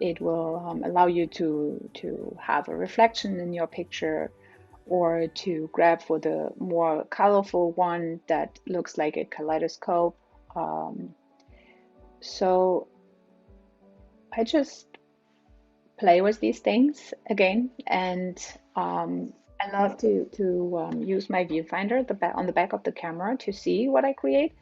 it will allow you to have a reflection in your picture, or to grab for the more colorful one that looks like a kaleidoscope. So I just play with these things again, and I love to use my viewfinder on the back of the camera to see what I create,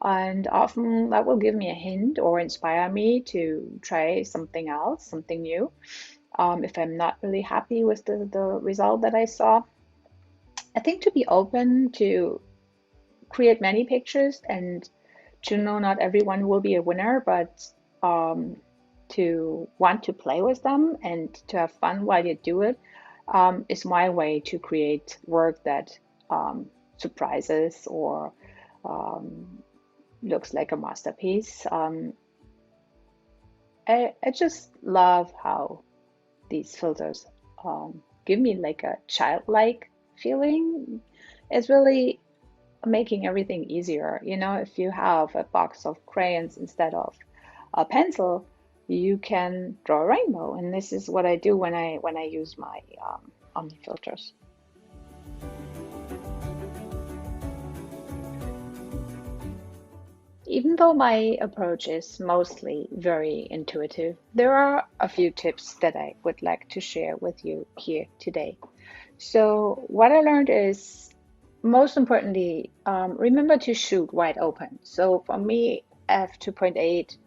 and often that will give me a hint or inspire me to try something else, something new, if I'm not really happy with the result that I saw. I think to be open to create many pictures and to know not everyone will be a winner, but to want to play with them and to have fun while you do it is my way to create work that surprises or looks like a masterpiece. I just love how these filters give me like a childlike feeling. It's really making everything easier. You know, if you have a box of crayons instead of a pencil, you can draw a rainbow, and this is what I do when I use my Omni filters. Even though my approach is mostly very intuitive, there are a few tips that I would like to share with you here today. So what I learned is, most importantly, remember to shoot wide open. So for me, f2.8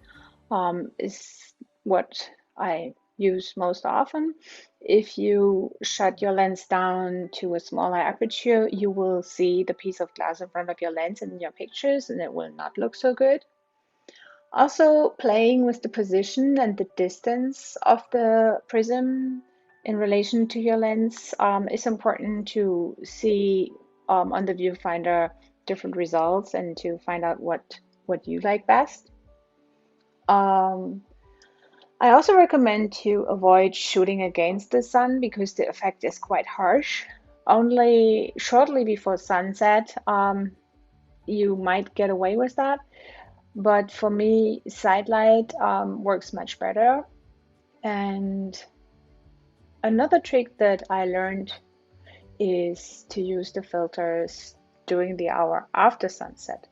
is what I use most often. If you shut your lens down to a smaller aperture, you will see the piece of glass in front of your lens in your pictures, and it will not look so good. Also, playing with the position and the distance of the prism in relation to your lens is important to see on the viewfinder different results and to find out what you like best. I also recommend to avoid shooting against the sun because the effect is quite harsh. Only shortly before sunset, you might get away with that. But for me, side light works much better. And another trick that I learned is to use the filters during the hour after sunset,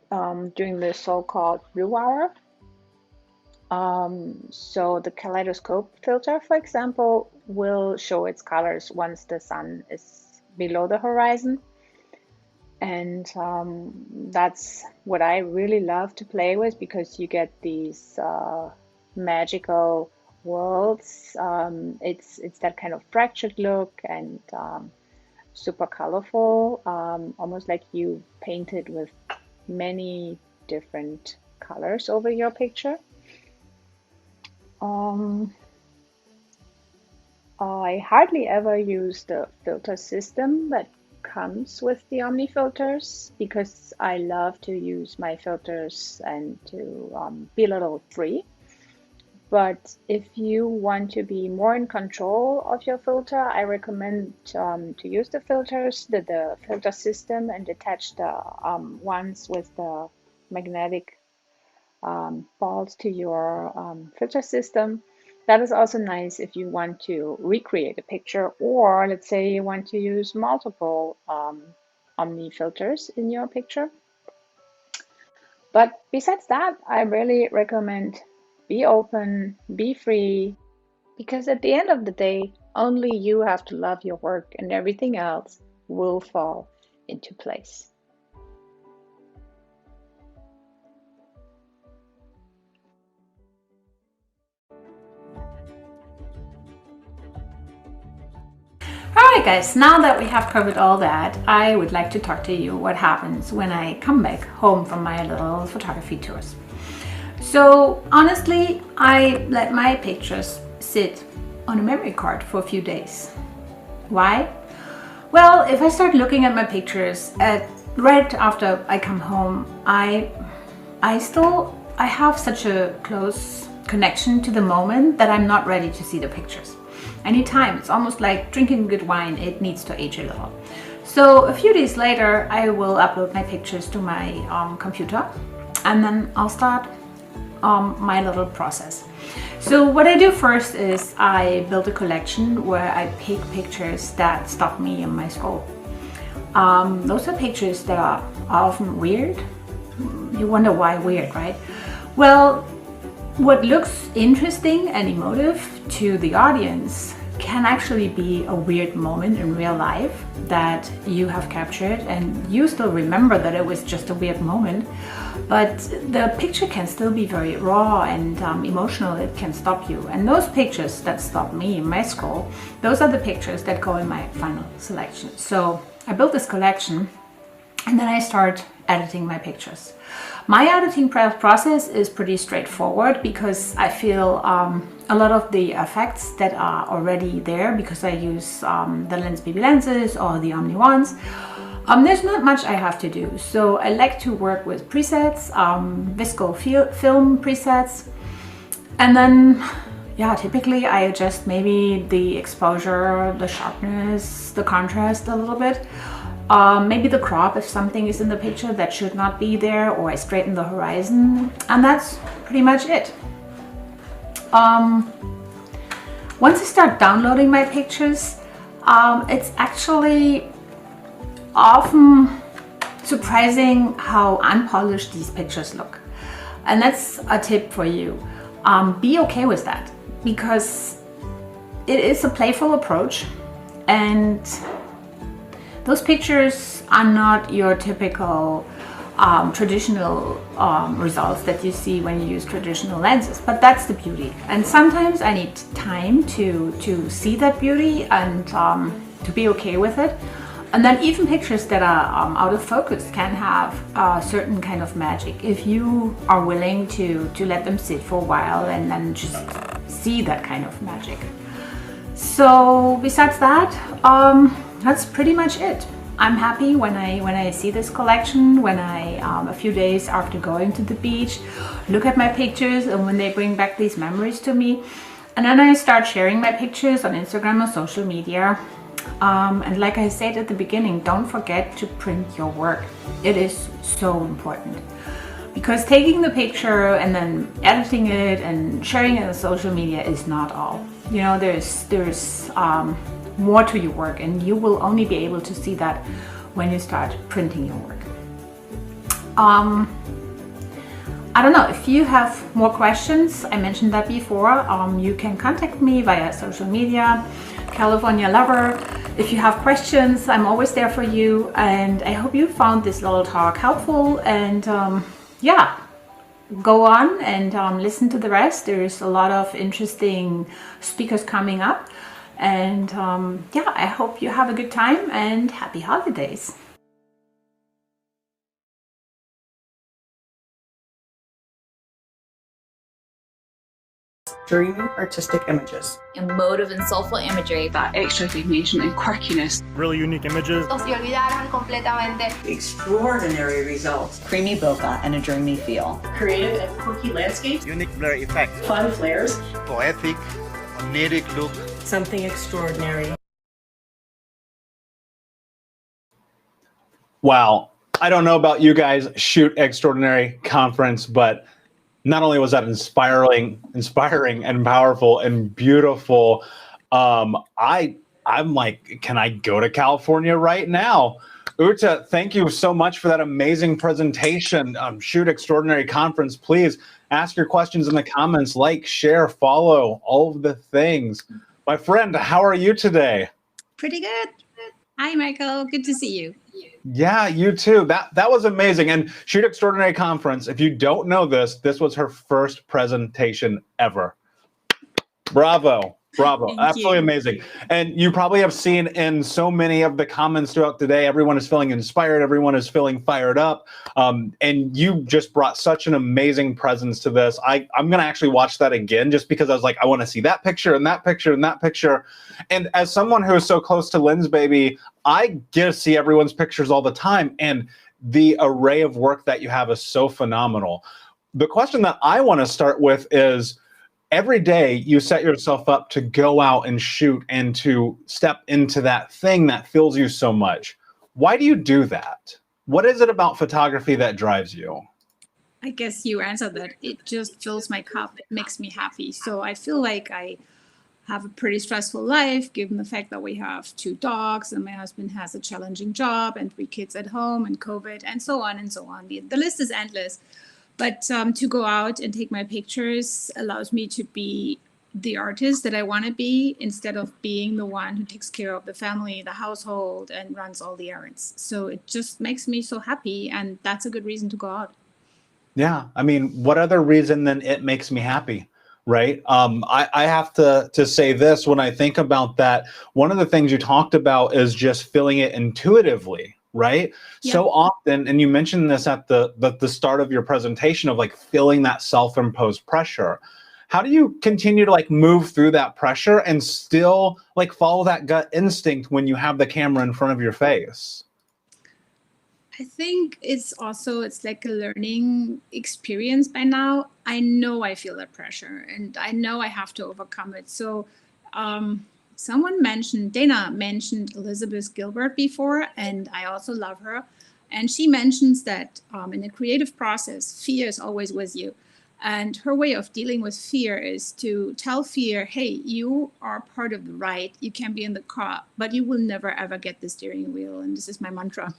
during the so-called blue hour. So the kaleidoscope filter, for example, will show its colors once the sun is below the horizon. And that's what I really love to play with, because you get these magical worlds. It's that kind of fractured look and super colorful, almost like you painted with many different colors over your picture. I hardly ever use the filter system that comes with the Omni filters, because I love to use my filters and to be a little free. But if you want to be more in control of your filter, I recommend to use the filters, the filter system, and attach the ones with the magnetic balls to your filter system. That is also nice if you want to recreate a picture, or let's say you want to use multiple Omni filters in your picture. But besides that, I really recommend be open, be free, because at the end of the day, only you have to love your work and everything else will fall into place. Alright guys, now that we have covered all that, I would like to talk to you what happens when I come back home from my little photography tours. So honestly, I let my pictures sit on a memory card for a few days. Why? Well, if I start looking at my pictures right after I come home, I have such a close connection to the moment that I'm not ready to see the pictures. Anytime, it's almost like drinking good wine, it needs to age a little. So a few days later, I will upload my pictures to my computer, and then I'll start my little process. So what I do first is I build a collection where I pick pictures that stop me in my scroll. Those are pictures that are often weird. You wonder why weird, right? Well, what looks interesting and emotive to the audience can actually be a weird moment in real life that you have captured and you still remember that it was just a weird moment, but the picture can still be very raw and emotional. It can stop you. And those pictures that stop me in my scroll, those are the pictures that go in my final selection. So I built this collection and then I start editing my pictures. My editing process is pretty straightforward because I feel a lot of the effects that are already there, because I use the Lensbaby lenses or the Omni ones, there's not much I have to do. So I like to work with presets, visco film presets, and then yeah, typically I adjust maybe the exposure, the sharpness, the contrast a little bit. Maybe the crop if something is in the picture that should not be there, or I straighten the horizon, and that's pretty much it. Once I start downloading my pictures, it's actually often surprising how unpolished these pictures look. And that's a tip for you. Be okay with that, because it is a playful approach, and those pictures are not your typical traditional results that you see when you use traditional lenses, but that's the beauty. And sometimes I need time to see that beauty and to be okay with it. And then even pictures that are out of focus can have a certain kind of magic if you are willing to let them sit for a while and then just see that kind of magic. So besides that, that's pretty much it. I'm happy when I see this collection, when I, a few days after going to the beach, look at my pictures and when they bring back these memories to me. And then I start sharing my pictures on Instagram or social media. And like I said at the beginning, don't forget to print your work. It is so important. Because taking the picture and then editing it and sharing it on social media is not all. You know, there's more to your work, and you will only be able to see that when you start printing your work. I don't know, if you have more questions, I mentioned that before, you can contact me via social media, California Lover. If you have questions, I'm always there for you, and I hope you found this little talk helpful. And yeah, go on and listen to the rest. There's a lot of interesting speakers coming up. And yeah, I hope you have a good time and happy holidays. Dreamy artistic images. Emotive and soulful imagery. That extra dimension and quirkiness. Really unique images. Se olvidaran completamente. Extraordinary results. Creamy bokeh and a dreamy feel. Creative and quirky landscapes. Unique blur effect. Fun flares. Poetic, oniric look. Something extraordinary. Wow. I don't know about you guys, Shoot Extraordinary Conference, but not only was that inspiring and powerful and beautiful, I'm like, can I go to California right now? Uta, thank you so much for that amazing presentation. Shoot Extraordinary Conference, please ask your questions in the comments, like, share, follow, all of the things. My friend, how are you today? Pretty good. Hi, Michael. Good to see you. Yeah, you too. That was amazing. And Shoot Extraordinary Conference, if you don't know this was her first presentation ever. Bravo. Bravo. Absolutely amazing. And you probably have seen in so many of the comments throughout today, everyone is feeling inspired. Everyone is feeling fired up. And you just brought such an amazing presence to this. I'm going to actually watch that again just because I was like, I want to see that picture and that picture and that picture. And as someone who is so close to Lensbaby, I get to see everyone's pictures all the time. And the array of work that you have is so phenomenal. The question that I want to start with is, every day you set yourself up to go out and shoot and to step into that thing that fills you so much. Why do you do that? What is it about photography that drives you? I guess you answered that. It just fills my cup. It makes me happy. So I feel like I have a pretty stressful life, given the fact that we have 2 dogs and my husband has a challenging job and 3 kids at home and COVID and so on and so on. The list is endless. But to go out and take my pictures allows me to be the artist that I want to be instead of being the one who takes care of the family, the household, and runs all the errands. So it just makes me so happy, and that's a good reason to go out. Yeah, I mean, what other reason than it makes me happy, right? I have to say this when I think about that. One of the things you talked about is just feeling it intuitively, right? Yeah. So often, and you mentioned this at the start of your presentation of like feeling that self-imposed pressure. How do you continue to like move through that pressure and still like follow that gut instinct when you have the camera in front of your face? I think it's like a learning experience by now. I know I feel that pressure and I know I have to overcome it. So Dana mentioned Elizabeth Gilbert before, and I also love her. And she mentions that in the creative process, fear is always with you. And her way of dealing with fear is to tell fear, hey, you are part of the ride. You can be in the car, but you will never, ever get the steering wheel. And this is my mantra.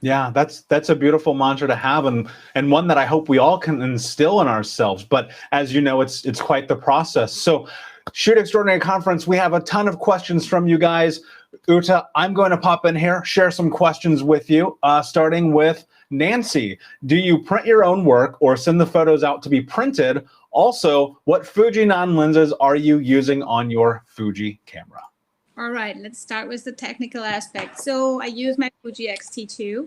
Yeah, that's a beautiful mantra to have, and one that I hope we all can instill in ourselves. But as you know, it's quite the process. So, Shoot Extraordinary Conference, we have a ton of questions from you guys. Uta, I'm going to pop in here, share some questions with you, starting with Nancy. Do you print your own work or send the photos out to be printed? Also, what Fujinon lenses are you using on your Fuji camera? All right, let's start with the technical aspect. So I use my Fuji X-T2,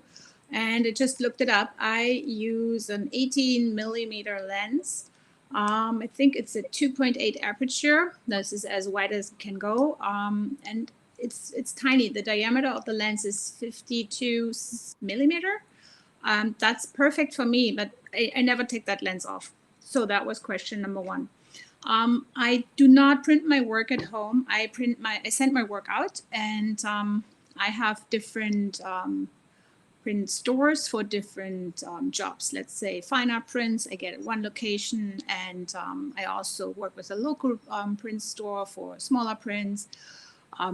and I just looked it up. I use an 18 millimeter lens. I think it's a 2.8 aperture. This is as wide as it can go, and it's tiny. The diameter of the lens is 52 millimeter. That's perfect for me, but I never take that lens off. So that was question number one. I do not print my work at home. I send my work out, and I have different print stores for different jobs. Let's say fine art prints, I get at one location, and I also work with a local print store for smaller prints.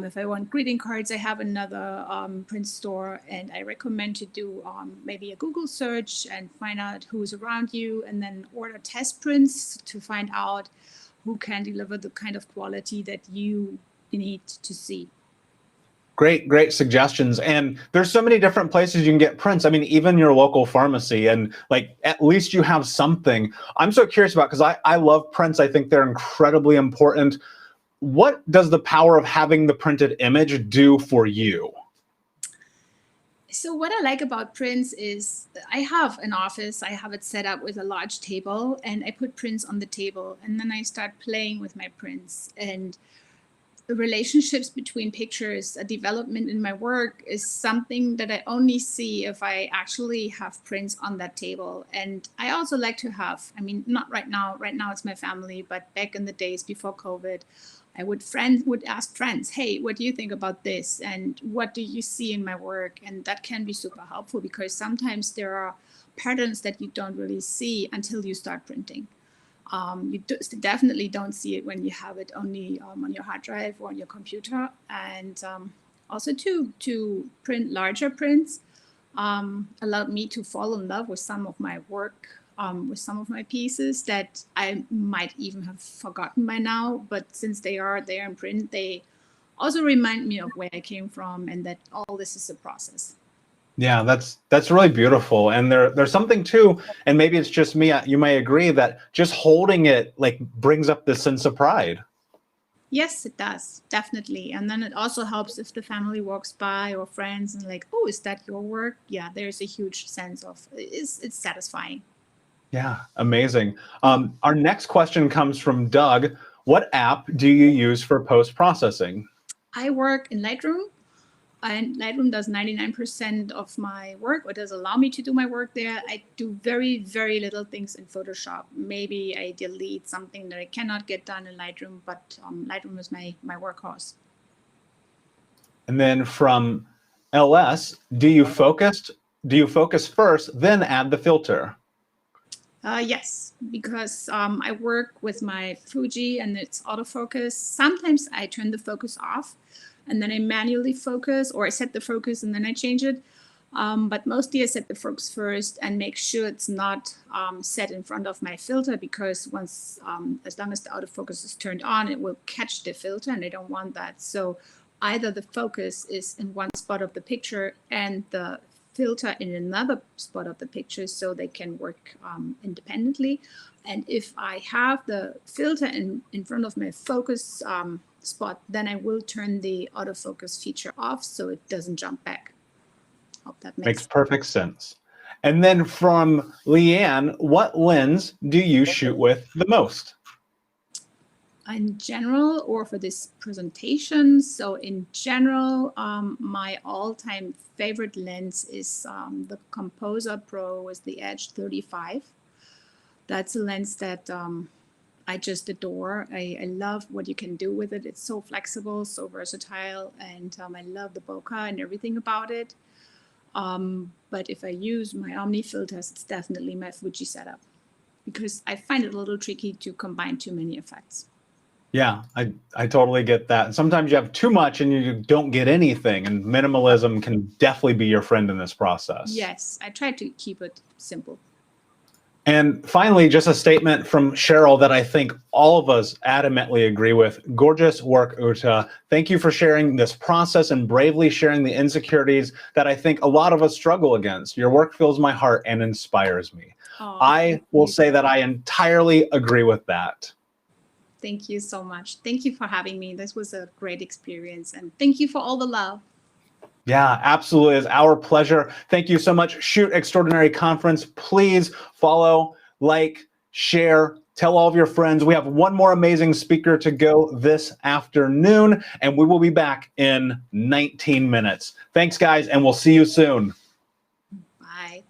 If I want greeting cards, I have another print store, and I recommend to do maybe a Google search and find out who's around you, and then order test prints to find out who can deliver the kind of quality that you need to see. Great suggestions. And there's so many different places you can get prints. I mean, even your local pharmacy, and like at least you have something. I'm so curious about, because I love prints. I think they're incredibly important. What does the power of having the printed image do for you? So what I like about prints is I have an office. I have it set up with a large table, and I put prints on the table, and then I start playing with my prints. And the relationships between pictures, a development in my work, is something that I only see if I actually have prints on that table. And I also like to have, I mean, not right now it's my family, but back in the days before COVID, I would ask friends, hey, what do you think about this? And what do you see in my work? And that can be super helpful, because sometimes there are patterns that you don't really see until you start printing. You definitely don't see it when you have it only on your hard drive or on your computer. And also to print larger prints allowed me to fall in love with some of my work, with some of my pieces that I might even have forgotten by now. But since they are there in print, they also remind me of where I came from, and that all this is a process. Yeah, that's really beautiful. And there's something too, and maybe it's just me, you may agree, that just holding it like brings up this sense of pride. Yes, it does, definitely. And then it also helps if the family walks by or friends and like, oh, is that your work? Yeah, there's a huge sense of it's satisfying. Yeah, amazing. Our next question comes from Doug. What app do you use for post-processing? I work in Lightroom. And Lightroom does 99% of my work, or does allow me to do my work there. I do very, very little things in Photoshop. Maybe I delete something that I cannot get done in Lightroom, but Lightroom is my workhorse. And then from LS, do you focus first, then add the filter? Yes, because I work with my Fuji and it's autofocus. Sometimes I turn the focus off, and then I manually focus, or I set the focus and then I change it. But mostly I set the focus first and make sure it's not set in front of my filter, because once, as long as the autofocus is turned on, it will catch the filter, and I don't want that. So either the focus is in one spot of the picture and the filter in another spot of the picture, so they can work independently. And if I have the filter in front of my focus spot, then I will turn the autofocus feature off so it doesn't jump back. Hope that Makes perfect sense. And then from Leanne, what lens do you shoot with the most? In general, or for this presentation? So in general, my all-time favorite lens is the Composer Pro with the Edge 35. That's a lens that I just adore. I love what you can do with it. It's so flexible, so versatile, and I love the bokeh and everything about it. But if I use my Omni filters, it's definitely my Fuji setup, because I find it a little tricky to combine too many effects. Yeah, I totally get that. Sometimes you have too much and you don't get anything, and minimalism can definitely be your friend in this process. Yes, I try to keep it simple. And finally, just a statement from Cheryl that I think all of us adamantly agree with. Gorgeous work, Uta. Thank you for sharing this process and bravely sharing the insecurities that I think a lot of us struggle against. Your work fills my heart and inspires me. I will say that I entirely agree with that. Thank you so much. Thank you for having me. This was a great experience, and thank you for all the love. Yeah, absolutely. It's our pleasure. Thank you so much. Shoot Extraordinary Conference. Please follow, like, share, tell all of your friends. We have one more amazing speaker to go this afternoon, and we will be back in 19 minutes. Thanks, guys, and we'll see you soon. Bye.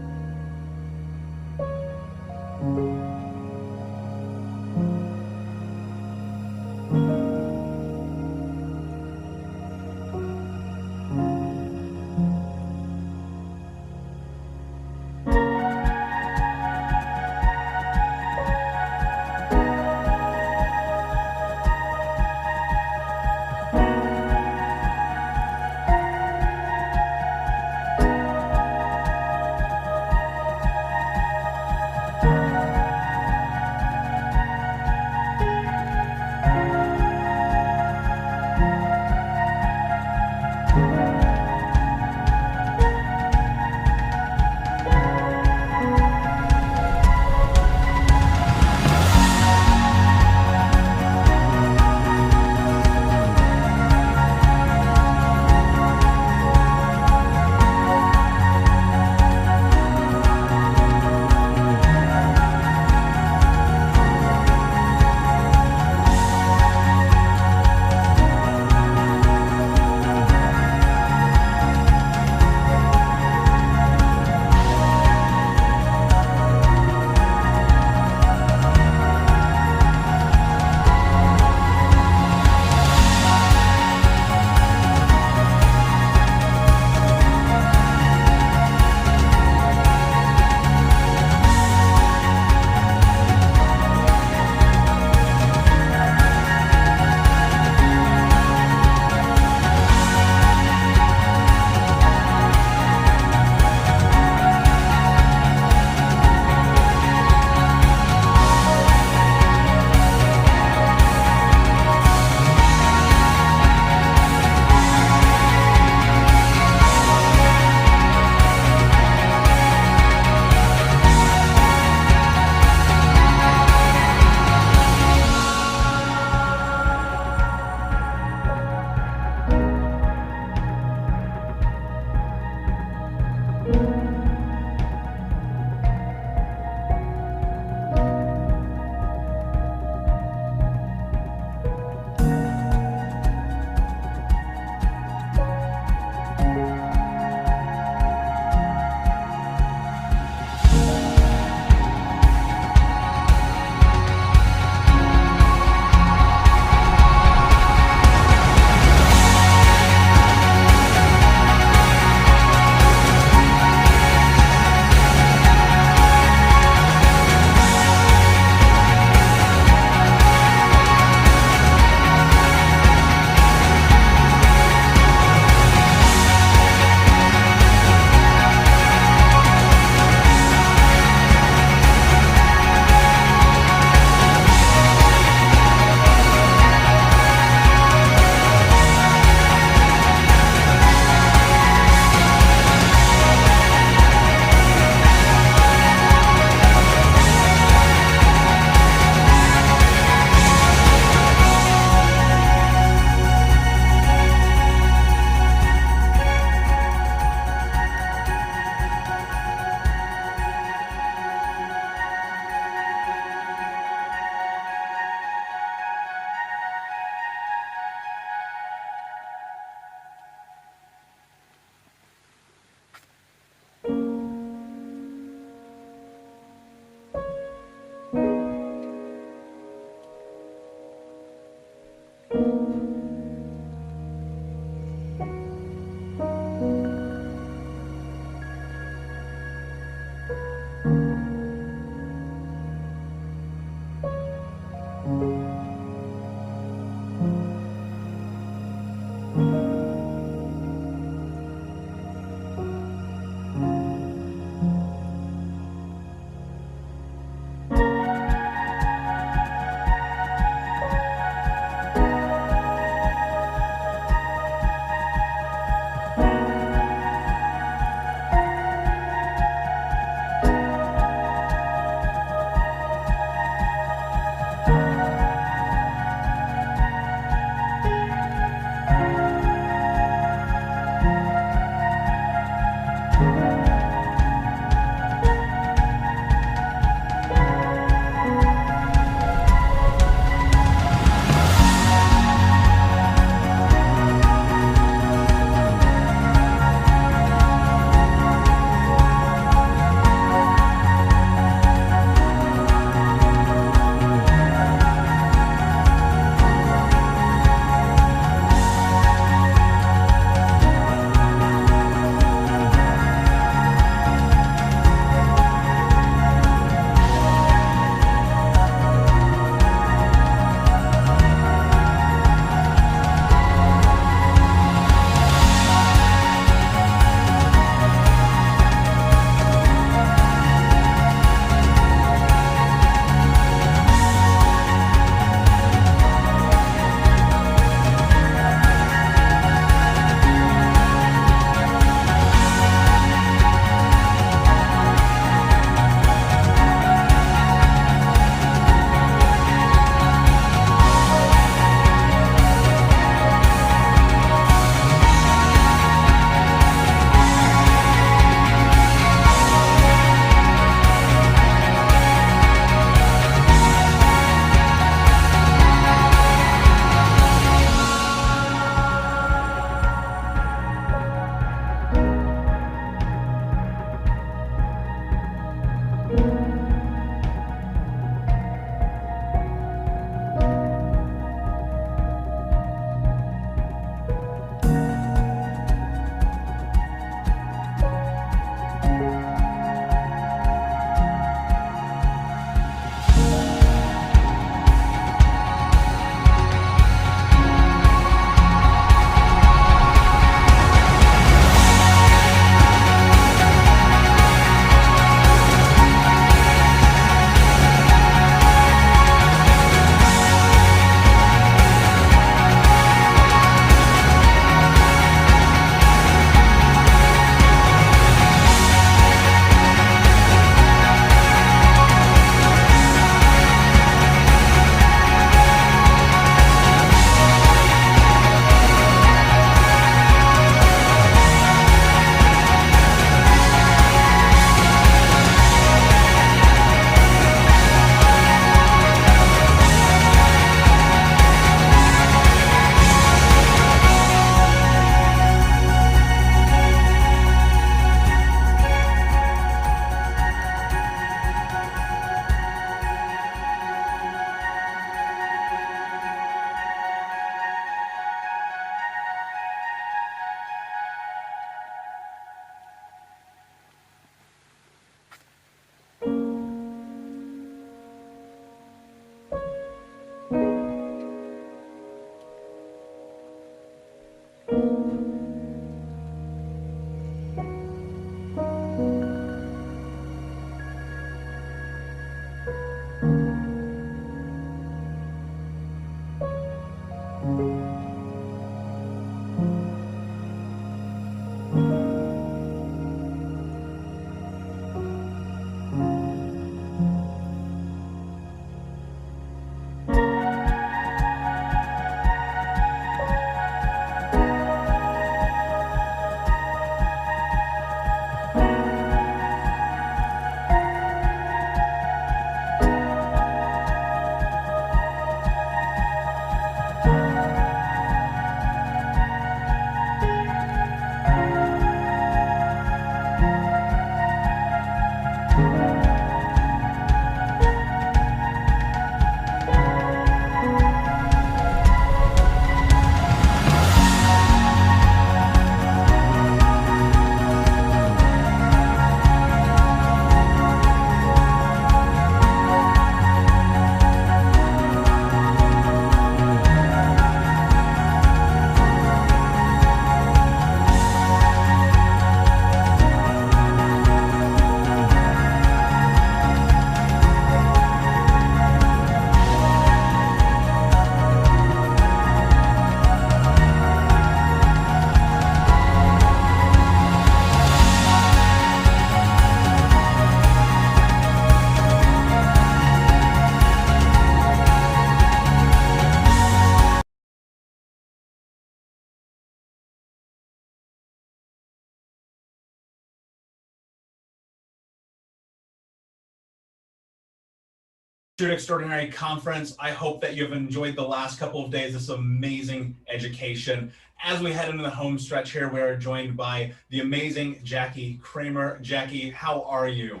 Shoot Extraordinary Conference. I hope that you've enjoyed the last couple of days, this amazing education. As we head into the home stretch here, we are joined by the amazing Jackie Kramer. Jackie, how are you?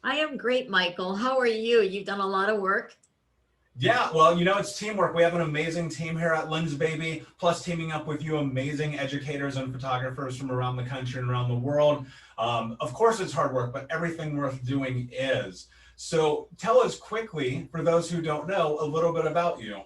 I am great, Michael. How are you? You've done a lot of work. Yeah, well, you know, it's teamwork. We have an amazing team here at Lensbaby, plus teaming up with you amazing educators and photographers from around the country and around the world. Of course, it's hard work, but everything worth doing is. So tell us quickly, for those who don't know, a little bit about you.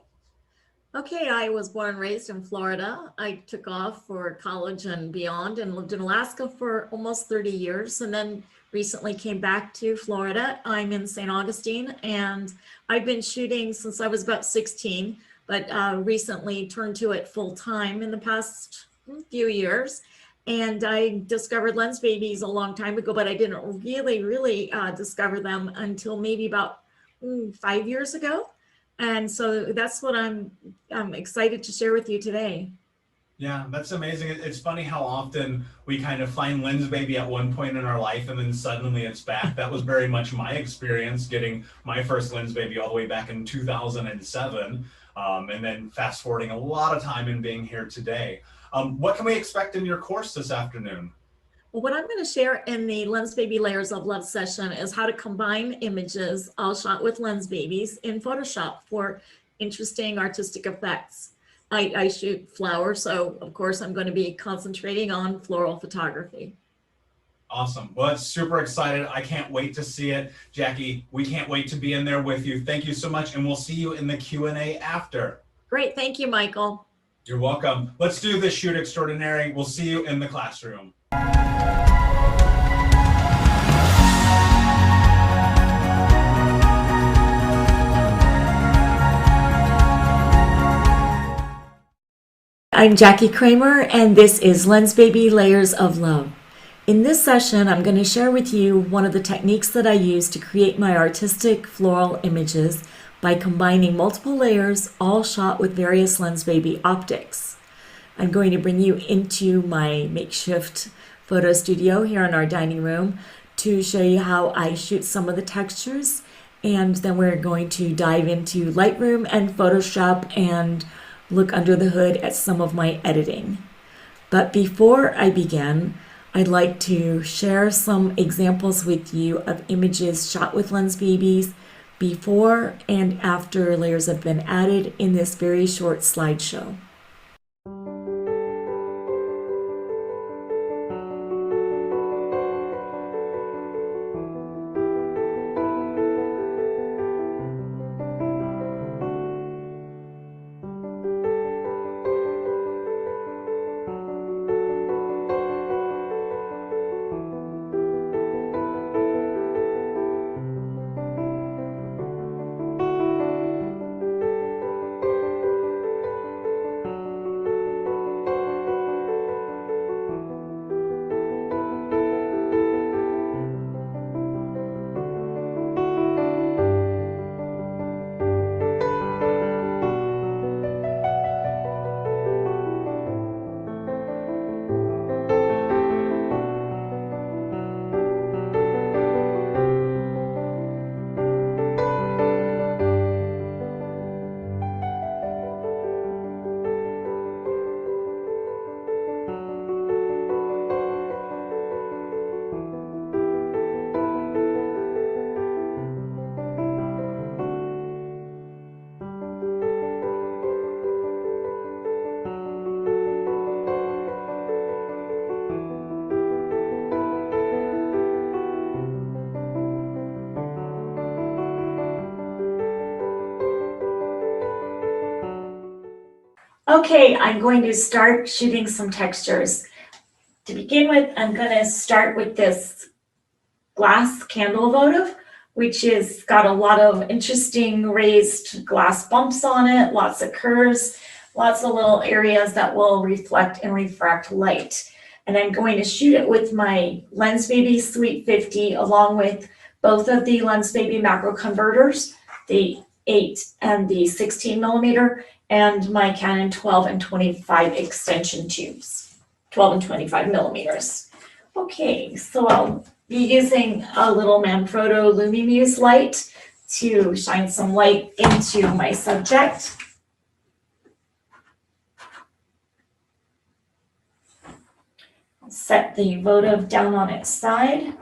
Okay, I was born and raised in Florida. I took off for college and beyond and lived in Alaska for almost 30 years and then recently came back to Florida. I'm in St. Augustine and I've been shooting since I was about 16, but recently turned to it full time in the past few years. And I discovered Lensbabies a long time ago, but I didn't really discover them until maybe about 5 years ago. And so that's what I'm excited to share with you today. Yeah, that's amazing. It's funny how often we kind of find Lensbaby at one point in our life and then suddenly it's back. That was very much my experience getting my first Lensbaby all the way back in 2007. And then fast forwarding a lot of time and being here today. What can we expect in your course this afternoon? Well, what I'm going to share in the Lensbaby Layers of Love session is how to combine images all shot with Lensbabies in Photoshop for interesting artistic effects. I shoot flowers, so of course I'm going to be concentrating on floral photography. Awesome. Well, it's super excited. I can't wait to see it. Jackie, we can't wait to be in there with you. Thank you so much, and we'll see you in the Q&A after. Great. Thank you, Michael. You're welcome. Let's do this Shoot Extraordinary. We'll see you in the classroom. I'm Jackie Kramer, and this is Lensbaby Layers of Love. In this session, I'm going to share with you one of the techniques that I use to create my artistic floral images by combining multiple layers, all shot with various Lensbaby optics. I'm going to bring you into my makeshift photo studio here in our dining room to show you how I shoot some of the textures, and then we're going to dive into Lightroom and Photoshop and look under the hood at some of my editing. But before I begin, I'd like to share some examples with you of images shot with Lensbabies before and after layers have been added in this very short slideshow. Okay, I'm going to start shooting some textures. To begin with, I'm going to start with this glass candle votive, which is got a lot of interesting raised glass bumps on it, lots of curves, lots of little areas that will reflect and refract light. And I'm going to shoot it with my Lensbaby Sweet 50 along with both of the Lensbaby macro converters, the 8 and the 16 millimeter, and my Canon 12 and 25 extension tubes, 12 and 25 millimeters. Okay, so I'll be using a little Manfrotto Lumimuse light to shine some light into my subject. I'll set the votive down on its side.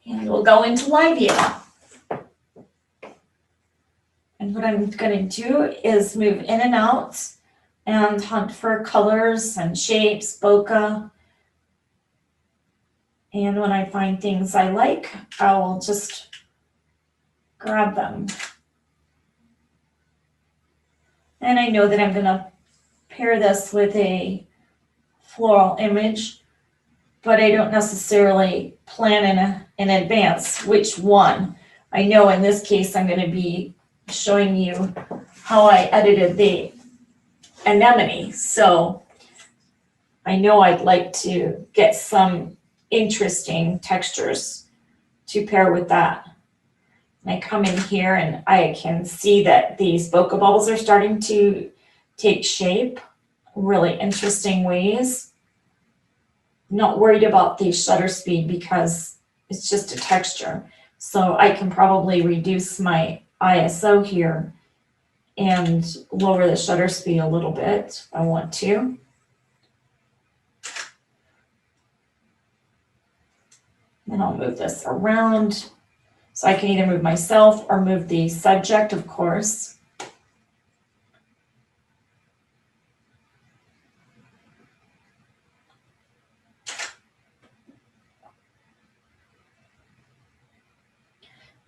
And we'll go into live view. And what I'm going to do is move in and out and hunt for colors and shapes, bokeh. And when I find things I like, I'll just grab them. And I know that I'm going to pair this with a floral image, but I don't necessarily plan in advance which one. I know in this case I'm going to be showing you how I edited the anemone. So I know I'd like to get some interesting textures to pair with that. And I come in here and I can see that these bokeh bubbles are starting to take shape, really interesting ways. I'm not worried about the shutter speed because it's just a texture. So I can probably reduce my ISO here and lower the shutter speed a little bit if I want to. Then I'll move this around. So I can either move myself or move the subject, of course.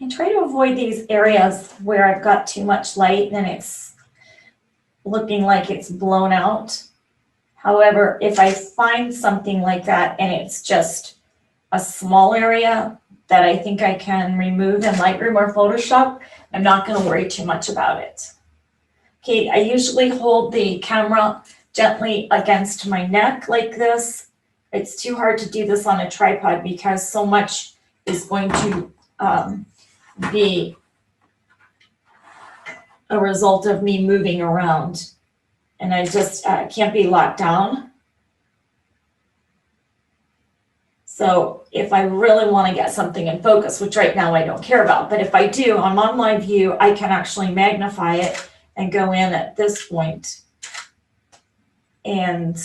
And try to avoid these areas where I've got too much light and it's looking like it's blown out. However, if I find something like that and it's just a small area that I think I can remove in Lightroom or Photoshop, I'm not going to worry too much about it. Okay, I usually hold the camera gently against my neck like this. It's too hard to do this on a tripod because so much is going to be a result of me moving around, and I just can't be locked down. So if I really want to get something in focus, which right now I don't care about, but if I do, I'm on live view, I can actually magnify it and go in at this point and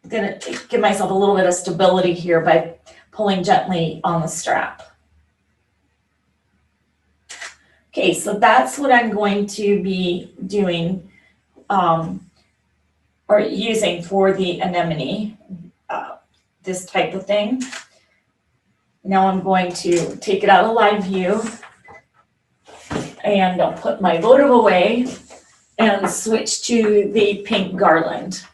I'm gonna give myself a little bit of stability here by pulling gently on the strap. Okay, so that's what I'm going to be doing or using for the anemone, this type of thing. Now I'm going to take it out of live view and I'll put my votive away and switch to the pink garland.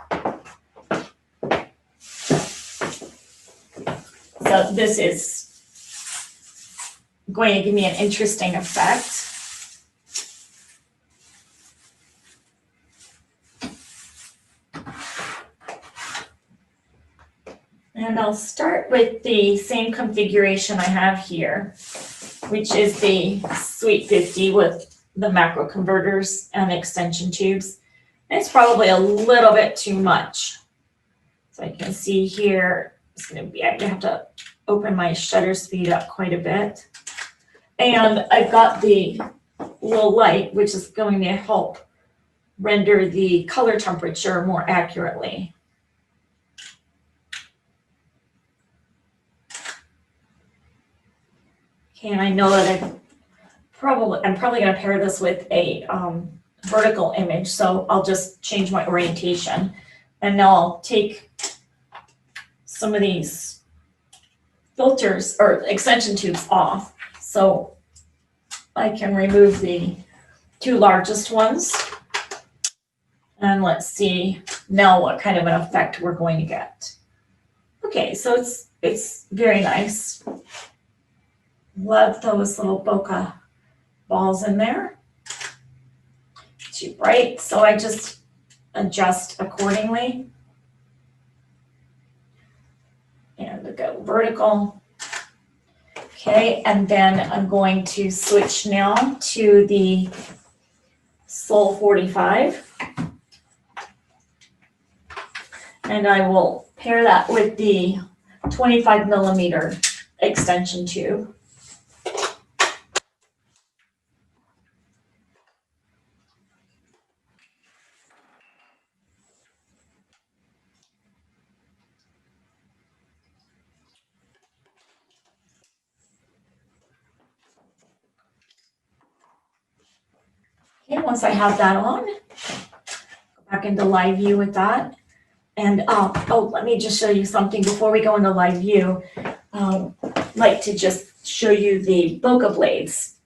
So this is going to give me an interesting effect. And I'll start with the same configuration I have here, which is the Sweet 50 with the macro converters and extension tubes. And it's probably a little bit too much. So I can see here, it's going to be, I have to open my shutter speed up quite a bit. And I've got the low light, which is going to help render the color temperature more accurately. Okay, and I know that I'm probably going to pair this with a vertical image, so I'll just change my orientation. And now I'll take some of these filters or extension tubes off. So I can remove the 2 largest ones. And let's see now what kind of an effect we're going to get. Okay, so it's very nice. Love those little bokeh balls in there. Too bright, so I just adjust accordingly. And we'll go vertical. Okay, and then I'm going to switch now to the Sol 45. And I will pair that with the 25 millimeter extension tube. Okay, once I have that on, go back into live view with that. And oh, let me just show you something before we go into live view. I'd like to just show you the bokeh blades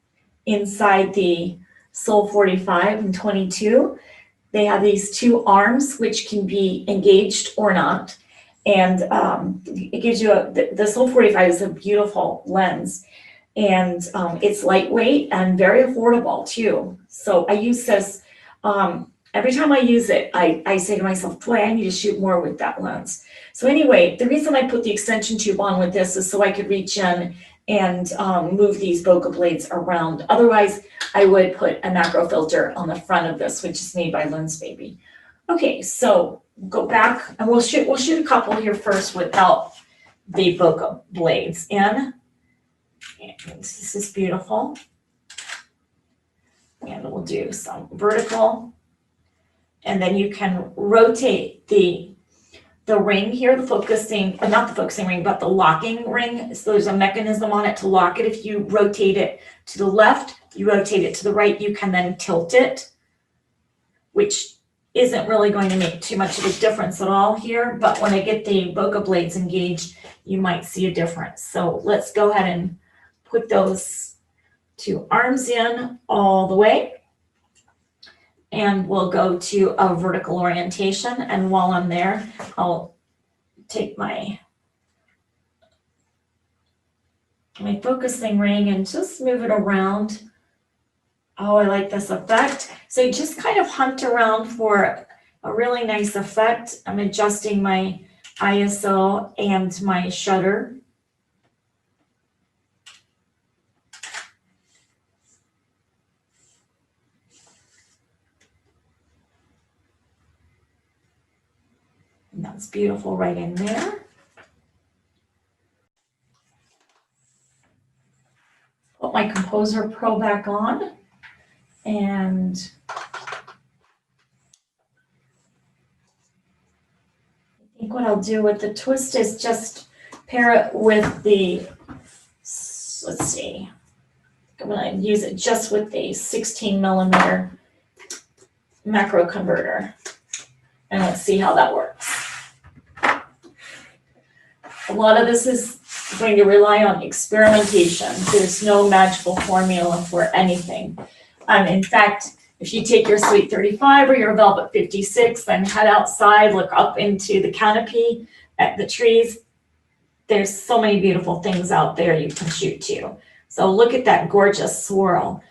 inside the Sol 45 and 22. They have these 2 arms which can be engaged or not. And it gives you the Sol 45 is a beautiful lens. And it's lightweight and very affordable too. So I use this, every time I use it, I say to myself, boy, I need to shoot more with that lens. So anyway, the reason I put the extension tube on with this is so I could reach in and move these bokeh blades around. Otherwise, I would put a macro filter on the front of this, which is made by Lensbaby. Okay, so go back and we'll shoot a couple here first without the bokeh blades in. And this is beautiful. And we'll do some vertical. And then you can rotate the ring here, the focusing, not the focusing ring, but the locking ring. So there's a mechanism on it to lock it. If you rotate it to the left, you rotate it to the right, you can then tilt it, which isn't really going to make too much of a difference at all here. But when I get the bokeh blades engaged, you might see a difference. So let's go ahead and put those 2 arms in all the way. And we'll go to a vertical orientation. And while I'm there, I'll take my focusing ring and just move it around. Oh, I like this effect. So you just kind of hunt around for a really nice effect. I'm adjusting my ISO and my shutter. And that's beautiful right in there. Put my Composer Pro back on. And I think what I'll do with the twist is just pair it with the, let's see, I'm going to use it just with the 16 millimeter macro converter. And let's see how that works. A lot of this is going to rely on experimentation. There's no magical formula for anything. In fact, if you take your Sweet 35 or your Velvet 56 and head outside, look up into the canopy at the trees, there's so many beautiful things out there you can shoot to. So look at that gorgeous swirl.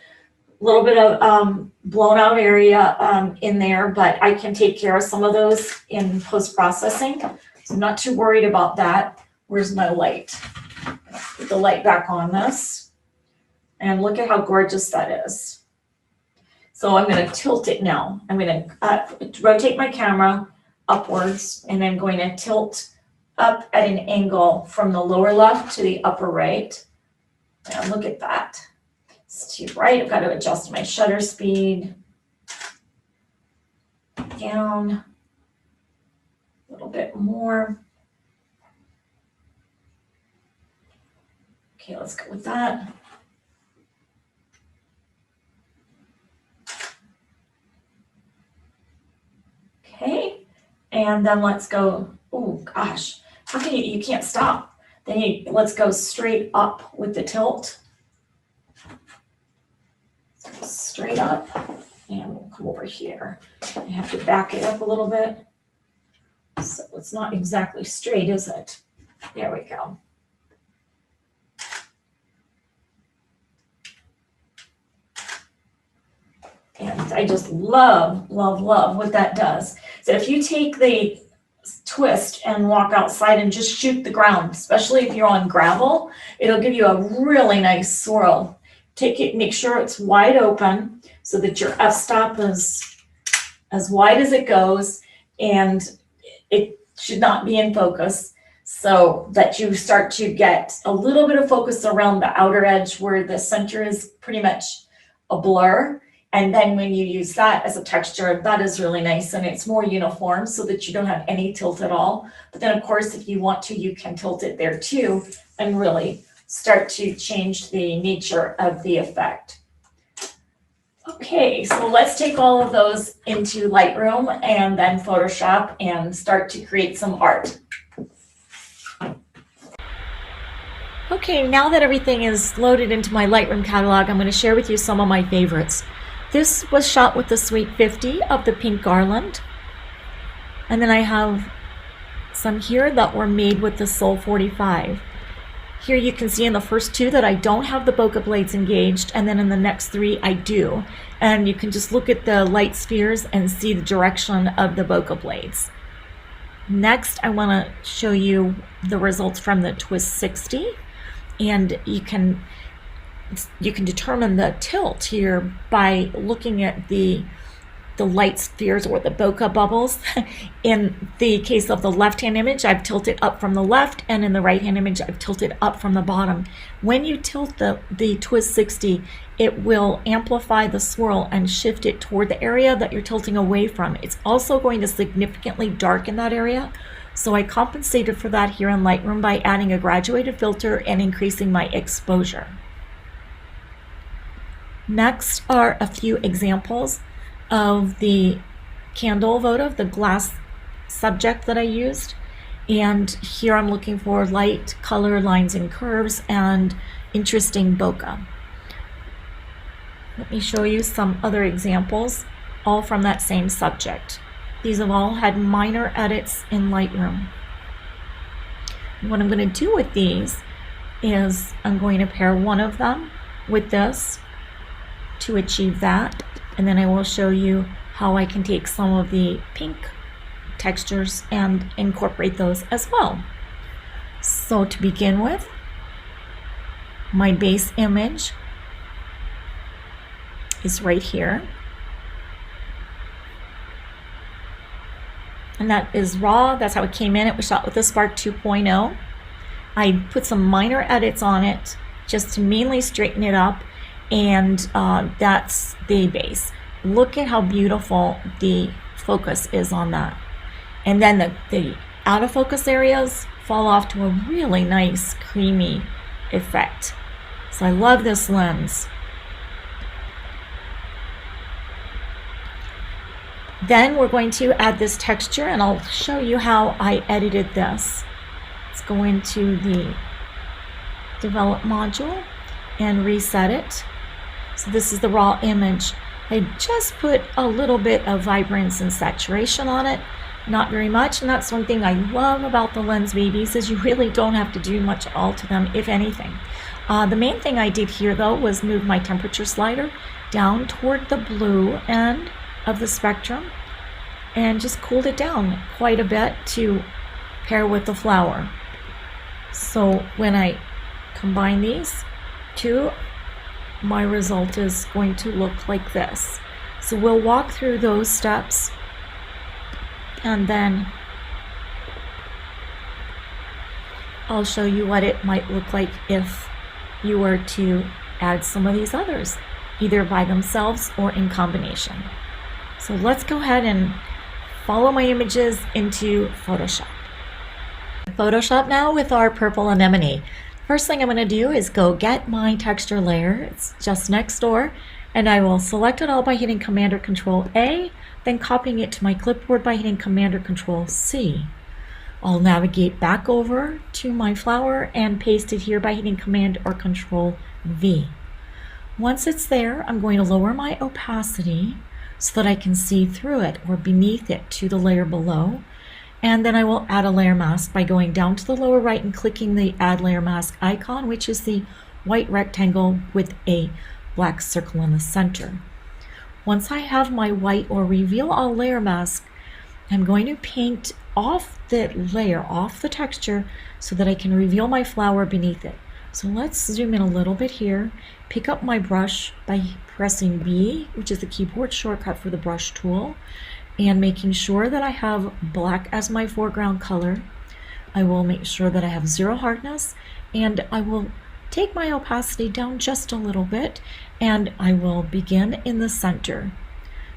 A little bit of blown out area in there, but I can take care of some of those in post-processing. So I'm not too worried about that. Where's my light? Put the light back on this. And look at how gorgeous that is. So I'm going to tilt it now. I'm going to rotate my camera upwards, and I'm going to tilt up at an angle from the lower left to the upper right. And look at that. It's too bright. I've got to adjust my shutter speed. Down a little bit more. Okay, let's go with that. Okay, and then let's go. Oh gosh, how can you can't stop. Then let's go straight up with the tilt. Straight up, and we'll come over here. I have to back it up a little bit. So it's not exactly straight, is it? There we go. And I just love, love, love what that does. So if you take the twist and walk outside and just shoot the ground, especially if you're on gravel, it'll give you a really nice swirl. Take it, make sure it's wide open so that your f-stop is as wide as it goes, and it should not be in focus, so that you start to get a little bit of focus around the outer edge where the center is pretty much a blur. And then when you use that as a texture, that is really nice, and it's more uniform so that you don't have any tilt at all. But then of course, if you want to, you can tilt it there too and really start to change the nature of the effect. Okay, so let's take all of those into Lightroom and then Photoshop and start to create some art. Okay, now that everything is loaded into my Lightroom catalog, I'm going to share with you some of my favorites. This was shot with the Sweet 50 of the pink garland. And then I have some here that were made with the Soul 45. Here you can see in the first two that I don't have the bokeh blades engaged, and then in the next three I do. And you can just look at the light spheres and see the direction of the bokeh blades. Next, I want to show you the results from the Twist 60, and you can determine the tilt here by looking at the light spheres or the bokeh bubbles. In the case of the left-hand image, I've tilted up from the left, and in the right-hand image, I've tilted up from the bottom. When you tilt the Twist 60, it will amplify the swirl and shift it toward the area that you're tilting away from. It's also going to significantly darken that area. So I compensated for that here in Lightroom by adding a graduated filter and increasing my exposure. Next are a few examples of the candle votive, the glass subject that I used. And here I'm looking for light, color, lines and curves, and interesting bokeh. Let me show you some other examples, all from that same subject. These have all had minor edits in Lightroom. And what I'm going to do with these is I'm going to pair one of them with this to achieve that. And then I will show you how I can take some of the pink textures and incorporate those as well. So to begin with, my base image is right here. And that is raw. That's how it came in. It was shot with the Spark 2.0. I put some minor edits on it just to mainly straighten it up. And that's the base. Look at how beautiful the focus is on that. And then the out of focus areas fall off to a really nice creamy effect. So I love this lens. Then we're going to add this texture, and I'll show you how I edited this. Let's go into the develop module and reset it. So this is the raw image. I just put a little bit of vibrance and saturation on it, not very much, and that's one thing I love about the Lensbabies is you really don't have to do much at all to them, if anything. The main thing I did here though was move my temperature slider down toward the blue end of the spectrum and just cooled it down quite a bit to pair with the flower. So when I combine these two, my result is going to look like this. So we'll walk through those steps, and then I'll show you what it might look like if you were to add some of these others, either by themselves or in combination. So let's go ahead and follow my images into Photoshop. Photoshop now with our purple anemone. First thing I'm going to do is go get my texture layer. It's just next door, and I will select it all by hitting Command or Control A, then copying it to my clipboard by hitting Command or Control C. I'll navigate back over to my flower and paste it here by hitting Command or Control V. Once it's there, I'm going to lower my opacity so that I can see through it or beneath it to the layer below. And then I will add a layer mask by going down to the lower right and clicking the Add Layer Mask icon, which is the white rectangle with a black circle in the center. Once I have my white or Reveal All layer mask, I'm going to paint off the layer, off the texture, so that I can reveal my flower beneath it. So let's zoom in a little bit here. Pick up my brush by pressing B, which is the keyboard shortcut for the brush tool, and making sure that I have black as my foreground color. I will make sure that I have 0 hardness, and I will take my opacity down just a little bit, and I will begin in the center.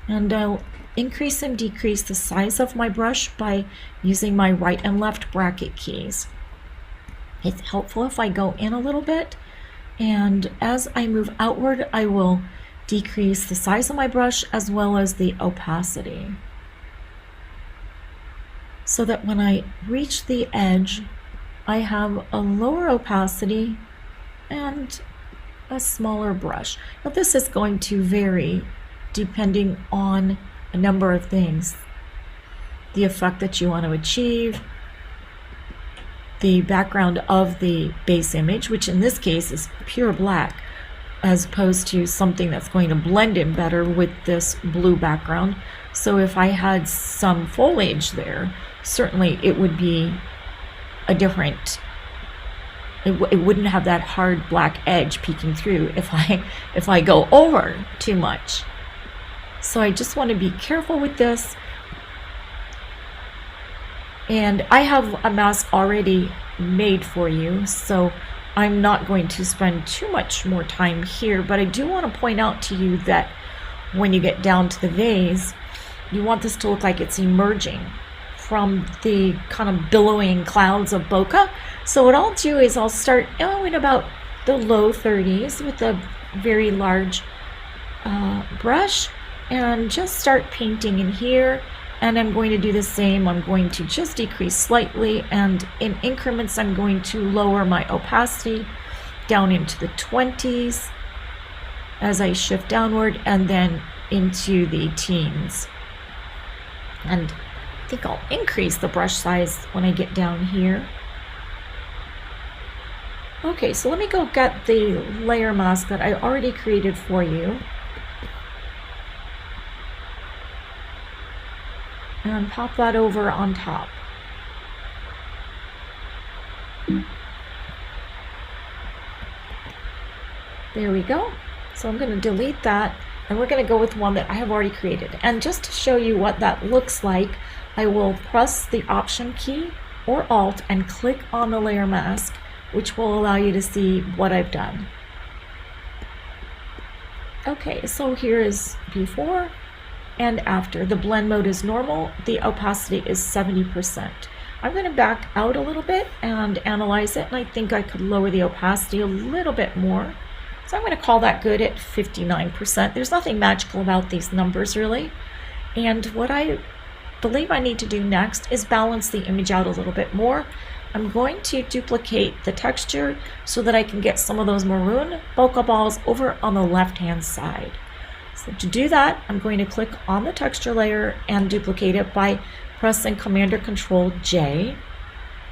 And I'll increase and decrease the size of my brush by using my right and left bracket keys. It's helpful if I go in a little bit, and as I move outward, I will decrease the size of my brush as well as the opacity, so that when I reach the edge, I have a lower opacity and a smaller brush. Now this is going to vary depending on a number of things. The effect that you want to achieve, the background of the base image, which in this case is pure black, as opposed to something that's going to blend in better with this blue background. So if I had some foliage there, certainly it would be a different, it wouldn't have that hard black edge peeking through if I go over too much. So I just want to be careful with this. And I have a mask already made for you, so I'm not going to spend too much more time here, but I do want to point out to you that when you get down to the vase, you want this to look like it's emerging from the kind of billowing clouds of bokeh. So what I'll do is I'll start in about the low 30s with a very large brush and just start painting in here. And I'm going to do the same. I'm going to just decrease slightly, and in increments I'm going to lower my opacity down into the 20s as I shift downward, and then into the teens. And I think I'll increase the brush size when I get down here. Okay, so let me go get the layer mask that I already created for you. And pop that over on top. There we go. So I'm going to delete that, and we're going to go with one that I have already created. And just to show you what that looks like, I will press the Option key or Alt and click on the layer mask, which will allow you to see what I've done. Okay, so here is before and after. The blend mode is normal, the opacity is 70%. I'm going to back out a little bit and analyze it, and I think I could lower the opacity a little bit more. So I'm going to call that good at 59%. There's nothing magical about these numbers really. And what I believe I need to do next is balance the image out a little bit more. I'm going to duplicate the texture so that I can get some of those maroon bokeh balls over on the left-hand side. So to do that, I'm going to click on the texture layer and duplicate it by pressing Command or Control J.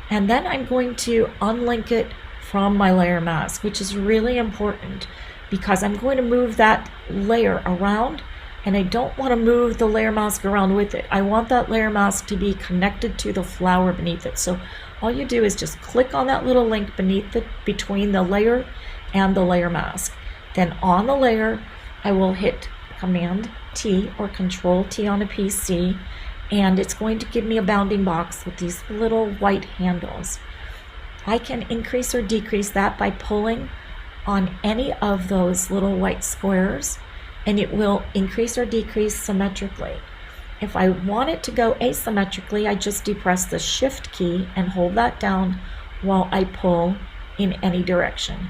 And then I'm going to unlink it from my layer mask, which is really important because I'm going to move that layer around, and I don't want to move the layer mask around with it. I want that layer mask to be connected to the flower beneath it. So all you do is just click on that little link beneath it, between the layer and the layer mask. Then on the layer, I will hit Command T or Control T on a PC, and it's going to give me a bounding box with these little white handles. I can increase or decrease that by pulling on any of those little white squares, and it will increase or decrease symmetrically. If I want it to go asymmetrically, I just depress the Shift key and hold that down while I pull in any direction.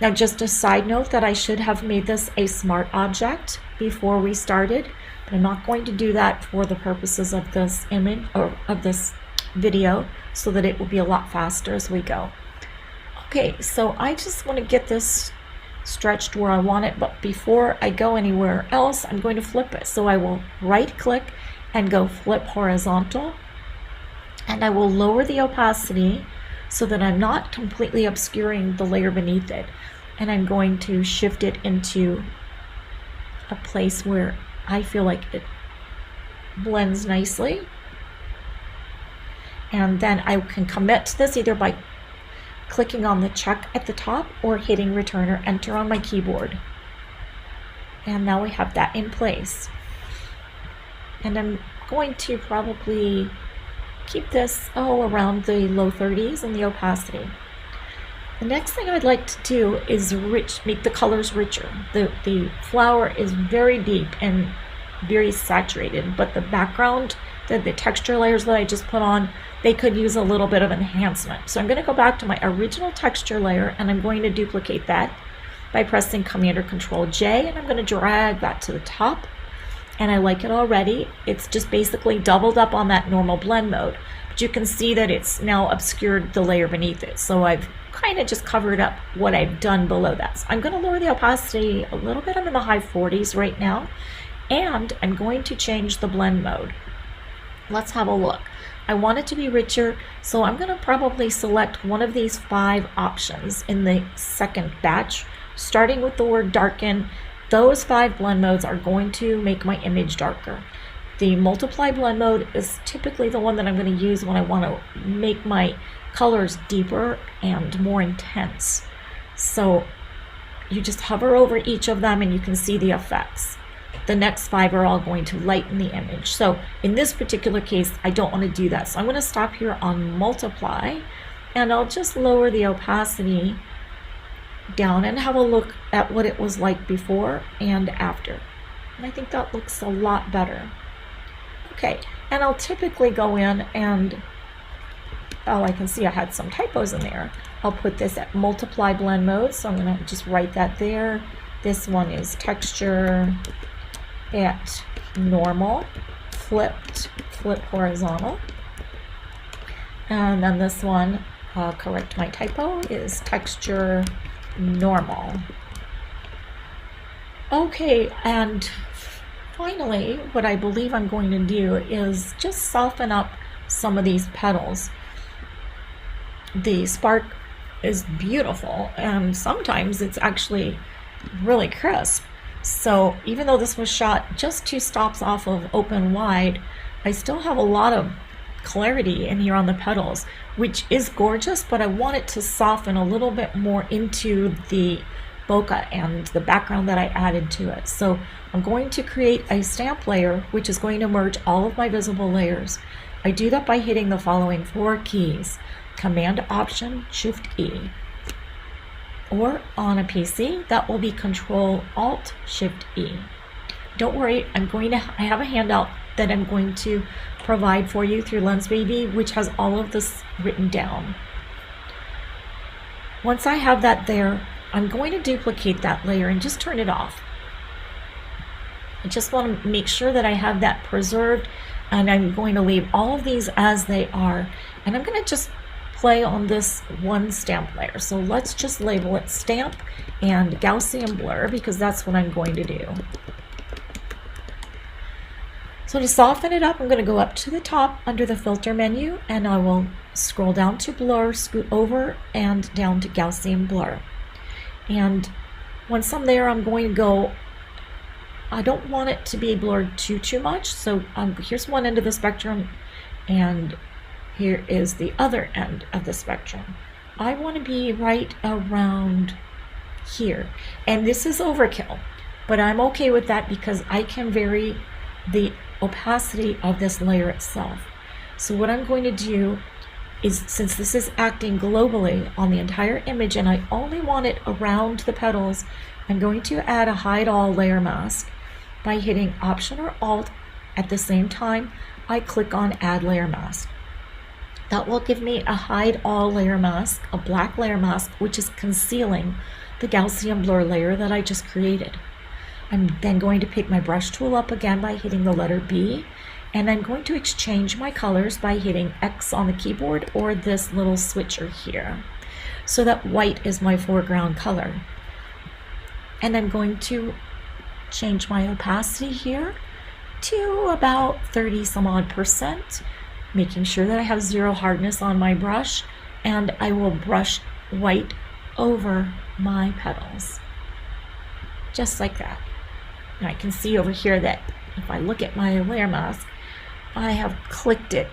Now, just a side note that I should have made this a smart object before we started, but I'm not going to do that for the purposes of this image or of this video so that it will be a lot faster as we go. Okay, so I just want to get this stretched where I want it, but before I go anywhere else, I'm going to flip it. So I will right click and go flip horizontal, and I will lower the opacity so that I'm not completely obscuring the layer beneath it. And I'm going to shift it into a place where I feel like it blends nicely. And then I can commit to this either by clicking on the check at the top or hitting return or enter on my keyboard. And now we have that in place. And I'm going to probably keep this around the low 30s in the opacity. The next thing I'd like to do is make the colors richer. The flower is very deep and very saturated, but the background, the texture layers that I just put on, they could use a little bit of enhancement. So I'm going to go back to my original texture layer, and I'm going to duplicate that by pressing Command or Control J, and I'm going to drag that to the top. And I like it already. It's just basically doubled up on that normal blend mode, but you can see that it's now obscured the layer beneath it. So I've kind of just covered up what I've done below that. So I'm going to lower the opacity a little bit. I'm in the high 40s right now, and I'm going to change the blend mode. Let's have a look. I want it to be richer, so I'm going to probably select one of these 5 options in the second batch, starting with the word darken. Those 5 blend modes are going to make my image darker. The multiply blend mode is typically the one that I'm going to use when I want to make my colors deeper and more intense. So you just hover over each of them and you can see the effects. The next 5 are all going to lighten the image. So in this particular case, I don't want to do that. So I'm going to stop here on multiply, and I'll just lower the opacity down and have a look at what it was like before and after. And I think that looks a lot better. Okay, and I'll typically go in and, oh, I can see I had some typos in there. I'll put this at multiply blend mode, so I'm going to just write that there. This one is texture at normal, flip horizontal. And then this one, correct my typo, is texture normal. Okay, and finally, what I believe I'm going to do is just soften up some of these petals. The spark is beautiful, and sometimes it's actually really crisp. So even though this was shot just 2 stops off of open wide, I still have a lot of clarity in here on the petals, which is gorgeous, but I want it to soften a little bit more into the bokeh and the background that I added to it. So I'm going to create a stamp layer which is going to merge all of my visible layers. I do that by hitting the following 4 keys: Command Option Shift E, or on a PC that will be Control Alt Shift E. Don't worry, I have a handout that I'm going to provide for you through Lensbaby, which has all of this written down. Once I have that there, I'm going to duplicate that layer and just turn it off. I just want to make sure that I have that preserved, and I'm going to leave all of these as they are, and I'm going to just play on this one stamp layer. So let's just label it stamp and Gaussian blur, because that's what I'm going to do. So to soften it up, I'm going to go up to the top under the filter menu, and I will scroll down to blur, scoot over and down to Gaussian blur. And once I'm there, I'm going to go, I don't want it to be blurred too much. So here's one end of the spectrum, and here is the other end of the spectrum. I want to be right around here. And this is overkill, but I'm okay with that because I can vary the opacity of this layer itself. So what I'm going to do is, since this is acting globally on the entire image and I only want it around the petals, I'm going to add a hide all layer mask by hitting Option or Alt. At the same time, I click on Add Layer Mask. That will give me a hide all layer mask, a black layer mask, which is concealing the Gaussian blur layer that I just created. I'm then going to pick my brush tool up again by hitting the letter B, And I'm going to exchange my colors by hitting X on the keyboard or this little switcher here. So that white is my foreground color. And I'm going to change my opacity here to about 30 some odd %, making sure that I have zero hardness on my brush, and I will brush white over my petals. Just like that. Now I can see over here that if I look at my layer mask, I have clicked it,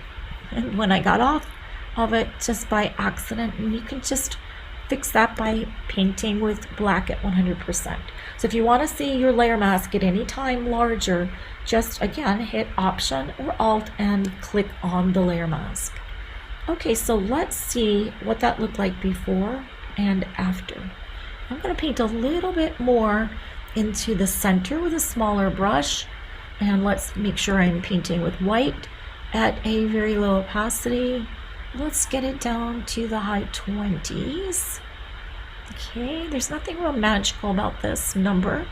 and when I got off of it just by accident, and you can just fix that by painting with black at 100%. So if you want to see your layer mask at any time larger, just again hit Option or Alt and click on the layer mask. Okay, so let's see what that looked like before and after. I'm going to paint a little bit more into the center with a smaller brush, and let's make sure I'm painting with white at a very low opacity. Let's get it down to the high 20s. Okay, there's nothing real magical about this number,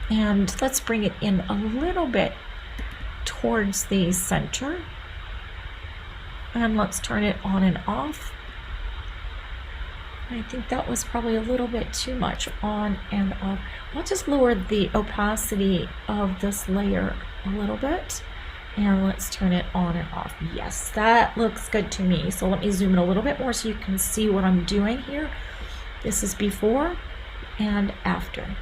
and let's bring it in a little bit towards the center, and let's turn it on and off. I think that was probably a little bit too much on and off. I'll just lower the opacity of this layer a little bit, and let's turn it on and off. Yes, that looks good to me. So let me zoom in a little bit more so you can see what I'm doing here. This is before and after.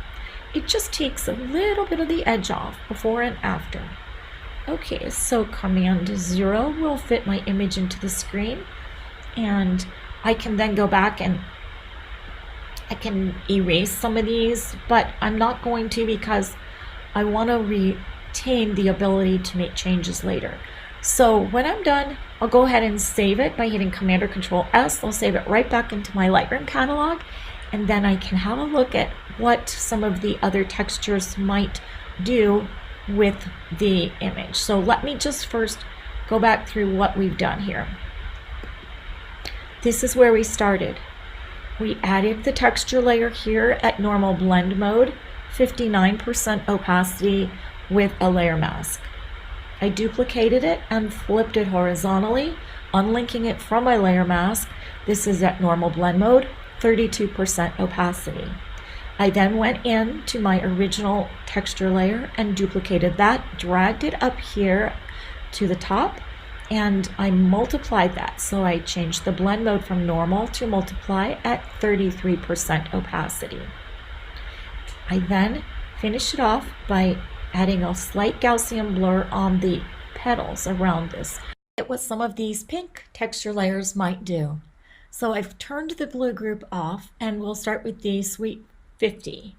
It just takes a little bit of the edge off, before and after. Okay, so Command 0 will fit my image into the screen, and I can then go back and I can erase some of these, but I'm not going to because I want to retain the ability to make changes later. So when I'm done, I'll go ahead and save it by hitting Command or Control S. I'll save it right back into my Lightroom catalog, and then I can have a look at what some of the other textures might do with the image. So let me just first go back through what we've done here. This is where we started. We added the texture layer here at normal blend mode, 59% opacity with a layer mask. I duplicated it and flipped it horizontally, unlinking it from my layer mask. This is at normal blend mode, 32% opacity. I then went in to my original texture layer and duplicated that, dragged it up here to the top, and I multiplied that. So I changed the blend mode from normal to multiply at 33% opacity. I then finished it off by adding a slight Gaussian blur on the petals around this. It was some of these pink texture layers might do. So I've turned the blue group off, and we'll start with the Sweet 50.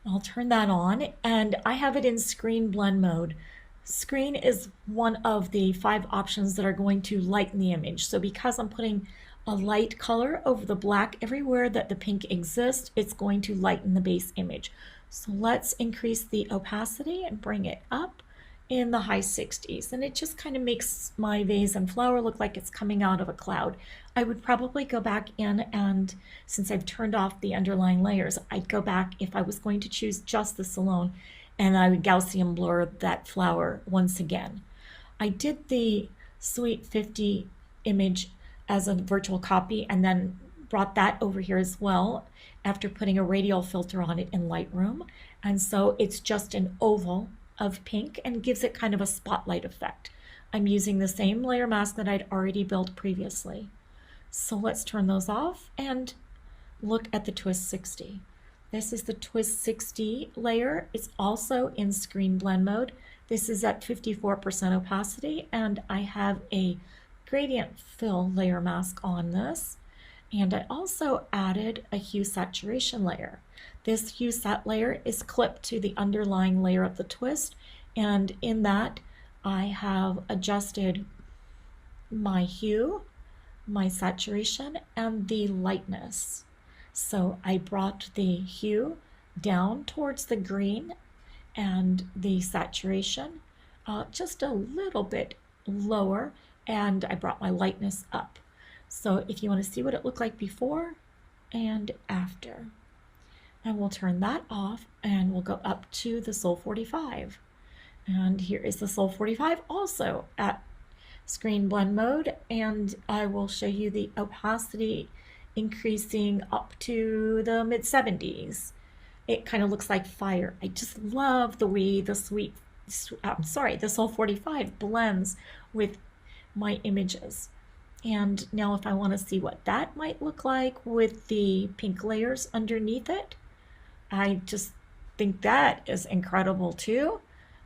I'll turn that on, and I have it in screen blend mode. Screen is one of the 5 options that are going to lighten the image. So because I'm putting a light color over the black everywhere that the pink exists, it's going to lighten the base image. So let's increase the opacity and bring it up in the high 60s. And it just kind of makes my vase and flower look like it's coming out of a cloud. I would probably go back in, and since I've turned off the underlying layers, I'd go back if I was going to choose just this alone, and I would Gaussian blur that flower once again. I did the Sweet 50 image as a virtual copy and then brought that over here as well after putting a radial filter on it in Lightroom. And so it's just an oval of pink and gives it kind of a spotlight effect. I'm using the same layer mask that I'd already built previously. So let's turn those off and look at the Twist 60. This is the Twist 60 layer. It's also in screen blend mode. This is at 54% opacity, and I have a gradient fill layer mask on this. And I also added a hue saturation layer. This hue sat layer is clipped to the underlying layer of the twist, and in that I have adjusted my hue, my saturation, and the lightness. So I brought the hue down towards the green and the saturation just a little bit lower, and I brought my lightness up. So if you want to see what it looked like before and after, and we'll turn that off and we'll go up to the Sol 45. And here is the Sol 45 also at screen blend mode, and I will show you the opacity increasing up to the mid 70s. It kind of looks like fire. I just love the way the the Sol 45 blends with my images. And now if I want to see what that might look like with the pink layers underneath it, I just think that is incredible too.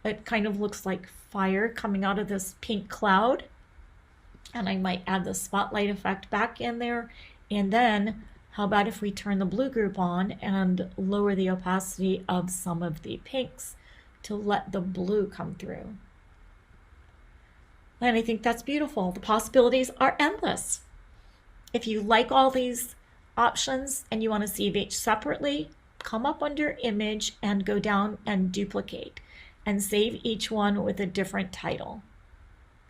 It kind of looks like fire coming out of this pink cloud. And I might add the spotlight effect back in there. And then how about if we turn the blue group on and lower the opacity of some of the pinks to let the blue come through. And I think that's beautiful. The possibilities are endless. If you like all these options and you want to save each separately, come up under image and go down and duplicate and save each one with a different title.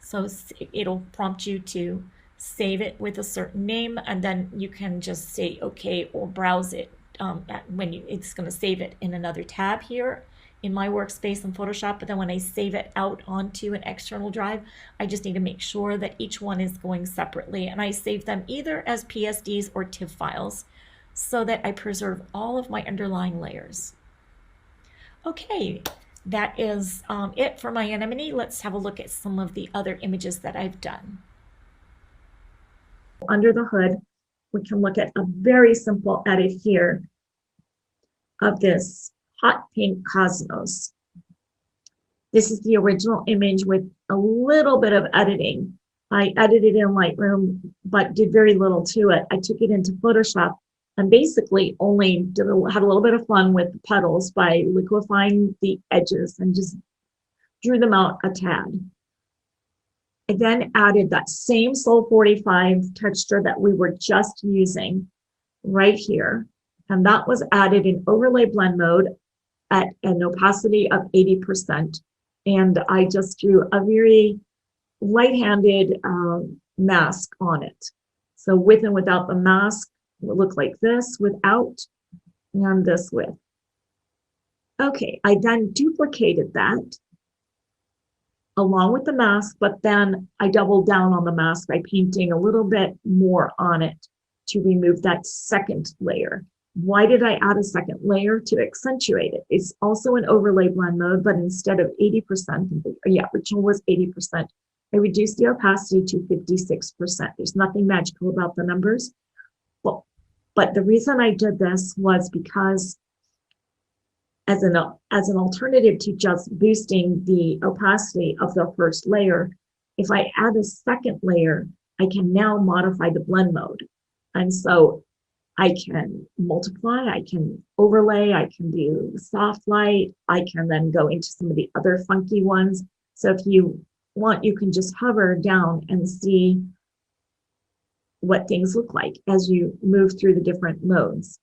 So it'll prompt you to save it with a certain name, and then you can just say okay or browse it it's going to save it in another tab here in my workspace in Photoshop. But then when I save it out onto an external drive, I just need to make sure that each one is going separately, and I save them either as PSDs or TIFF files so that I preserve all of my underlying layers. Okay, that is it for my anemone. Let's have a look at some of the other images that I've done. Under the hood, we can look at a very simple edit here of this hot pink cosmos. This is the original image with a little bit of editing. I edited in Lightroom, but did very little to it. I took it into Photoshop and basically only had a little bit of fun with the petals by liquefying the edges and just drew them out a tad. I then added that same Sol 45 texture that we were just using right here. And that was added in overlay blend mode at an opacity of 80%. And I just drew a very light-handed mask on it. So with and without the mask, it would look like this without, and this with. Okay, I then duplicated that along with the mask, but then I doubled down on the mask by painting a little bit more on it to remove that second layer. Why did I add a second layer? To accentuate it. It's also an overlay blend mode, but instead of 80%, original was 80%, I reduced the opacity to 56%. There's nothing magical about the numbers. Well, but the reason I did this was because as an alternative to just boosting the opacity of the first layer, if I add a second layer, I can now modify the blend mode. And so I can multiply, I can overlay, I can do soft light, I can then go into some of the other funky ones. So if you want, you can just hover down and see what things look like as you move through the different modes.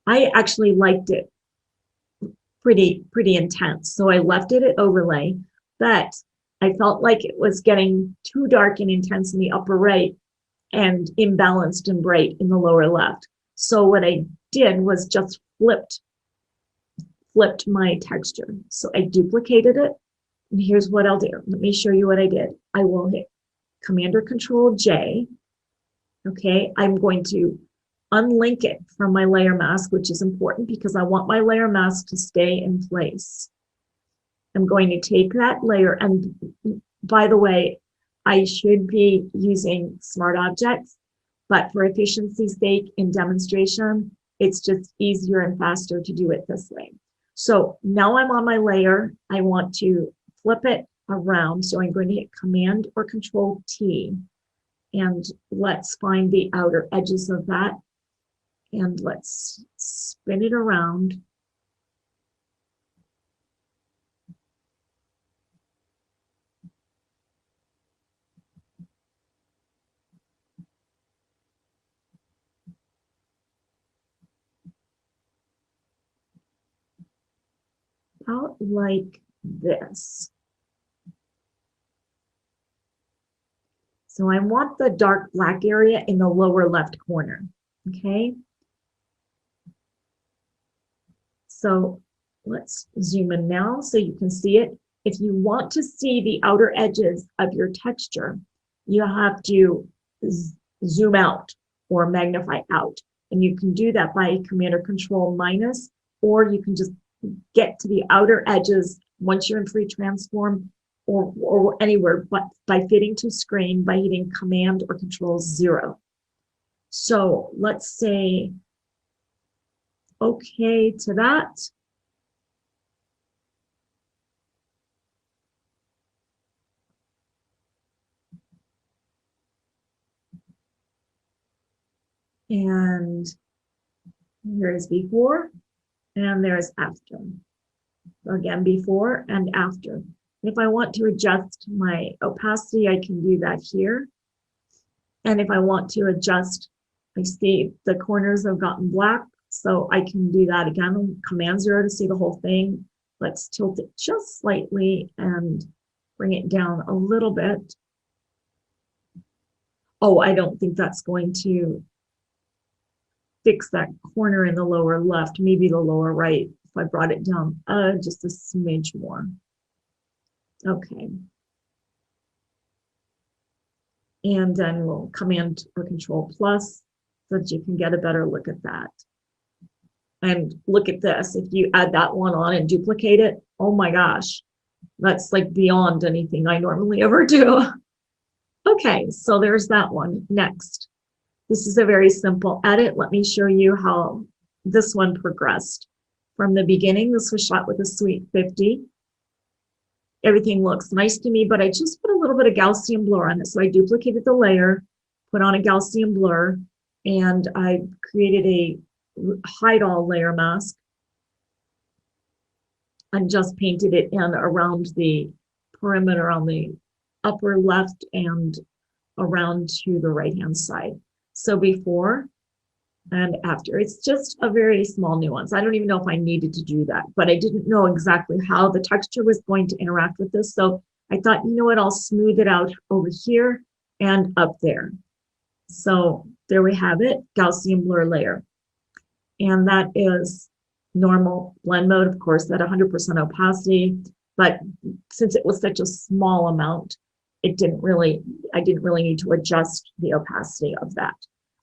I actually liked it pretty intense, so I left it at overlay, but I felt like it was getting too dark and intense in the upper right and imbalanced and bright in the lower left. So what I did was just flipped my texture. So I duplicated it, and here's what I'll do. Let me show you what I did. I will hit Command or Control J. Okay, I'm going to unlink it from my layer mask, which is important because I want my layer mask to stay in place. I'm going to take that layer, and by the way, I should be using Smart Objects, but for efficiency's sake in demonstration, it's just easier and faster to do it this way. So now I'm on my layer. I want to flip it around. So I'm going to hit Command or Control T, and let's find the outer edges of that. And let's spin it around. About like this. So I want the dark black area in the lower left corner, okay? So let's zoom in now so you can see it. If you want to see the outer edges of your texture, you have to zoom out or magnify out. And you can do that by Command or Control minus, or you can just get to the outer edges once you're in free transform or anywhere, but by fitting to screen by hitting Command or Control 0. So let's say okay to that. And here's before, and there's after. So again, before and after. If I want to adjust my opacity, I can do that here. And if I want to adjust, I see the corners have gotten black, so I can do that again. Command 0 to see the whole thing. Let's tilt it just slightly and bring it down a little bit. Oh, I don't think that's going to fix that corner in the lower left, maybe the lower right, if I brought it down just a smidge more. Okay. And then we'll Command or Control plus so that you can get a better look at that. And look at this, if you add that one on and duplicate it, oh my gosh, that's like beyond anything I normally ever do. Okay, so there's that one. Next. This is a very simple edit. Let me show you how this one progressed. From the beginning, this was shot with a Sweet 50. Everything looks nice to me, but I just put a little bit of Gaussian blur on it. So I duplicated the layer, put on a Gaussian blur, and I created a hide all layer mask and just painted it in around the perimeter on the upper left and around to the right hand side. So before and after, it's just a very small nuance. I don't even know if I needed to do that, but I didn't know exactly how the texture was going to interact with this. So I thought, you know what, I'll smooth it out over here and up there. So there we have it, Gaussian blur layer. And that is normal blend mode, of course, at 100% opacity. But since it was such a small amount, I didn't really need to adjust the opacity of that.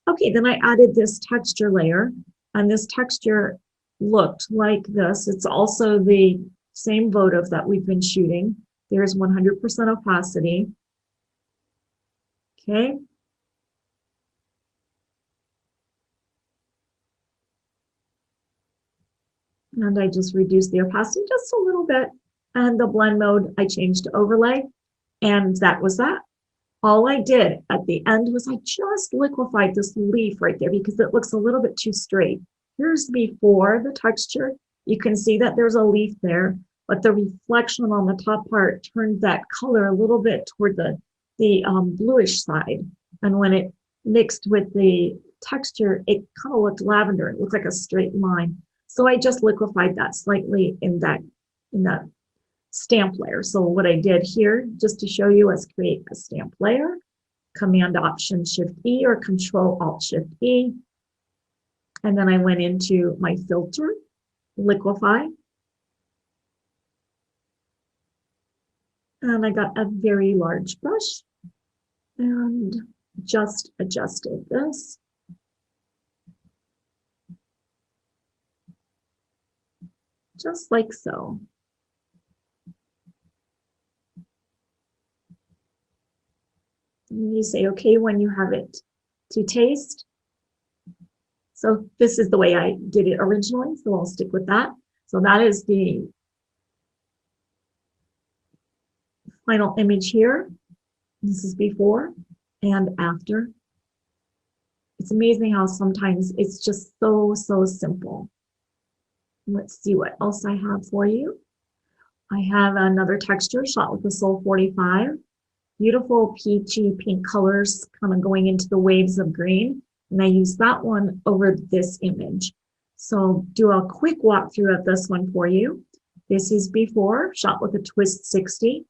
Okay, then I added this texture layer, and this texture looked like this. It's also the same votive that we've been shooting. There's 100% opacity. Okay. And I just reduced the opacity just a little bit. And the blend mode, I changed to overlay. And that was that. All I did at the end was I just liquefied this leaf right there because it looks a little bit too straight. Here's before the texture. You can see that there's a leaf there, but the reflection on the top part turned that color a little bit toward the bluish side. And when it mixed with the texture, it kind of looked lavender. It looked like a straight line. So I just liquefied that slightly in that stamp layer. So what I did here, just to show you, is create a stamp layer, Command Option Shift E or Control Alt Shift E. And then I went into my filter, liquefy. And I got a very large brush and just adjusted this. Just like so. And you say, okay, when you have it to taste. So this is the way I did it originally, so I'll stick with that. So that is the final image here. This is before and after. It's amazing how sometimes it's just so simple. Let's see what else I have for you. I have another texture shot with the Sol 45. Beautiful peachy pink colors kind of going into the waves of green. And I use that one over this image. So I'll do a quick walkthrough of this one for you. This is before, shot with a twist 60.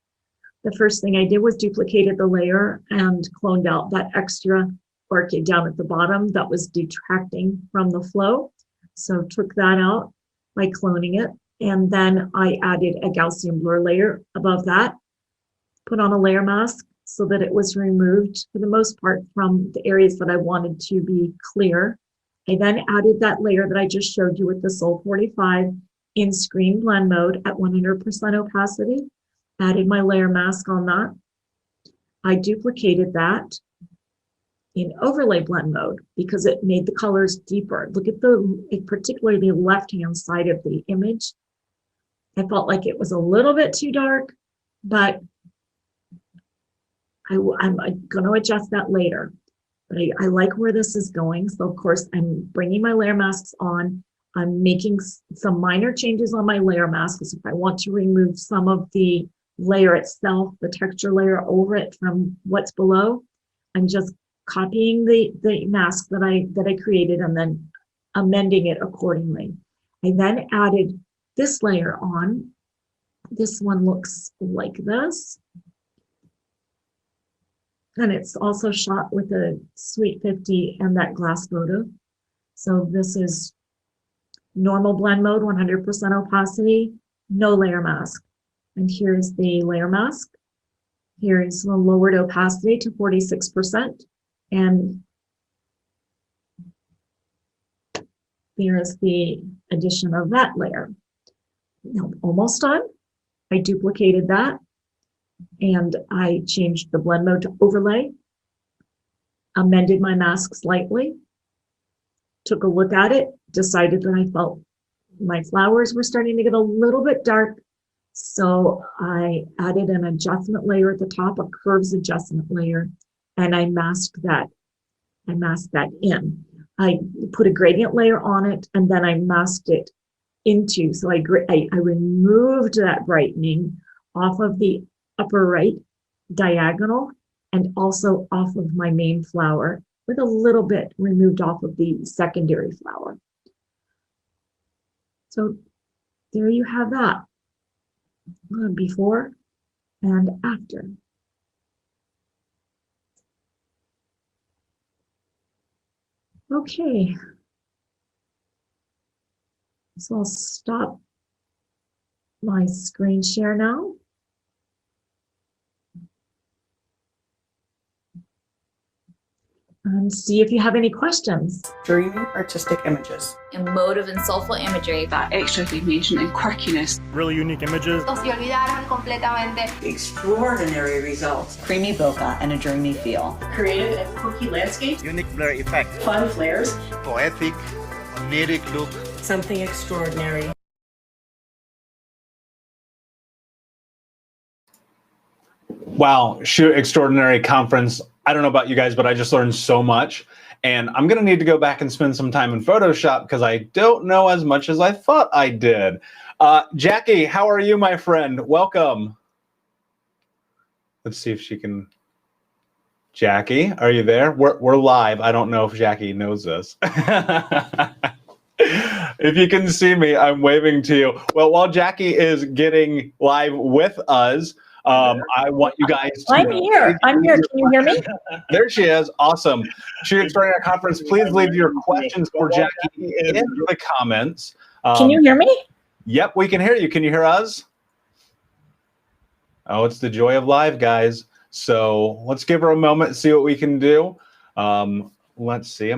the first thing I did was duplicated the layer and cloned out that extra orchid down at the bottom that was detracting from the flow. So took that out by cloning it. And then I added a Gaussian blur layer above that, put on a layer mask so that it was removed for the most part from the areas that I wanted to be clear. I then added that layer that I just showed you with the Sol 45 in screen blend mode at 100% opacity. Added my layer mask on that. I duplicated that in overlay blend mode because it made the colors deeper. Look at particularly the left-hand side of the image. I felt like it was a little bit too dark, but I'm going to adjust that later. But I like where this is going. So of course I'm bringing my layer masks on. I'm making some minor changes on my layer masks. If I want to remove some of the layer itself, the texture layer over it from what's below, I'm just copying the mask that I created and then amending it accordingly. I then added this layer on. This one looks like this. And it's also shot with a Sweet 50 and that glass photo. So this is normal blend mode, 100% opacity, no layer mask. And here's the layer mask. Here is the lowered opacity to 46%. And there is the addition of that layer. Now, almost done. I duplicated that and I changed the blend mode to overlay, amended my mask slightly, took a look at it, decided that I felt my flowers were starting to get a little bit dark. So I added an adjustment layer at the top, a curves adjustment layer, and I masked that. I masked that in. I put a gradient layer on it, and then I masked it into. So I removed that brightening off of the upper right diagonal and also off of my main flower, with a little bit removed off of the secondary flower. So there you have that, before and after. Okay, so I'll stop my screen share now. And see if you have any questions. Dreamy artistic images. Emotive and soulful imagery. That extra dimension and quirkiness. Really unique images. Se olvidaron completamente. Extraordinary results. Creamy bokeh and a dreamy feel. Creative and quirky landscapes. Unique blur effect. Fun flares. Poetic, oniric look. Something extraordinary. Wow, Shoot Extraordinary Conference. I don't know about you guys, but I just learned so much. And I'm going to need to go back and spend some time in Photoshop because I don't know as much as I thought I did. Jackie, how are you, my friend? Welcome. Let's see if she can. Jackie, are you there? We're live. I don't know if Jackie knows this. If you can see me, I'm waving to you. Well, while Jackie is getting live with us, I want you guys to... I'm here. I'm here. Can you hear me? There she is. Awesome. Shoot Extraordinary Conference, please leave your questions for Jackie in the comments. Can you hear me? Yep, we can hear you. Can you hear us? Oh, it's the joy of live, guys. So let's give her a moment and see what we can do. Let's see.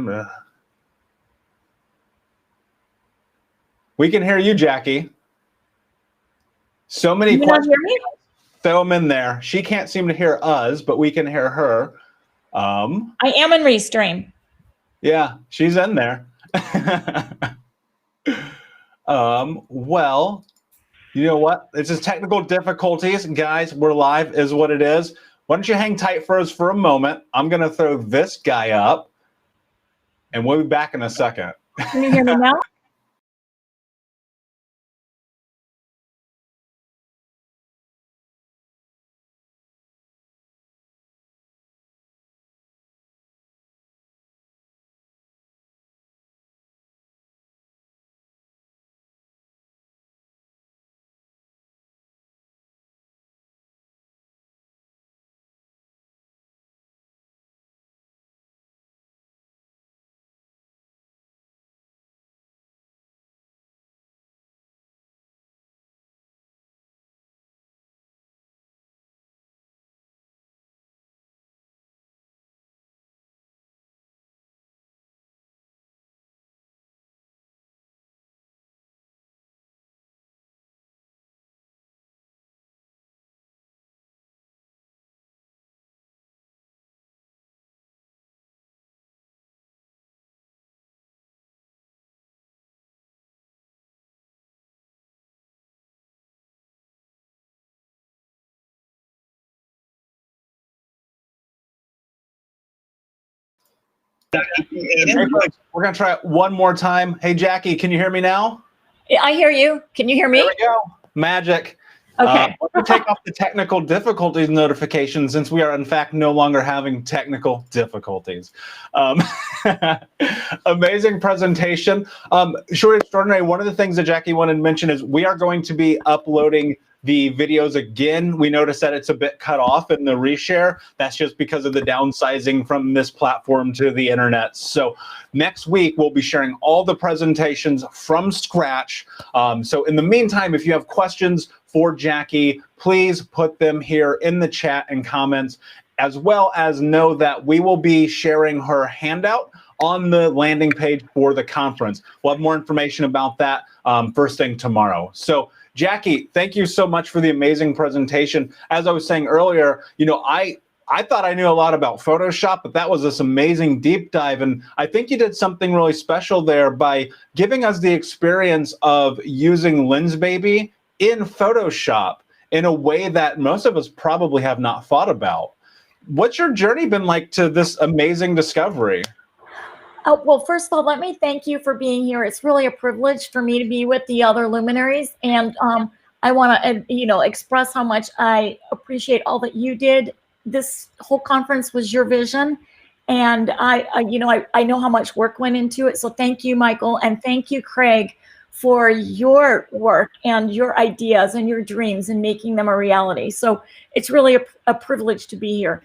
We can hear you, Jackie. So many questions. Hear me? Throw them in there. She can't seem to hear us, but we can hear her. I am in Restream. Yeah, she's in there. Well, you know what? It's just technical difficulties. Guys, we're live is what it is. Why don't you hang tight for us for a moment? I'm going to throw this guy up, and we'll be back in a second. Can you hear me now? Hey, folks, we're going to try it one more time. Hey, Jackie, can you hear me now? I hear you. Can you hear me? There we go. Magic. Okay. We'll take off the technical difficulties notification since we are, in fact, no longer having technical difficulties. Amazing presentation. Short Extraordinary, one of the things that Jackie wanted to mention is we are going to be uploading the videos again. We noticed that it's a bit cut off in the reshare. That's just because of the downsizing from this platform to the internet. So next week, we'll be sharing all the presentations from scratch. So in the meantime, if you have questions for Jackie, please put them here in the chat and comments, as well as know that we will be sharing her handout on the landing page for the conference. We'll have more information about that first thing tomorrow. So Jackie, thank you so much for the amazing presentation. As I was saying earlier, you know, I thought I knew a lot about Photoshop, but that was this amazing deep dive. And I think you did something really special there by giving us the experience of using Lensbaby in Photoshop in a way that most of us probably have not thought about. What's your journey been like to this amazing discovery? Well, first of all, let me thank you for being here. It's really a privilege for me to be with the other luminaries. And I want to, you know, express how much I appreciate all that you did. This whole conference was your vision. And you know, I know how much work went into it. So thank you, Michael. And thank you, Craig, for your work and your ideas and your dreams and making them a reality. So it's really a privilege to be here.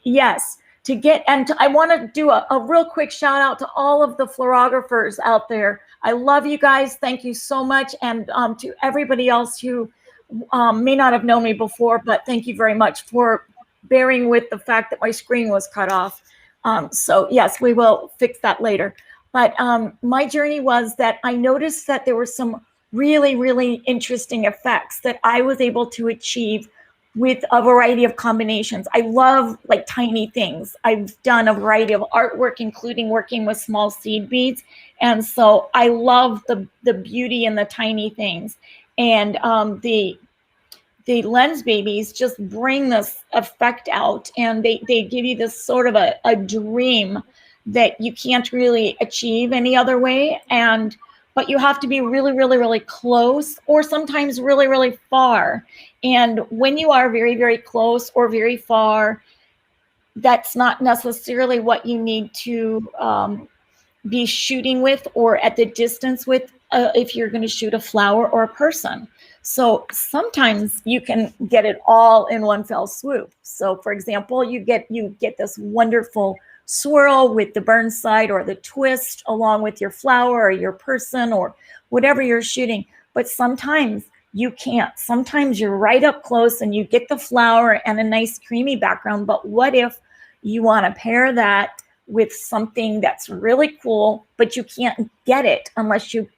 Yes. I want to do a real quick shout out to all of the fluorographers out there. I love you guys. Thank you so much. And to everybody else who may not have known me before, but thank you very much for bearing with the fact that my screen was cut off. So yes, we will fix that later. But my journey was that I noticed that there were some really, really interesting effects that I was able to achieve with a variety of combinations. I love like tiny things. I've done a variety of artwork, including working with small seed beads. And so I love the beauty in the tiny things. And the Lensbabies just bring this effect out, and they give you this sort of a dream that you can't really achieve any other way. But you have to be really, really, really close, or sometimes really, really far. And when you are very, very close or very far, that's not necessarily what you need to be shooting with or at the distance with if you're going to shoot a flower or a person. So sometimes you can get it all in one fell swoop. So for example, you get this wonderful swirl with the burn side or the twist along with your flower or your person or whatever you're shooting. But sometimes you can't. Sometimes you're right up close and you get the flower and a nice creamy background. But what if you want to pair that with something that's really cool, but you can't get it unless you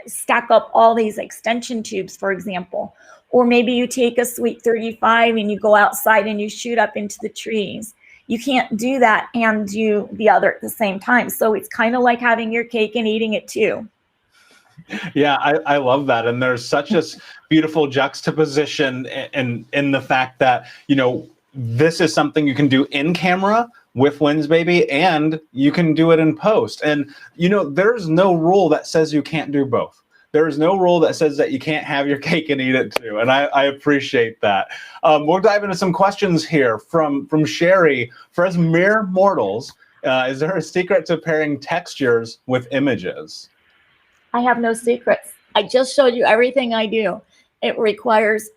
stack up all these extension tubes, for example? Or maybe you take a Sweet 35 and you go outside and you shoot up into the trees. You can't do that and do the other at the same time. So it's kind of like having your cake and eating it too. Yeah, I love that. And there's such a beautiful juxtaposition in the fact that, you know, this is something you can do in camera with Lensbaby, and you can do it in post. And, you know, there's no rule that says you can't do both. There is no rule that says that you can't have your cake and eat it too. And I appreciate that. We'll dive into some questions here from Sherry. For us mere mortals, is there a secret to pairing textures with images? I have no secrets. I just showed you everything I do. It requires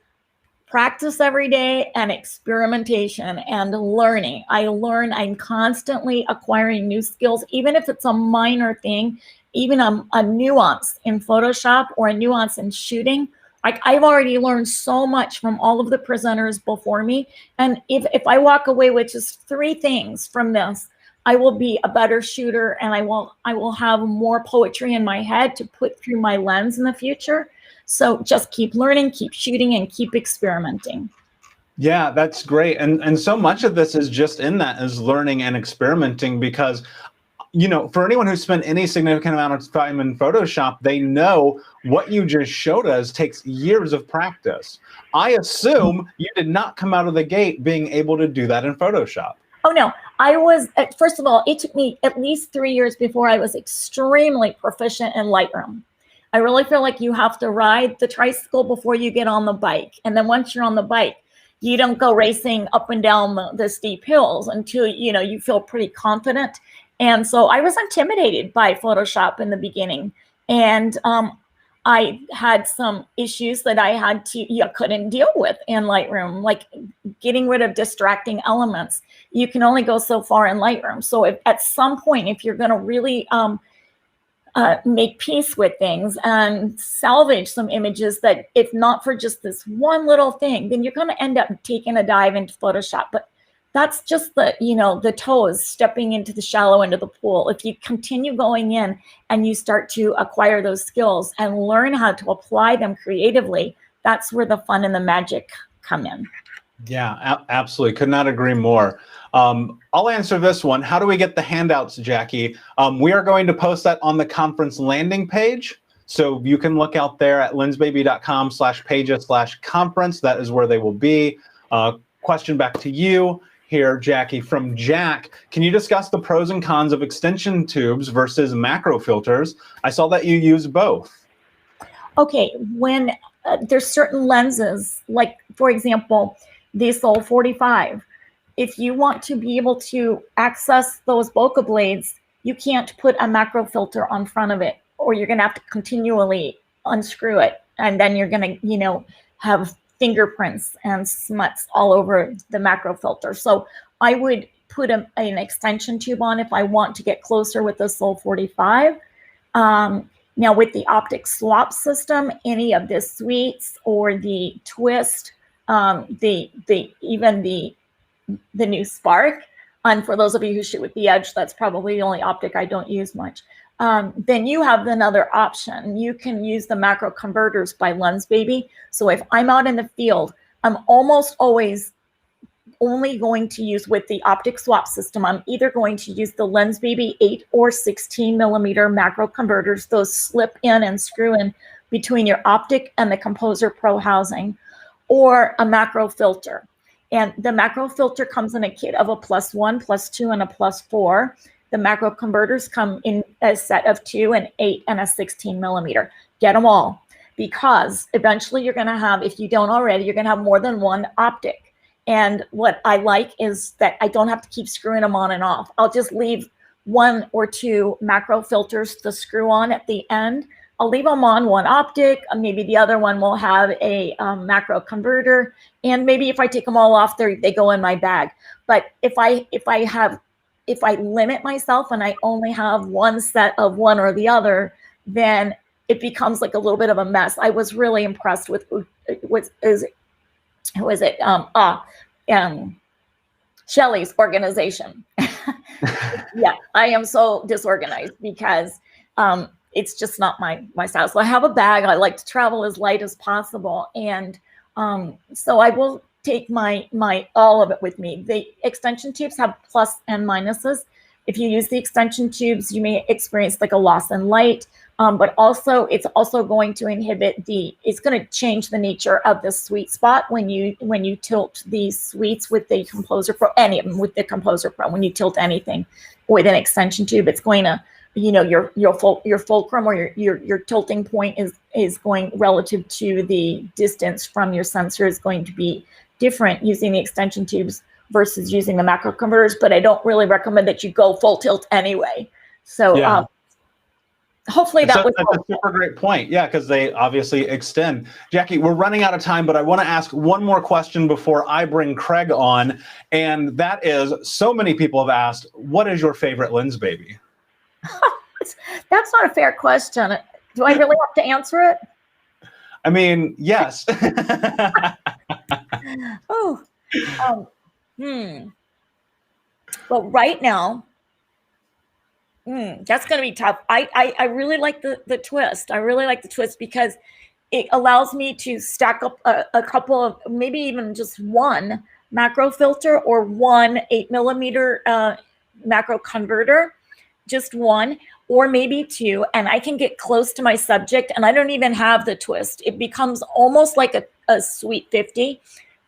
practice every day and experimentation and learning. I'm constantly acquiring new skills, even if it's a minor thing, even a nuance in Photoshop or a nuance in shooting. Like, I've already learned so much from all of the presenters before me. And if I walk away with just 3 things from this, I will be a better shooter, and I will have more poetry in my head to put through my lens in the future. So just keep learning, keep shooting, and keep experimenting. Yeah, that's great. And so much of this is just in that, is learning and experimenting, because, you know, for anyone who's spent any significant amount of time in Photoshop, they know what you just showed us takes years of practice. I assume you did not come out of the gate being able to do that in Photoshop. Oh no, I was, first of all, it took me at least 3 years before I was extremely proficient in Lightroom. I really feel like you have to ride the tricycle before you get on the bike. And then once you're on the bike, you don't go racing up and down the steep hills until, you know, you feel pretty confident. And so I was intimidated by Photoshop in the beginning. And I had some issues that I couldn't deal with in Lightroom, like getting rid of distracting elements. You can only go so far in Lightroom. So if, at some point, if you're going to really make peace with things and salvage some images, that if not for just this one little thing, then you're going to end up taking a dive into Photoshop. But that's just the, you know, the toes stepping into the shallow end of the pool. If you continue going in and you start to acquire those skills and learn how to apply them creatively, that's where the fun and the magic come in. Yeah, absolutely. Could not agree more. I'll answer this one. How do we get the handouts, Jackie? We are going to post that on the conference landing page. So you can look out there at lensbaby.com/pages/conference. That is where they will be. Question back to you here, Jackie, from Jack. Can you discuss the pros and cons of extension tubes versus macro filters? I saw that you use both. Okay, when there's certain lenses, like for example, the Sol 45, if you want to be able to access those bokeh blades, you can't put a macro filter on front of it, or you're gonna have to continually unscrew it. And then you're gonna, you know, have fingerprints and smuts all over the macro filter. So I would put an extension tube on if I want to get closer with the Sol 45. Now with the optic swap system, any of the suites or the twist, even the new Spark, and for those of you who shoot with the Edge, that's probably the only optic I don't use much. Then you have another option. You can use the macro converters by Lensbaby. So if I'm out in the field, I'm almost always only going to use, with the optic swap system, I'm either going to use the Lensbaby 8 or 16 millimeter macro converters. Those slip in and screw in between your optic and the Composer Pro housing, or a macro filter. And the macro filter comes in a kit of a +1, +2, and a +4. The macro converters come in a set of 2, an 8, and a 16 millimeter. Get them all, because eventually you're gonna have, if you don't already, you're gonna have more than one optic. And what I like is that I don't have to keep screwing them on and off. I'll just leave 1 or 2 macro filters to screw on at the end. I'll leave them on one optic. Maybe the other one will have a macro converter. And maybe if I take them all off, they go in my bag. But if I limit myself and I only have one set of one or the other, then it becomes like a little bit of a mess. I was really impressed with Shelly's organization. Yeah, I am so disorganized because it's just not my style. So I have a bag. I like to travel as light as possible. And so I will take my all of it with me. The extension tubes have plus and minuses. If you use the extension tubes, you may experience like a loss in light, but also it's also going to inhibit it's going to change the nature of the sweet spot when you tilt these suites with the Composer Pro, any of them with the Composer Pro. When you tilt anything with an extension tube, it's going to, you know, your fulcrum or your tilting point is going relative to the distance from your sensor is going to be different using the extension tubes versus using the macro converters. But I don't really recommend that you go full tilt anyway. So yeah. Hopefully that's a super great point. Yeah, because they obviously extend. Jackie, we're running out of time, but I want to ask one more question before I bring Craig on. And that is, so many people have asked, what is your favorite Lensbaby? That's not a fair question. Do I really have to answer it? I mean, yes. Well, right now, that's going to be tough. I really like the twist. I really like the twist because it allows me to stack up a couple of, maybe even just one macro filter or one 8 millimeter macro converter, just one, or maybe 2, and I can get close to my subject and I don't even have the twist. It becomes almost like a sweet 50.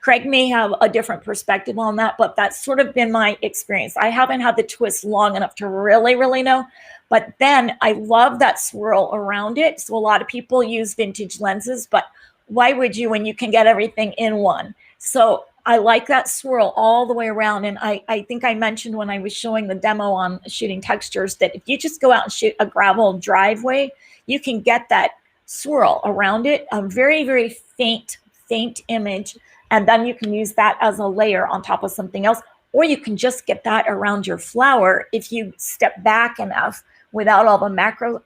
Craig may have a different perspective on that, but that's sort of been my experience. I haven't had the twist long enough to really, really know. But then I love that swirl around it. So a lot of people use vintage lenses, but why would you when you can get everything in one? So I like that swirl all the way around. And I think I mentioned when I was showing the demo on shooting textures that if you just go out and shoot a gravel driveway, you can get that swirl around it, a very, very faint image. And then you can use that as a layer on top of something else. Or you can just get that around your flower if you step back enough without all the macro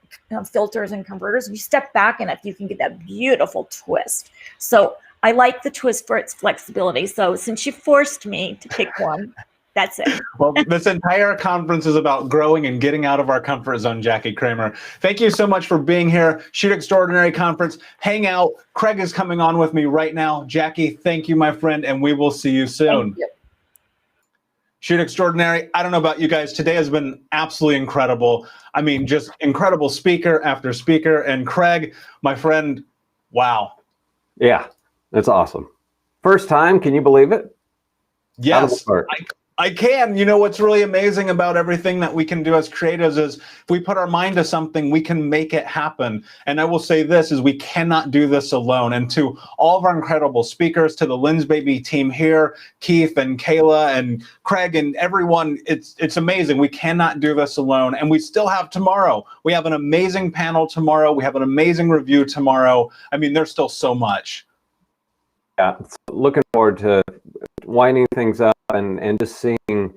filters and converters. If you step back enough, you can get that beautiful twist. So I like the twist for its flexibility. So since you forced me to pick one, that's it. Well, this entire conference is about growing and getting out of our comfort zone, Jackie Kramer. Thank you so much for being here. Shoot Extraordinary Conference. Hang out. Craig is coming on with me right now. Jackie, thank you, my friend, and we will see you soon. Thank you. Shoot Extraordinary. I don't know about you guys. Today has been absolutely incredible. I mean, just incredible speaker after speaker. And Craig, my friend, wow. Yeah, that's awesome. First time, can you believe it? Yes, I can. You know, what's really amazing about everything that we can do as creatives is if we put our mind to something, we can make it happen. And I will say this is we cannot do this alone. And to all of our incredible speakers, to the Lensbaby team here, Keith and Kayla and Craig and everyone, it's amazing. We cannot do this alone. And we still have tomorrow. We have an amazing panel tomorrow. We have an amazing review tomorrow. I mean, there's still so much. Yeah, looking forward to winding things up and just seeing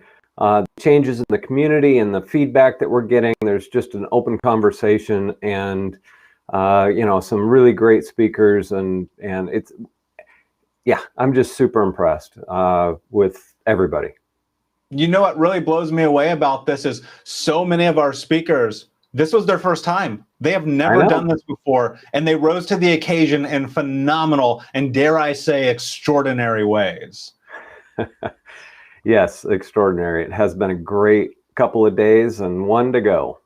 changes in the community and the feedback that we're getting. There's just an open conversation and you know, some really great speakers and it's, yeah, I'm just super impressed with everybody. You know what really blows me away about this is so many of our speakers, this was their first time. They have never done this before, and they rose to the occasion in phenomenal and, dare I say, extraordinary ways. Yes, extraordinary. It has been a great couple of days and one to go.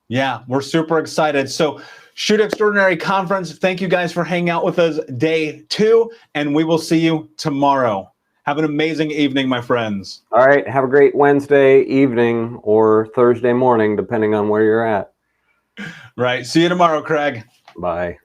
Yeah, we're super excited. So Shoot Extraordinary Conference, thank you guys for hanging out with us day 2, and we will see you tomorrow. Have an amazing evening, my friends. All right. Have a great Wednesday evening or Thursday morning, depending on where you're at. Right. See you tomorrow, Craig. Bye.